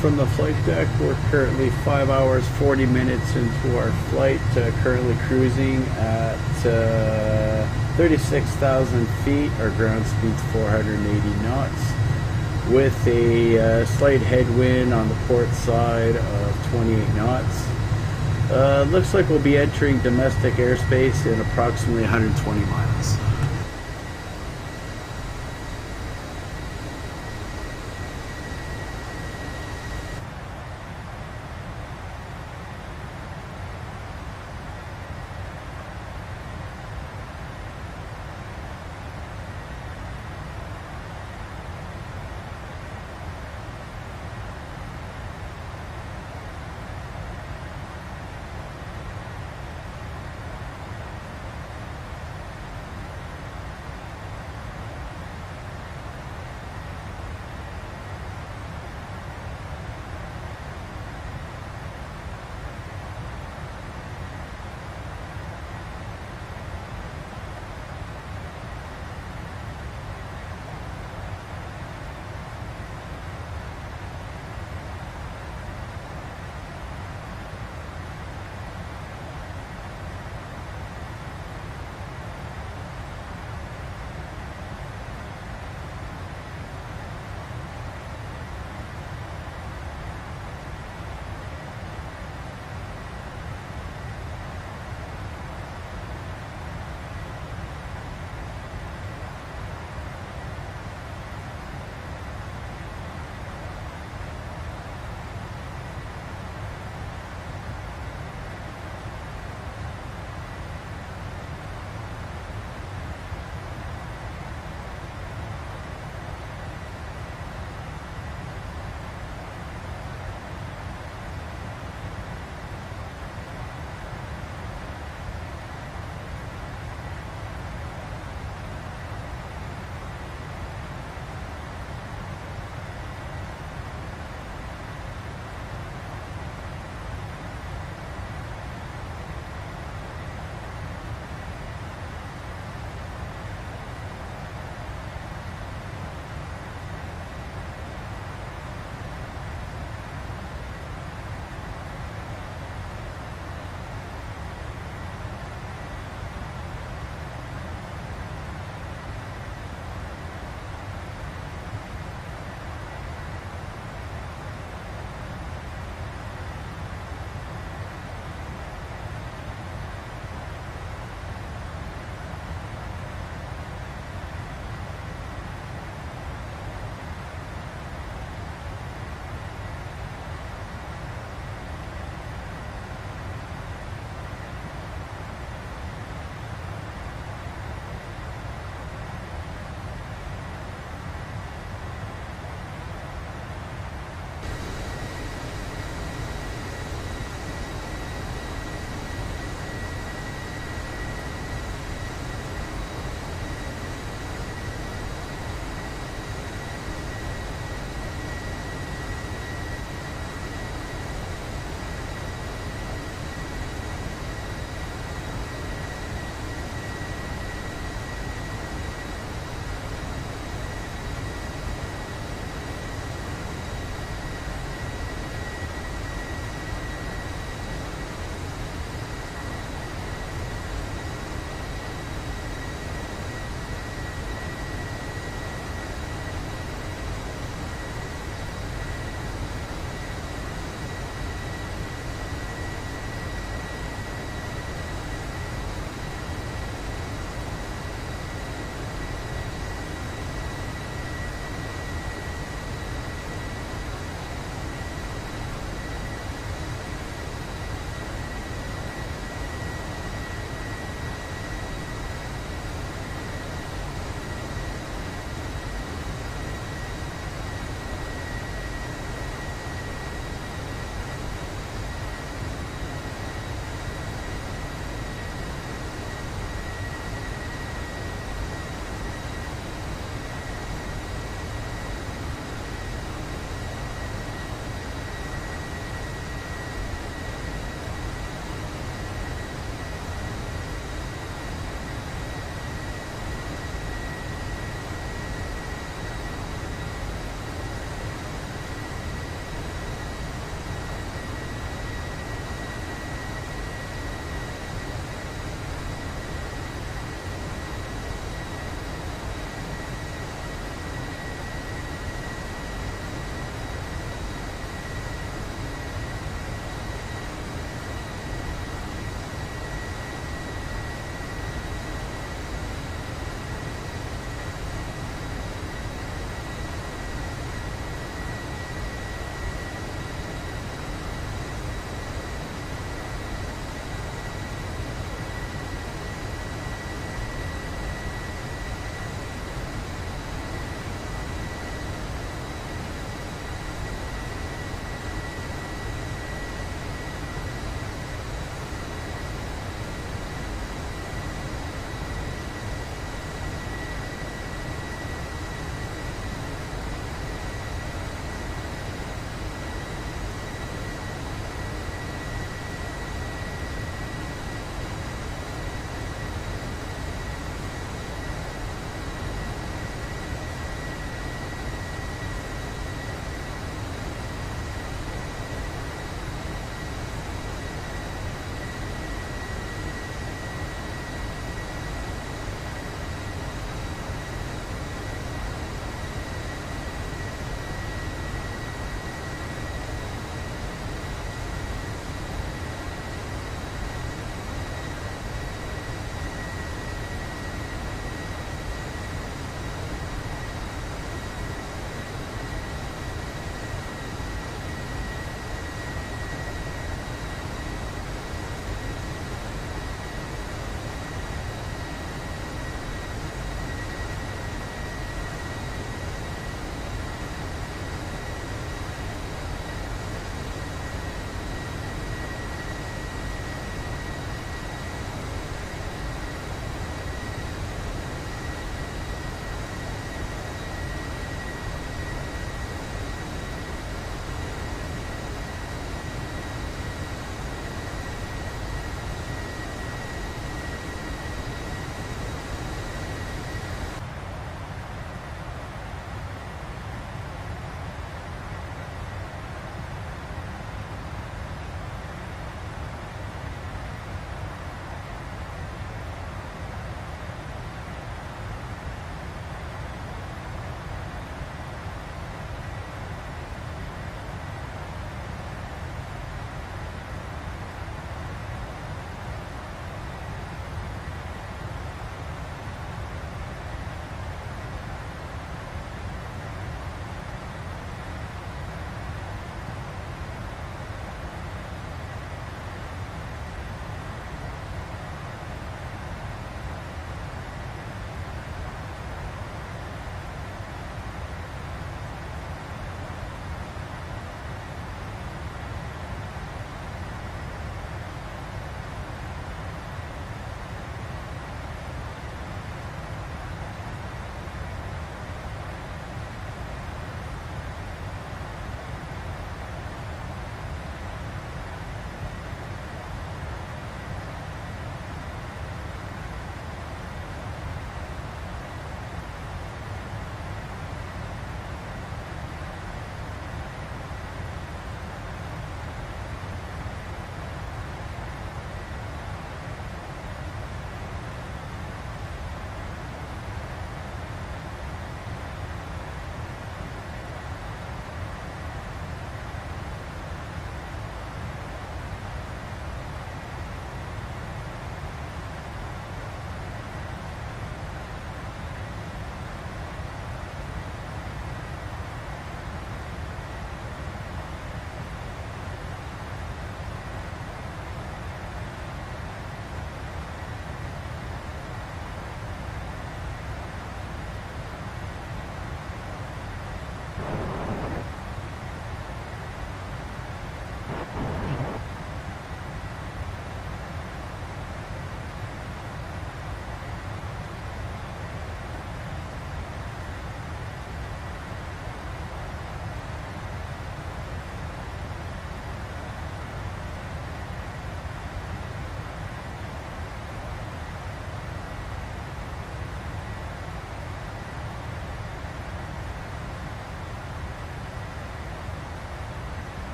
from the flight deck. We're currently 5 hours 40 minutes into our flight, currently cruising at 36,000 feet. Our ground speed's 480 knots with a slight headwind on the port side of 28 knots. Looks like we'll be entering domestic airspace in approximately 120 miles.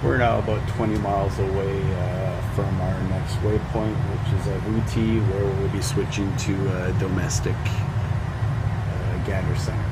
We're now about 20 miles away from our next waypoint, which is AVUTI, where we'll be switching to domestic Gander Center.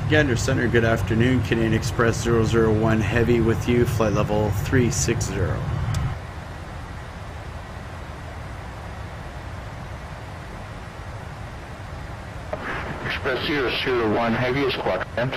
Gander Center, good afternoon. Canadian Express 001 Heavy with you, flight level 360. Express 001 Heavy is quadrant.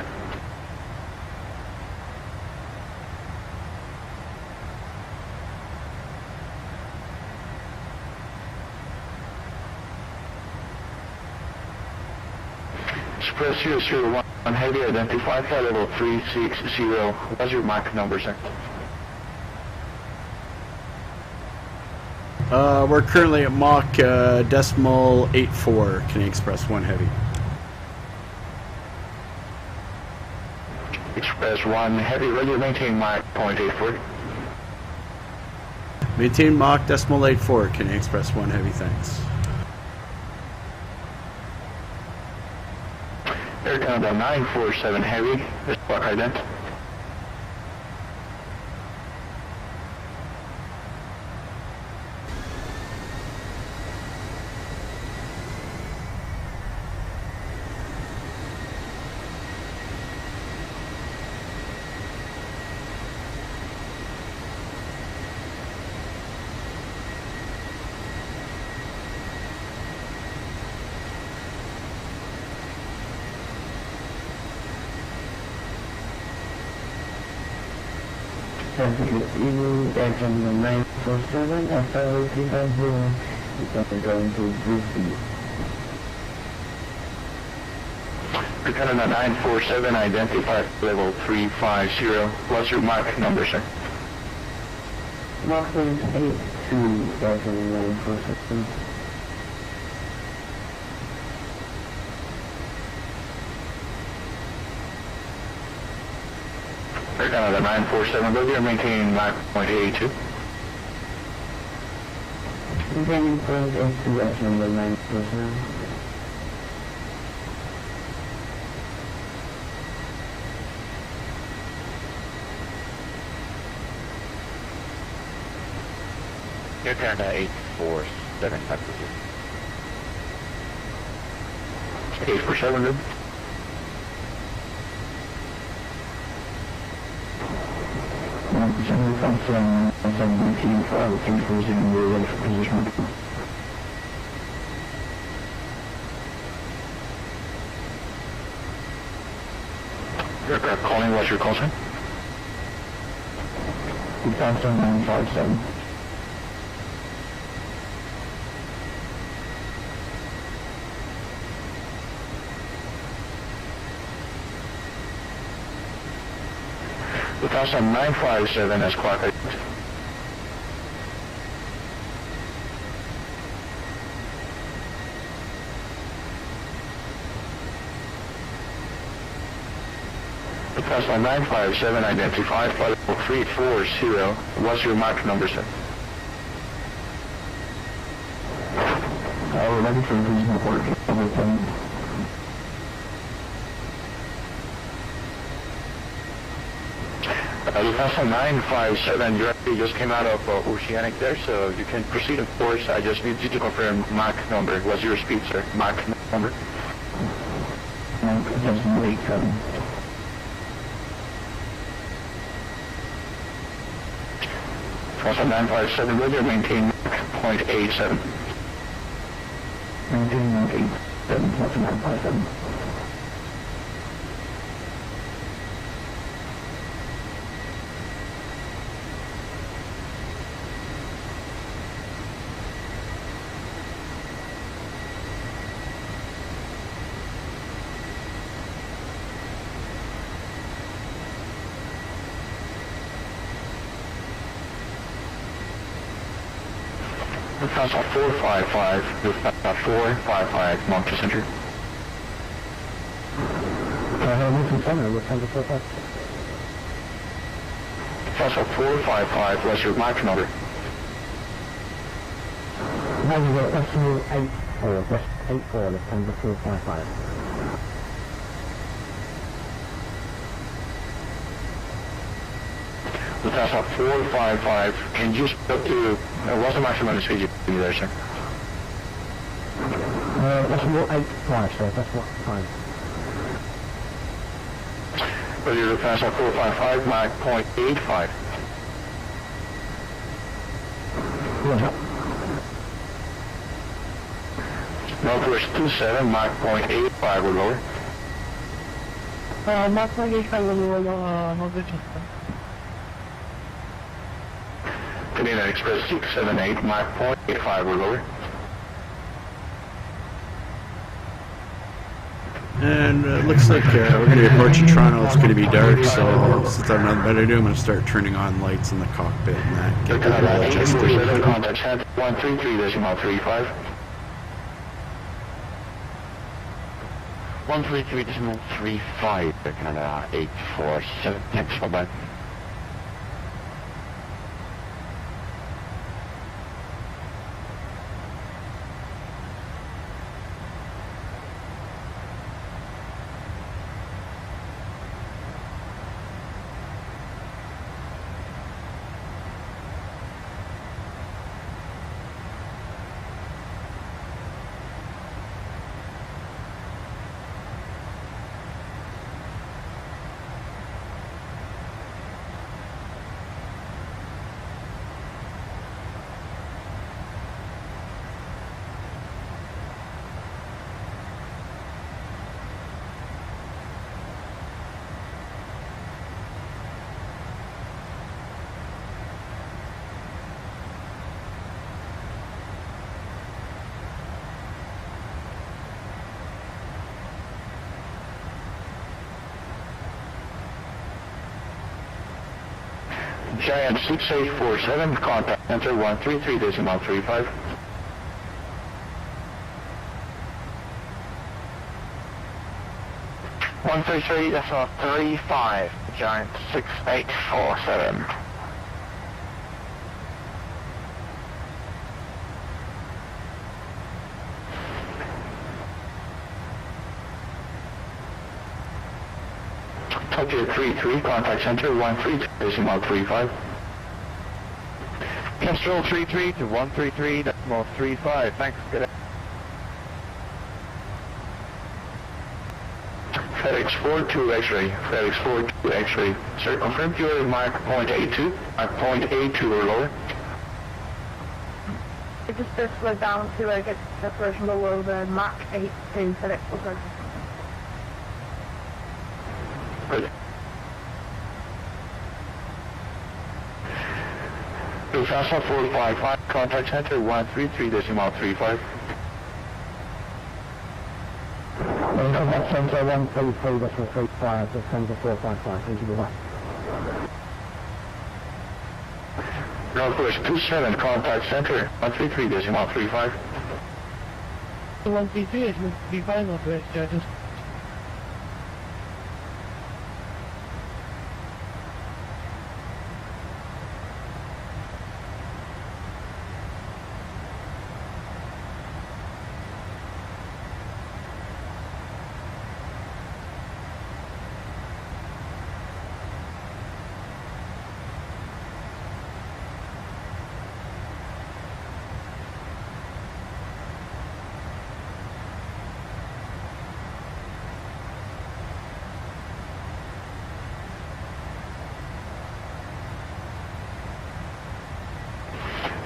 Express 001 Heavy identified flight level 360. What's your Mach number, sir? We're currently at Mach decimal 84, Canadian Express 1 Heavy. Express 1 Heavy, ready to maintain Mach 0.84. Maintain Mach decimal 84, Canadian Express 1 Heavy, thanks. Air Canada 947 Heavy, this block ident. Certificate Eagle, Air Terminal 947, and Flight 350, we are going to DUVBI. Canada 947, identify level 350. What's your mark number, sir? Mark is 82, Air Terminal 947. Canada 947, will you maintain Mach .82? Maintaining point 82, Air Terminal 947. Air Canada 847, 847, good. From BT 5340, we're ready for position. Aircraft calling, what's your call sign? 957. Lufthansa 957 as clock 8. Lufthansa 957, identify flight level 340. What's your Mach number, sir? We're ready for regional port. Lufthansa 957, you just came out of Oceanic there, so you can proceed, of course. I just need you to confirm Mach number. What's your speed, sir? Mach number? Lufthansa 957, will you maintain Mach .87? Maintain Mach 87, Lufthansa 957. Lufthansa 455, Lufthansa 455, Montreal Center. Lufthansa 45. Lufthansa 455, what's your Mach number? That's 84, that's 84, Lufthansa 455. Lufthansa 455, can you speak to, what's the maximum speed you can do there, sir? That's 485, sir, that's what time. Well, your Lufthansa 455, Mach .85. Northwest 27, Mach .85 or lower. Mach .85 or lower, Northwest. Canadian Express 678, Mach .85 or lower. And it looks like we're going to be approaching Toronto. It's going to be dark, so since I have nothing better to do, I'm going to start turning on lights in the cockpit and that. Get that all adjusted. Contact 133.35. 133.35, Canada 847, thanks, bye-bye. Giant 6847, contact center 133.35. One three three, that's our 35, Giant 6847. Tokyo 33, contact center 133.35. Kestrel 33 to 133, that's more 35, thanks, good day. FedEx 42 X-ray, FedEx 42 X-ray. Sir, confirm your mark point A2, mark point A2 or lower. It just slow down to get separation below the Mach 8 to FedEx location. Good. Lufthansa 455, contact center 133.35. Contact center 133.35, the center 455, thank you very much. Northwest 27, contact center 133.35. 133 is 35 Northwest, just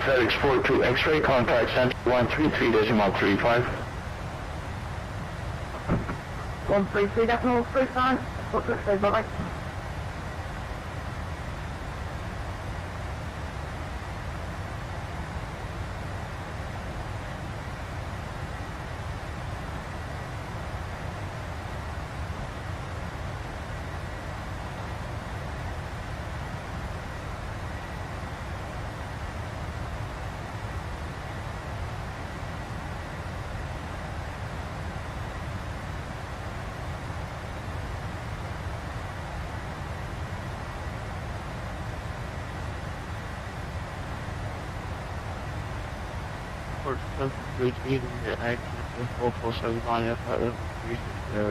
FedEx 42 X-ray, contact center 133.35. 133, that's all 35. What's it say, bye-bye? Great Eden, the action of 4479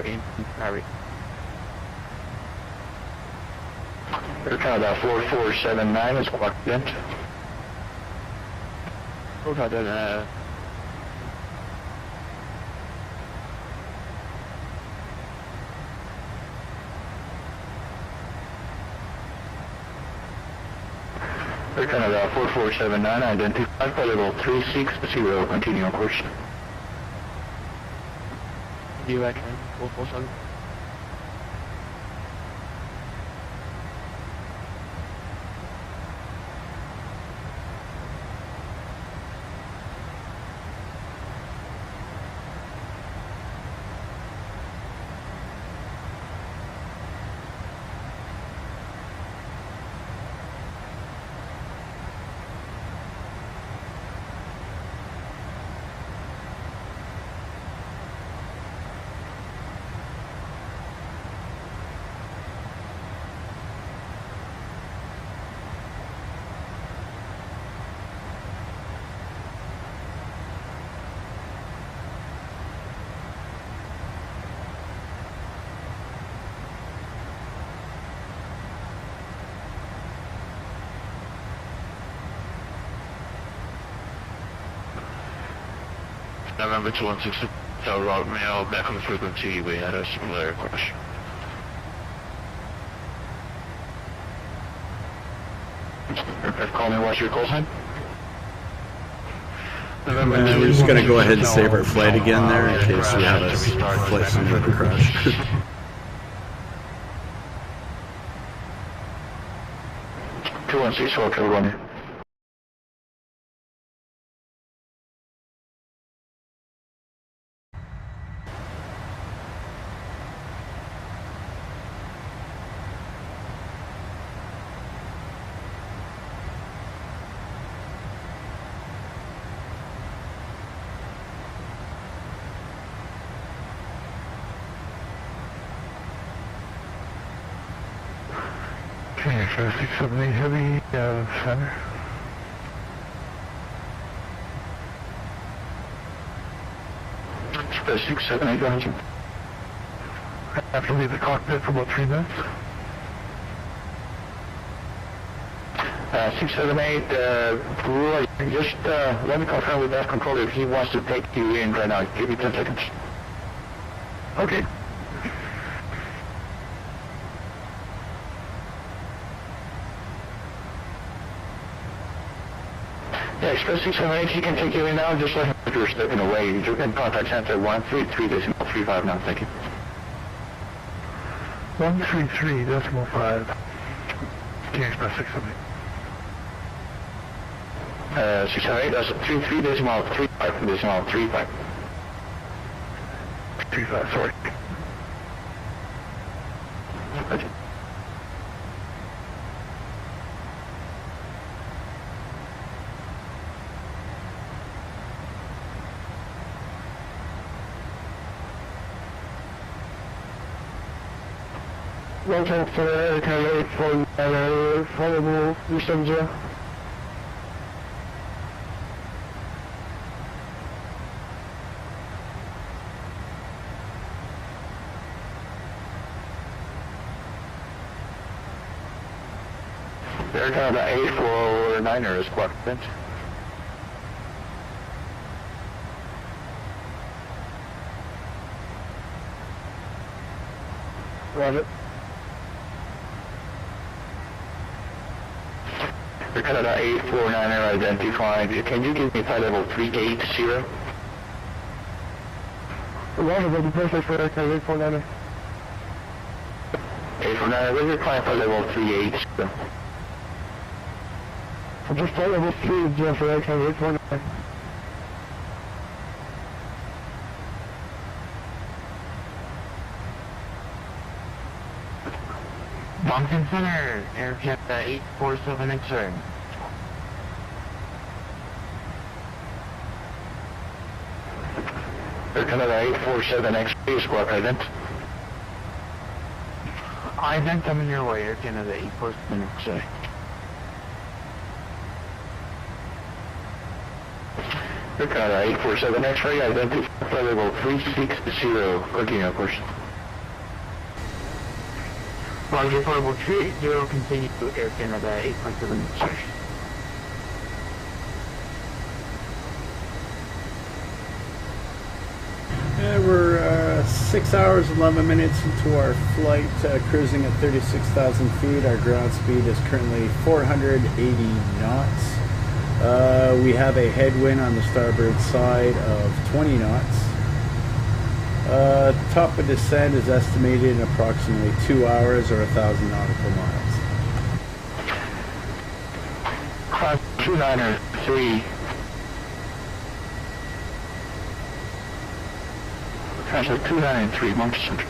in Barrie. Air Canada 4479 is clocked in. Okay, then, Air Canada 4479, identified by level 360, continue on course. you action 447. November 216, so right mail back on the frequency, we had a similar crash. Call me, what's your call sign? We're just going to go ahead and save our flight again there in case we have a flight simulator crash. 216, Hotel Ronnie. Okay, so 678 Heavy, center. Express 678, go ahead. I have to leave the cockpit for about 3 minutes. 678, Roy, just let me confirm with that controller if he wants to take you in right now. Give me 10 seconds. Okay. Yeah, Express 678, he can take you in now. Just let him know you're stepping away. You can contact center 133.35 now. Thank you. 133.5. Can Express 678. 678, that's 33.35. 35, sorry. Okay. One chance for Canada 849, follow Houston 0. Air Canada 849er is squawk bench. Roger. Air Canada 849er identified. Can you give me flight level 380? Roger, will be perfect for Air Canada 849er. 849er, where's your client flight level 380? I'm just flight level 3 for Air Canada 849er. Moncton Center, Air Canada 847 X-ray. Air Canada 847 X-ray, squawk ident. Ident, I'm in your way, Air Canada 847 X-ray. Air Canada 847 X-ray, identify flight level 360, continue of course. Roger, Portable 380, continue to Air Canada 847 X-ray. We're 6 hours, 11 minutes into our flight, cruising at 36,000 feet. Our ground speed is currently 480 knots. We have a headwind on the starboard side of 20 knots. Top of descent is estimated in approximately 2 hours or 1,000 nautical miles. Class 29er 3. Translate 293, Moncton Center.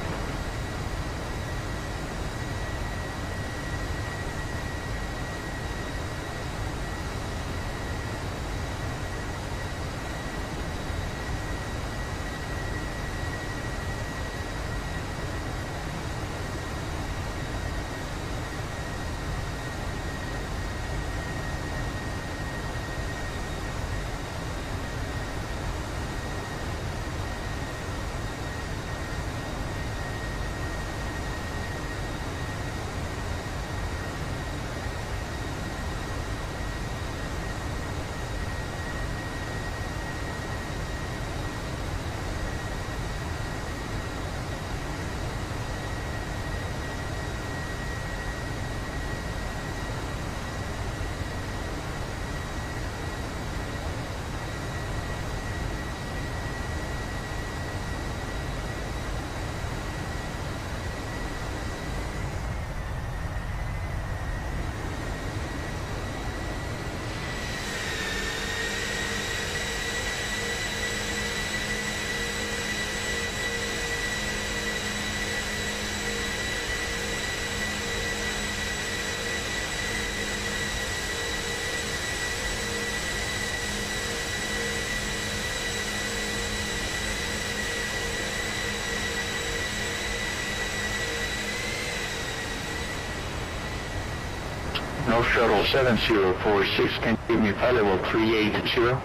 North Shuttle 7046, can you give me flight level 380?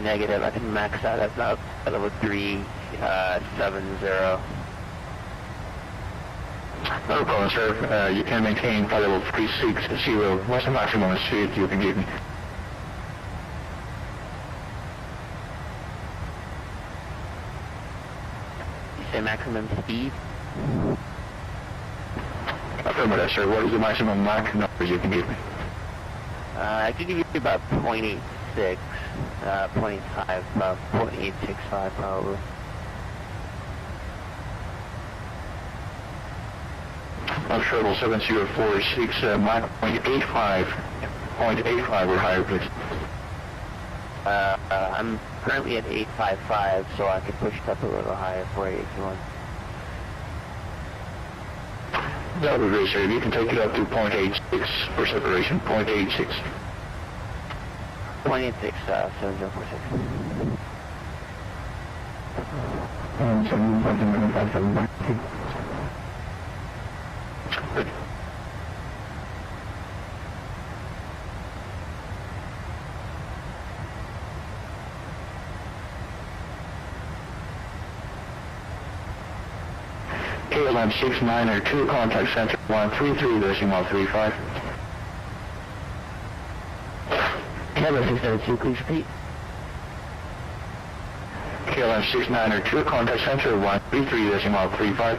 Negative. I can max out at about level 370. No problem, sir. You can maintain flight level 360. What's the maximum speed you can give me? You say maximum speed? Affirmative, sir. What is the maximum Mach numbers you can give me? I could give you about 0.86, 0.5, about 0.865 probably. North Shuttle 7046, Mach 0.85 or higher, please. I'm currently at 855, so I could push it up a little higher for you if you want. That would be great, sir. You can take it up to 0.86 for separation, 0.86. 0.86, 7046. And 7.5. KLM 6902, contact center 133.35. KLM 602, please repeat. KLM 6902, contact center 133.35.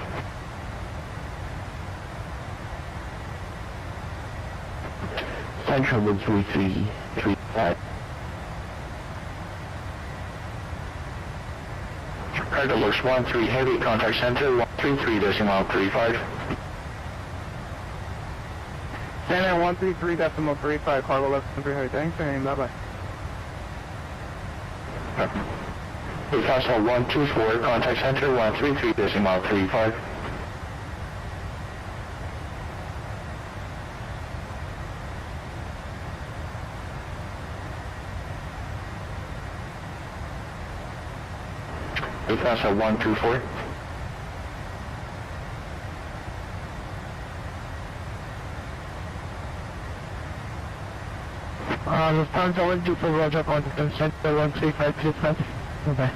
Central 13335. Cargo looks 13 heavy, contact center 133.35. Center 133.35, cargo left 3 heavy, thanks, and bye-bye. Newcastle 124, contact center 133.35. Newcastle 124. Lufthansa 124, Roger, contact center 135.65. Bye-bye.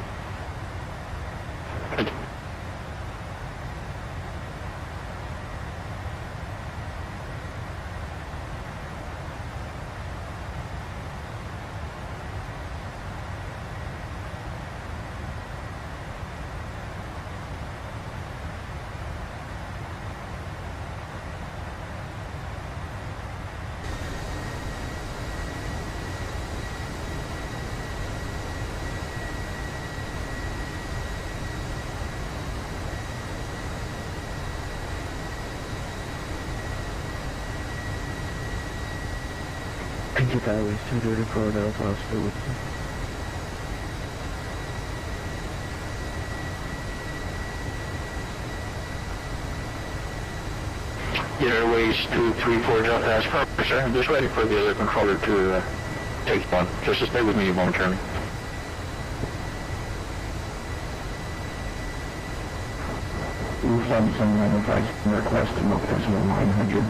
Kentucky Airways 234 Delta Oscar with Airways 234 Delta Oscar, sir. I'm just waiting for the other controller to take one. Just to stay with me momentarily. Lufthansa 905, requesting Lufthansa 900.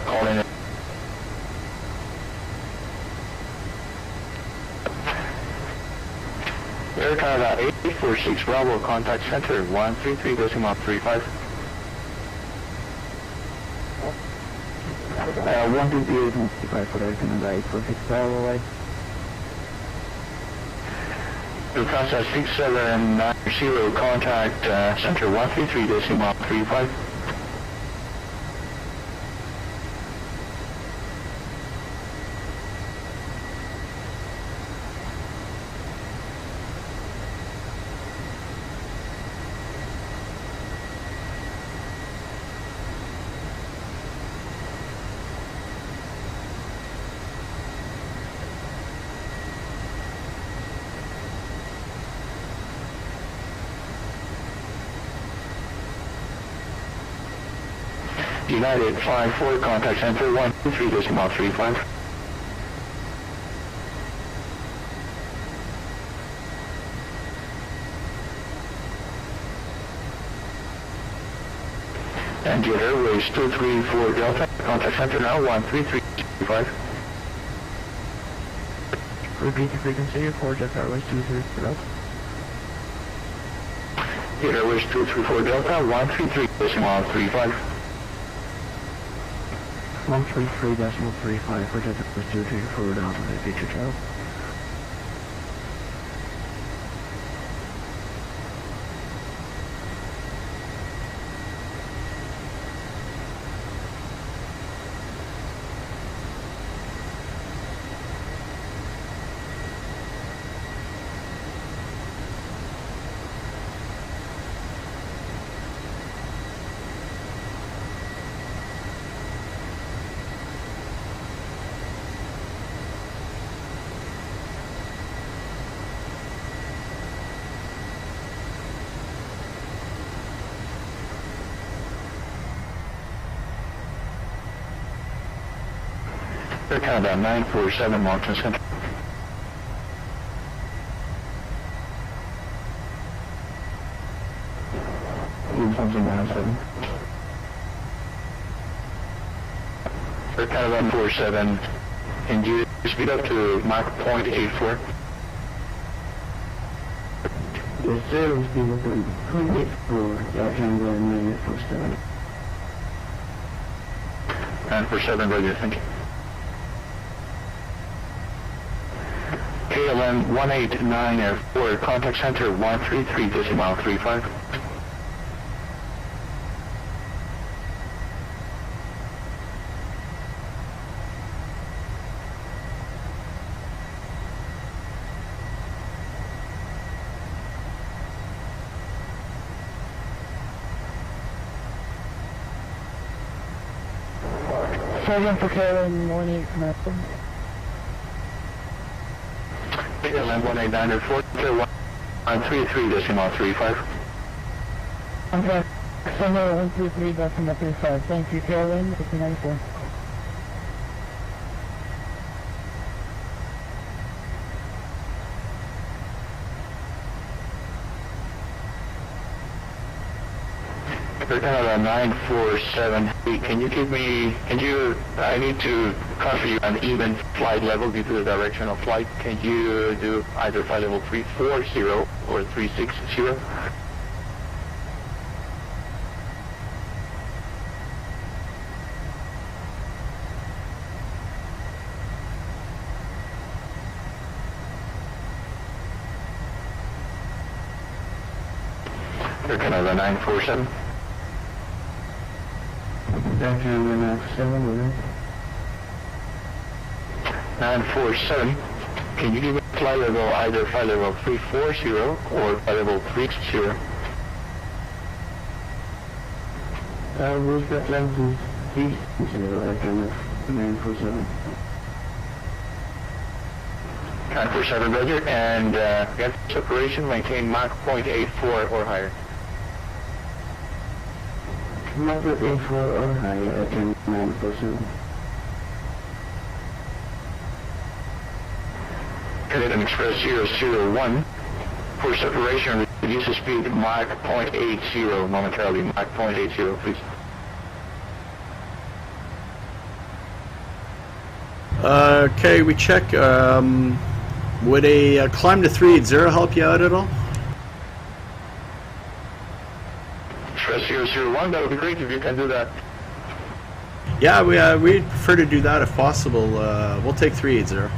Calling it. Air Canada 846 Bravo, contact center 133.35. 128.65 for Air Canada 846 Bravo, away. Lufthansa 6790, contact center 133.35. United 54, contact center 123.35. And Jet Airways 234 Delta, contact center now 13325. Repeat the frequency for Jet Airways 234 Delta. Jet Airways 234 Delta, 133.35. 133.35 for Jet Airways 234 Delta, repeat your channel. Air Canada 947 Mountain Center. Air Canada 947, can you speed up to Mach .84? Yes, sir, we'll speed up to 0.84, Air Canada 947. 947, radio, thank you. KLM 189 Air 4, contact center 133.35. Sergeant for KLM 189. KLM 189 Air 4, 133.35. Okay, Summer 133.35. Thank you, KLM 1894. Air Canada 947, can you give me, I need to cover you an even flight level due to the direction of flight. Can you do either flight level 340 or 360? Air Canada 947. Air Canada 947, 947, can you give me flight level, either flight level 340 or flight level 360? we've got level 360, Air Canada 947. 947, Roger, and against separation, maintain Mach .84 or higher. Mach .84 or higher, Air Canada 947. Canadian Express 001, for separation, reduce the speed Mach .80 momentarily, Mach .80, please. Okay, we check. Would a climb to 380 help you out at all? Express 001, that would be great if you can do that. Yeah, we'd prefer to do that if possible. We'll take 380.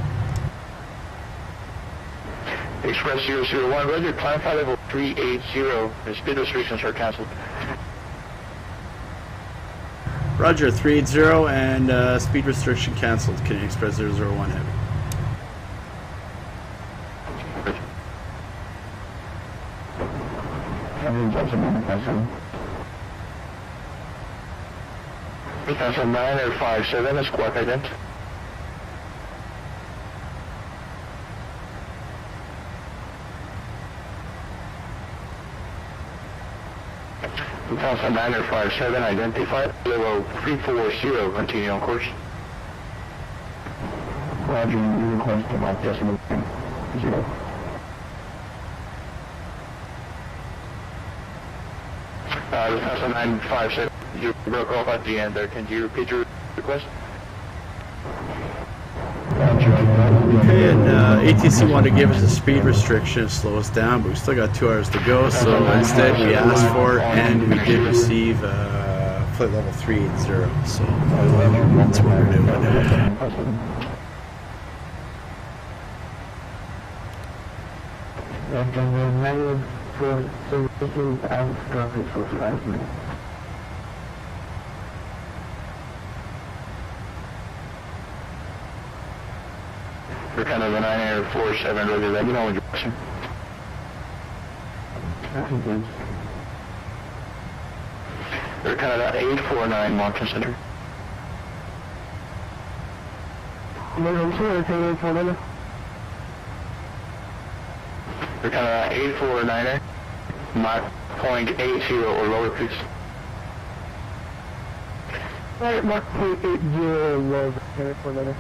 Express 001, Roger, climb flight level 380, the speed restrictions are cancelled. Roger, 380 and speed restriction cancelled. Canadian Express 001 heavy. Cancel 957, a squawk ident. Cancel 957, identified, level 340, continue on course. Roger, you request the Mach decimal 0. Cancel 957, You broke off at the end there. Can you repeat your request? Okay, and ATC wanted to give us a speed restriction, slow us down, but we still got 2 hours to go, so instead we asked for and we did receive flight level 380, so that's what we're doing. And then the manual for services and traffic for 5 minutes. You're kind of a 947 really let me know when you're pushing. You're kind of that 849 Mountain Center. I'm sorry, say 849. You're kind of that 849er. Mach 0.80 or lower, please. Alright, Mach 0.80 or lower, 849.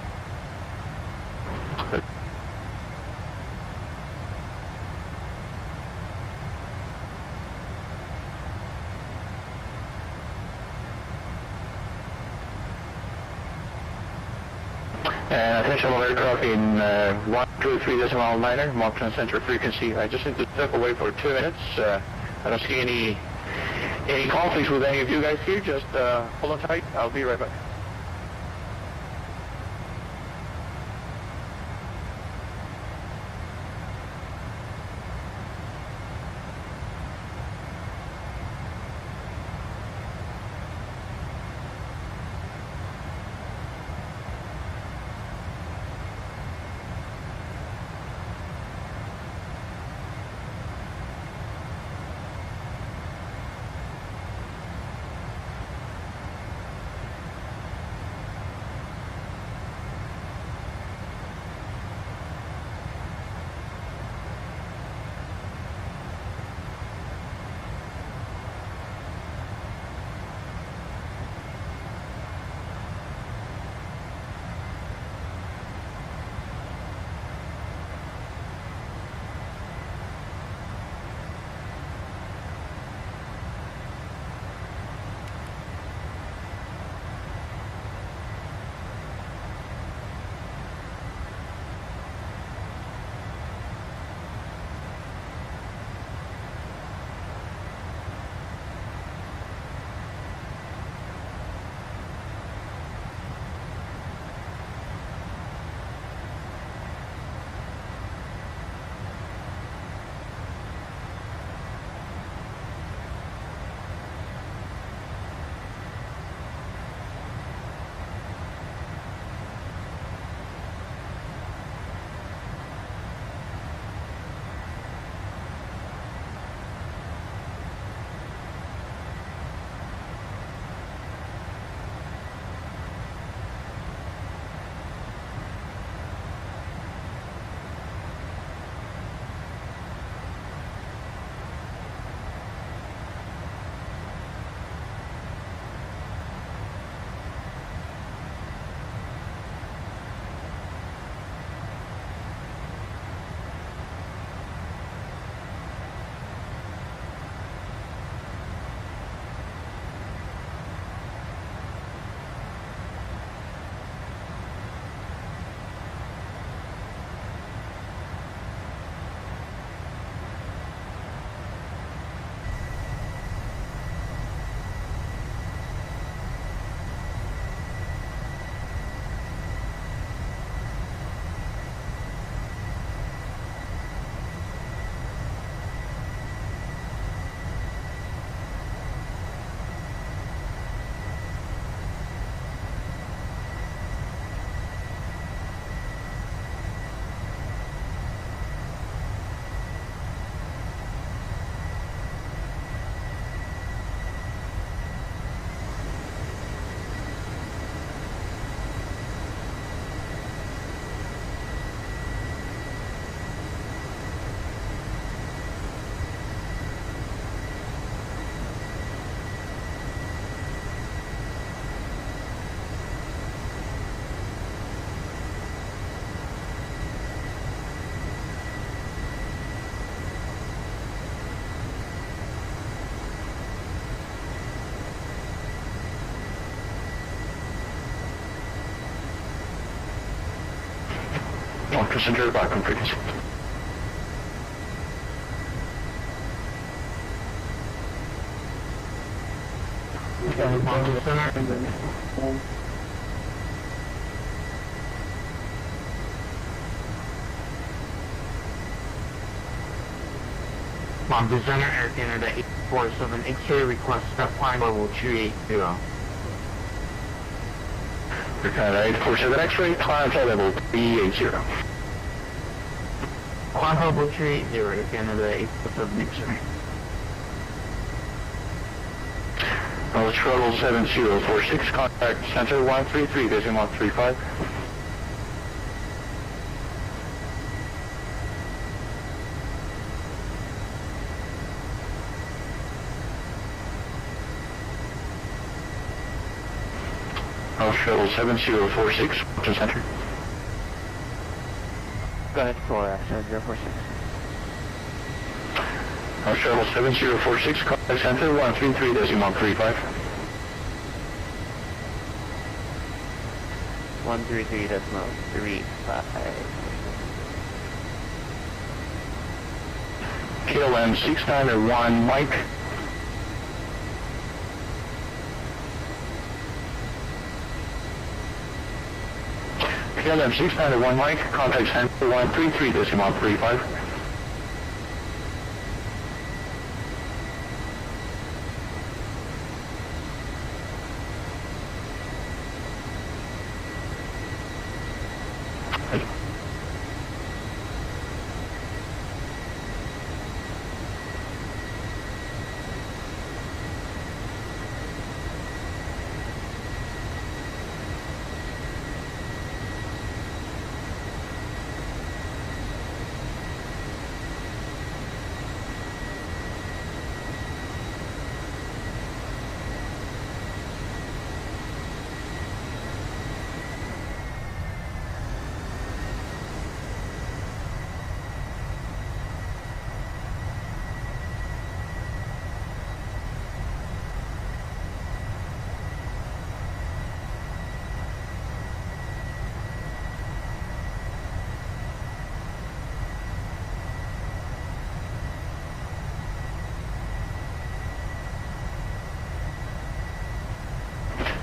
And attention all aircraft in 123.9er, Mountain Center frequency. I just need to step away for 2 minutes. I don't see any conflicts with any of you guys here. Just hold on tight. I'll be right back. Talk to center back on frequency. Mom Center, Air Canada 847, X-ray request step line level 280. Air Canada 847, X-ray, climb flight level 380. Climb level 280, Air Canada 847, X-ray. Shuttle 7046, contact center 133.135. Shuttle 7046, to center. Go ahead for 7046. Shuttle 7046, contact center 133.135. 133.35. KLM 691, Mike. KLM 691, Mike, contact center 133.135.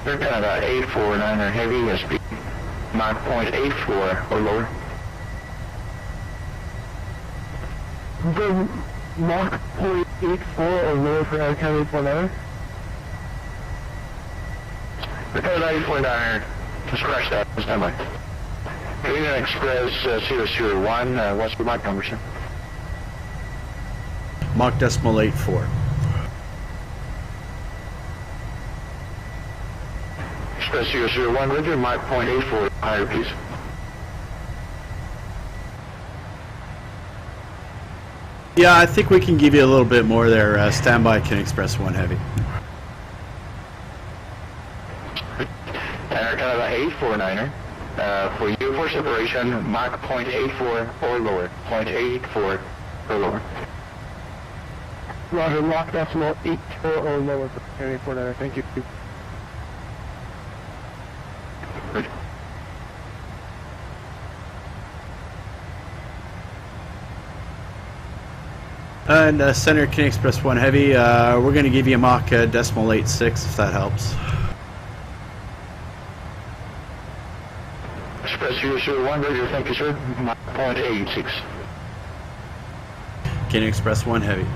Air Canada 849er heavy, speed Mach 0.84 or lower. Go Mach 0.84 or lower for Air Canada 849er. Air Canada 849er, just crash that, stand by. Canadian Express 001, what's the Mach number, sir? Mach 0.84. Express 001, Roger, Mach 0.84, higher please. Yeah, I think we can give you a little bit more there. Standby, Can Express 1 Heavy. Air Canada 849er, for you for separation, Mach 0.84 or lower, 0.84 or lower. Roger, Mach 0.84 or lower for Air Canada 849er, thank you. And Center Can Express 1 Heavy, we're going to give you a Mach 0.86 if that helps. Express 001, Roger, thank you sir, Mach 0.86. Can Express 1 Heavy.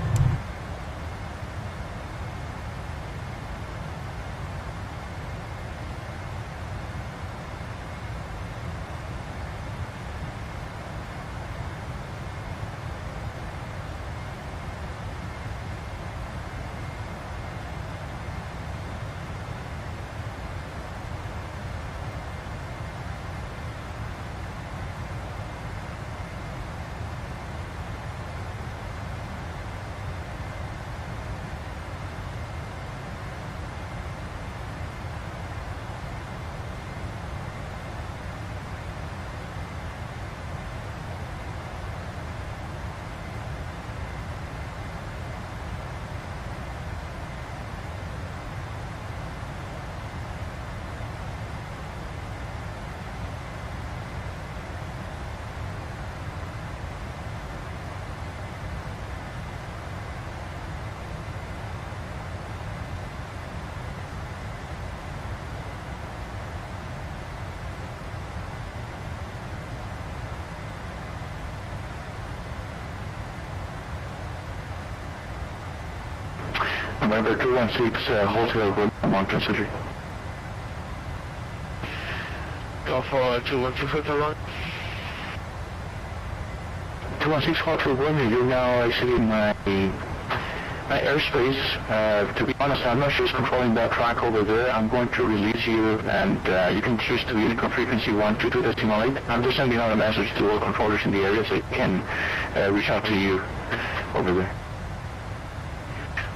November 216, Hotel Road, Mountain City. Go for 216 Hotel Road. 216 Hotel Road, you're now exiting my airspace. To be honest, I'm not just controlling that track over there. I'm going to release you, and you can choose to Unicom frequency 122.8. I'm just sending out a message to all controllers in the area so they can reach out to you over there.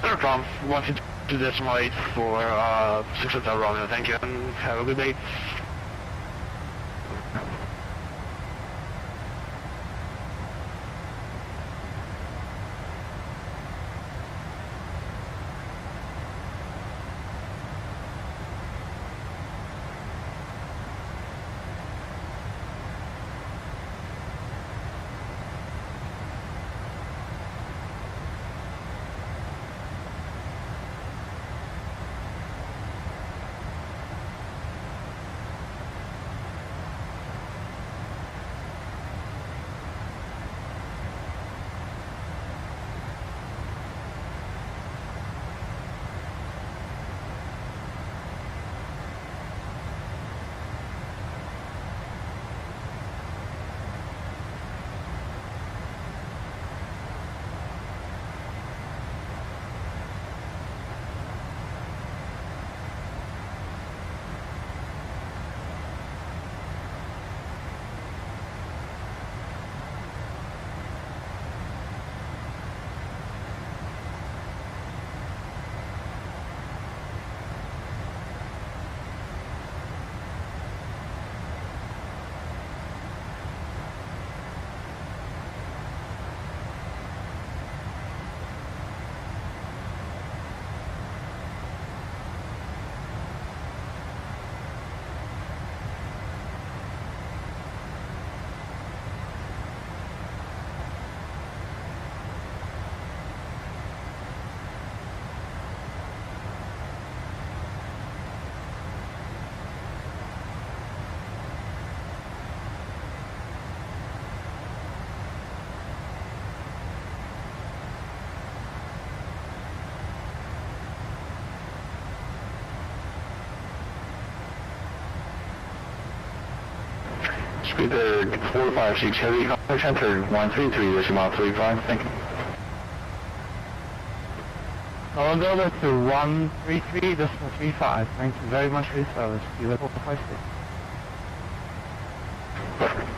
No problem. 122.8 for 6 Hotel Romeo. Thank you, and have a good day. Speed 456 heavy contact center 133.35. Thank you. I'll go over to 133.35. Thank you very much for your service. You have 456. Perfect.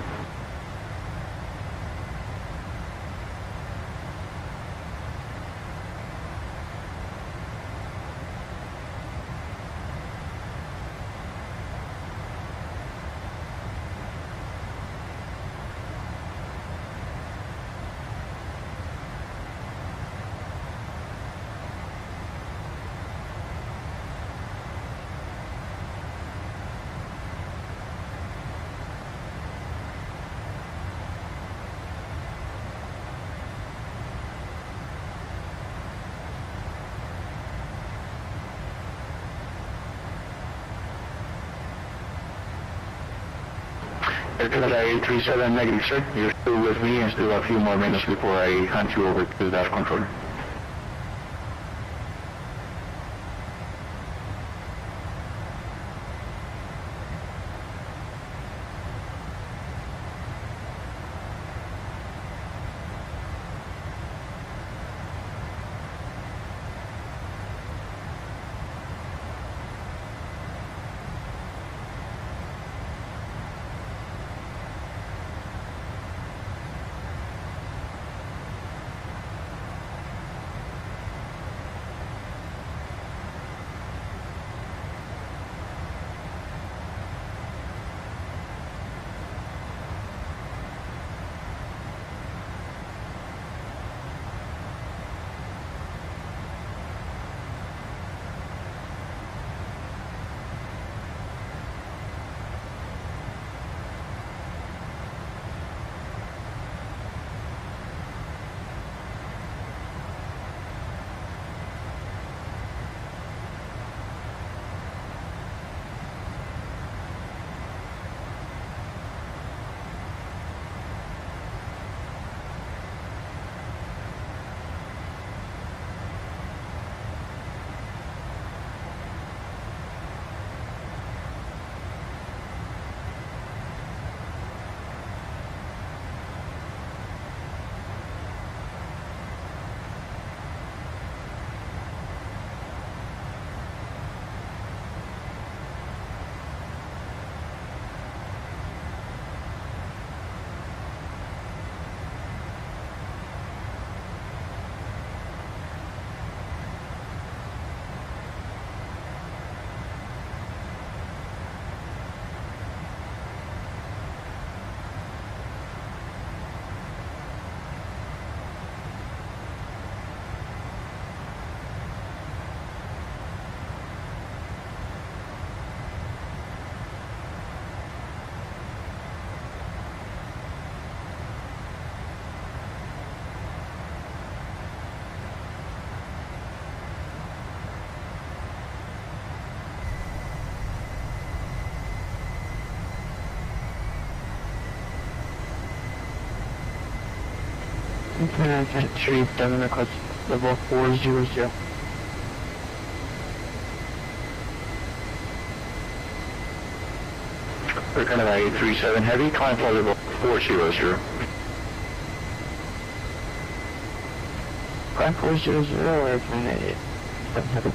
Aircraft 837 negative, sir. You're still with me and still a few more minutes before I hand you over to the dash controller. Internet 37 request level 400. We're kind of 837 heavy, climb flight level 400. Climb 400 or Airplane 87 heavy.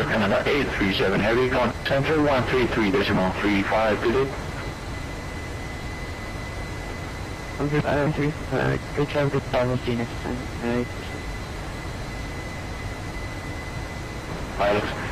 Canada 837 heavy, going center 133.35 digit. 133, good job, good time, we'll see you next time. Pilots.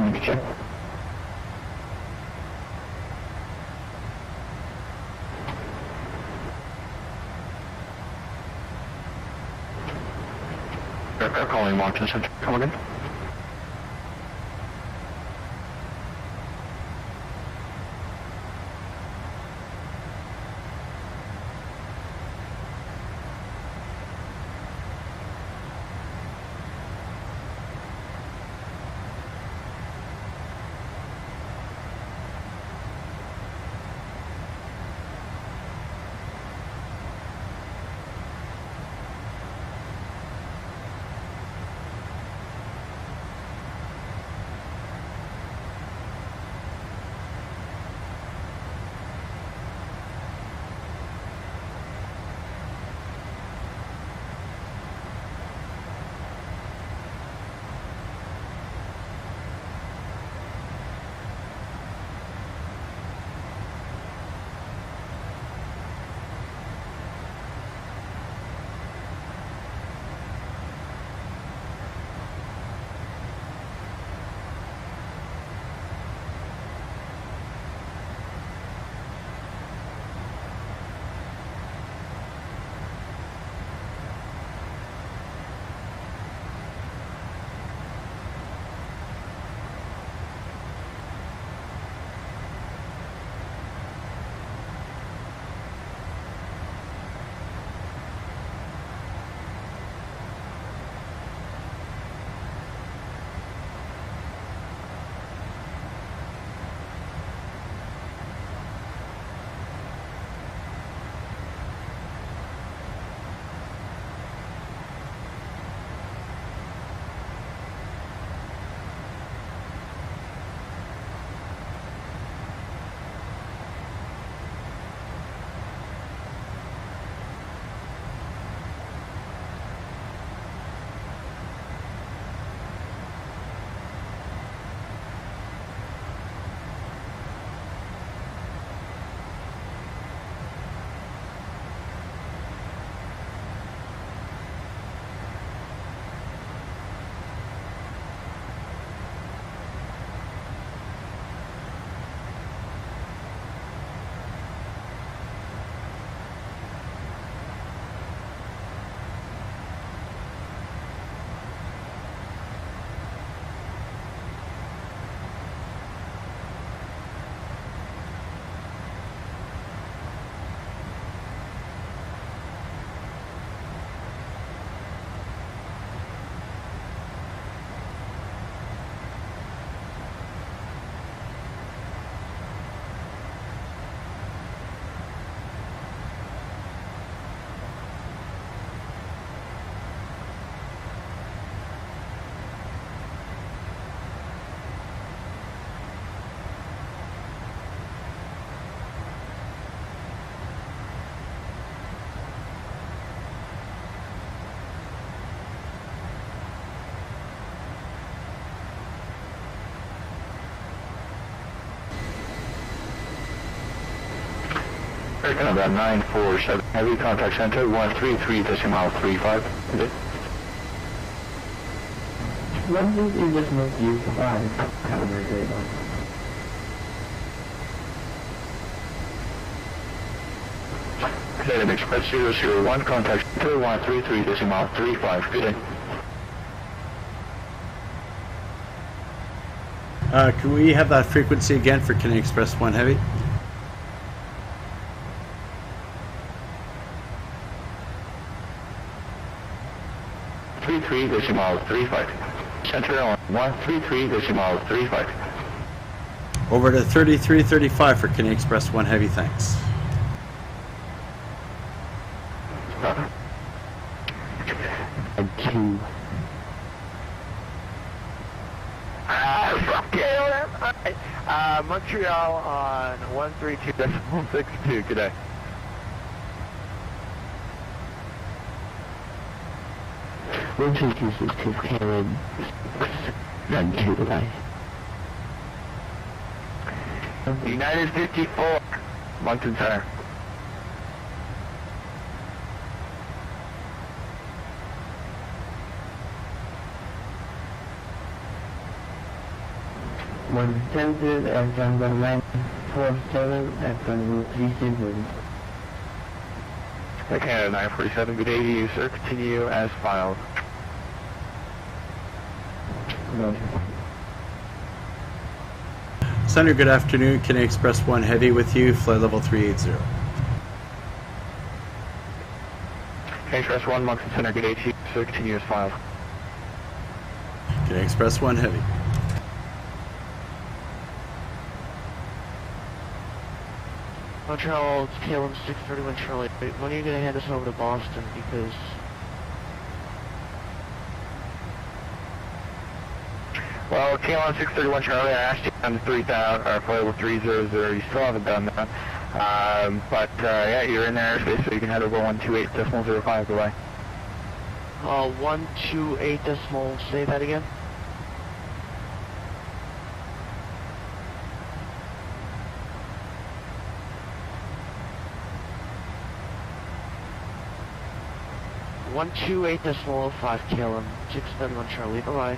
Munich check. Aircraft calling Washington Center. Come again. About 947 Heavy Contact Center 133.35. When did you just make you 5? Have a great day, bye. Canadian Express 001 Contact Center 133.35. Good day. Can we have that frequency again for Canadian Express 1 Heavy? .35. Center on 133.35. Over to 3335 for Canadian Express 1 Heavy, thanks. Thank you. Montreal on 132.62 today. One two two six two Karen. Run to the right. United 54, Moncton Center. 100 and number 947 and runway 37. Okay, 947, good day to you, sir. Continue as filed. Center, good afternoon. Canadian Express 1 Heavy with you, flight level 380. Okay, Express 1, Moncton Center, good day to you, sir. Continue as filed. Canadian Express 1 Heavy. Montreal, it's KLM 631 Charlie. When are you going to hand us over to Boston? Because well, KLM 631 Charlie, I asked you on the 3000, or flight level 300, you still haven't done that. Yeah, you're in the airspace, so you can head over 128.05 away. 128 decimal, say that again? One 28.05 KLM 631 Charlie. Bye-bye.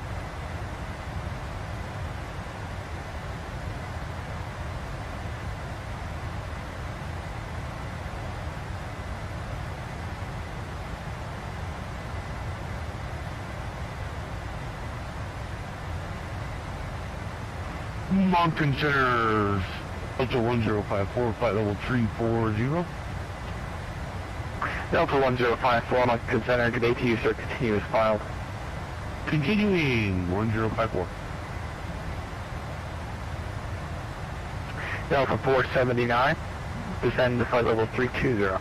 Moncton Center, Delta 1054, flight level 340. Delta 1054, Moncton Center, good day to you, sir. Continue as filed. Continuing, 1054. Delta 479, descend to flight level 320.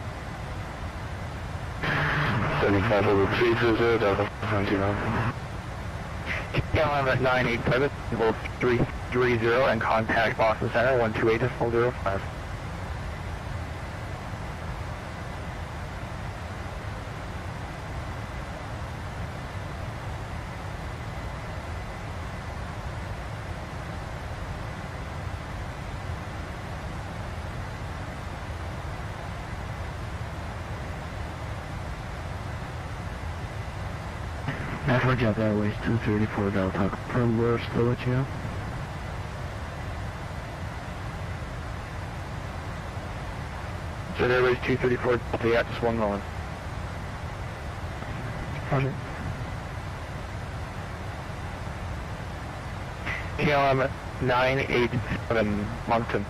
75 level 320, Delta 479. KLM at 987, level 330, and contact Boston Center, 128.05. Jet Airways 234 Delta, from where still at you? Jet Airways 234 Delta, yeah, just one moment. Roger. KLM 987, Moncton.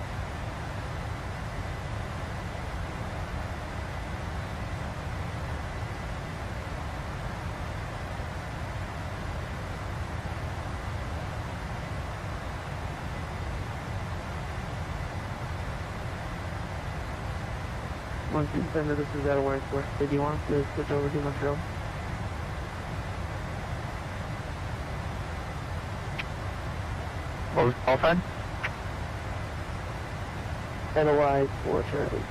Moncton Center, this is Airline. Do you want us to switch over to Montreal? What was the call sign? NOI 4 Charlie.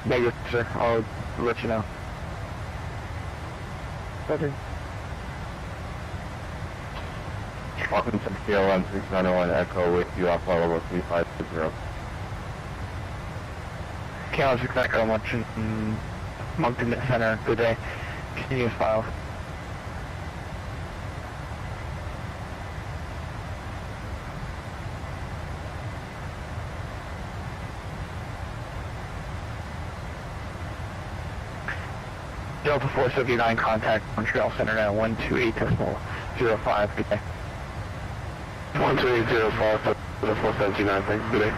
Negative, sir. I'll let you know. Roger. Welcome to KLM 691 Echo with you off level 350. KLM 691 Moncton Center, good day. Continue as filed. Delta 479, contact Montreal Center now, 128.05, good day. 128.05, Delta 479, thanks, good day.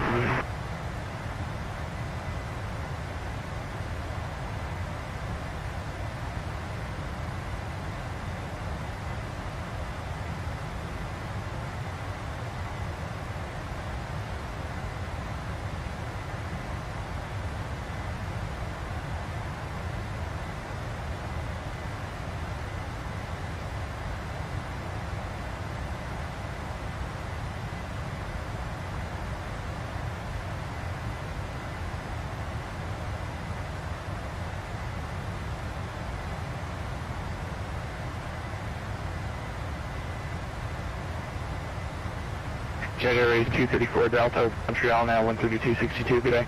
Jet Airways 234 Delta, Montreal now 132.62, good day.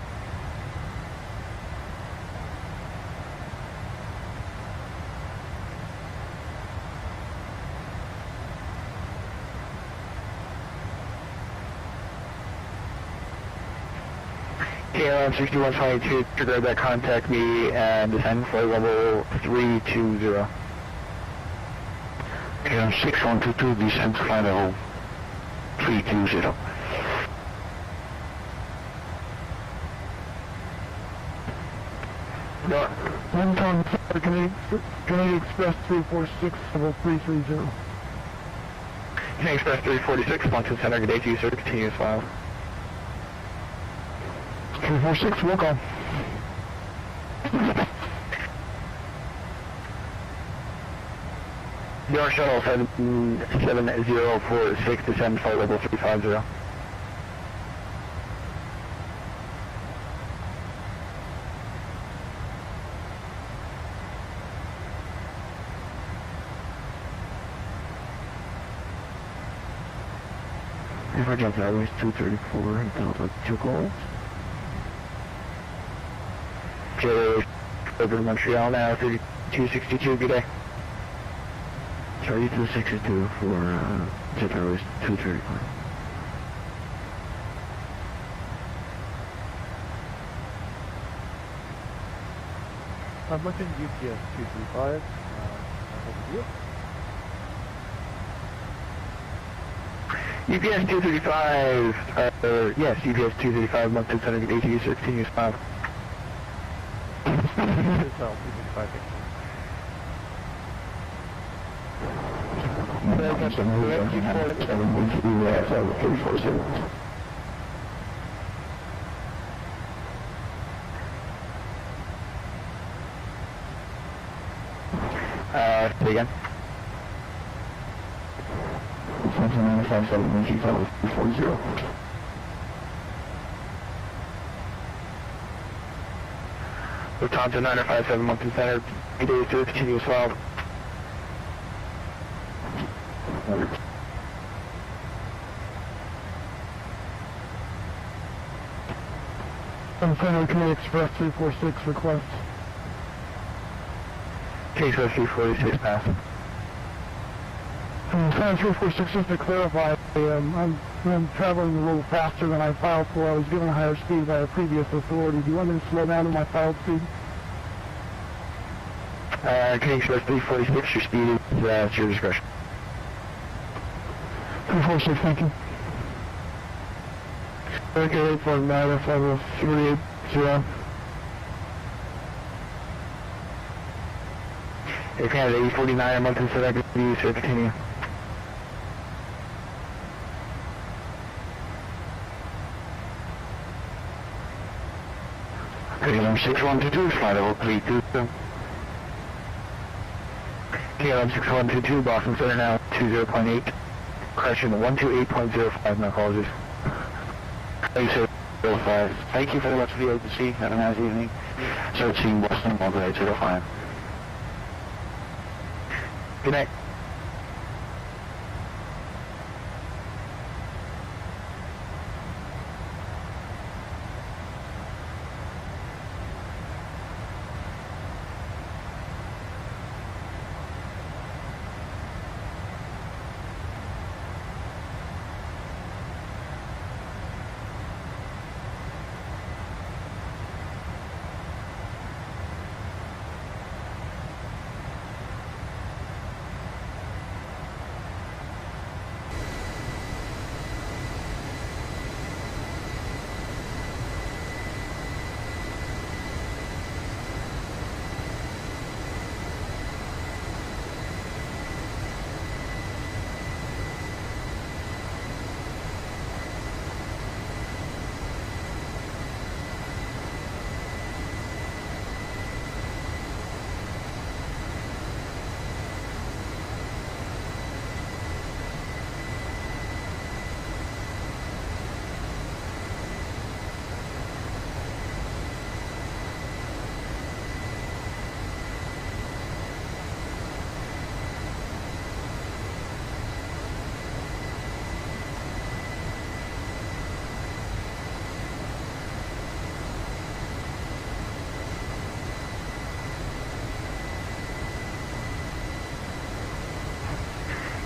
KLM 6122, trigger that, contact me and descend flight level 320. KLM 6122, descend flight level 320. One ton, Canadian Express 346, level 330. Canadian Express 346, Mountain Center, good day to you, sir. Continuous file. 346, walk on. Your shuttle 7046, descend flight level 350. Airline Airways 234 and Delta 2 calls. Jet over to Montreal now, 3262, good day. Charlie 262 for Jet Airways 235. I'm looking UPS 235. Over UPS 235, yes, UPS 235, Mountain Center, good day to you, sir. Continuous file. Say again. 957, Yankee Fellow 340. Lufthansa 957, Mountain Center, good day, sir. Continuous file. Center, Canadian Express 346, request. Case 346, pass. Center 346, just to clarify, I'm traveling a little faster than I filed for. I was given a higher speed by a previous authority. Do you want me to slow down to my filed speed? Canadian Express 346, your speed is at your discretion. 346, thank you. Okay, for MADAD, level 380. Air Canada 849, Mountain Center, good to you, sir. Continue. KLM 6122, flight level 322. KLM 6122, Boston Center now 20.8. Correction 128.05, my apologies. Thank you, sir. 05. Thank you very much for the agency. Have a nice evening. Searching Boston 12805. Good night.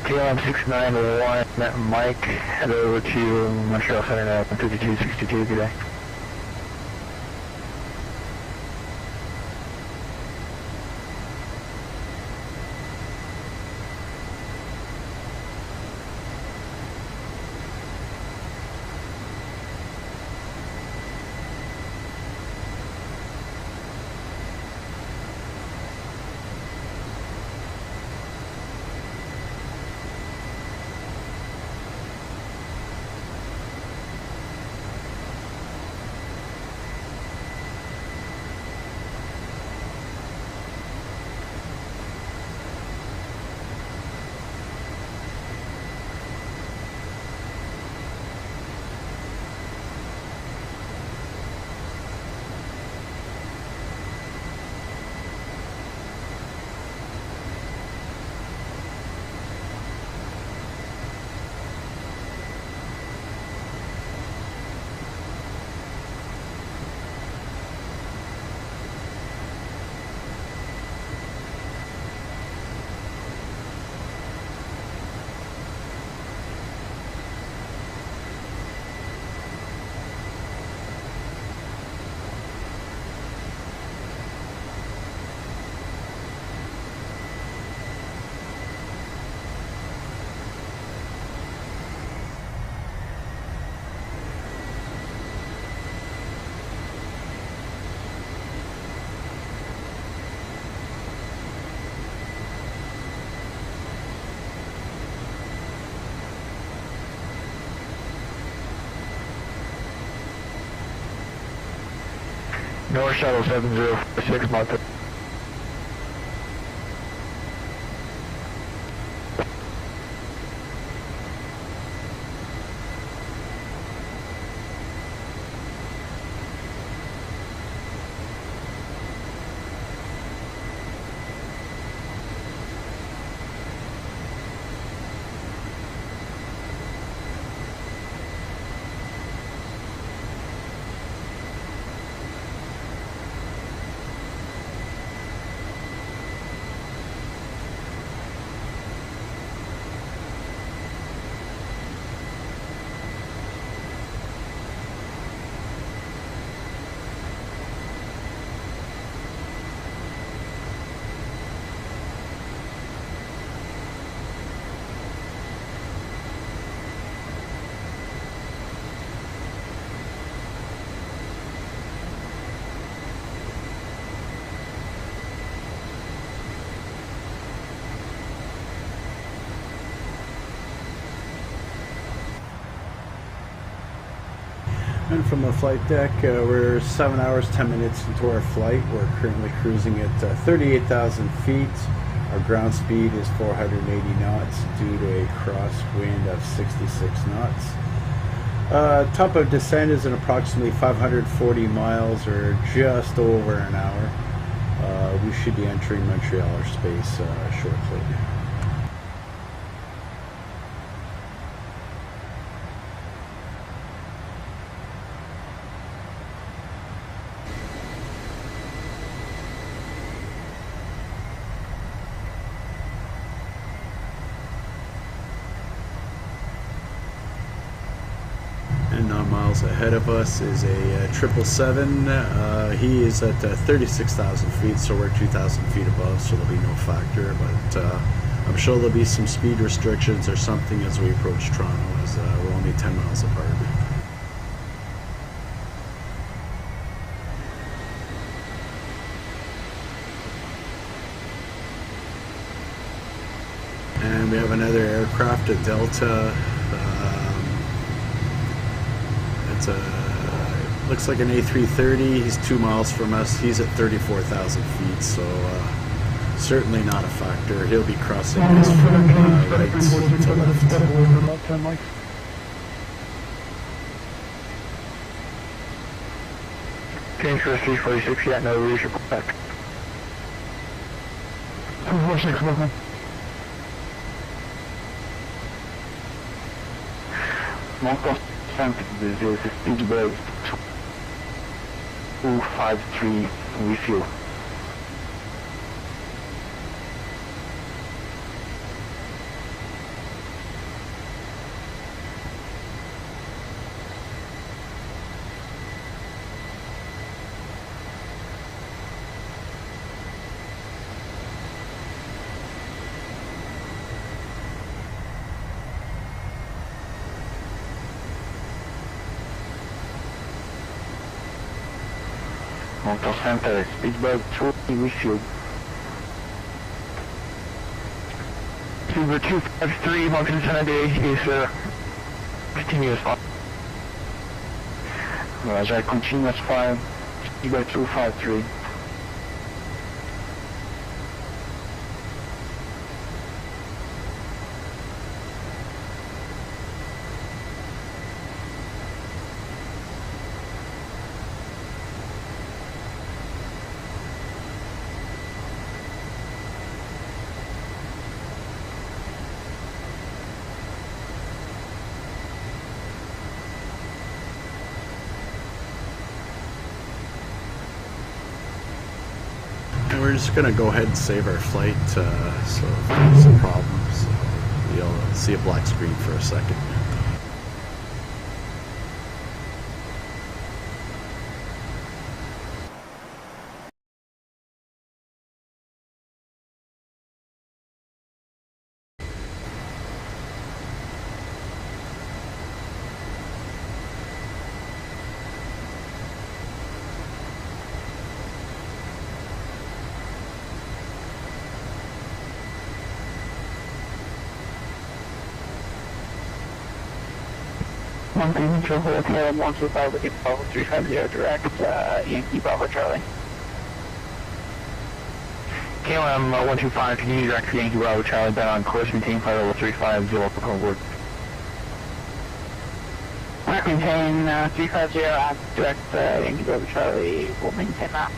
KLM 691, Mike, head over to Montreal Center now, 5262, good day. North Shuttle 7046, Mark. And from the flight deck, we're 7 hours, 10 minutes into our flight. We're currently cruising at 38,000 feet. Our ground speed is 480 knots due to a crosswind of 66 knots. Top of descent is at approximately 540 miles, or just over an hour. We should be entering Montreal airspace shortly. And 9 miles ahead of us is a 777. He is at 36,000 feet, so we're 2,000 feet above, so there'll be no factor. But I'm sure there'll be some speed restrictions or something as we approach Toronto, as we're only 10 miles apart. And we have another aircraft, a Delta. Looks like an A330. He's 2 miles from us. He's at 34,000 feet, so certainly not a factor. He'll be crossing us from right to left. Express 346, yeah, no reason back. 246, welcome. Monk this is Pittsburgh 253 refuel. Mountain Center, Pittsburgh 2 refuel. Silver 253, Mountain Center is continuous fire. Roger, continuous fire, Silver 253. And we're just going to go ahead and save our flight, so if there's some problems, you'll see a black screen for a second. One thing, Control KLM 125 with Bravo 350 direct, Yankee Bravo Charlie. KLM 125, continue direct for Yankee Bravo Charlie, been on course, maintain flight level 350, for board. Maintain 350 at direct Yankee Bravo Charlie, we'll maintain that.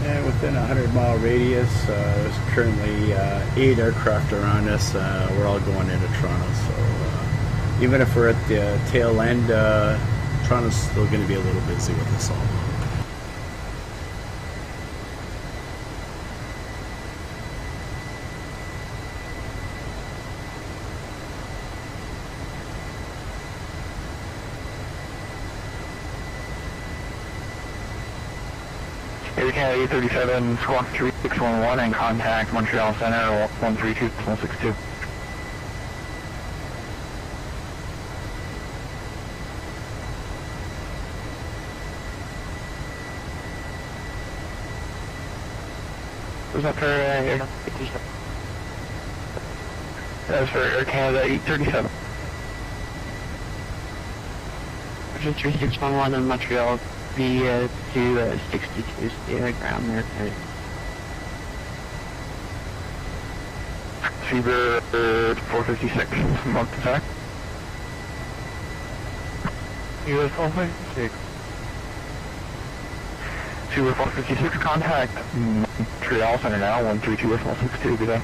And within a 100-mile radius, there's currently 8 aircraft around us. We're all going into Toronto, so even if we're at the tail end, Toronto's still going to be a little busy with us all. Air Canada 837, squawk 3611 and contact Montreal Center 132.162. Was that for Air That was for Air Canada 837. Virgin 3611 in Montreal, via to 62, stay on the ground there. Seabird 456, month attack. US 456. Seabird 456, contact Montreal Center now, 132.162, good day.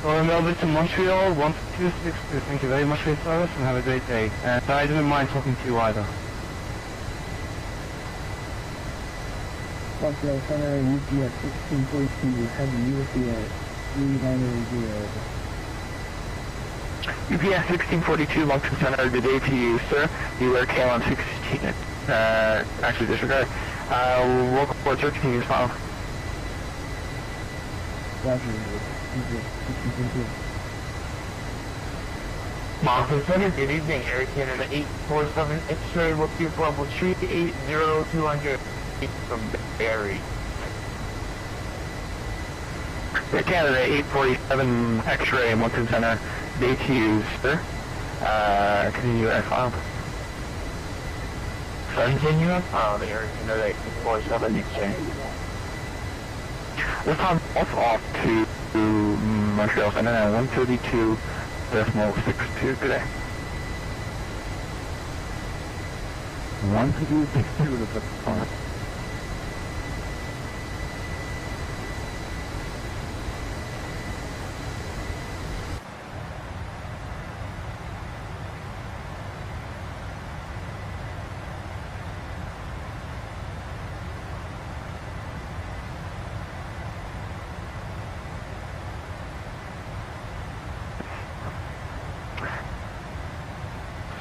Well, Melbourne to Montreal, 1262. Thank you very much for your service and have a great day. And I didn't mind talking to you either. Montreal Center, UPS 1642, heavy UPS 390. UPS 1642, Moncton Center, good day to you, sir. You are KLM 16, actually disregard. Local port search, can you just follow? Roger, Moncton Center, good evening. Air Canada 847, X-ray, looking for level 380-200 from BAREE. Air Canada 847, X-ray, Moncton Center, day to you, sir. Continue as filed. Continue as filed, Air Canada 847, X-ray. This time off to Montreal Center at 132.62 today. 132 to the front.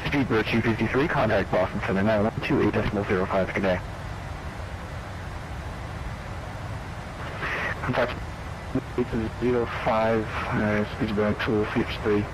Speedbird 253, contact Boston Center now, 128.05 today. Contact 805, Speedbird 253.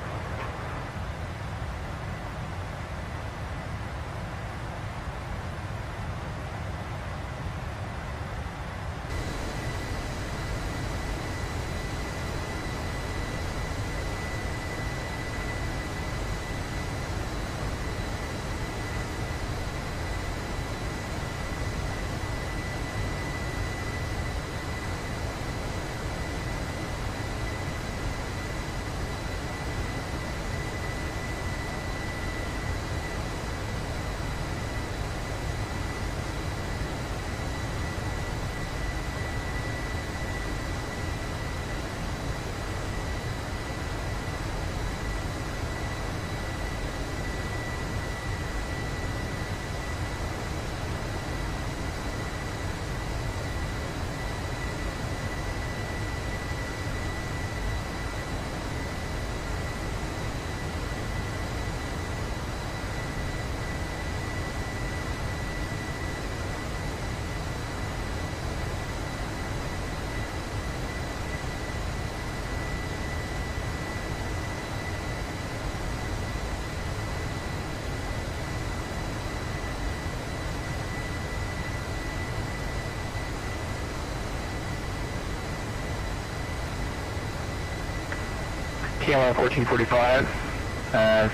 KLM 1445,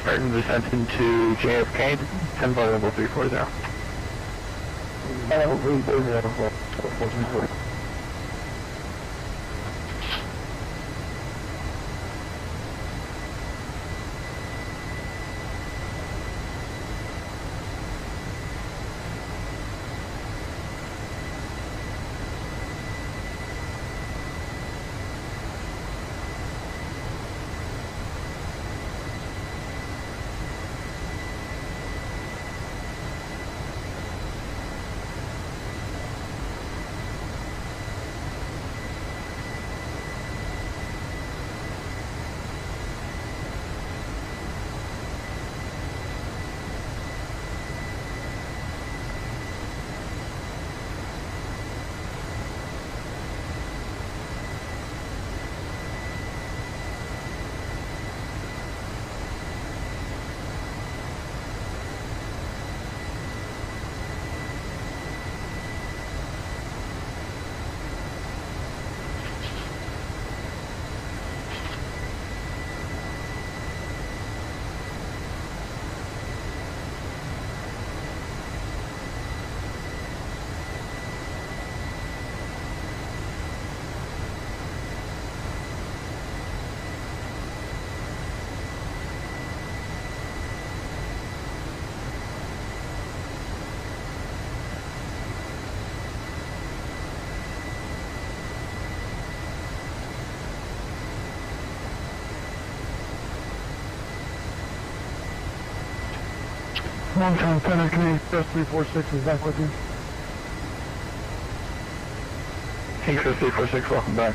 starting the descent into JFK, 10 by level 340. Level 340, 1440. Long-term center, Canadian Express 346 is back with you. Express 346, welcome back.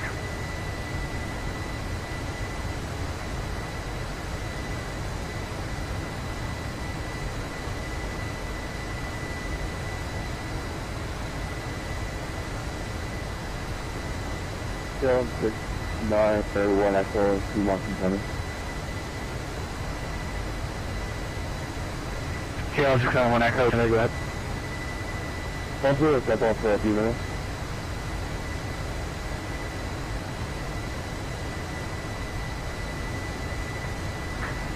Still 6931 Echo 2127. KLM 691 Echo, can I go ahead? Don't do it, step off for a few minutes.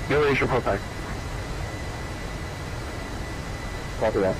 Go raise your report back. Copy that.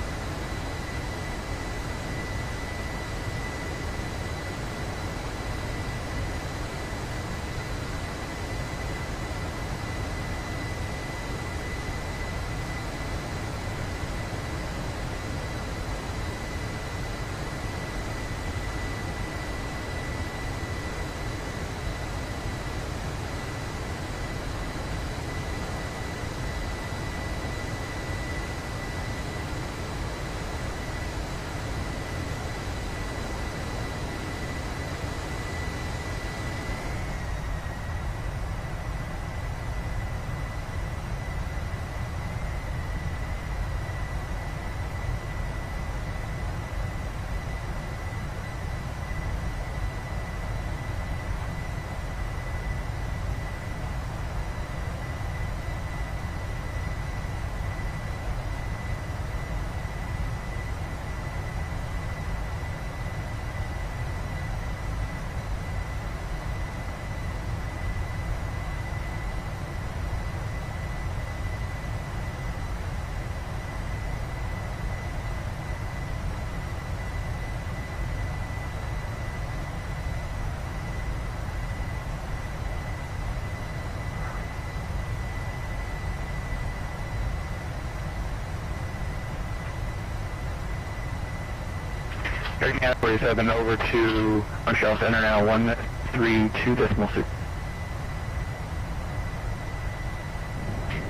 Air Canada 47 over to Montreal Center now, 132.6.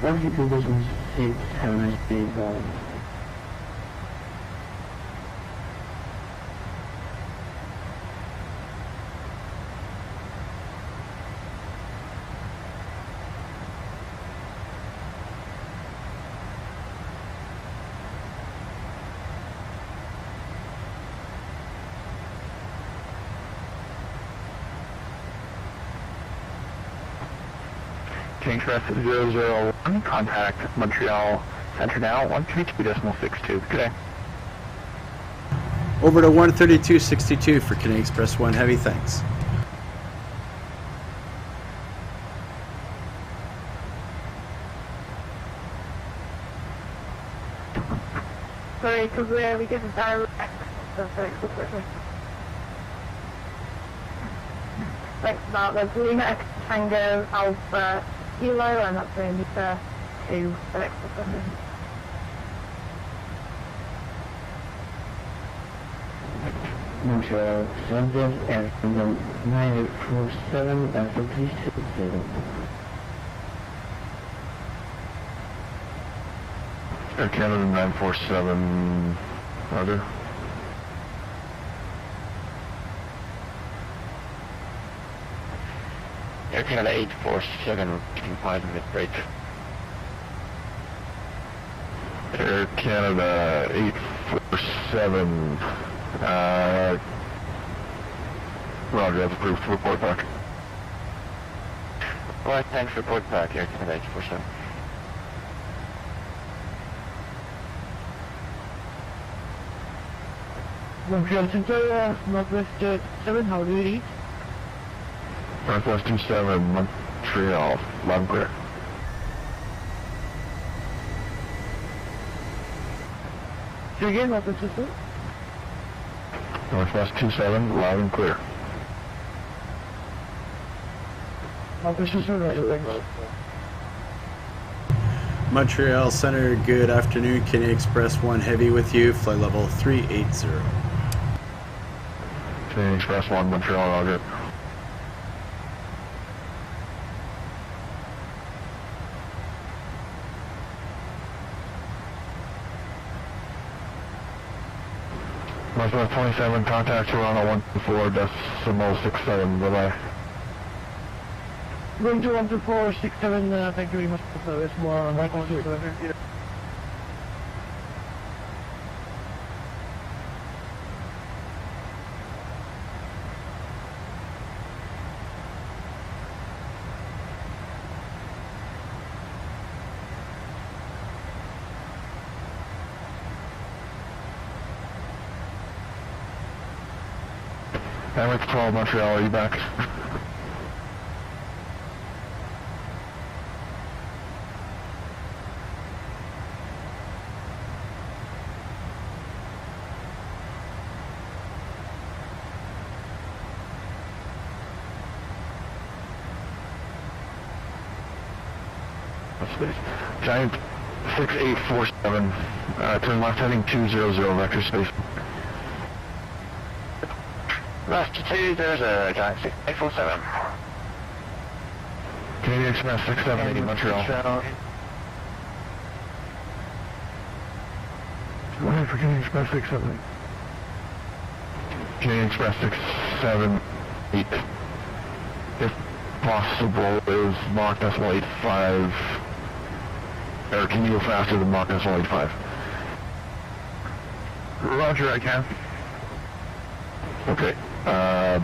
What do you do business 678 Express 001, contact Montreal Center now, 132.62. Good day. Over to 132.62 for Canadian Express 1 Heavy, thanks. Sorry, because we get a direct. That's very quickly. Thanks for that. There's Lima Tango Alpha Kilo, and that's going to be 2 direct quickly. Montreal, London, Air Canada 9847, and 360. Air Canada 947, Roger. Air Canada 847, keeping 5 mid-break. Air Canada 847, Roger, that's approved. Report back. Alright, thanks. Report back, Air Canada 847. Montreal Center, Northwest 7, how do you read? Northwest 27, Montreal, loud and clear. Say again, Northwest 7? Northwest 27, loud and clear. Northwest 7, right. Montreal Center, good afternoon. Canadian Express 1 Heavy with you. Flight level 380. Canadian Express 1, Montreal, Roger. Northwest 27, contact Toronto 124.67, bye-bye. Going to 12467, thank you very much for service. More on that one. Emirates 12, Montreal, are you back? Giant 6847, turn left heading 200 vector space. Left 2, there's a Giant 6847. Canadian Express 6780, Montreal. Go ahead for Canadian Express 678. Canadian Express 678. If possible, is Mach decimal 85. Or can you go faster than Mach decimal 85? Roger, I can. Okay.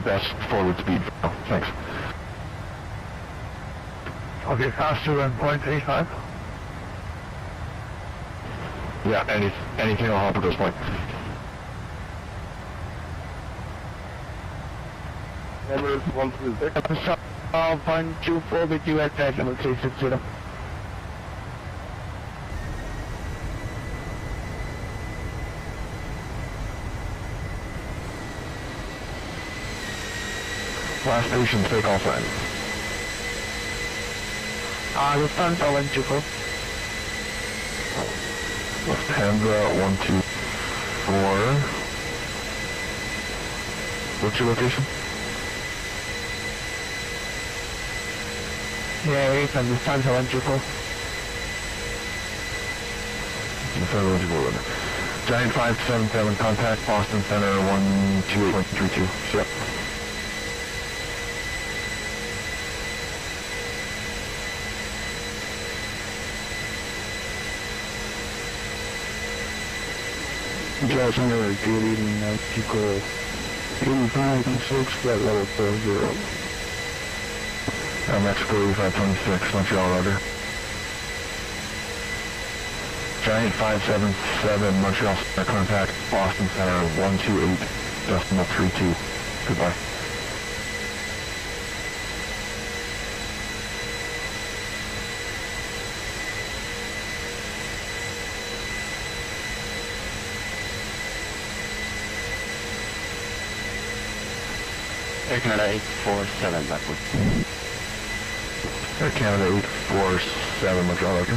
Best forward speed. Oh, thanks. Okay, faster than 0.85. Yeah, anything will help at this point. Number 126. 124 with you at flight level 360. Last station, takeoff line. Lufthansa 124. Lufthansa 124. What's your location? Yeah, it's on Lufthansa 124. Lufthansa 124. Giant 577, contact Boston Center 128.32. Yep. Josh, I'm going to good evening, Chico 8526, flight level 40. Mexico 8526, Montreal, Roger. Giant 577, Montreal Center, contact Boston Center 128.32. Goodbye. Air Canada 847, backward. Air Canada 847, Montreal, okay.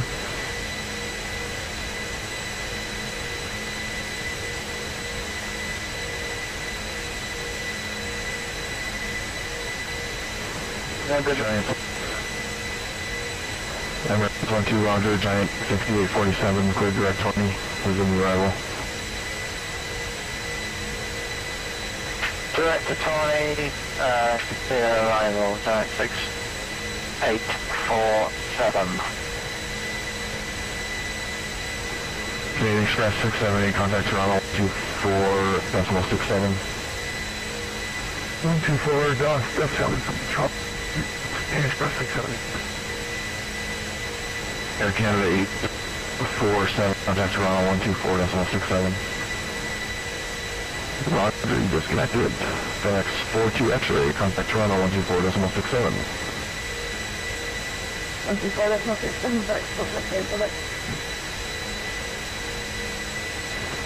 Giant. Emirates 12 Roger, Giant 6847, clear direct 20, resume arrival. Direct to TORNI, clear arrival, Giant 6847. Canadian Express 678, contact Toronto 124.67. 124.7 from Trump. Xpress 670. Air Canada 847, contact Toronto 124.67. Roger, you disconnected. FedEx 42 X-ray, contact Toronto 124.67. 124.67, back, back.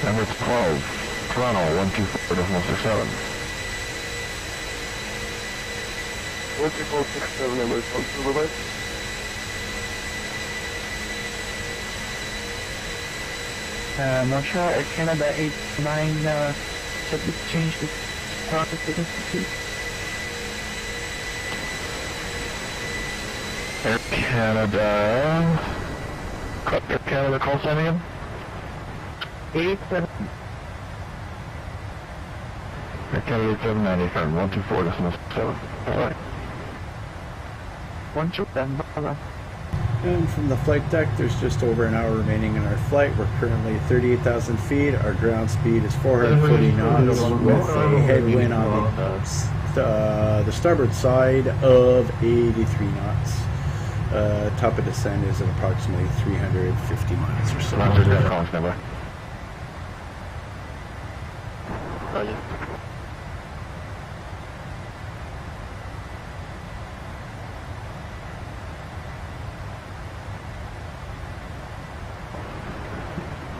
Emirates 12, Toronto 124.67. 124.67, Emirates 12, bye-bye. Montreal, Air Canada 89, should we change the process to Institute? Air Canada, call sign again? 87. Air Canada 8790, firm 124.7. Alright. 127, bye-bye. And from the flight deck, there's just over an hour remaining in our flight. We're currently 38,000 feet. Our ground speed is 440 knots with a headwind on the starboard side of 83 knots. Top of descent is at approximately 350 miles or so. Roger, that calling standby. Roger.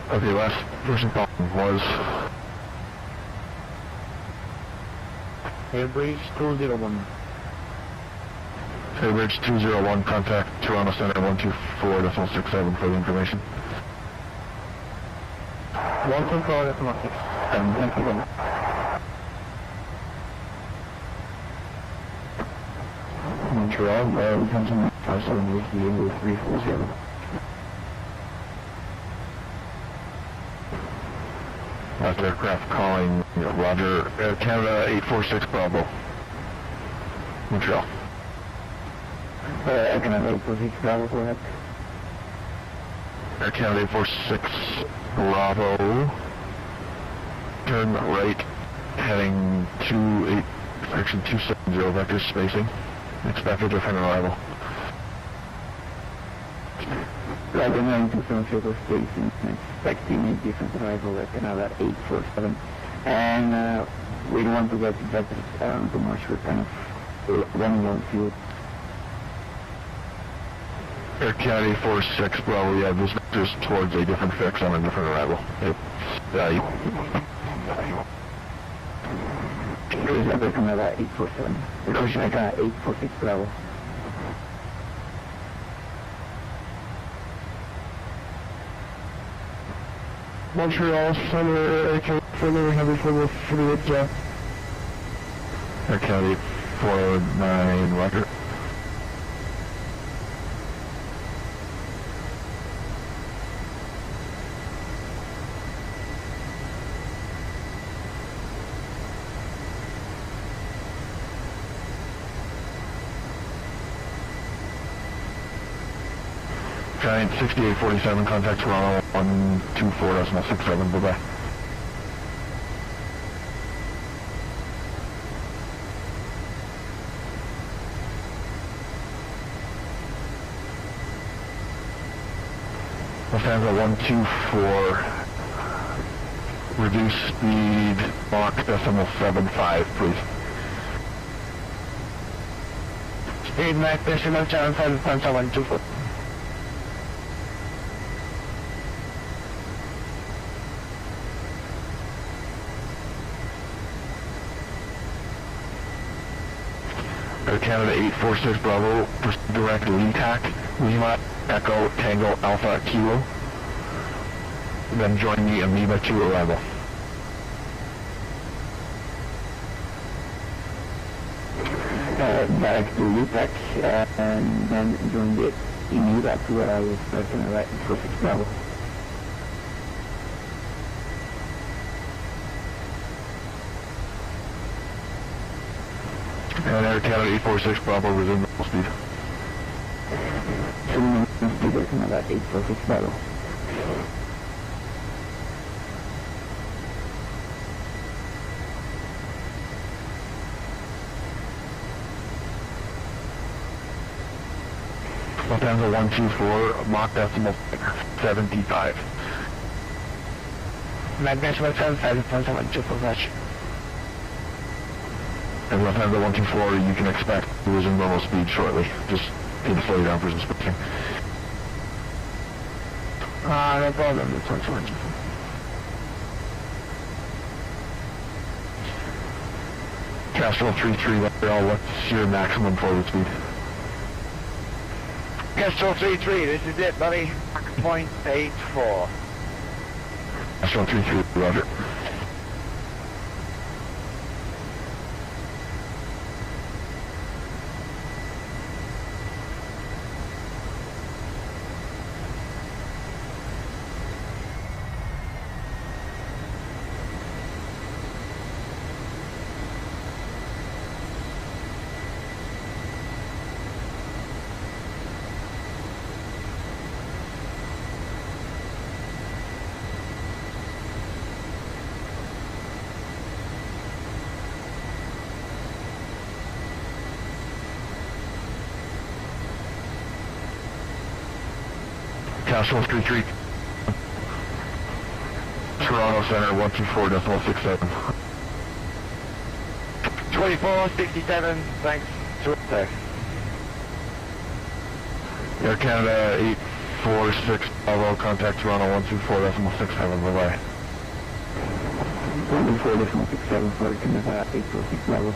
Okay, last person calling was Airbridge 201. Airbridge 201, contact Toronto Center 124.67 for the information. 124.67, thank you. Montreal, comes in 578340. Last aircraft calling, Roger, Air Canada 846 Bravo. Montreal. Air Canada 846 Bravo, go ahead. Air Canada 846 Bravo. Turn right, heading 270 vector spacing. Expect a different arrival. Roger 927 spacing, expecting a different arrival at Canada 847. And we don't want to get better too much, we're kind of running on fuel. Air Canada 846 Bravo, yeah, this is towards a different fix on a different arrival. Canada 847. Oceanic 846 Bravo. Montreal Center, Air Canada heavy for the Air Canada 849, Roger. Giant 6847, contact Toronto 124.67, bye-bye. Lufthansa 124, reduce speed, Mach 0.75, please. Speed Mach 0.75, Air Canada 846 Bravo, direct lead tack, Lima Echo Tango Alpha Kilo, then join the Amoeba 2 arrival. Back to Lupac, and then join the Amoeba 2 arrival, person right 46 Bravo. And Air Canada 846 Bravo, resume normal speed. Resume speed, Air Canada 846 Bravo. Lufthansa 124, Mach decimal 75. Magnesium 75, And Lufthansa 124, you can expect to resume normal speed shortly. Just need to slow you down for some spacing. No problem, it's on. Castrol 33, what's your maximum forward speed? Castrol 33, this is it, buddy. 0.84. Castrol 33, roger. Castrol 33, Toronto Center 124.67. 2467, thanks. Terrific. Air Canada 846 Bravo, contact Toronto 124.67, bye-bye. 124.67 for Air Canada 846 Bravo.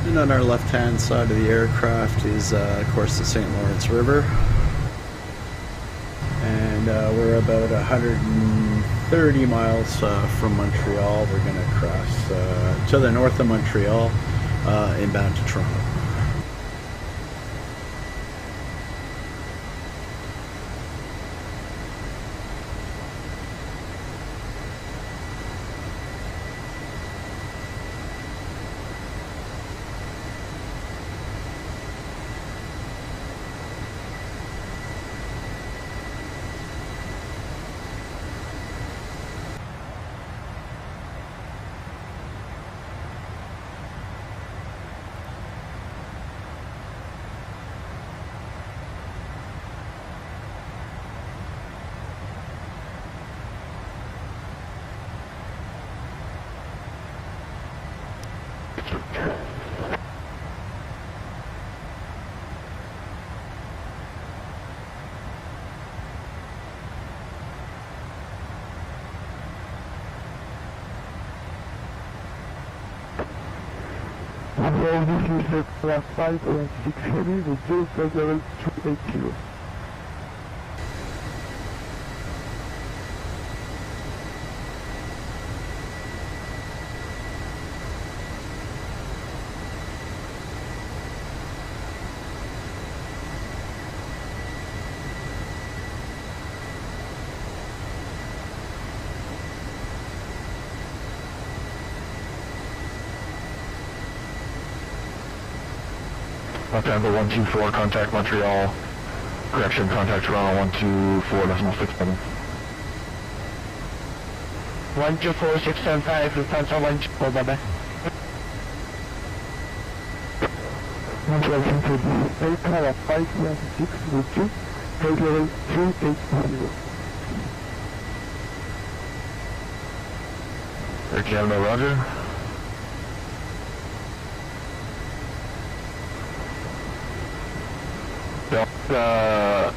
And on our left-hand side of the aircraft is, of course, the St. Lawrence River. And we're about 130 miles from Montreal. We're going to cross to the north of Montreal, inbound to Toronto. Well, this is the class 5 and 6 heavy with 0 flight level 280. November 124, contact Montreal. Correction, contact Toronto 124.67. 124.675, response on 124, bye-bye. 124, Aircraft 596 with 2, flight level 380. Air Canada, roger. Delta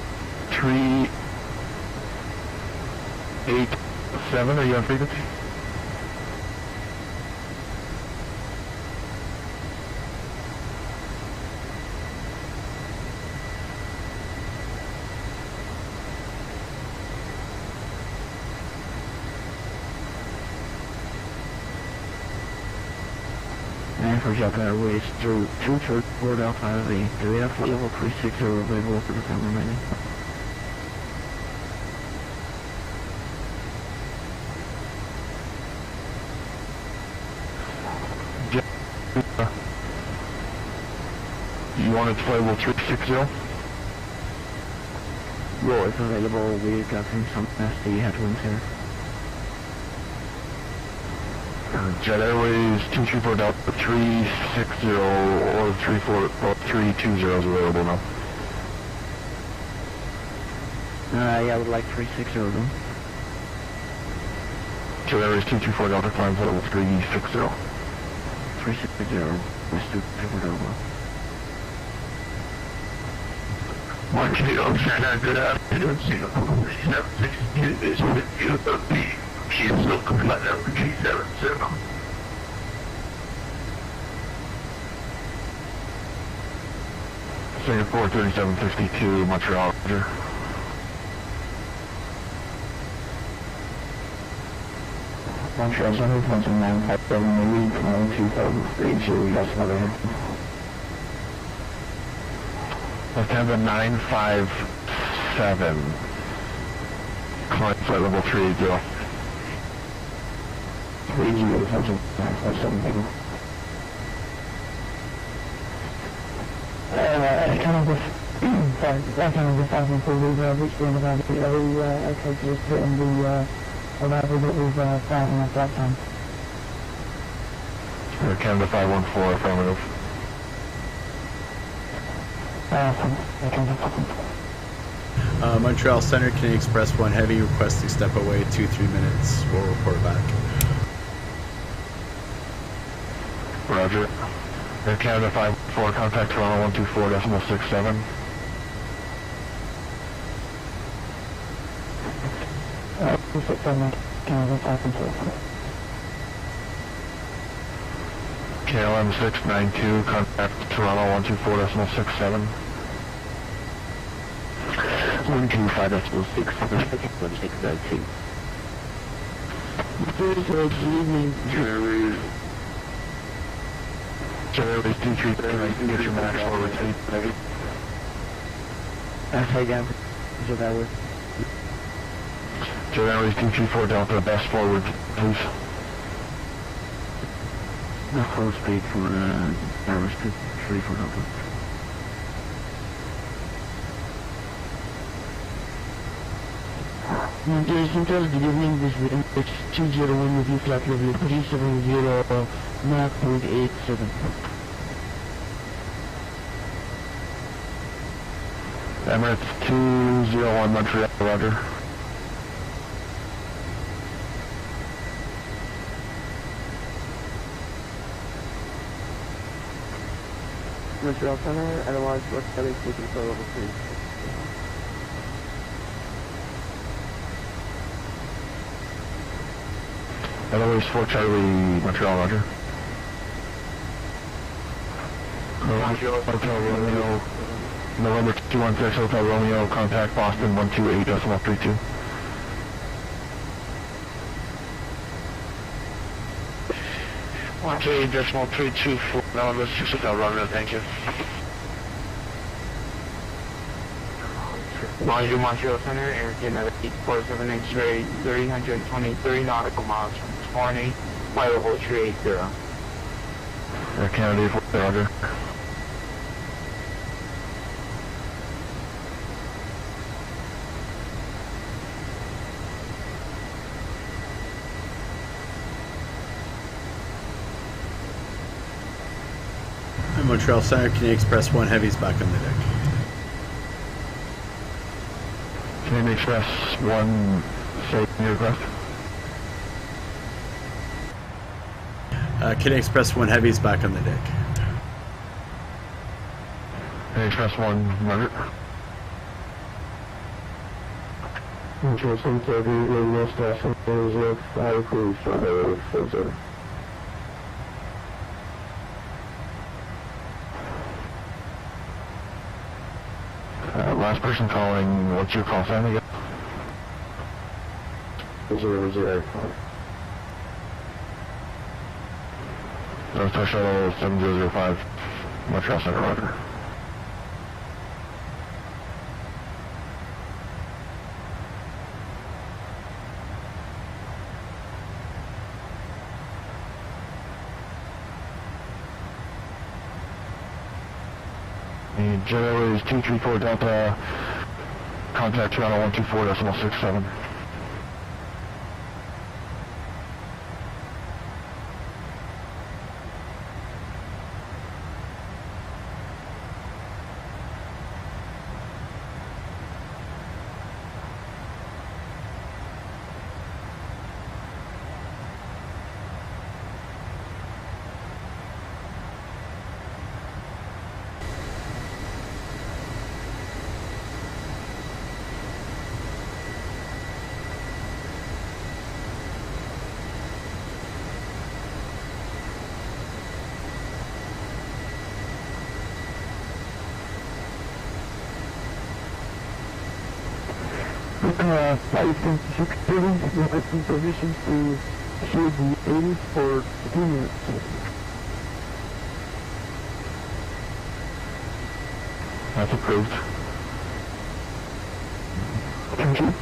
387, are you on frequency? And for Japan Airways through 234 Alpha Heavy, do we have level 360 available for the time remaining? You wanted to fly level 360? Well, it's available. We've got some nasty headwinds here. Jet Airways 234 Delta 360 or 320 is available now. Yeah, I would like 360 of them. Jet Airways 224 Delta climbs level 360. 360, let's do 240 Delta. Montreal, China, good afternoon, Singapore 3762 is with UPALA. She's local flight number 377. Singapore 3752, Montreal, roger. Montreal Center, 1957, the lead from 2003, we got some other head. September 957. Climb flight level 380. 380, something 957, maybe. I kind of just, sorry, I kind of just having to reach the end of our video, okay, to just put in the arrival that we've found in our flight time. Canada 514, affirmative. Montreal Center, Canadian Express 1 Heavy, requesting step away 2-3 minutes. We'll report back. Roger. Air Canada 514, contact Toronto 124.67. KLM 692, contact Toronto 124.67. 125.6, 692. Good evening, Jerry. Jerry, 233, I can get your max forward speed. Hey, down. So that was. Jerry, 234 Delta, best forward, please. No close speed for Airways 234 Delta. Jason, good evening, this is MH201 with you, flight level 370, Mach 0.87. Emirates 201 Montreal, roger. Montreal Center, otherwise West Kelly speaking for level 3. Eloise 4 Charlie, Montreal, roger. Hotel Romeo, November 216, Hotel Romeo, contact Boston 128.32. Montreal 324, November 6 Hotel Romeo, thank you. Bonjour, Montreal Center, Air Canada 847 X-ray, 323 nautical miles from Torni, flight level 380. Air Canada 4, roger. Montreal Center, Canadian Express 1 Heavy's back on the deck. Canadian Express 1, say your request. Canadian Express 1 Heavy's back on the deck. Canadian Express 1, roger. Montreal Center, radio station 005, please, 40. Last person calling, what's your call sign again? 005. Northwest Shuttle 7005, Montreal Center, roger. Jet Airways 234 Delta, contact Toronto 124.67. Flight 670, requesting permission to shoot the 80 for 2 minutes. That's approved. Thank you.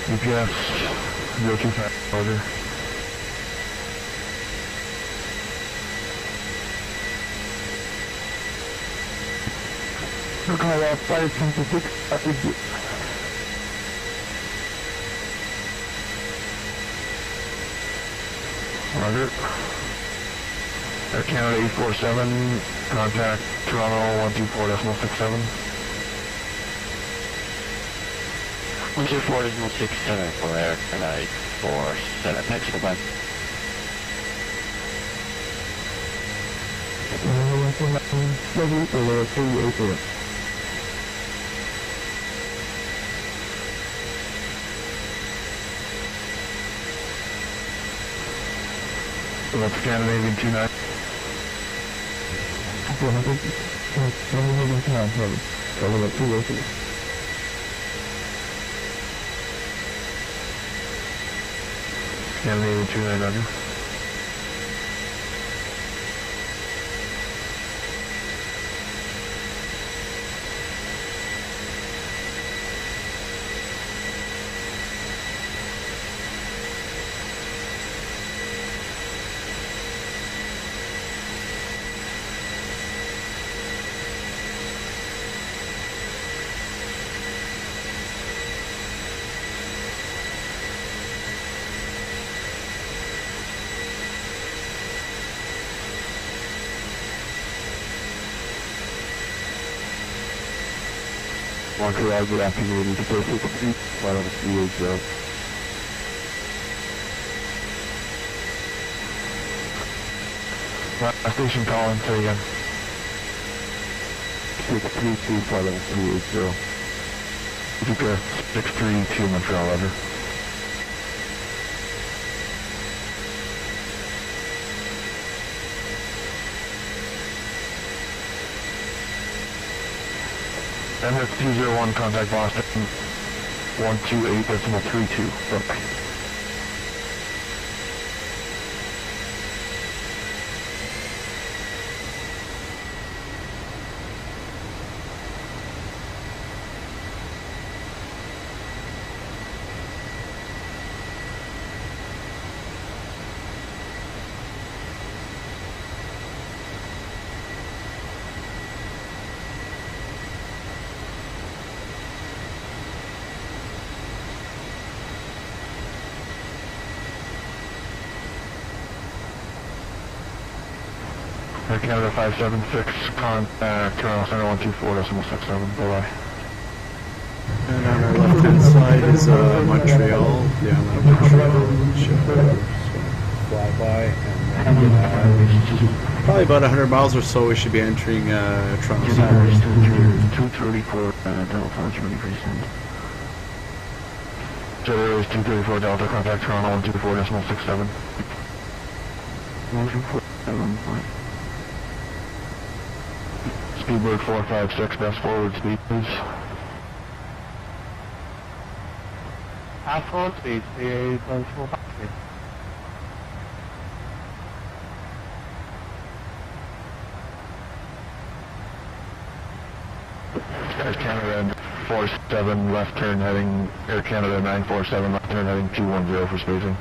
UPS 025, order. Toronto 526, exit. Roger. Air Canada 847, contact Toronto 124.67. 124.67 for Air Canada 947. Next full time. Let's Scandinavian 29. Scandinavian 29, Roger. Montreal, good afternoon. To go to complete flight on the CYYZ. Station calling, say again. 632 flight on the CYYZ. Utica 632 Montreal, Roger. MS201, contact Boston, 128.32, bye. Air Canada 576, Toronto Center 124.67, bye-bye. And on our left-hand side is Montreal, the island of Montreal, which fly by, and probably about 100 miles or so we should be entering Toronto Center. 234 Delta, Germany Freestone. Jet Airways 234 Delta, contact Toronto 124.67. 124.7, fine. Speedbird 456, best forward speed, please. Forward speed, CA 456. Air Canada 47, left turn heading, Air Canada 947, left turn heading 210 for spacing.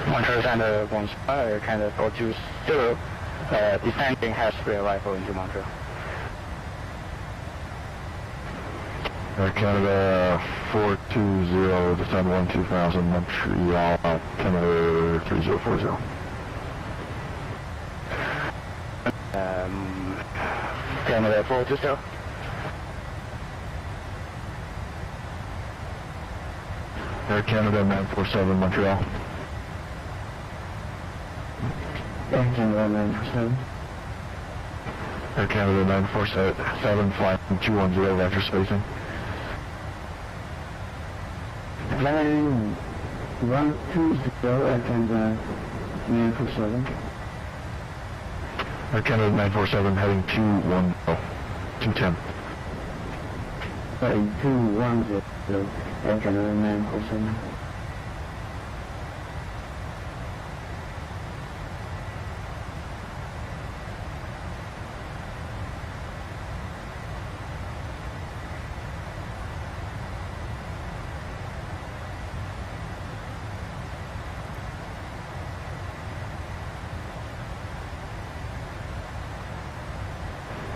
Montreal Center 1 Air Canada 420, descending hairspray arrival into Montreal. Air Canada 420, descend 12000, Montreal, Canada 3040. Canada 420. Air Canada 947, Montreal. Air Canada 947. Air Canada 947, flying 210 after spacing. Flying 120, Air Canada 947. Air Canada 947, heading 210, 210. Flying 210, Air Canada 947.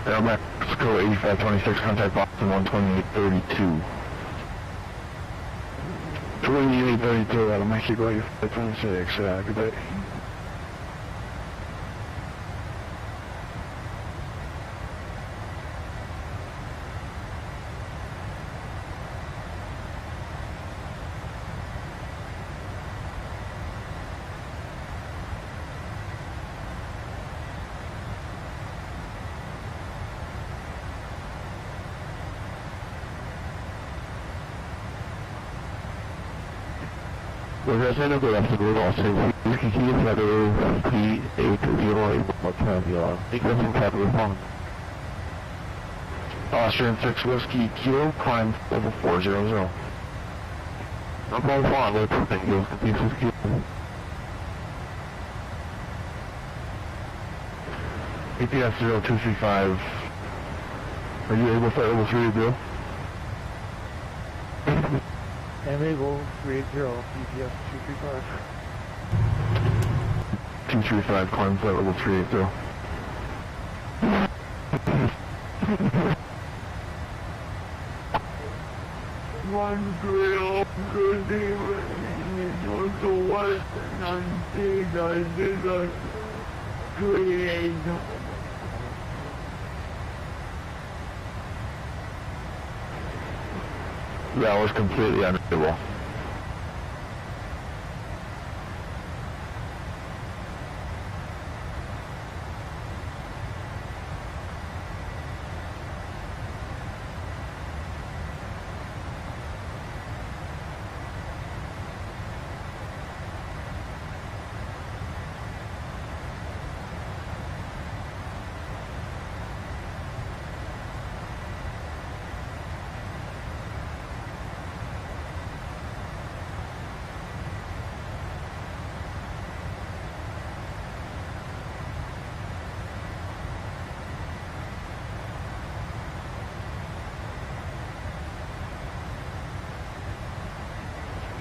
Air Mexico 8526, contact Boston 12832. 3832, I'm actually going to 526, good day. We're going to go after the also we can see if level P808 Montana. Ignition capital 1. Austrian 6 Whiskey Kilo, climb level 400. I'm going far, let's thank you. APS 0235. Are you able to flight level 3 to do? Able 380, EPS 235. 235, climb flight level 380. One grill, good day, but the one on the create. That was completely unreadable.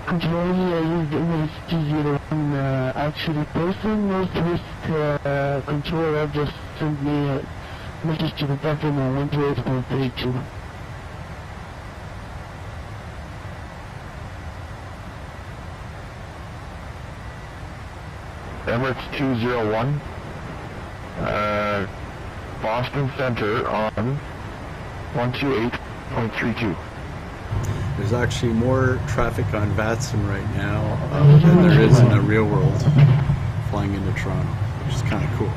Control, I used image 201, actually person northwest controller just sent me a message to the button on 128.32. Emirates 201, Boston Center on 128.32. There's actually more traffic on VATSIM right now than there is in the real world flying into Toronto, which is kind of cool.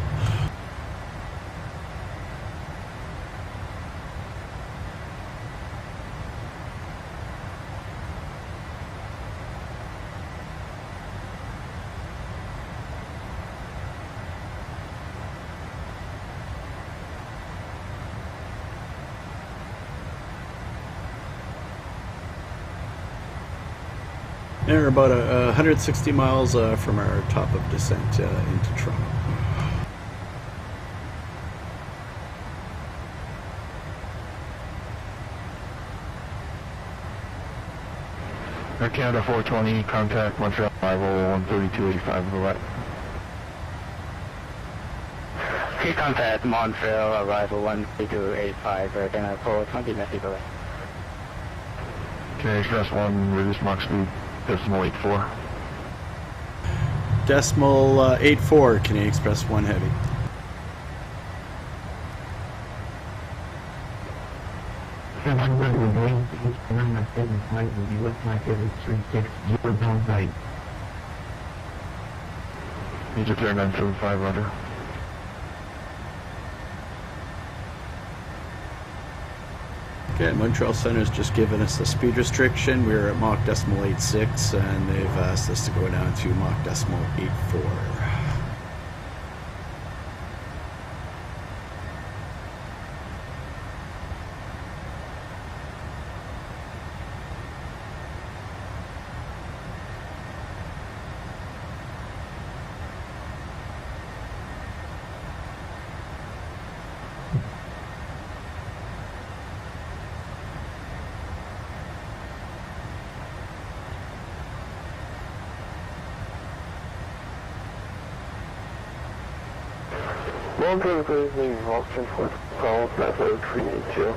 We're about 160 miles from our top of descent into Toronto. Air Canada 420, contact Montreal arrival 132.85 Roulette. Okay, contact Montreal arrival 132.85 Air Canada 420, Mexico. Okay, Xpress 1, reduce Mach speed. Decimal 84. Decimal 84, Canadian Express 1 Heavy. Major clear 975, roger. Okay, Montreal Center's just given us a speed restriction. We're at Mach decimal 86, and they've asked us to go down to Mach decimal 84. Long-term cruise leaving Austin for call, level 382.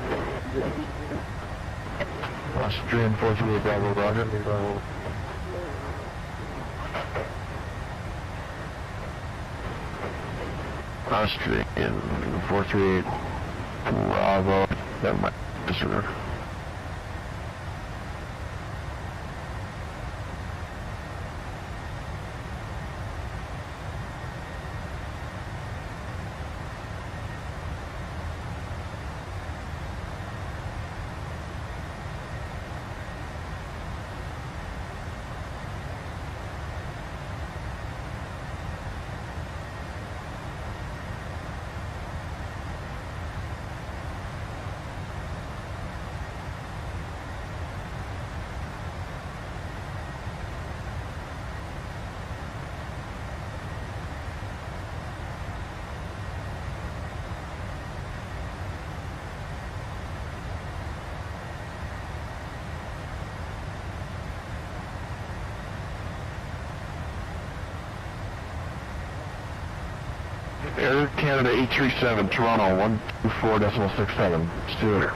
Austrian 438 Bravo, roger. Austrian 438 Bravo, that might disregard. Air Canada 837, Toronto 124.67, Stewart.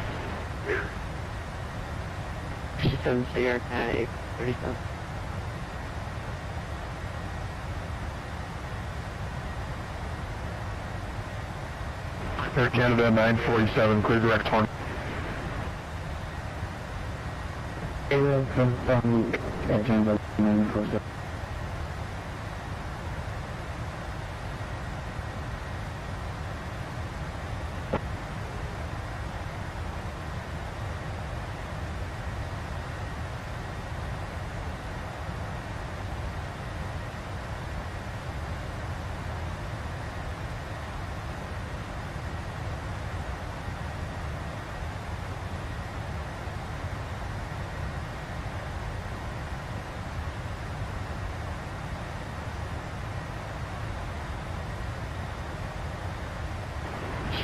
System Air Canada 837. Air Canada 947, clear direct TORNI. Air Canada 947.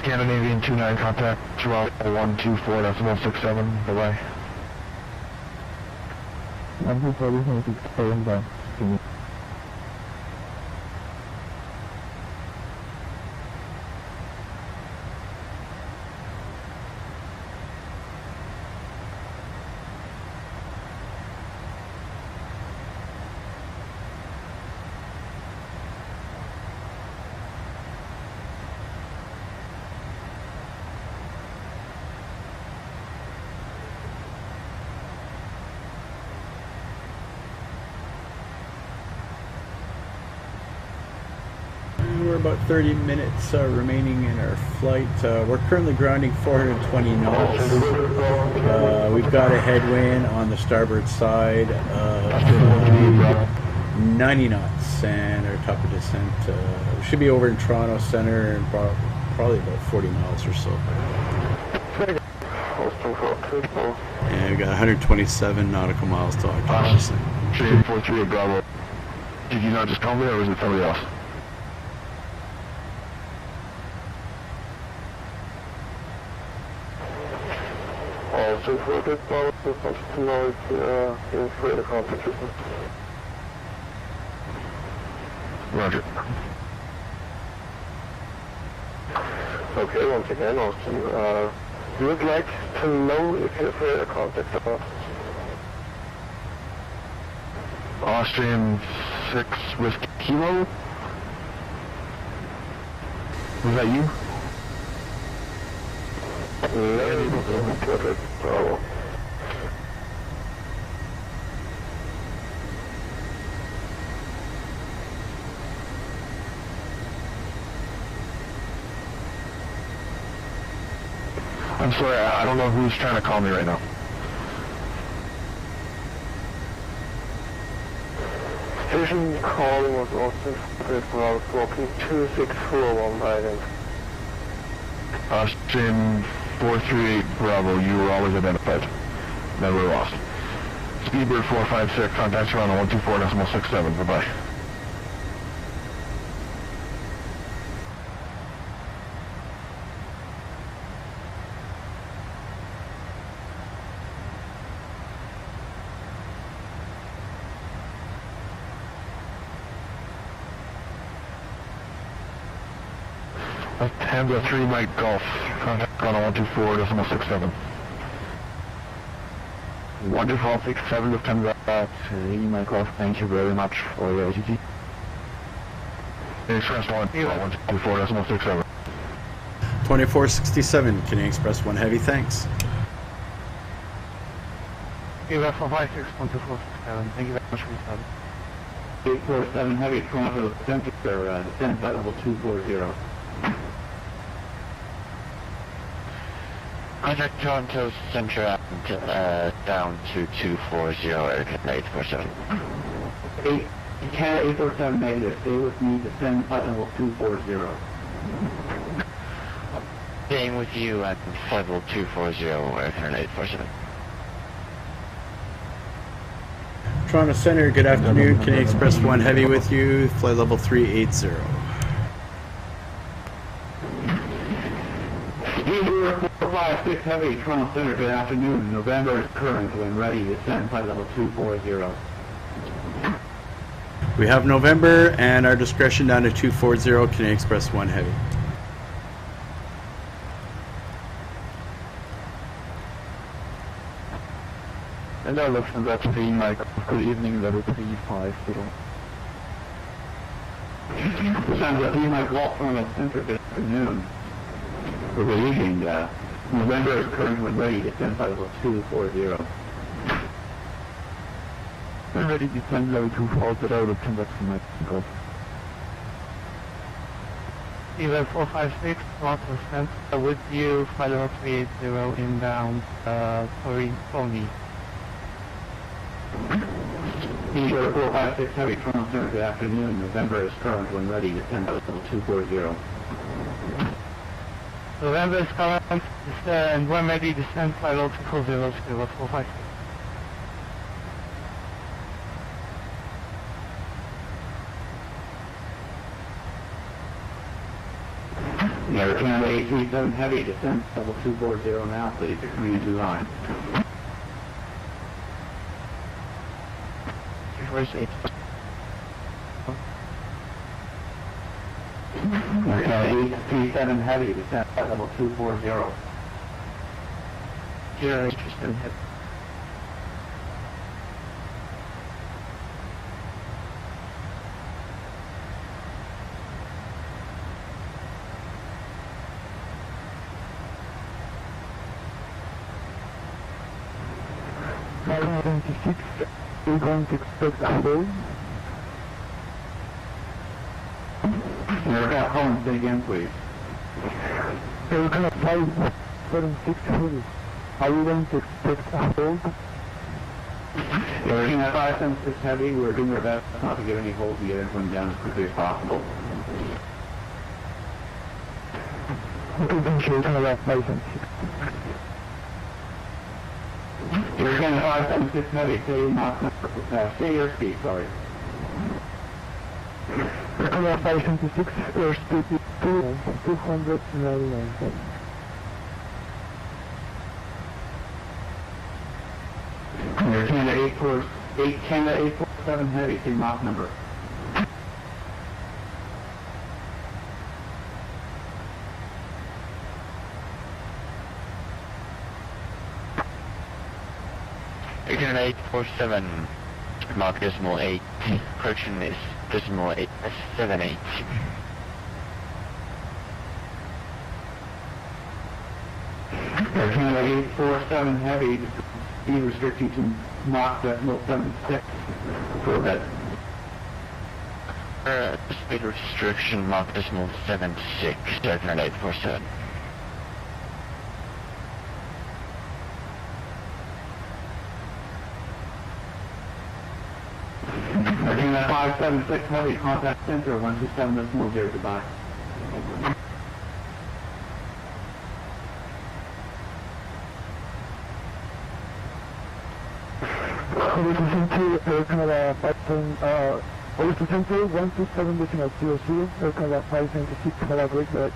Scandinavian 29 contact, Toronto 124.67, bye-bye. 124.67, bye. We're about 30 minutes remaining in our flight. We're currently grounding 420 knots. We've got a headwind on the starboard side of 90 knots, and our top of descent should be over in Toronto Center in probably about 40 miles or so. And we've got 127 nautical miles to our top of descent. 48 Bravo. Did you not just call me, or was it somebody else? Also for this power system to noise in freighter concentration. Roger. Okay, once again, Austin, you would like to know if you're freighter contact or not? Austrian 6 Whiskey Kilo? Was that you? Bravo. I'm sorry, I don't know who's trying to call me right now. Station calling was Austin Bravo, walking 2641 by then. Austrian 438 Bravo, you were always identified. Never lost. Speedbird 456, contact Toronto 124.67, bye-bye. Hamza 3 Mike Golf, contact Toronto 124.67. 124.67 with 10 3 Mike Golf, thank you very much for your ATT. Express 1, 124.67. 2467, Canadian Express 1 Heavy, thanks. UPALA 456.247, thank you very much for your time. 847 Heavy, Toronto, temperature, descent flight level 240. Contact Toronto Central down to 240, Aircraft 847. Canada 847 negative, stay with me, descend flight level 240. Staying with you at flight level 240, Aircraft 847. Toronto Center, good afternoon. Canadian Express 1 Heavy with you, flight level 380. Uber 456 Heavy, Toronto Center, good afternoon. November is current when ready, descend flight level 240. We have November and our discretion down to 240, Canadian Express 1 Heavy. And I love that screen like good evening level 350. Sounds like you might walk from the center this afternoon. We're releasing November is current when ready, descend flight level 240. I'm ready to descend level 240 out of convection Mexico. UPALA 456, Toronto Center, with you, flight level 380, inbound, TORNI. Uber 456 Heavy, Toronto Center, good afternoon. November is current when ready, descend flight level 240. November is current, and when ready, descend flight level 240, UPALA 456. Air Canada 837 Heavy, descend level 240 now, please. Community line. Where's 8? Air Canada 837 Heavy, descend level 240. Here, 837 Heavy. We're going to expect a hold. Air Holland, say again, please. We're going to fly 76 heavy. Are we going to expect a hold? We're at 576 Heavy. We're doing our best not to get any hold to get everyone down as quickly as possible. Okay, then we're going to 576. You're going to 576 Heavy, stay your speed, sorry. We're going to 576, airspace is 299. You're Canada 847 Heavy, same Mach number. Canada 847, Mach decimal 8, approaching is decimal 878. Canada 847 Heavy, speed restricting to Mach decimal 76. Go ahead. Speed restriction, Mach decimal 76, Canada 847. Canada 576 Heavy, contact center 127.0, goodbye. Air Canada 127.00, Air Canada 576, have a great day.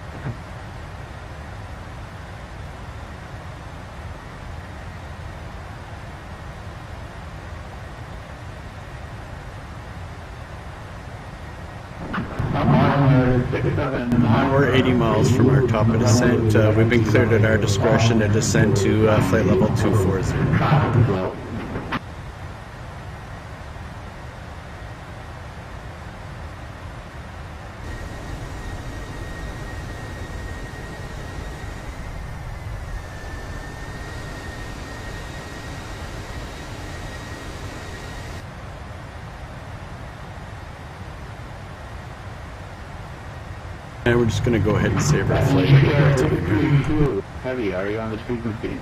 We're 80 miles from our top of descent. We've been cleared at our discretion to descend to flight level 240. And we're just going to go ahead and save our flight. And go back to the ground. Heavy, are you on the frequency?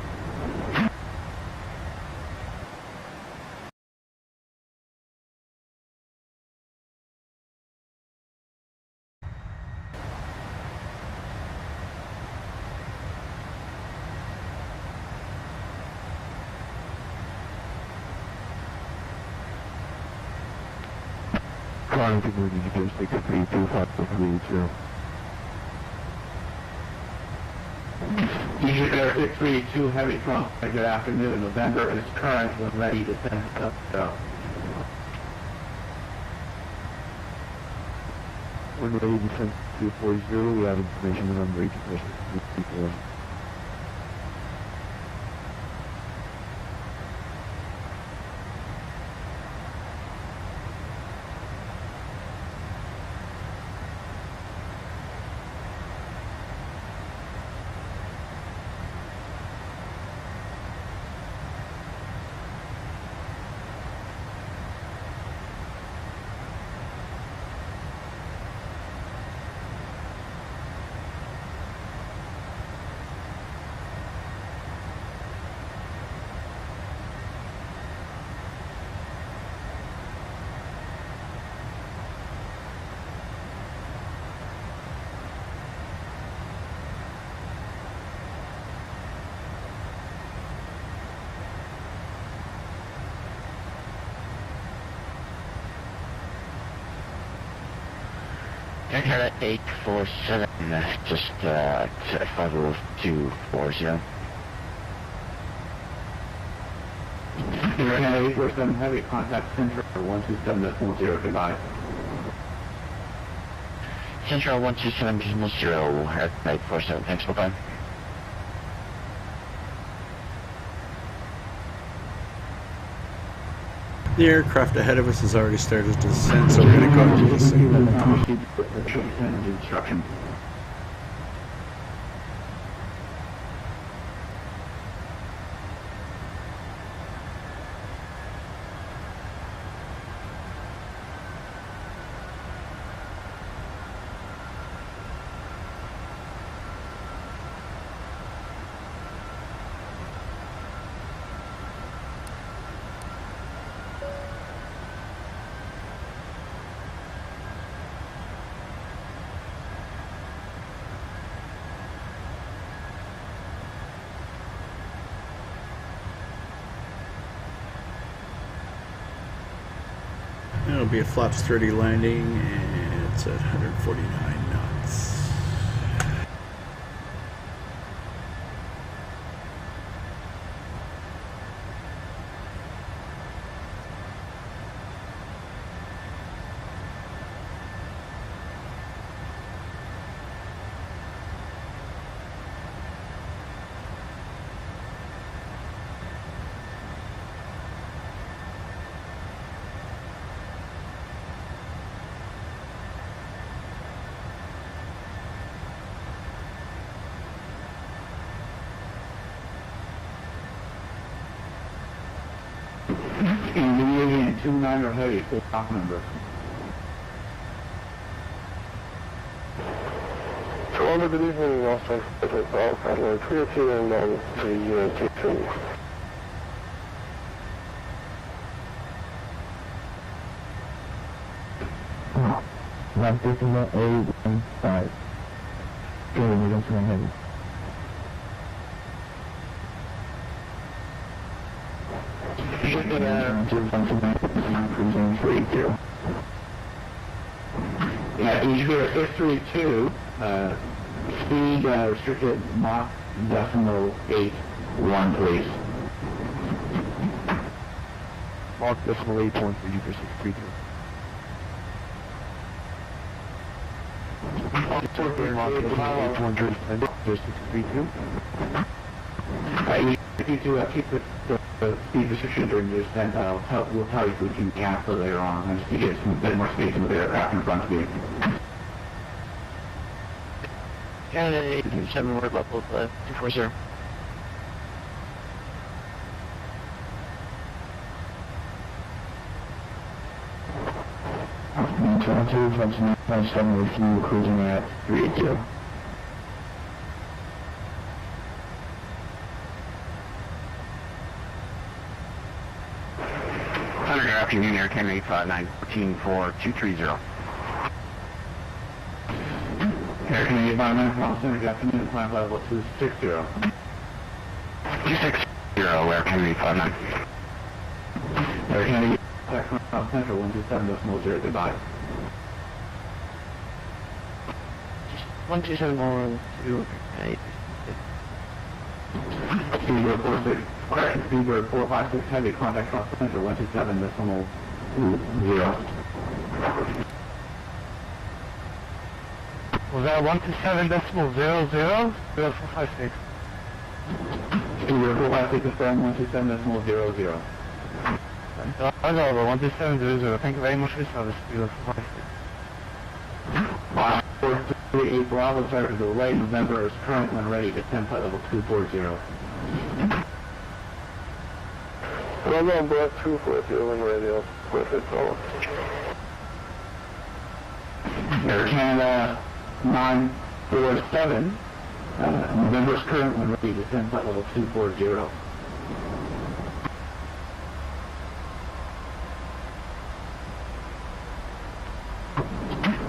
Flying to Munich, you go 632-530. Easy Air 632 Heavy from good afternoon. November is current and ready to send stuff down. When ready to send 240, we have information on number 8. Canada 847, just 50240. Canada 847 Heavy, contact Central 127.0, goodbye. Central 127.0, at 847, thanks, bye-bye. The aircraft ahead of us has already started to descend, so we're going to go to the signal. Instruction. It'll be a flaps 30 landing, and it's at 149 knots. Canadian 29 or Heavy, full stock number. Toronto, good evening, Austin. Airline 302 and the T3. Last decimal A15. Good, we don't see Heavy. Eagle 632, speed restricted Mach 0.81, please. Mach 0.8 point for you for 632. Mach 0.8 point for 632. You to keep the speed restriction during your descent, we'll tell you if we can cancel later on, and just to get some bit more space in the aircraft in front of you. Canada 827, word level 240. Toronto, Flight 957 with you, cruising at 380. Good afternoon, Air Canada 859 for 230. Air Canada 859, good afternoon, climb level 260. 260, Air Canada 859. Air Canada Central 127.0, goodbye. 127.0, Speedbird 46, Speedbird 456, heavy contact cross Central 127.0. Was that 127.00? 0456. Speedbird 456 is from 127.00. I know, but 127.00. Thank you very much for your service, Speedbird 456. Wow. 438 Bravo, sorry for the delay. November is current when ready to 10 flight level 240. LONAM Black 240 when radio. Perfect, follow. Air Canada 947, November is current when ready to 10 flight level 240.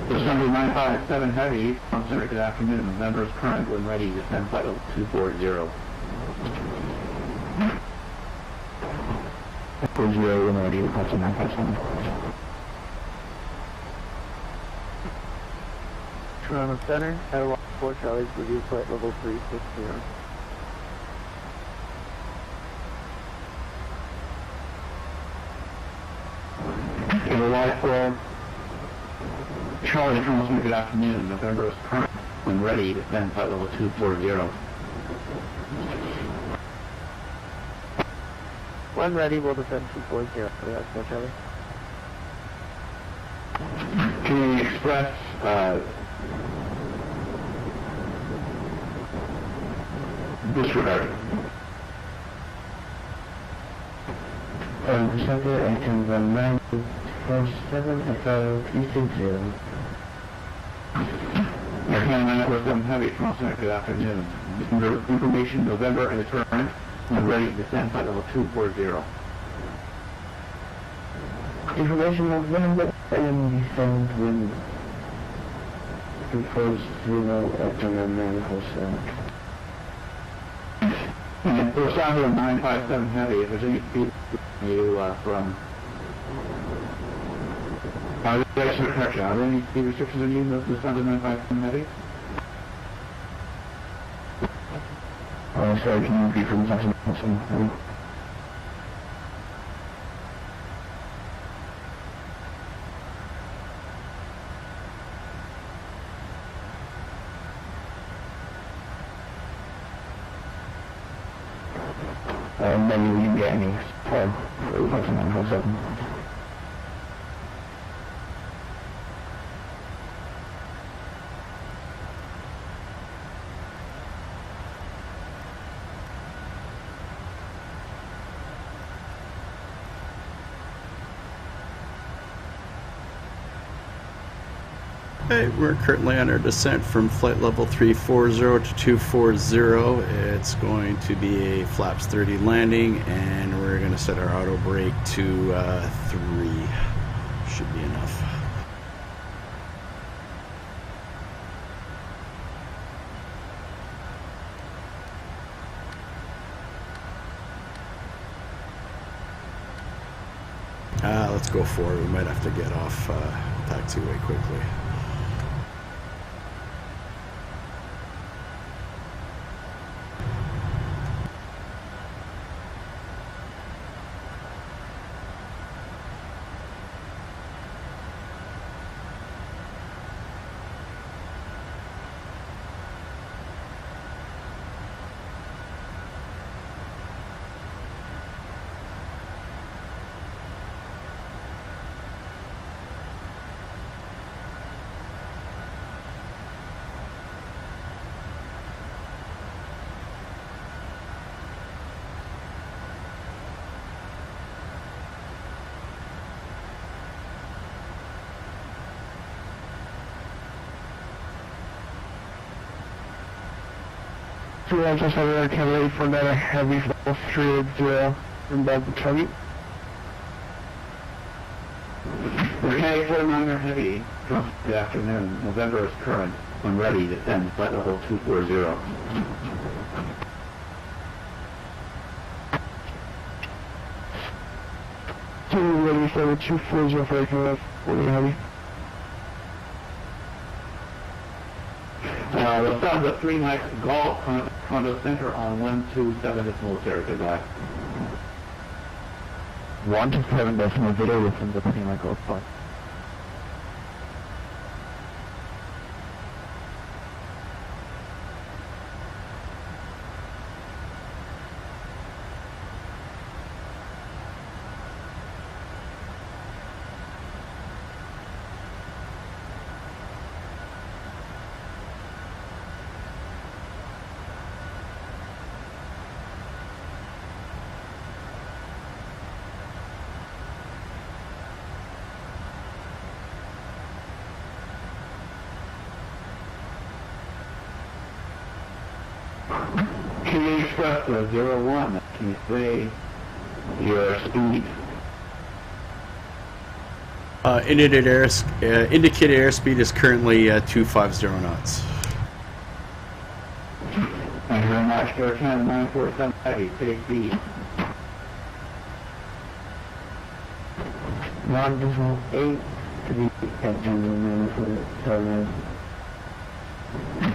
December 957 heavy, on Center, good afternoon. November is current when ready to send flight level 240. 40 when ready to touch 957. Toronto Center, Adelaide 4 Charlie's review flight level 360. Adelaide 4 Charlie Thomas, good afternoon. November is current when ready to send flight level 240. When ready, we'll descend 240. That's no Charlie. Canadian Express, disregard. December, I can run 947 FL 360. Air Canada 947 heavy, Toronto Center, good afternoon. Information November and return when ready to send flight level 240. Information November and descend when 240 after 947. And for Southern 957 heavy, if there's any speed you from correction, are there any speed restrictions on you in the Southern 957 heavy? Sorry, can you repeat from Westbound heavy? And then you get any for 947. Hey, we're currently on our descent from flight level 340 to 240. It's going to be a flaps 30 landing, and we're going to set our auto brake to 3. Should be enough. Let's go 4. We might have to get off taxiway quickly. So I just have a candidate for that heavy level 380 from the target. Okay, 49er heavy, good afternoon. November is current. When ready, descend flight level 240. Ready for the 240 for the 40 heavy. We'll start the 3 Mike Golf Condo Center on 127.0, goodbye. 127.0 from the 3 Mike Golf Flight. Can you express the 01? Can you say your speed? Indicated airspeed is currently 250 knots. Thank you very much. Air Canada 947 heavy, take B. 1.8 to be engine for the Airline.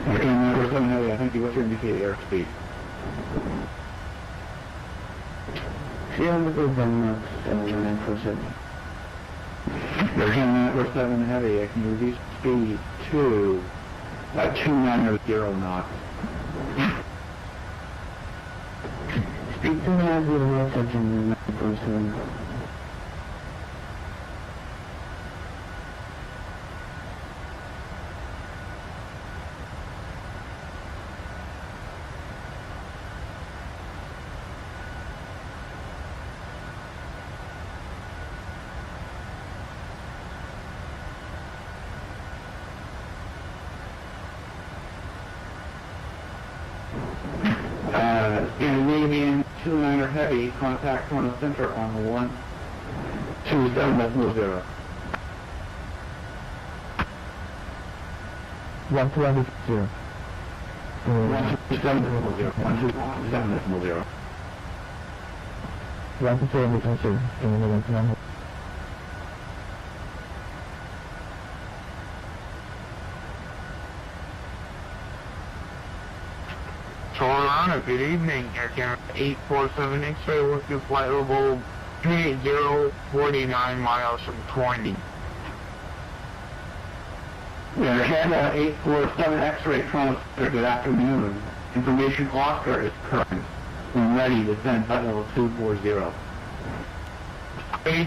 Air Canada 947 heavy, I think you what's your indicated airspeed? 300 knots, 947. Air Canada 947 heavy, I can reduce speed to 290 knots. Speed to 90 knots, engine 947. Canadian 29er heavy, contact Toronto Center on 127.0. 127.0. 127.0. 127.0. Toronto, good evening. Air Canada 847 X-ray with your flight level 380, 49 miles from 20. Air Canada 847 X-ray Toronto Center, good afternoon. Information Oscar is current. When ready, descend flight level 240.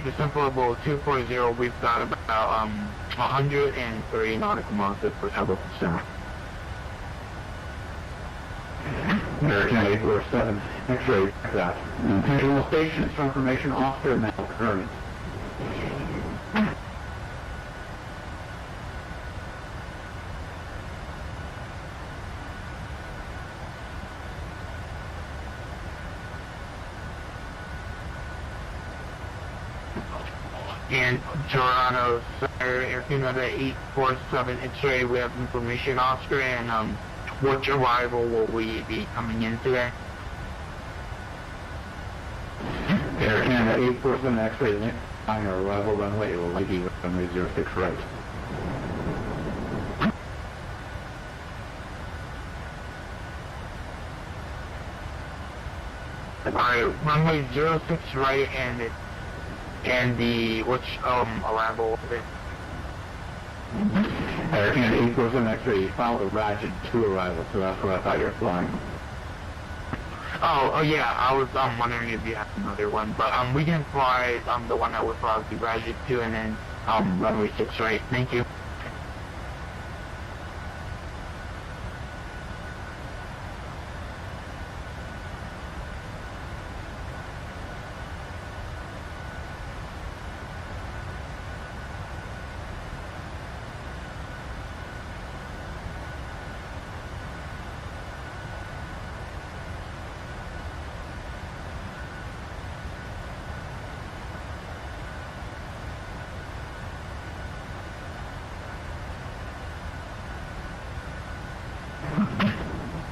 Descent level 240, we've got about 130 nautical miles for Takeoff Center. Air Canada 847 X-ray aircraft. Visual stations for information officer now current. And Toronto Center, Air Canada 847 X-ray, we have information Oscar, and which arrival will we be coming in today? Air Canada 847 X-ray on your arrival runway, it will be runway 06 right. Alright, runway 06 right, and the which arrival was it? Air Canada 847 X-ray, you found a ratchet 2 arrival, so that's what I thought you were flying. Oh yeah, I was wondering if you had another one, but we can fly the one that was the Ratchet 2 and then runway 6 right. Thank you.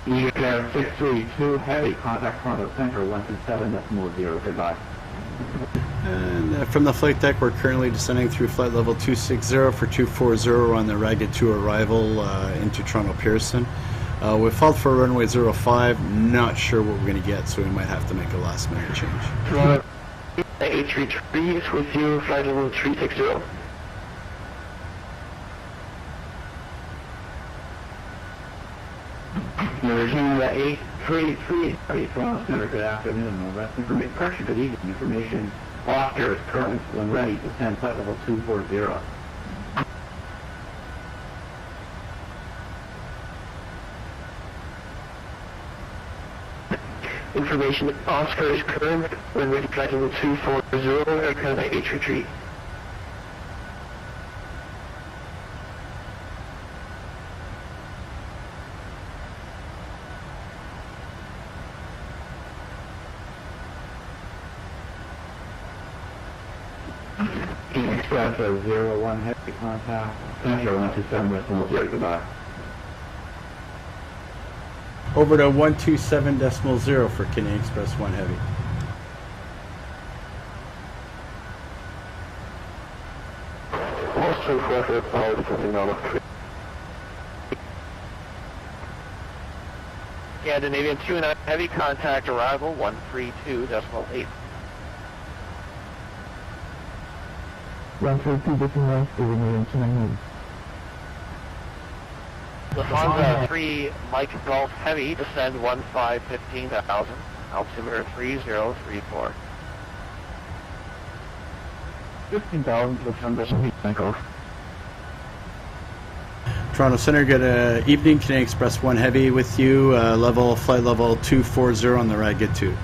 Declare 632 heavy contact front of center 127.0, goodbye. And from the flight deck, we're currently descending through flight level 260 for 240 on the Ragged 2 arrival into Toronto Pearson. We filed for runway 05, not sure what we're going to get, so we might have to make a last minute change. Toronto 833 is with you, flight level 360. Regime 833, Toronto Center, good afternoon. Arrest information, correction, good evening. Information, Oscar is currently when ready to send flight level 240. Information, Oscar is current when ready flight level 240, aircraft 833. Express 01 heavy contact, Center 127 Westbound, goodbye. Over to 127.0 for Canadian Express 1 Heavy. Scandinavian 29 heavy contact arrival 132.8. 132.9, Canadian 29. Lufthansa 3 Mike Golf Heavy, descend 15,000, altimeter 3034. 15,000, Lufthansa 3 Mike Golf. Toronto Center, good evening. Canadian Express 1 Heavy with you, flight level 240 on the Ragged 2.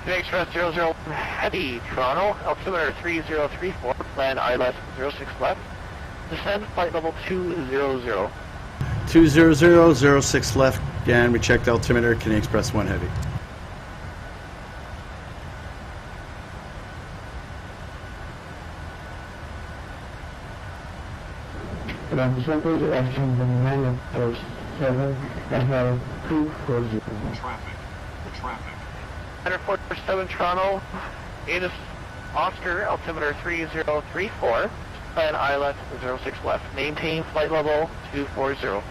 Canadian Express 001 Heavy, Toronto, altimeter 3034, plan ILS 06 left. Descend flight level 200. 200, 06 left, and we checked altimeter, Canadian Express 1 Heavy. Center 47 Toronto, Anus Oscar, altimeter 3034. Plan ILS 06 left. Maintain flight level 240.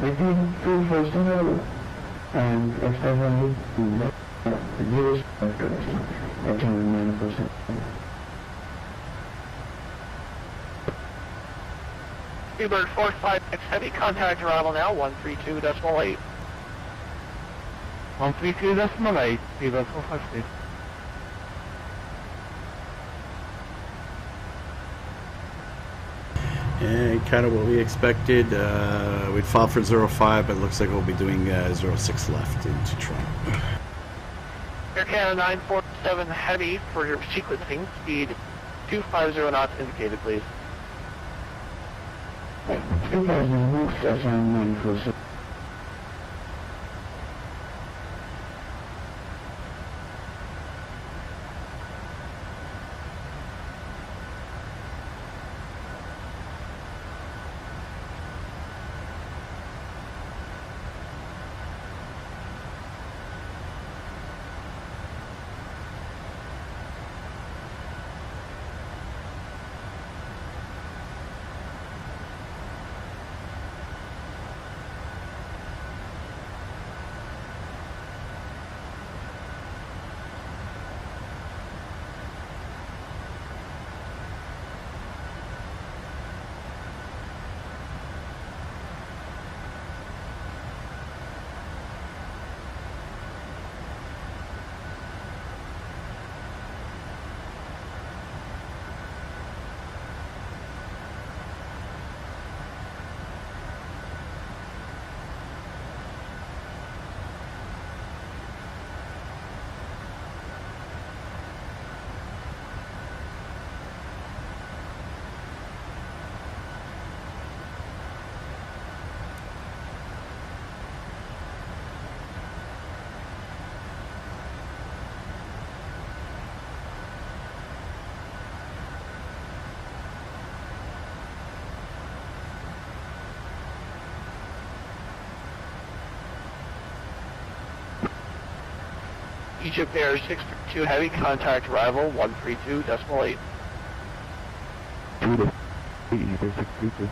Maintain 240 and X7 0 9%. Speedbird 456 heavy contact arrival now 132.8. 132.8, Speedbird 456. And kind of what we expected. We'd filed for 05, but it looks like we'll be doing 06 left into Toronto. Air Canada 947 heavy for your sequencing. Speed 250 knots indicated, please. 2,000 Egypt Air 632 Heavy, contact arrival 132.8. Egypt Air 632.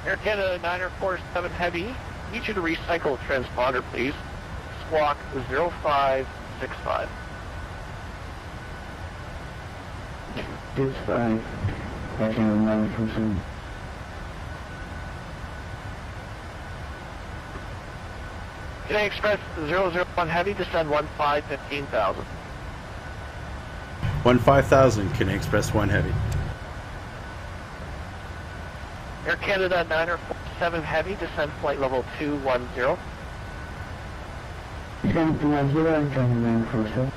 Air Canada 947 Heavy, need you to recycle transponder, please. Squawk 0565. This 5, passing on 9%. Canadian Express 001 Heavy, descend 15,000. 15,000, Canadian Express 1 Heavy. Air Canada 947 Heavy, descend flight level 210. Descend 210 and join 947.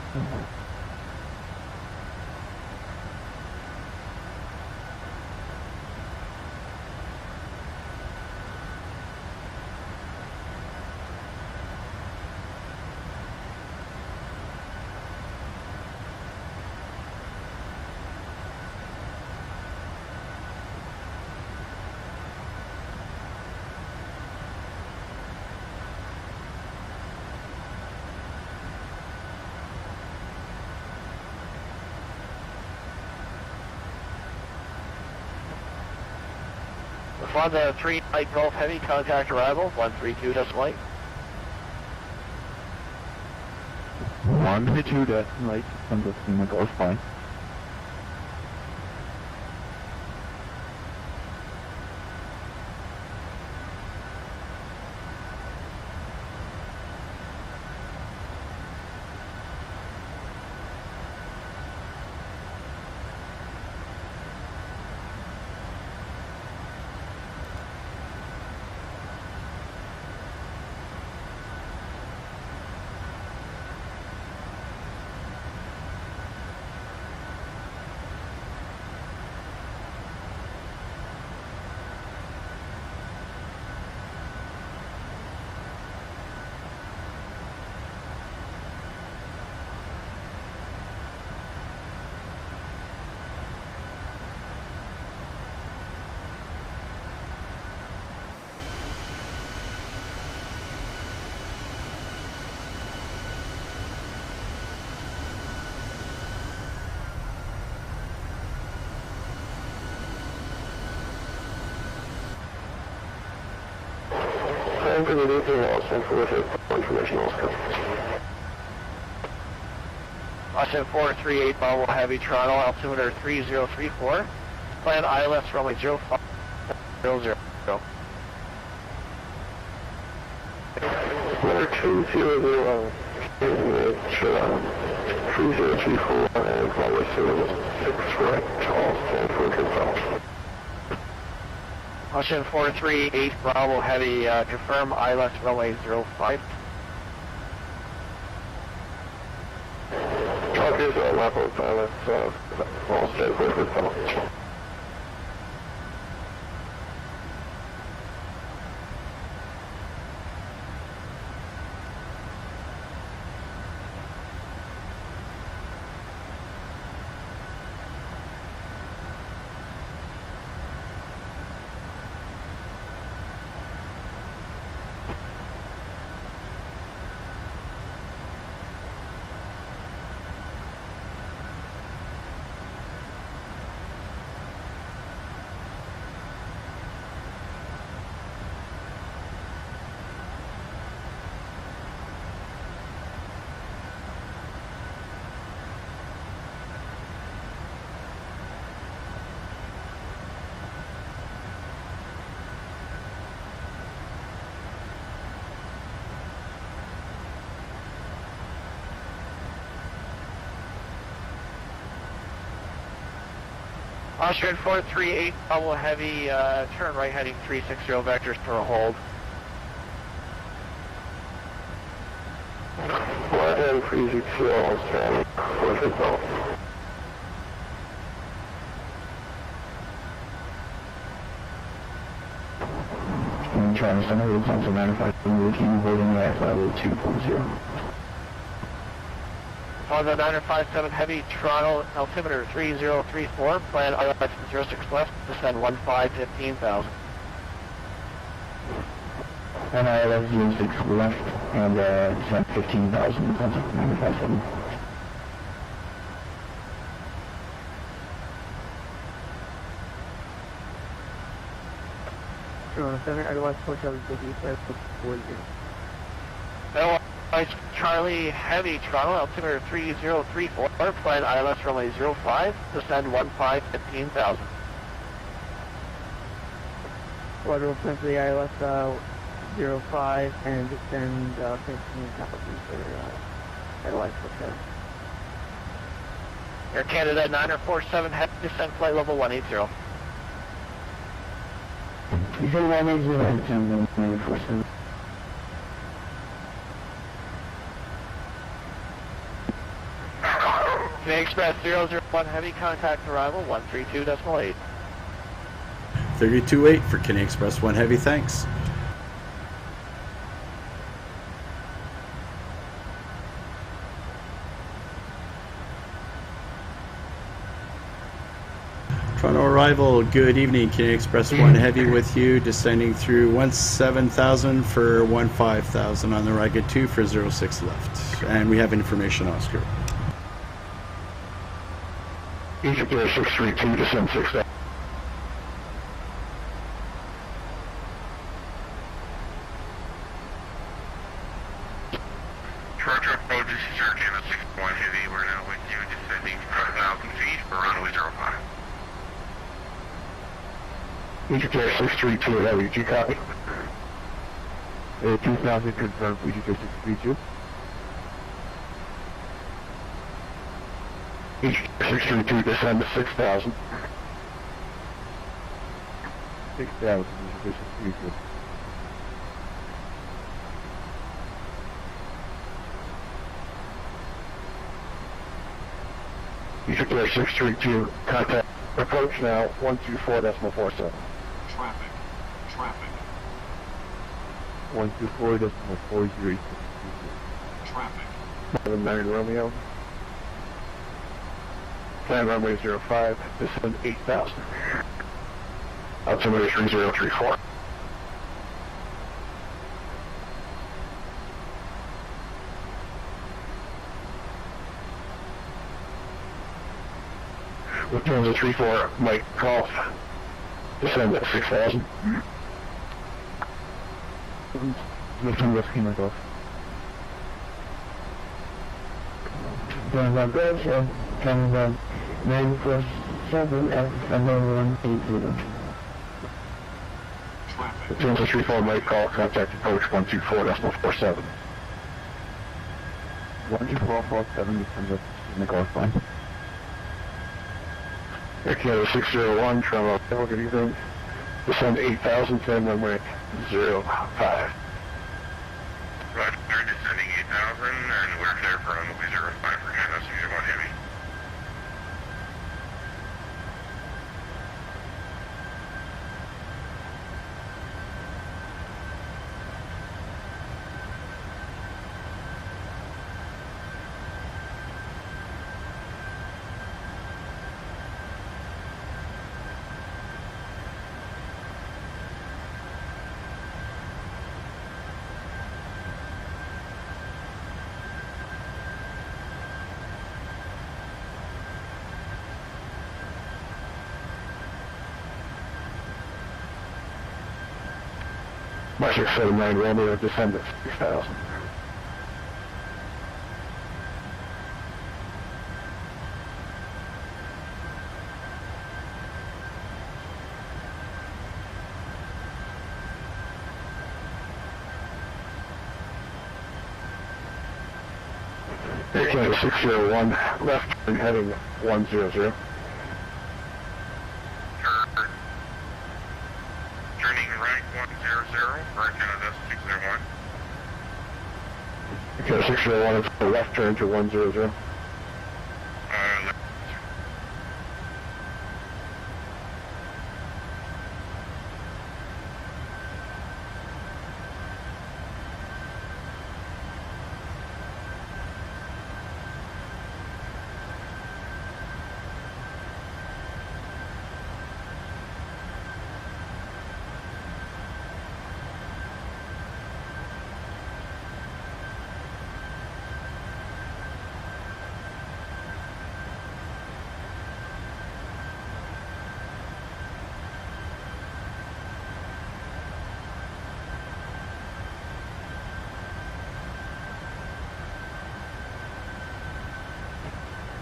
Fonda 3 Night Golf Heavy, contact arrival 132.8. 132.8, Fonda 3 Night Golf Fly. Time for the looping loss and for information also. Austin 438 Bravo Heavy, Toronto, altimeter 3034. Plan ILS runway 0500. Number 200, 3034 and runway 06 right, tall, stand for control. Ocean 438 Bravo Heavy, confirm ILS runway 05. Here's a level of ILS, all stand for control. Austrian 438, Bravo Heavy, turn right heading 360 vectors for a hold. Right heading 360 Australia, 460. Charlie Center, we'll come to manufacturing routine holding at level 2.0. On the 957 Heavy, Toronto, altimeter 3034, plan ILS 06 left, descend 15,000. And ILS 06 left, and descend 15,000, contact 957. Toronto Center, ILS 4750, 40. Otherwise, Charlie Heavy, Toronto, altimeter 3034, plan ILS runway 05, descend 15,000. Water will plan for the ILS 05 and descend 15,000 for ILS 47. Air Canada 947 Heavy, descend flight level 180. You said 180 and 947. Canadian Express 001 Heavy, contact arrival 132.8. 32.8 for Canadian Express 1 Heavy, thanks. Toronto arrival, good evening, Canadian Express 1 Heavy with you, descending through 17,000 for 15,000 on the Ragged 2 for 06 left. And we have information, Oscar. Egypt Air 632, descend 6,000. Charger approach, this is Air Canada 61 Heavy. We're now with you, descending 5,000 feet for runway 05. Egypt Air 632, heavy, G copy. 2,000 confirmed for Egypt Air 632. Egypt Air 632, descend to 6,000. 6,000 Egypt Air 632. Egypt Air 632, contact approach now 124.47. Traffic. 124.40. Traffic. 79 Romeo. Plan runway 05, descend 8,000. Altimeter 3034. Lufthansa 34, Mike Golf, descend at 6,000. Lufthansa schema Golf. Lufthansa Golf, Canada 947 and 180. Lufthansa 34, Mike Golf, contact approach 124.47. 124.47 Lufthansa schema Golf line. Air Canada 601, Toronto, good evening. Descend 8,000, plan runway 05. Roger, descending 8,000, and we're clear for runway 05 for Canada 61 Heavy. My 679 Romeo, descend at 6,000. Air Canada 601, left turn heading 100. Okay, 601 is the left turn to 100.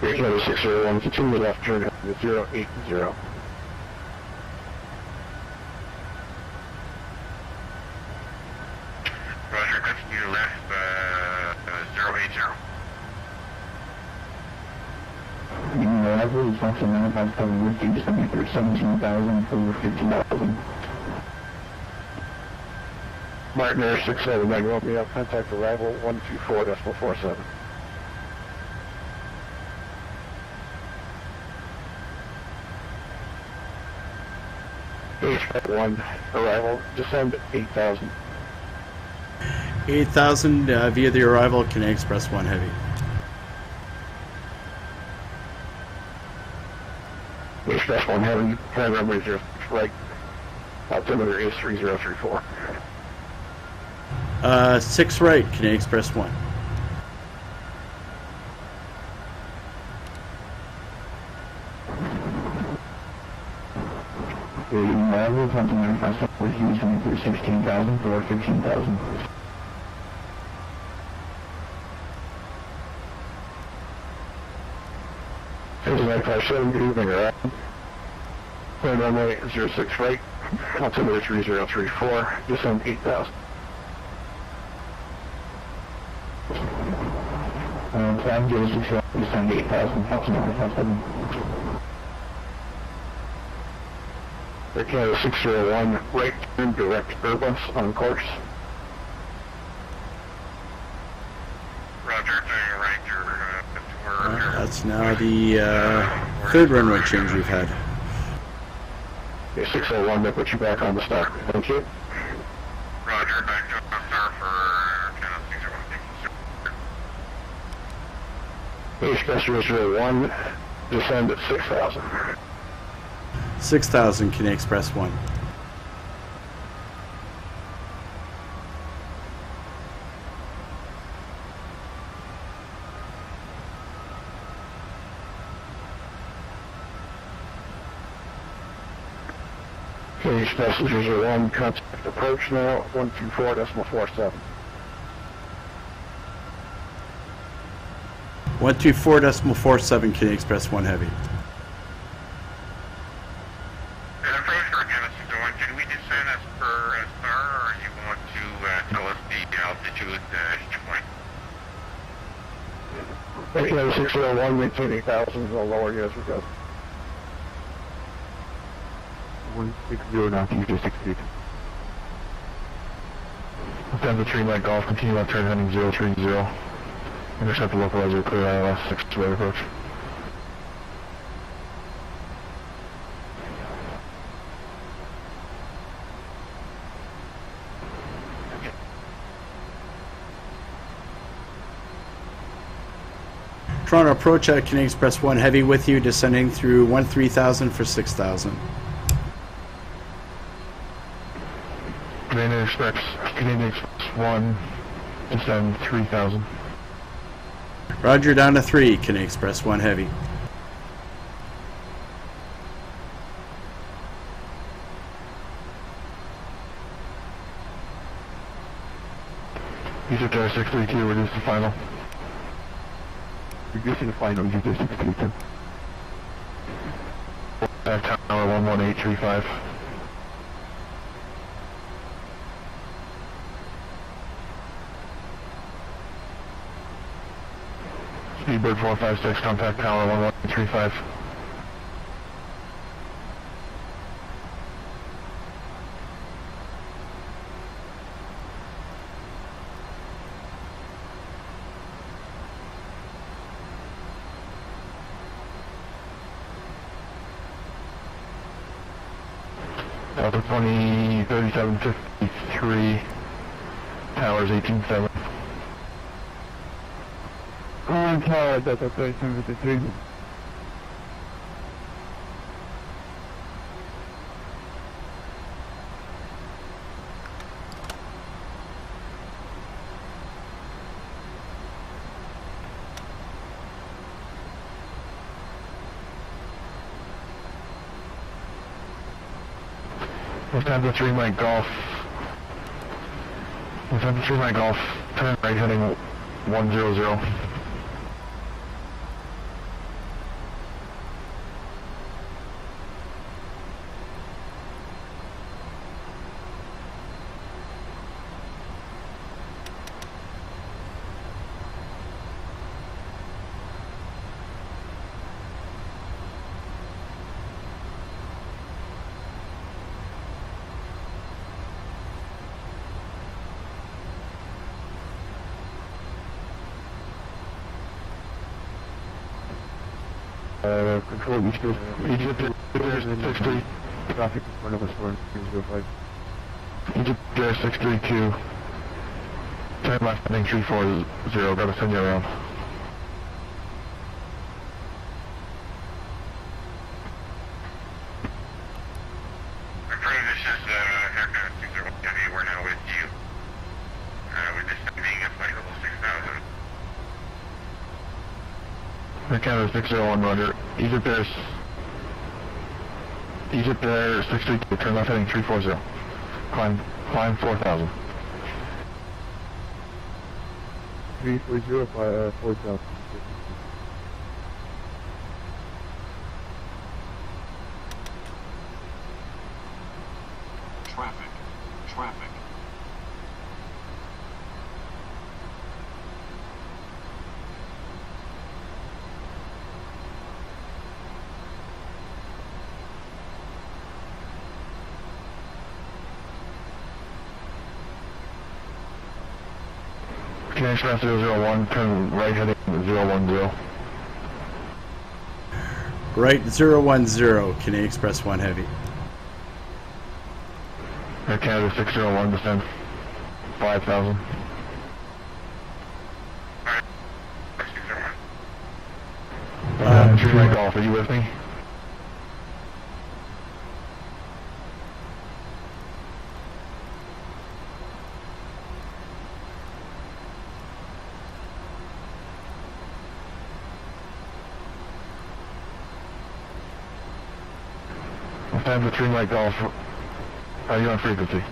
Here's 601, continue left turn to 080. Roger, continue left 080. Level is also 957 with you, descending through 17,000 over 15,000. Martin Air 679, will be up, contact arrival 124.47. H1 arrival, descend 8,000. 8,000 via the arrival, Canadian Express 1 Heavy. Express 1 Heavy, turn runway 06 right, altimeter is 3034. 6 right, Canadian Express 1. Arrival, continental fast with you, descending through 16,000 for 15,000. Here's 957, good evening, around. Turn runway 06 right, altimeter 3034, descend 8,000. Climb 06 right, descend 8,000, altimeter 57. Okay, 601, right turn, direct Airbus on course. Roger, turning right, you're That's now the third runway change we've had. Okay, 601, that puts you back on the star. Thank you. Roger, back to the star for channel 601. Express 001, descend at 6,000. 6,000, Canadian Express 1. Okay, Express 001, contact approach now, 124.47. 124.47, Canadian Express 1 Heavy. Approach for Canada 601, can we descend as per star, or you want to tell us the altitude each point? Okay, 601, maintain 8,000, we'll lower you as we go. 160 now, future 6 feet. Descend the tree line golf, continue left turn heading 030. Intercept the localizer, clear ILS 6 right approach. Toronto approach at Canadian Express 1 Heavy with you, descending through 13,000 for 6,000. Canadian Express 1, descend 3,000. Roger, down to 3, Canadian Express 1 Heavy. Egypt Air 632, reduce the final. Reducing the final, Egypt Air 632. Tower 11835. Speedbird 456, contact tower 11835. Delta 20, 3753, towers 18.7. On tower, Delta 3753. Lufthansa 3 Mike Golf. Lufthansa 3 Mike Golf, turn right heading 100. Control Egypt 63. Traffic in front of us for 305. Egypt 632. Turn left heading 340, gotta send you around. Confirm this is aircraft 201 Heavy, we're now with you. We're descending at flight level 6000. Air Canada 601, roger. Egypt Air 632, turn left heading 340. Climb 4,000. 340 by 4,000. Traffic. Canadian Express 001, turn right heading 010. Right 010, Canadian Express 1 Heavy. Air Canada 601, descend 5,000. Tree Mike Golf, are you with me? Time to 3 Mike Golf. Are you on frequency?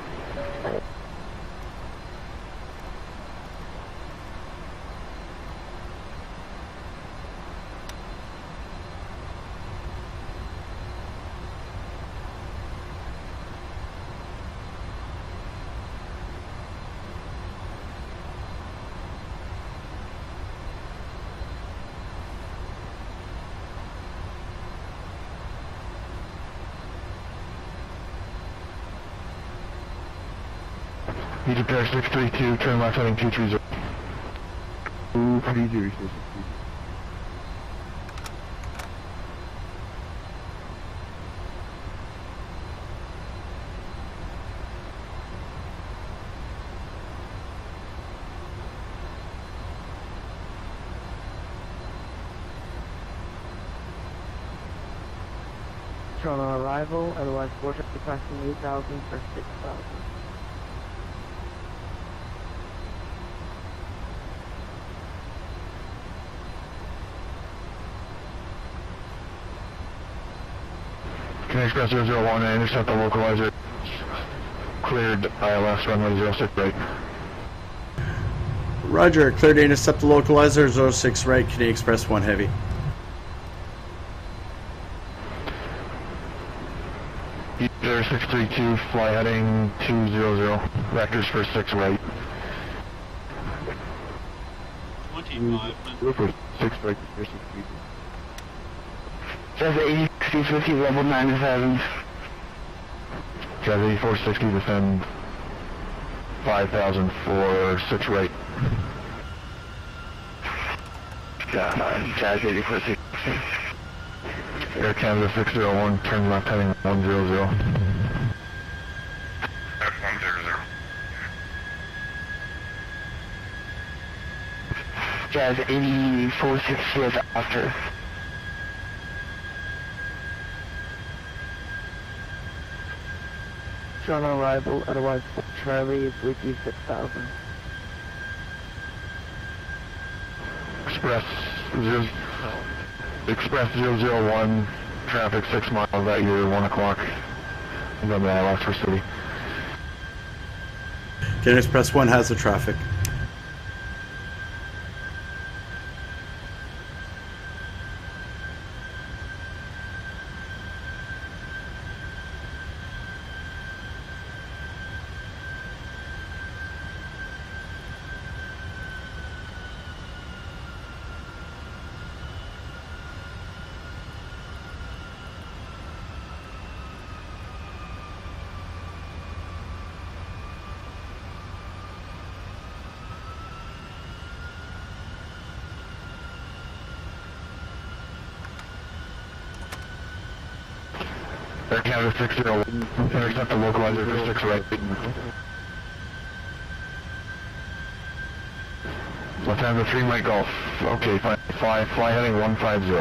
Egypt Air 632, turn left heading 230. 230. On arrival, otherwise worship passing 8,000 for 6,000. Canadian Express 001, intercept the localizer. Cleared ILS runway 06 right. Roger, clear to intercept the localizer 06 right, Canadian Express 1 Heavy. Air 632, fly heading 200, vectors for 6 right. 25. Look for 6 right, 6 Just 8050 level 97. Got 8460, descend 5,000 for 6 right. Jazz 8460. Air Canada 601, turn left heading 100. Jazz 8460 is after. Shown on arrival, otherwise Charlie is leaky 6000. Express 001, traffic 6 miles at your 1 o'clock. I'm going to ILS for city. Canadian Express 1 has the traffic. Air Canada 601, intercept the localizer for 6 right. Lufthansa 3 Mike Golf. Okay, fly heading 150.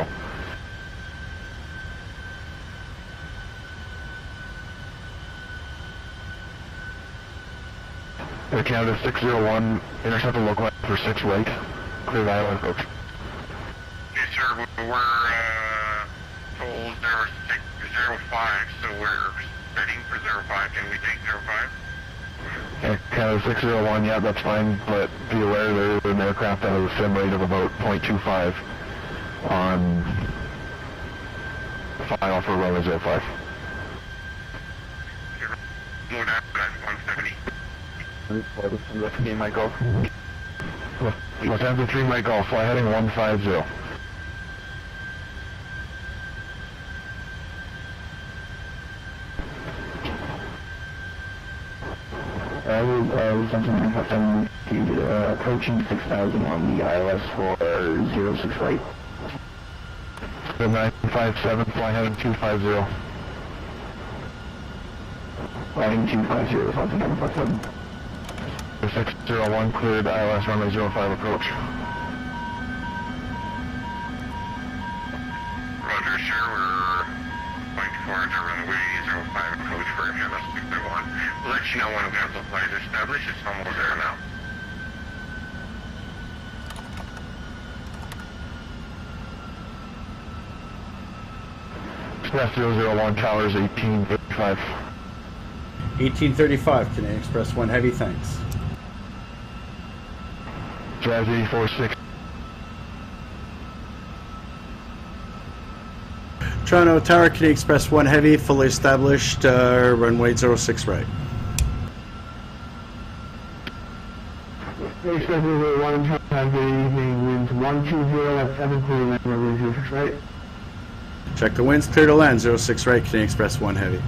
Air Canada 601, intercept the localizer for 6 right. Clear the island approach. Okay, sir, we're told 0605, so we're heading for 05. Can we take 05? Air Canada 601, yeah, that's fine, but be aware there's an aircraft that has a sim rate of about 0.25 on final for runway 05. Okay, load out at 170. Lufthansa Mike Golf. Lufthansa 3 Mike Golf, fly heading 150. Approaching 6,000 on the ILS for 06 right. 957, fly heading 250. Flying 250, something 957. 601, cleared ILS runway 05 approach. Roger, sure, we're going towards our runway 05 approach for MS 601. We'll let you know when we have the flight established. It's almost there now. Express 001, towers 1835. 1835, Canadian Express 1 Heavy, thanks. Jazz 846. Toronto Tower, Canadian Express 1 Heavy, fully established, runway 06 right. Express 01, have the evening winds 120 at 7 clear runway 06 right. Check the winds, clear to land, 06 right, Canadian Express 1 Heavy.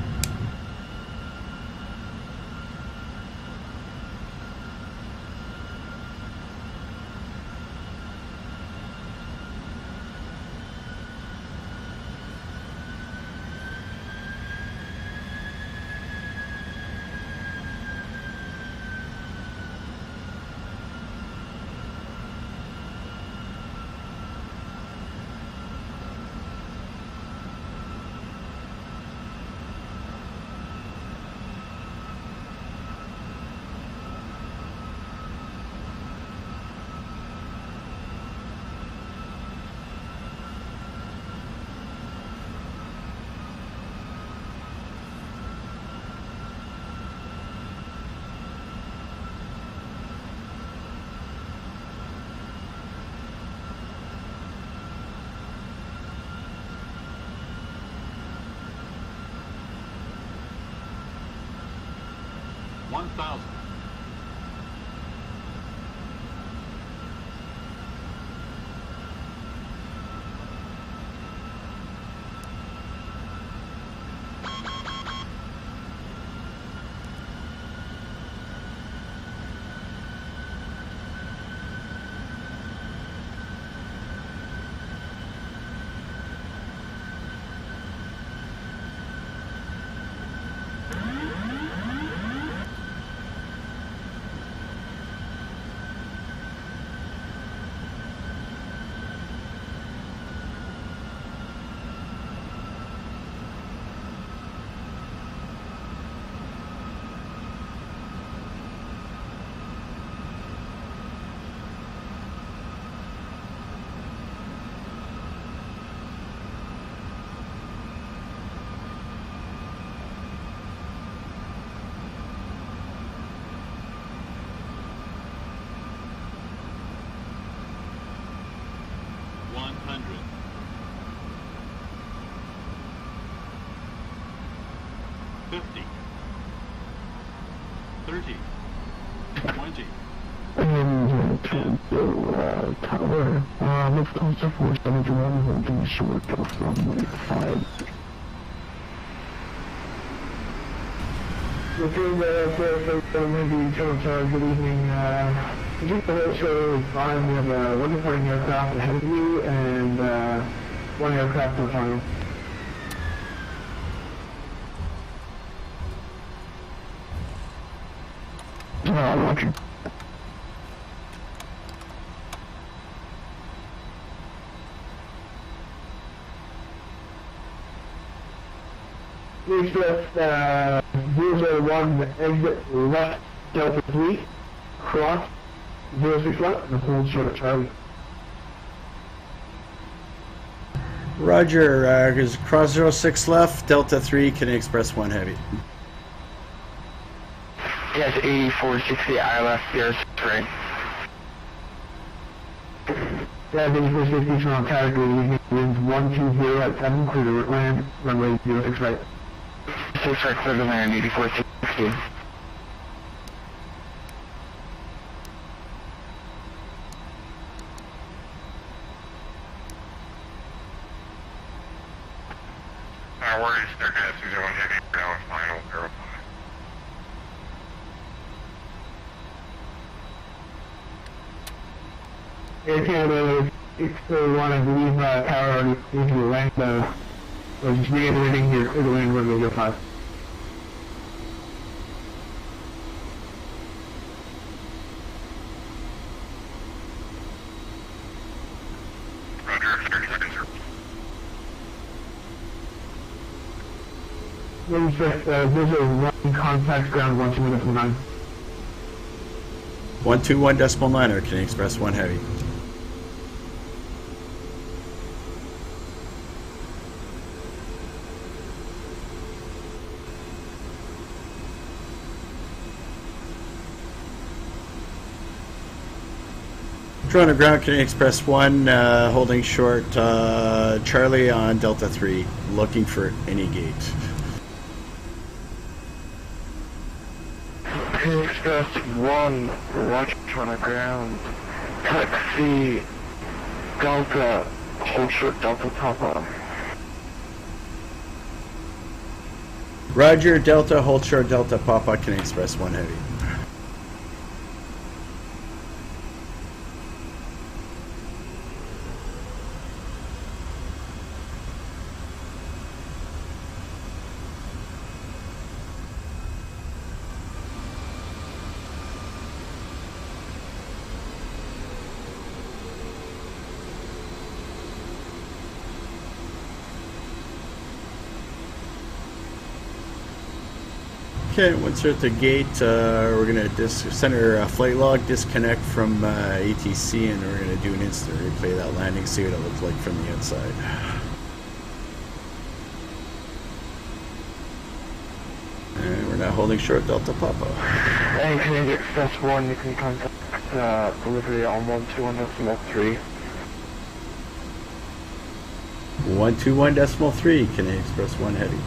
50, 30, 20. Tower, let's also 471 holding short of runway 5. Maybe good evening. Just to make sure it's fine, we have a 1 aircraft ahead of you and 1 aircraft in front of you. Roger. Express 001 exit left Delta 3, cross 06 left, and hold short at Charlie. Roger, is cross 06 left, Delta 3, Canadian Express 1 Heavy. Yes, 8460 ILS, Sierra right. Yeah, 8460 from category, winds 120 at 7, clear to land, runway 06 right. 6 right, clear to land, 8460. Where is their passing zone heavy now, final verify. Air Canada 601, I believe, tower already into the land, or just reiterating here, clear to land, runway 05. Visual 1 contact ground 121.9. 121.9 or Canadian Express 1 Heavy. Drone to ground, Canadian Express 1, holding short, Charlie on Delta 3, looking for any gate. Canadian Express 1, watch on the ground, taxi, Delta, hold short Delta Papa. Roger, Delta, hold short Delta Papa, Canadian Express 1 Heavy. Okay, once we're at the gate, we're going to send our flight log, disconnect from ATC, and we're going to do an instant replay of that landing, see what it looks like from the outside. And we're now holding short Delta Papa. And Canadian Express 1, you can contact delivery on 121.3. 121.3, Canadian Express 1 Heavy.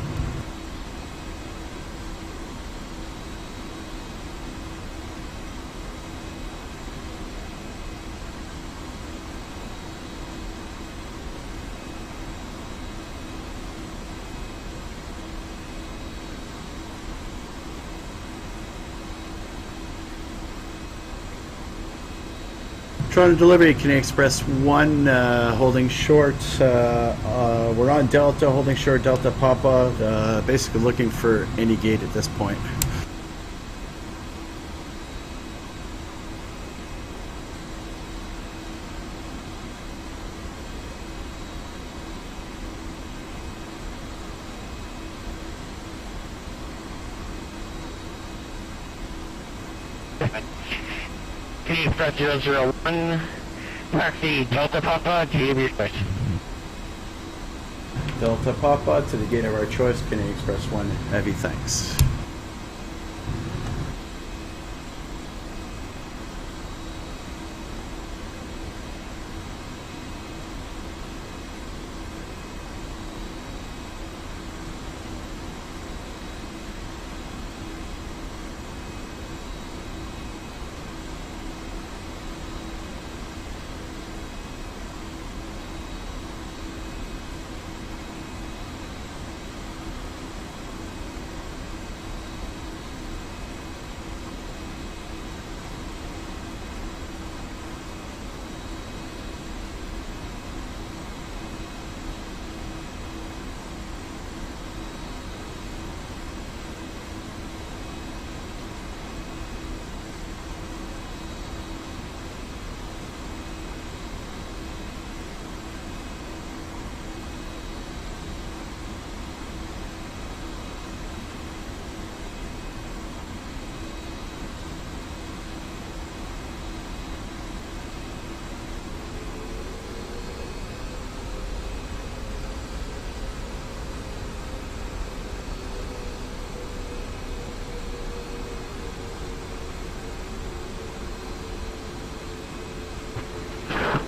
Toronto delivery, Canadian Express 1, holding short. We're on Delta, holding short Delta Papa, basically looking for any gate at this point. Canadian Express 001, taxi Delta Papa, GIVEM. Delta Papa to the gate of our choice, Canadian Express 1 Heavy, thanks.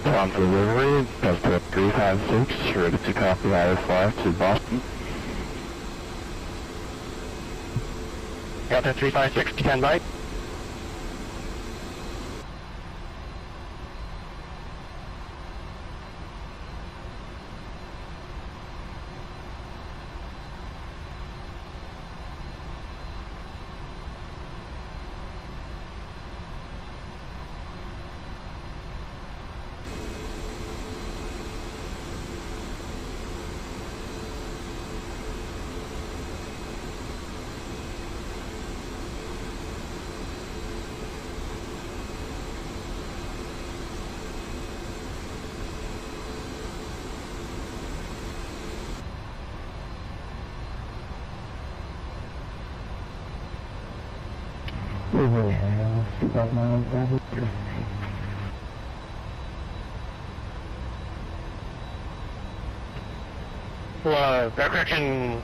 On delivery, Delta 356, ready to copy IFR to Boston. Delta 356, stand by. Correction,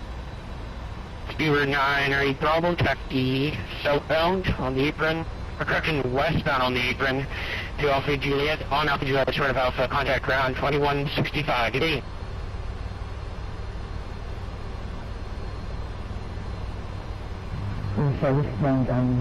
Speedbird 9, are you Bravo Taxi southbound on the apron? Correction, westbound on the apron to Alpha Juliet, on Alpha Juliet, short of Alpha, contact ground 2165, good day. Westbound on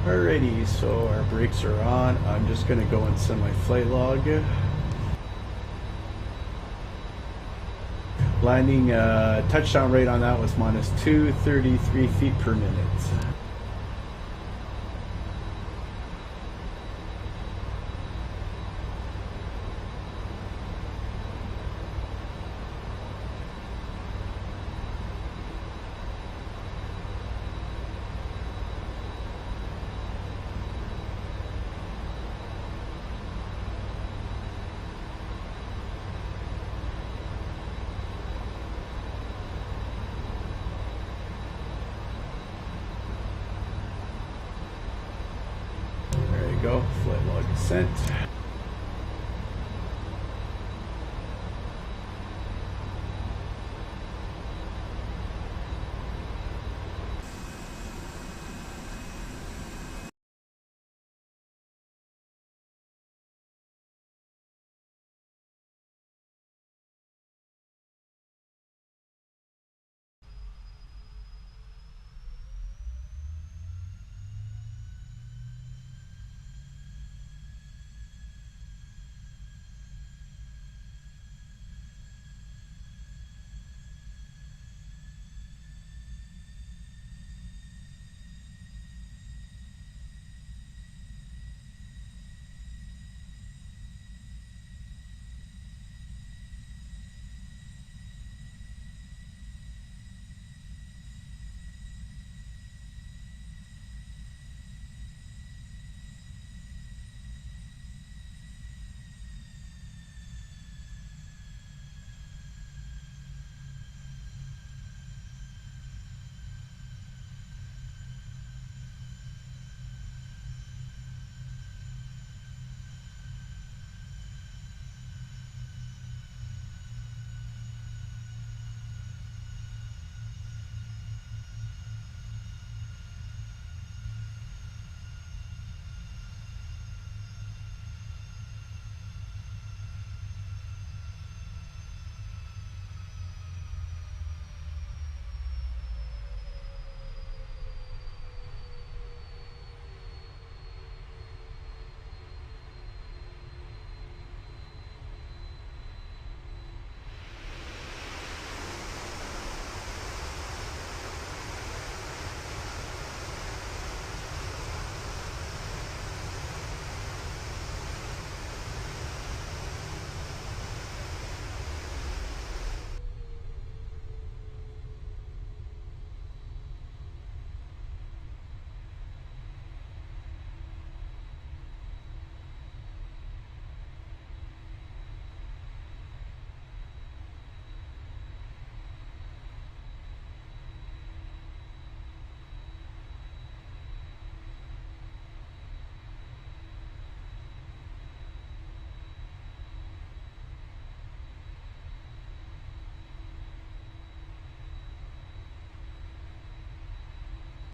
Alrighty, so our brakes are on. I'm just going to go and send my flight log. Landing touchdown rate on that was minus 233 feet per minute. Go, flight log is sent.